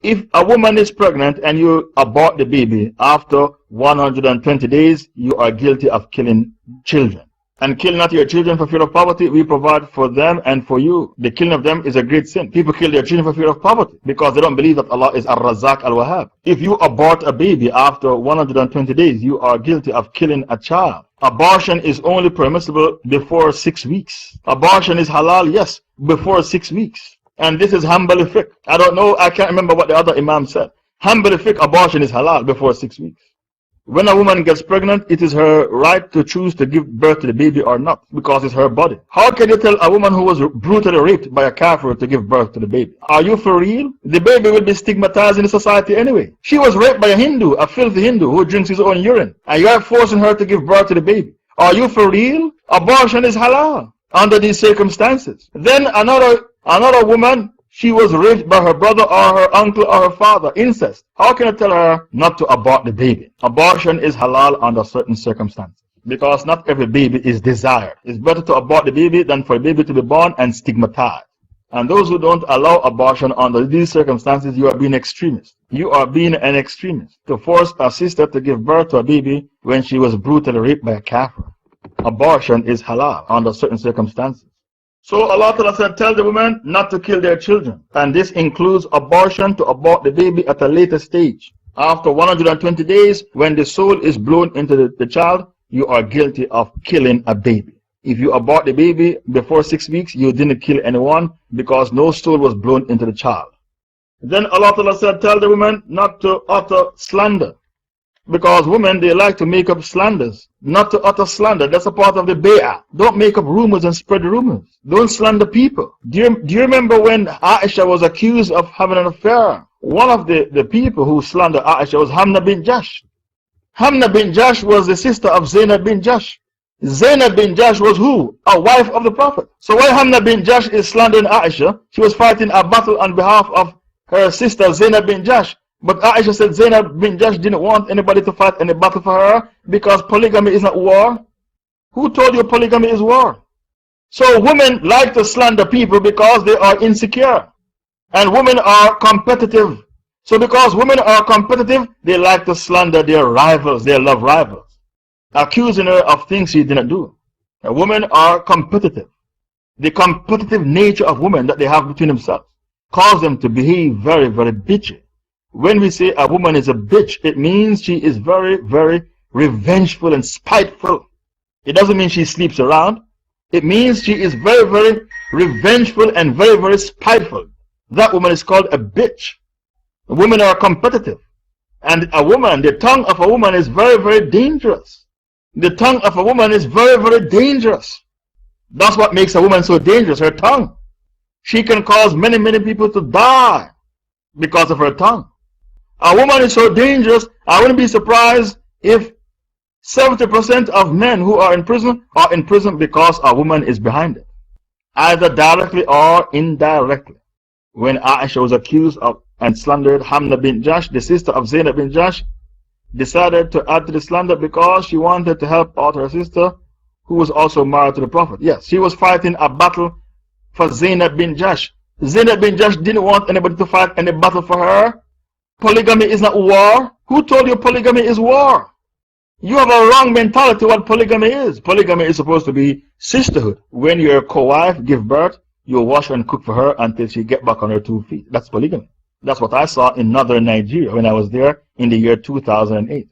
If a woman is pregnant and you abort the baby after 120 days, you are guilty of killing children. And kill not your children for fear of poverty. We provide for them and for you. The killing of them is a great sin. People kill their children for fear of poverty because they don't believe that Allah is Ar-Razzaq Al-Wahhab. If you abort a baby after 120 days, you are guilty of killing a child. Abortion is only permissible before 6 weeks. Abortion is halal, yes, before 6 weeks. And this is Hanbali fiqh. I don't know, I can't remember what the other Imam said. Hanbali fiqh, abortion is halal before 6 weeks. When a woman gets pregnant, it is her right to choose to give birth to the baby or not, because it's her body. How can you tell a woman who was brutally raped by a kafir to give birth to the baby? Are you for real? The baby will be stigmatized in the society anyway. She was raped by a Hindu, a filthy Hindu who drinks his own urine, and you are forcing her to give birth to the baby. Are you for real? Abortion is halal under these circumstances. Then another woman, she was raped by her brother or her uncle or her father, incest. How can I tell her not to abort the baby? Abortion is halal under certain circumstances because not every baby is desired. It's better to abort the baby than for a baby to be born and stigmatized. And those who don't allow abortion under these circumstances, you are being extremist. You are being an extremist to force a sister to give birth to a baby when she was brutally raped by a kafir. Abortion is halal under certain circumstances. So Allah Ta'ala said, tell the women not to kill their children. And this includes abortion, to abort the baby at a later stage. After 120 days, when the soul is blown into the child, you are guilty of killing a baby. If you abort the baby before 6 weeks, you didn't kill anyone because no soul was blown into the child. Then Allah Ta'ala said, tell the women not to utter slander. Because women, they like to make up slanders. Not to utter slander. That's a part of the bay'ah. Don't make up rumors and spread rumors. Don't slander people. Do you remember when Aisha was accused of having an affair? One of the people who slandered Aisha was Hamna bin Jash. Hamna bin Jash was the sister of Zainab bin Jash. Zainab bin Jash was who? A wife of the Prophet. So while Hamna bin Jash is slandering Aisha, she was fighting a battle on behalf of her sister Zainab bin Jash. But Aisha said Zainab bin Jash didn't want anybody to fight any battle for her because polygamy is not war. Who told you polygamy is war? So women like to slander people because they are insecure. And women are competitive. So because women are competitive, they like to slander their rivals, their love rivals, accusing her of things she didn't do. And women are competitive. The competitive nature of women that they have between themselves cause them to behave very, very bitchy. When we say a woman is a bitch, it means she is very, very revengeful and spiteful. It doesn't mean she sleeps around. It means she is very, very revengeful and very, very spiteful. That woman is called a bitch. Women are competitive. And a woman, the tongue of a woman is very, very dangerous. The tongue of a woman is very, very dangerous. That's what makes a woman so dangerous, her tongue. She can cause many, many people to die because of her tongue. A woman is so dangerous, I wouldn't be surprised if 70% of men who are in prison because a woman is behind it, either directly or indirectly. When Aisha was accused of and slandered Hamna bin Jash, the sister of Zainab bin Jash, decided to add to the slander because she wanted to help out her sister who was also married to the Prophet. Yes, she was fighting a battle for Zainab bin Jash. Zainab bin Jash didn't want anybody to fight any battle for her. Polygamy is not war. Who told you polygamy is war? You have a wrong mentality what polygamy is. Polygamy is supposed to be sisterhood. When your co-wife gives birth, you wash and cook for her until she gets back on her 2 feet. That's polygamy. That's what I saw in northern Nigeria when I was there in the year 2008.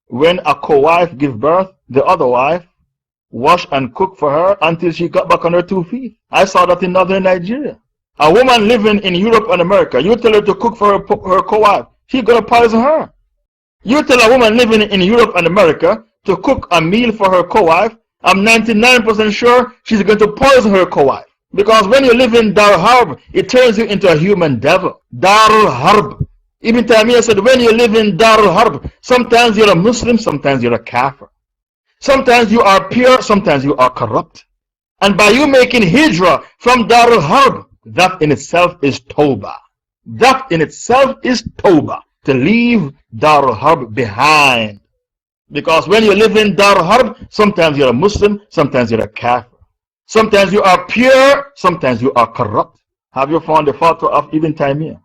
When a co-wife gives birth, the other wife wash and cook for her until she got back on her 2 feet. I saw that in northern Nigeria. A woman living in Europe and America, you tell her to cook for her co-wife, she's going to poison her. You tell a woman living in Europe and America to cook a meal for her co-wife, I'm 99% sure she's going to poison her co-wife. Because when you live in Dar Harb, it turns you into a human devil. Dar Harb. Ibn Taymiyyah said, when you live in Dar Harb, sometimes you're a Muslim, sometimes you're a kafir. Sometimes you are pure, sometimes you are corrupt. And by you making hijrah from Dar Harb, that in itself is tawbah. That in itself is tawbah. To leave Dar Harb behind. Because when you live in Dar Harb, sometimes you're a Muslim, sometimes you're a kafir. Sometimes you are pure, sometimes you are corrupt. Have you found the fatwa of Ibn Taymiyyah?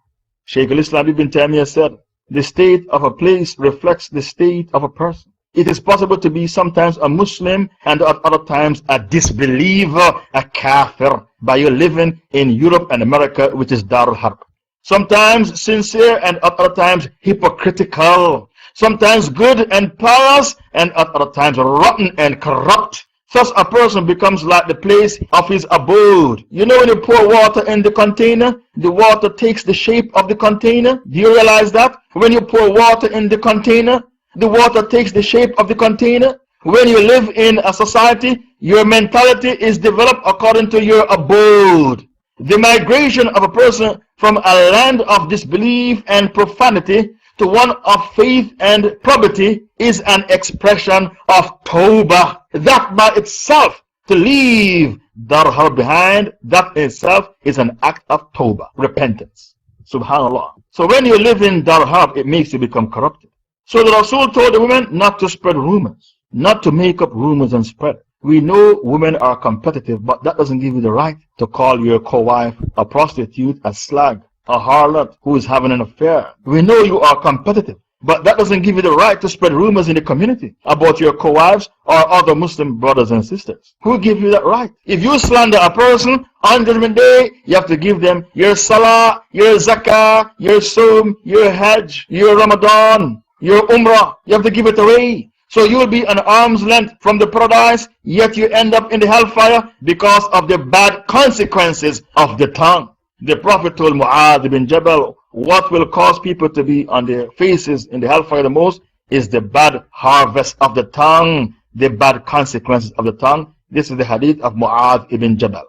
Shaykh al-Islam Ibn Taymiyyah said, the state of a place reflects the state of a person. It is possible to be sometimes a Muslim and at other times a disbeliever, a kafir, by you living in Europe and America, which is Dar al-Harb. Sometimes sincere and at other times hypocritical. Sometimes good and pious and at other times rotten and corrupt. Such a person becomes like the place of his abode. You know when you pour water in the container, the water takes the shape of the container? Do you realize that? When you pour water in the container, the water takes the shape of the container. When you live in a society, your mentality is developed according to your abode. The migration of a person from a land of disbelief and profanity to one of faith and probity is an expression of tawbah. That by itself, to leave Dar Harb behind, that in itself is an act of tawbah, repentance. Subhanallah. So when you live in Dar Harb, it makes you become corrupted. So the Rasul told the women not to spread rumors, not to make up rumors and spread. We know women are competitive, but that doesn't give you the right to call your co-wife a prostitute, a slag, a harlot who is having an affair. We know you are competitive, but that doesn't give you the right to spread rumors in the community about your co-wives or other Muslim brothers and sisters. Who gives you that right? If you slander a person on Judgment Day, you have to give them your salah, your zakah, your sum, your hajj, your Ramadan, your umrah. You have to give it away. So you will be an arm's length from the paradise, yet you end up in the hellfire because of the bad consequences of the tongue. The Prophet told Mu'adh ibn Jabal, what will cause people to be on their faces in the hellfire the most is the bad harvest of the tongue, the bad consequences of the tongue. This is the hadith of Mu'adh ibn Jabal.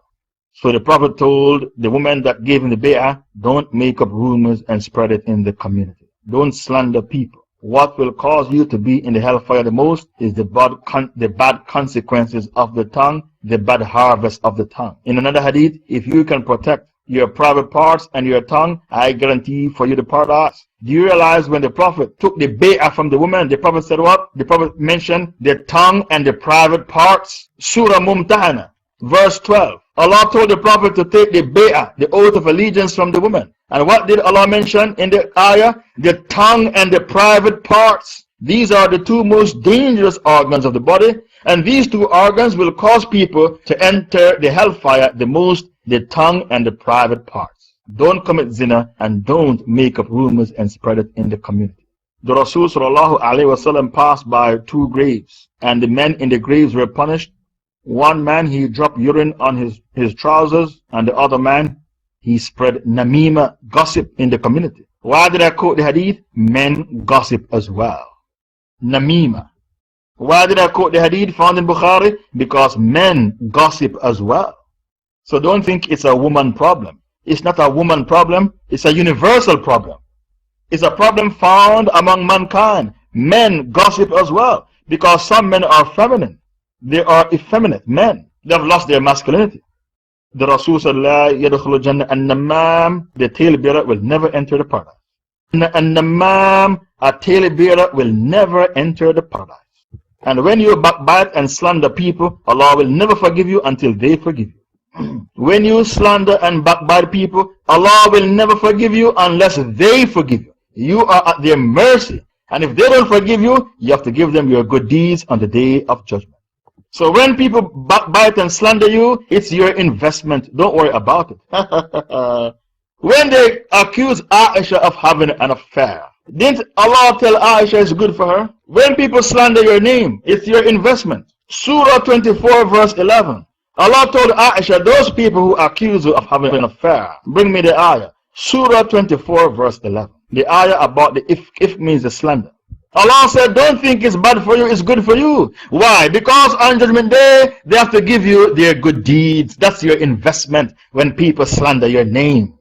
So the Prophet told the woman that gave him the bay'ah, don't make up rumors and spread it in the community. Don't slander people. What will cause you to be in the hellfire the most is the bad consequences of the tongue, the bad harvest of the tongue. In another hadith, if you can protect your private parts and your tongue, I guarantee for you the paradise. Do you realize when the Prophet took the bay'ah from the woman, the Prophet said what? The Prophet mentioned the tongue and the private parts. Surah Al Mumtahanah, verse 12. Allah told the Prophet to take the bay'ah, the oath of allegiance from the woman. And what did Allah mention in the ayah? The tongue and the private parts. These are the two most dangerous organs of the body. And these two organs will cause people to enter the hellfire the most, the tongue and the private parts. Don't commit zina and don't make up rumors and spread it in the community. The Rasul sallallahu alaihi wasallam passed by two graves, and the men in the graves were punished. One man, he dropped urine on his trousers, and the other man, he spread namima, gossip in the community. Why did I quote the hadith? Men gossip as well. Namima. Why did I quote the hadith found in Bukhari? Because men gossip as well. So don't think it's a woman problem. It's not a woman problem. It's a universal problem. It's a problem found among mankind. Men gossip as well. Because some men are feminine. They are effeminate men. They have lost their masculinity. The Rasul said, La yadkhulu jannah an-namam, the talebearer will never enter the paradise. An-namam, a talebearer will never enter the paradise. And when you backbite and slander people, Allah will never forgive you until they forgive you. When you slander and backbite people, Allah will never forgive you unless they forgive you. You are at their mercy. And if they don't forgive you, you have to give them your good deeds on the day of judgment. So when people backbite and slander you, it's your investment. Don't worry about it. When they accuse Aisha of having an affair, didn't Allah tell Aisha it's good for her? When people slander your name, it's your investment. Surah 24 verse 11. Allah told Aisha, those people who accuse you of having an affair, bring me the ayah. Surah 24 verse 11. The ayah about the if means the slander. Allah said, don't think it's bad for you, it's good for you. Why? Because on Judgment Day, they have to give you their good deeds. That's your investment when people slander your name.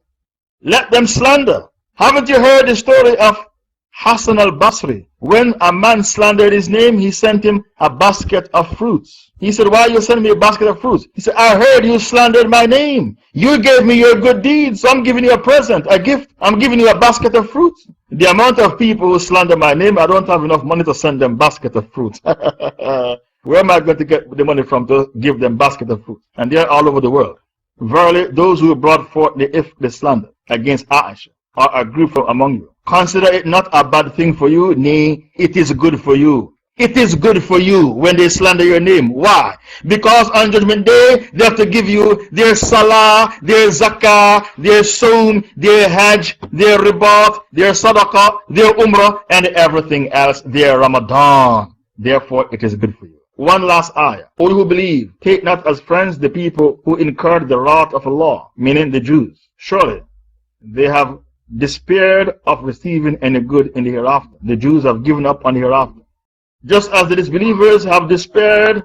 Let them slander. Haven't you heard the story of Hassan al-Basri? When a man slandered his name, he sent him a basket of fruits. He said, why you send me a basket of fruits? He said, I heard you slandered my name. You gave me your good deeds, so I'm giving you a present, a gift. I'm giving you a basket of fruits. The amount of people who slander my name, I don't have enough money to send them basket of fruits. Where am I going to get the money from to give them basket of fruits? And they're all over the world. Verily, those who brought forth the slander against Aisha are a group from among you. Consider it not a bad thing for you, nay, it is good for you. It is good for you when they slander your name. Why? Because on Judgment Day, they have to give you their salah, their zakah, their soom, their hajj, their ribat, their sadaqah, their umrah, and everything else, their Ramadan. Therefore, it is good for you. One last ayah. All who believe, take not as friends the people who incurred the wrath of Allah, meaning the Jews. Surely, they have despaired of receiving any good in the hereafter. The Jews have given up on the hereafter. Just as the disbelievers have despaired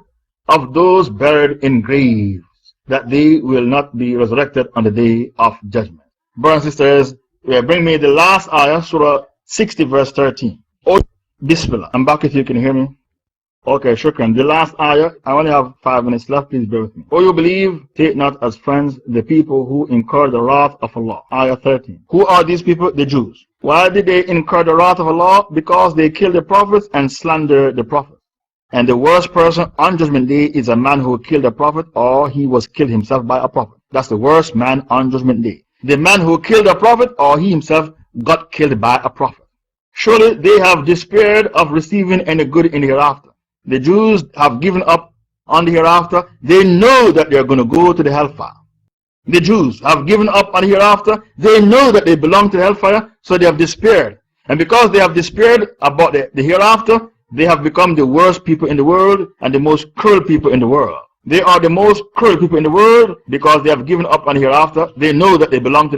of those buried in graves, that they will not be resurrected on the day of judgment. Brothers and sisters, bring me the last ayah, Surah 60, verse 13. Oh, Bismillah. I'm back if you can hear me. Okay, shukran. The last ayah, I only have 5 minutes left, please bear with me. O you believe, take not as friends the people who incur the wrath of Allah. Ayah 13. Who are these people? The Jews. Why did they incur the wrath of Allah? Because they killed the prophets and slandered the prophets. And the worst person on Judgment Day is a man who killed a prophet or he was killed himself by a prophet. That's the worst man on Judgment Day. The man who killed a prophet or he himself got killed by a prophet. Surely they have despaired of receiving any good in the hereafter. The Jews have given up on the hereafter. They know that they are going to go to the hellfire. The Jews have given up on the hereafter. They know that they belong to the hellfire, so they have despaired. And because they have despaired about the hereafter, they have become the worst people in the world and the most cruel people in the world. They are the most cruel people in the world because they have given up on the hereafter. They know that they belong to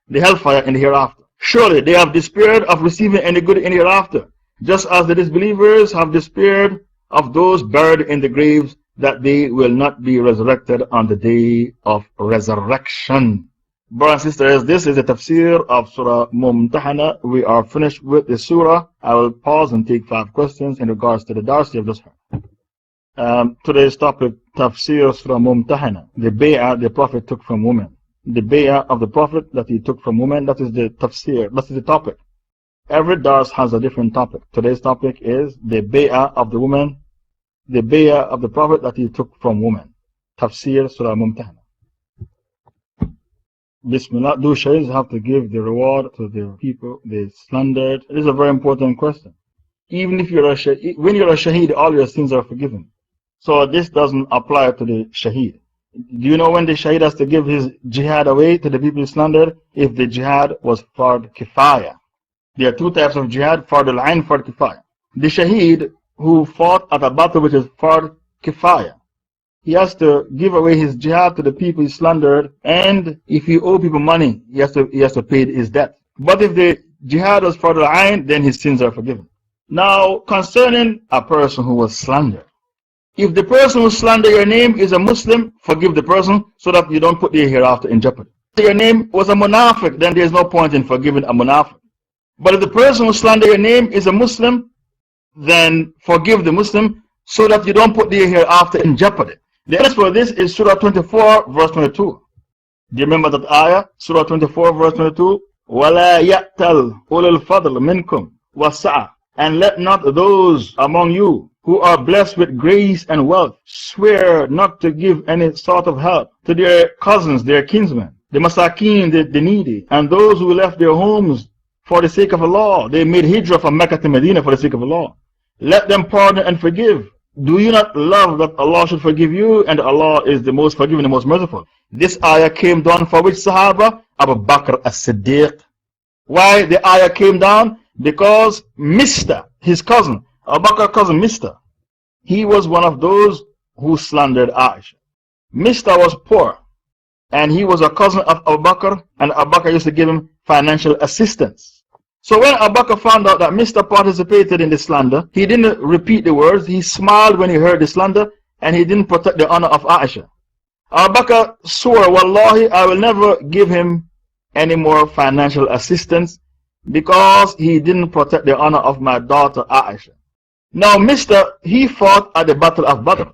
the hellfire in the hereafter. Surely they have despaired of receiving any good in the hereafter, just as the disbelievers have despaired of those buried in the graves, that they will not be resurrected on the day of resurrection. Brothers and sisters, this is a tafsir of Surah Mumtahanah. We are finished with the surah. I will pause and take 5 questions in regards to the dars you have just heard. Today's topic, Tafsir Surah Mumtahanah, the bay'ah the Prophet took from women. The bay'ah of the Prophet that he took from women, that is the tafsir, that is the topic. Every dars has a different topic. Today's topic is the bay'ah of the woman, the bay'ah of the Prophet that he took from women. Tafsir Surah Mumtahanah. Bismillah. Do shaheeds have to give the reward to the people they slandered? It is a very important question. Even if you're a shaheed, when you're a shaheed, all your sins are forgiven. So this doesn't apply to the shaheed. Do you know when the shaheed has to give his jihad away to the people he slandered? If the jihad was fard kifaya. There are 2 types of jihad, fard al-ain, fard kifaya. The shaheed who fought at a battle which is fard kifaya, he has to give away his jihad to the people he slandered, and if he owe people money, he has to pay his debt. But if the jihad was fard al-ain, then his sins are forgiven. Now, concerning a person who was slandered, if the person who slandered your name is a Muslim, forgive the person so that you don't put the hereafter in jeopardy. If your name was a munafiq, then there is no point in forgiving a munafiq. But if the person who slandered your name is a Muslim, then forgive the Muslim so that you don't put the hereafter in jeopardy. The answer for this is Surah 24, verse 22. Do you remember that ayah? Surah 24, verse 22. وَلَا يَأْتَلْ أُولُو الْفَضْلِ مِنْكُمْ وَالسَّعَةِ. And let not those among you who are blessed with grace and wealth swear not to give any sort of help to their cousins, their kinsmen, the masakeen, the needy, and those who left their homes for the sake of Allah. They made hijrah from Mecca to Medina for the sake of Allah. Let them pardon and forgive. Do you not love that Allah should forgive you? And Allah is the most forgiving, the most merciful. This ayah came down for which Sahaba? Abu Bakr as-Siddiq. Why the ayah came down? Because Mr., his cousin, Abu Bakr's cousin Mr., he was one of those who slandered Aisha. Mr. was poor, and he was a cousin of Abu Bakr, and Abu Bakr used to give him financial assistance. So when Abu Bakr found out that Mr. participated in the slander, he didn't repeat the words, he smiled when he heard the slander, and he didn't protect the honor of Aisha. Abu Bakr swore, Wallahi, I will never give him any more financial assistance because he didn't protect the honor of my daughter Aisha. Now, he fought at the Battle of Badr,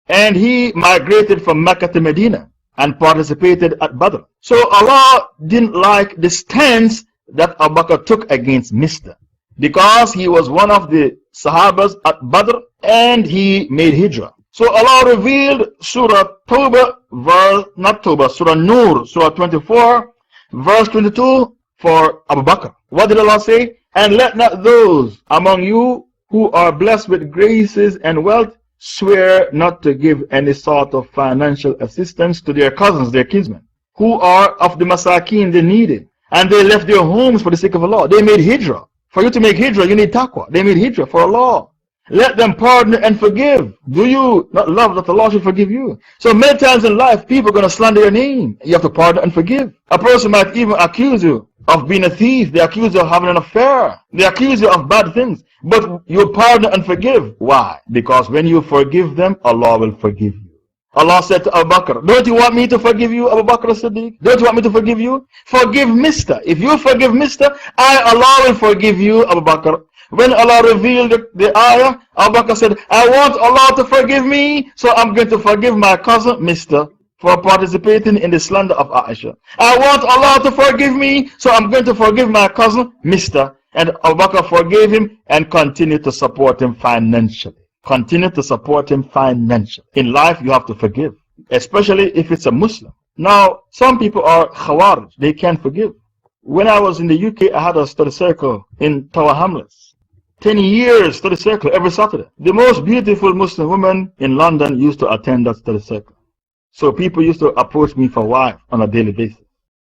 and he migrated from Mecca to Medina and participated at Badr. So Allah didn't like the stance that Abu Bakr took against Mr. because he was one of the Sahabas at Badr and he made hijrah. So Allah revealed Surah Surah Nur, Surah 24, verse 22 for Abu Bakr. What did Allah say? And let not those among you who are blessed with graces and wealth swear not to give any sort of financial assistance to their cousins, their kinsmen, who are of the masakin, the needy, and they left their homes for the sake of Allah. They made hijrah. For you to make hijrah, you need taqwa. They made hijrah for Allah. Let them pardon and forgive. Do you not love that Allah should forgive you? So many times in life, people are going to slander your name. You have to pardon and forgive. A person might even accuse you of being a thief. They accuse you of having an affair. They accuse you of bad things. But you pardon and forgive. Why? Because when you forgive them, Allah will forgive you. Allah said to Abu Bakr, don't you want me to forgive you, Abu Bakr as-Siddiq? Don't you want me to forgive you? Forgive Mr. If you forgive Mr., Allah will forgive you, Abu Bakr. When Allah revealed the ayah, Abu Bakr said, I want Allah to forgive me, so I'm going to forgive my cousin, Mr., for participating in the slander of Aisha. I want Allah to forgive me, so I'm going to forgive my cousin, Mr. And Abu Bakr forgave him and continued to support him financially. Continue to support him financially. In life, you have to forgive, especially if it's a Muslim. Now, some people are Khawarij, they can't forgive. When I was in the UK, I had a study circle in Tower Hamlets. 10 years study circle every Saturday. The most beautiful Muslim woman in London used to attend that study circle. So people used to approach me for wife on a daily basis.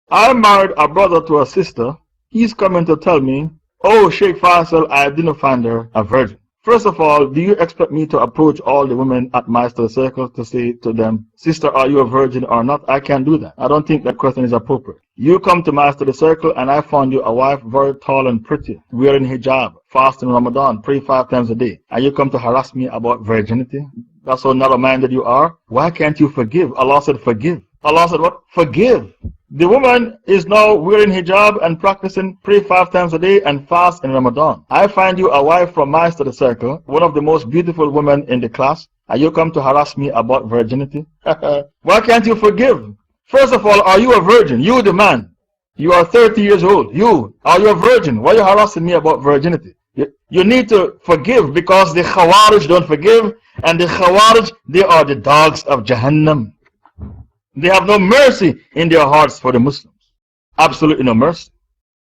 I married a brother to a sister. He's coming to tell me, oh, Shaykh Faisal, I didn't find her a virgin. First of all, do you expect me to approach all the women at my study circle to say to them, sister, are you a virgin or not? I can't do that. I don't think that question is appropriate. You come to my study circle and I found you a wife very tall and pretty, wearing hijab, fasting Ramadan, pray 5 times a day. And you come to harass me about virginity? That's how narrow-minded you are? Why can't you forgive? Allah said forgive. Allah said what? Forgive. The woman is now wearing hijab and practicing pray 5 times a day and fast in Ramadan. I find you a wife from my study circle, one of the most beautiful women in the class, and you come to harass me about virginity? Why can't you forgive? First of all, are you a virgin? You the man. You are 30 years old. Are you a virgin? Why are you harassing me about virginity? You need to forgive because the Khawarij don't forgive, and the Khawarij, they are the dogs of Jahannam. They have no mercy in their hearts for the Muslims. Absolutely no mercy.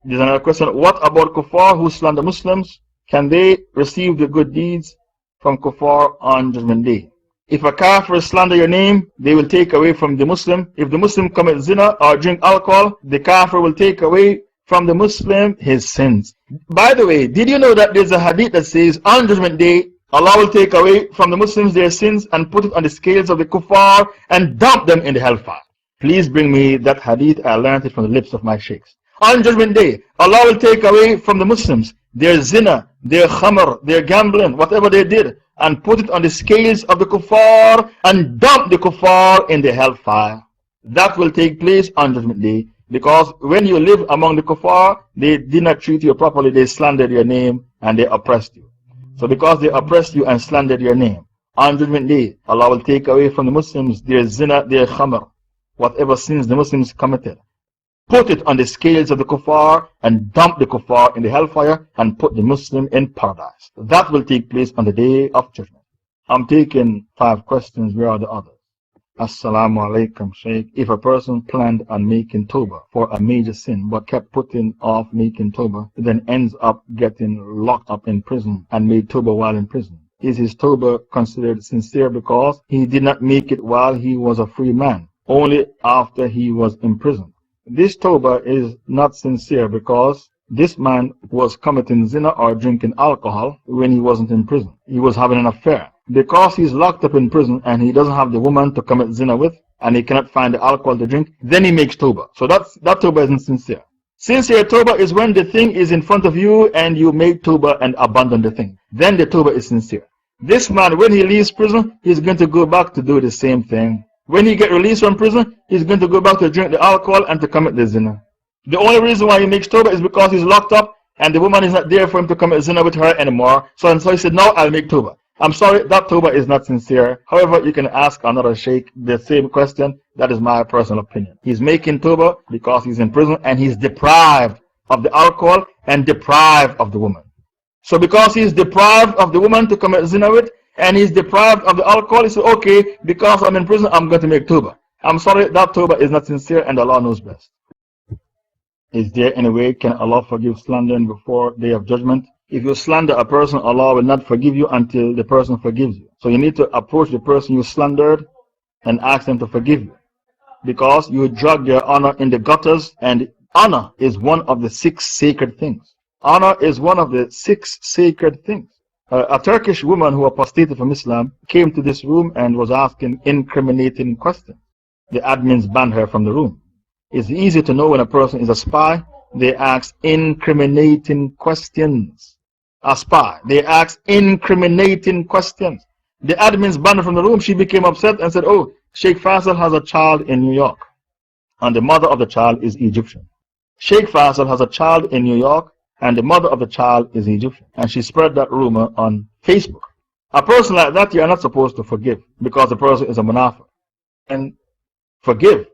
There's another question. What about kuffar who slander Muslims? Can they receive the good deeds from kuffar on Judgment Day? If a kafir slander your name, they will take away from the Muslim. If the Muslim commits zina or drink alcohol, the kafir will take away from the Muslim his sins. By the way, did you know that there's a hadith that says on Judgment Day, Allah will take away from the Muslims their sins and put it on the scales of the kuffar and dump them in the hellfire? Please bring me that hadith. I learned it from the lips of my sheikhs. On Judgment Day, Allah will take away from the Muslims their zina, their khamr, their gambling, whatever they did, and put it on the scales of the kuffar and dump the kuffar in the hellfire. That will take place on Judgment Day, because when you live among the kuffar, they did not treat you properly. They slandered your name and they oppressed you. So because they oppressed you and slandered your name, on Judgment Day, Allah will take away from the Muslims their zina, their khamr, whatever sins the Muslims committed. Put it on the scales of the kuffar and dump the kuffar in the hellfire and put the Muslim in paradise. That will take place on the Day of Judgment. I'm taking 5 questions. Where are the others? Assalamu alaikum, Shaykh. If a person planned on making tawbah for a major sin but kept putting off making tawbah, then ends up getting locked up in prison and made tawbah while in prison, is his tawbah considered sincere because he did not make it while he was a free man, only after he was imprisoned? This tawbah is not sincere because this man was committing zina or drinking alcohol when he wasn't in prison. He was having an affair. Because he's locked up in prison and he doesn't have the woman to commit zina with, and he cannot find the alcohol to drink, then he makes tawbah. So that tawbah isn't sincere. Sincere Tawbah is when the thing is in front of you and you make Tawbah and abandon the thing. Then the Tawbah is sincere. This man, when he leaves prison, he's going to go back to do the same thing. When he gets released from prison, he's going to go back to drink the alcohol and to commit the zina. The only reason why he makes Tawbah is because he's locked up and the woman is not there for him to commit zina with her anymore. So he said, no, I'll make Tawbah. I'm sorry, that Tawbah is not sincere. However, you can ask another Shaykh the same question. That is my personal opinion. He's making Tawbah because he's in prison and he's deprived of the alcohol and deprived of the woman. So because he's deprived of the woman to commit zina with and he's deprived of the alcohol, he said, okay, because I'm in prison, I'm going to make Tawbah. I'm sorry, that Tawbah is not sincere and Allah knows best. Is there any way can Allah forgive slandering before day of judgment? If you slander a person, Allah will not forgive you until the person forgives you. So you need to approach the person you slandered and ask them to forgive you. Because you drug their honor in the gutters, and honor is one of the 6 sacred things. Honor is one of the 6 sacred things. A Turkish woman who apostated from Islam came to this room and was asking incriminating questions. The admins banned her from the room. It's easy to know when a person is a spy. They ask incriminating questions. A spy. They ask incriminating questions. The admins banned her from the room. She became upset and said, oh, Shaykh Faisal has a child in New York, and the mother of the child is Egyptian. Shaykh Faisal has a child in New York, and the mother of the child is Egyptian. And she spread that rumor on Facebook. A person like that, you are not supposed to forgive because the person is a munafiq. And forgive.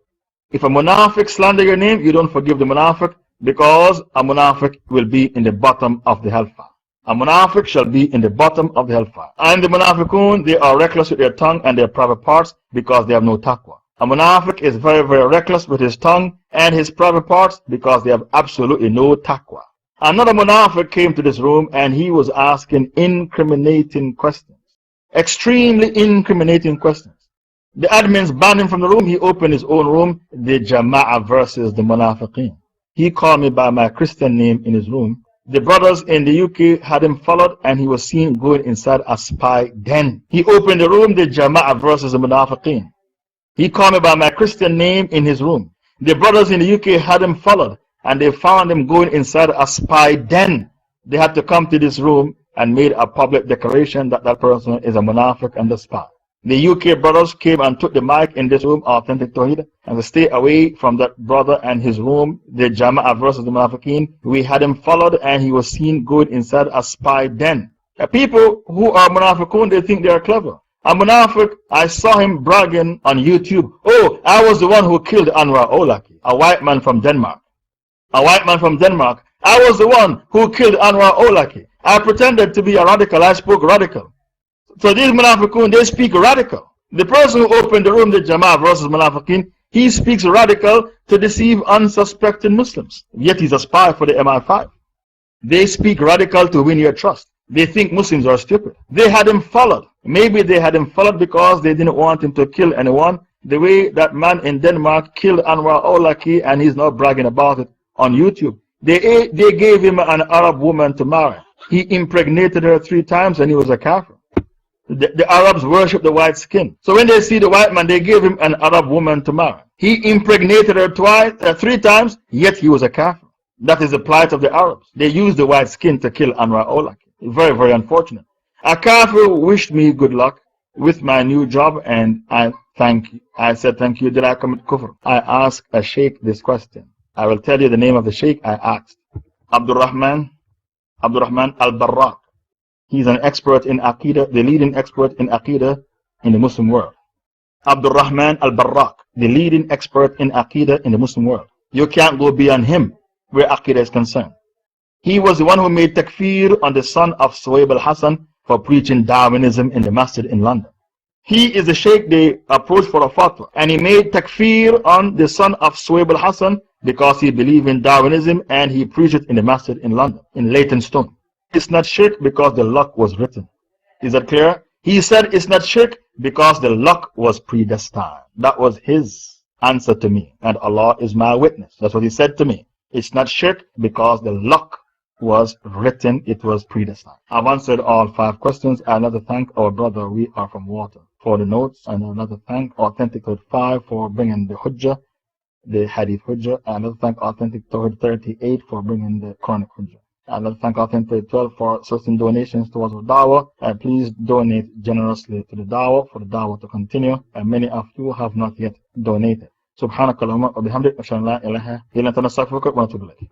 If a munafiq slander your name, you don't forgive the munafiq because a munafiq will be in the bottom of the hellfire. A munafiq shall be in the bottom of the hellfire. And the munafiqun, they are reckless with their tongue and their private parts because they have no taqwa. A munafiq is very, very reckless with his tongue and his private parts because they have absolutely no taqwa. Another munafiq came to this room and he was asking incriminating questions. Extremely incriminating questions. The admins banned him from the room. He opened his own room, the Jama'ah versus the Munafiqeen. He called me by my Christian name in his room. The brothers in the UK had him followed and he was seen going inside a spy den. He opened the room, the Jama'ah versus the Munafiqeen. He called me by my Christian name in his room. The brothers in the UK had him followed and they found him going inside a spy den. They had to come to this room and made a public declaration that that person is a munafiq and a spy. The UK brothers came and took the mic in this room, Authentic Tawheed, and to stay away from that brother and his room, the Jama'ah versus the Munafiqeen. We had him followed and he was seen going inside a spy den. People who are Munafiqun, they think they are clever. A Munafiq, I saw him bragging on YouTube. Oh, I was the one who killed Anwar Olaki, a white man from Denmark. A white man from Denmark. I was the one who killed Anwar Olaki. I pretended to be a radical. I spoke radical. So these Munafiqun, they speak radical. The person who opened the room, the Jama'ah versus Munafiqeen, he speaks radical to deceive unsuspecting Muslims. Yet he's a spy for the MI5. They speak radical to win your trust. They think Muslims are stupid. They had him followed. Maybe they had him followed because they didn't want him to kill anyone. The way that man in Denmark killed Anwar Olaki and he's not bragging about it on YouTube. They gave him an Arab woman to marry. He impregnated her 3 times and he was a kafir. The Arabs worship the white skin. So when they see the white man, they gave him an Arab woman to marry. He impregnated her 3 times, yet he was a kafir. That is the plight of the Arabs. They used the white skin to kill Anwar Olaki. Very, very unfortunate. A kafir wished me good luck with my new job and I said thank you. Did I commit kufr? I asked a sheikh this question. I will tell you the name of the sheikh I asked. Abdurrahman al-Barraq. He's an expert in Aqidah, the leading expert in Aqidah in the Muslim world. Abdurrahman al-Barraq, the leading expert in Aqidah in the Muslim world. You can't go beyond him where Aqidah is concerned. He was the one who made takfir on the son of Suhaib al-Hassan for preaching Darwinism in the masjid in London. He is the sheikh they approached for a fatwa. And he made takfir on the son of Suhaib al-Hassan because he believed in Darwinism and he preached it in the masjid in London, in Leytonstone. It's not shirk because the luck was written. Is that clear? He said it's not shirk because the luck was predestined. That was his answer to me. And Allah is my witness. That's what he said to me. It's not shirk because the luck was written. It was predestined. I've answered all 5 questions. I'd like to thank our brother We Are From Water for the notes. And I'd like to thank Authentic Code 5 for bringing the hujjah. the Hadith Hujjah. I'd like to thank Authentic Tawhid 38 for bringing the Quranic Hujjah. I'd like to thank Authentic 12 for sourcing donations towards the dawah. Please donate generously to the dawah for the dawah to continue. And many of you have not yet donated. سبحانك اللهم وبحمدك أشهد أن لا إله إلا أنت نستغفرك ونتوب إليك.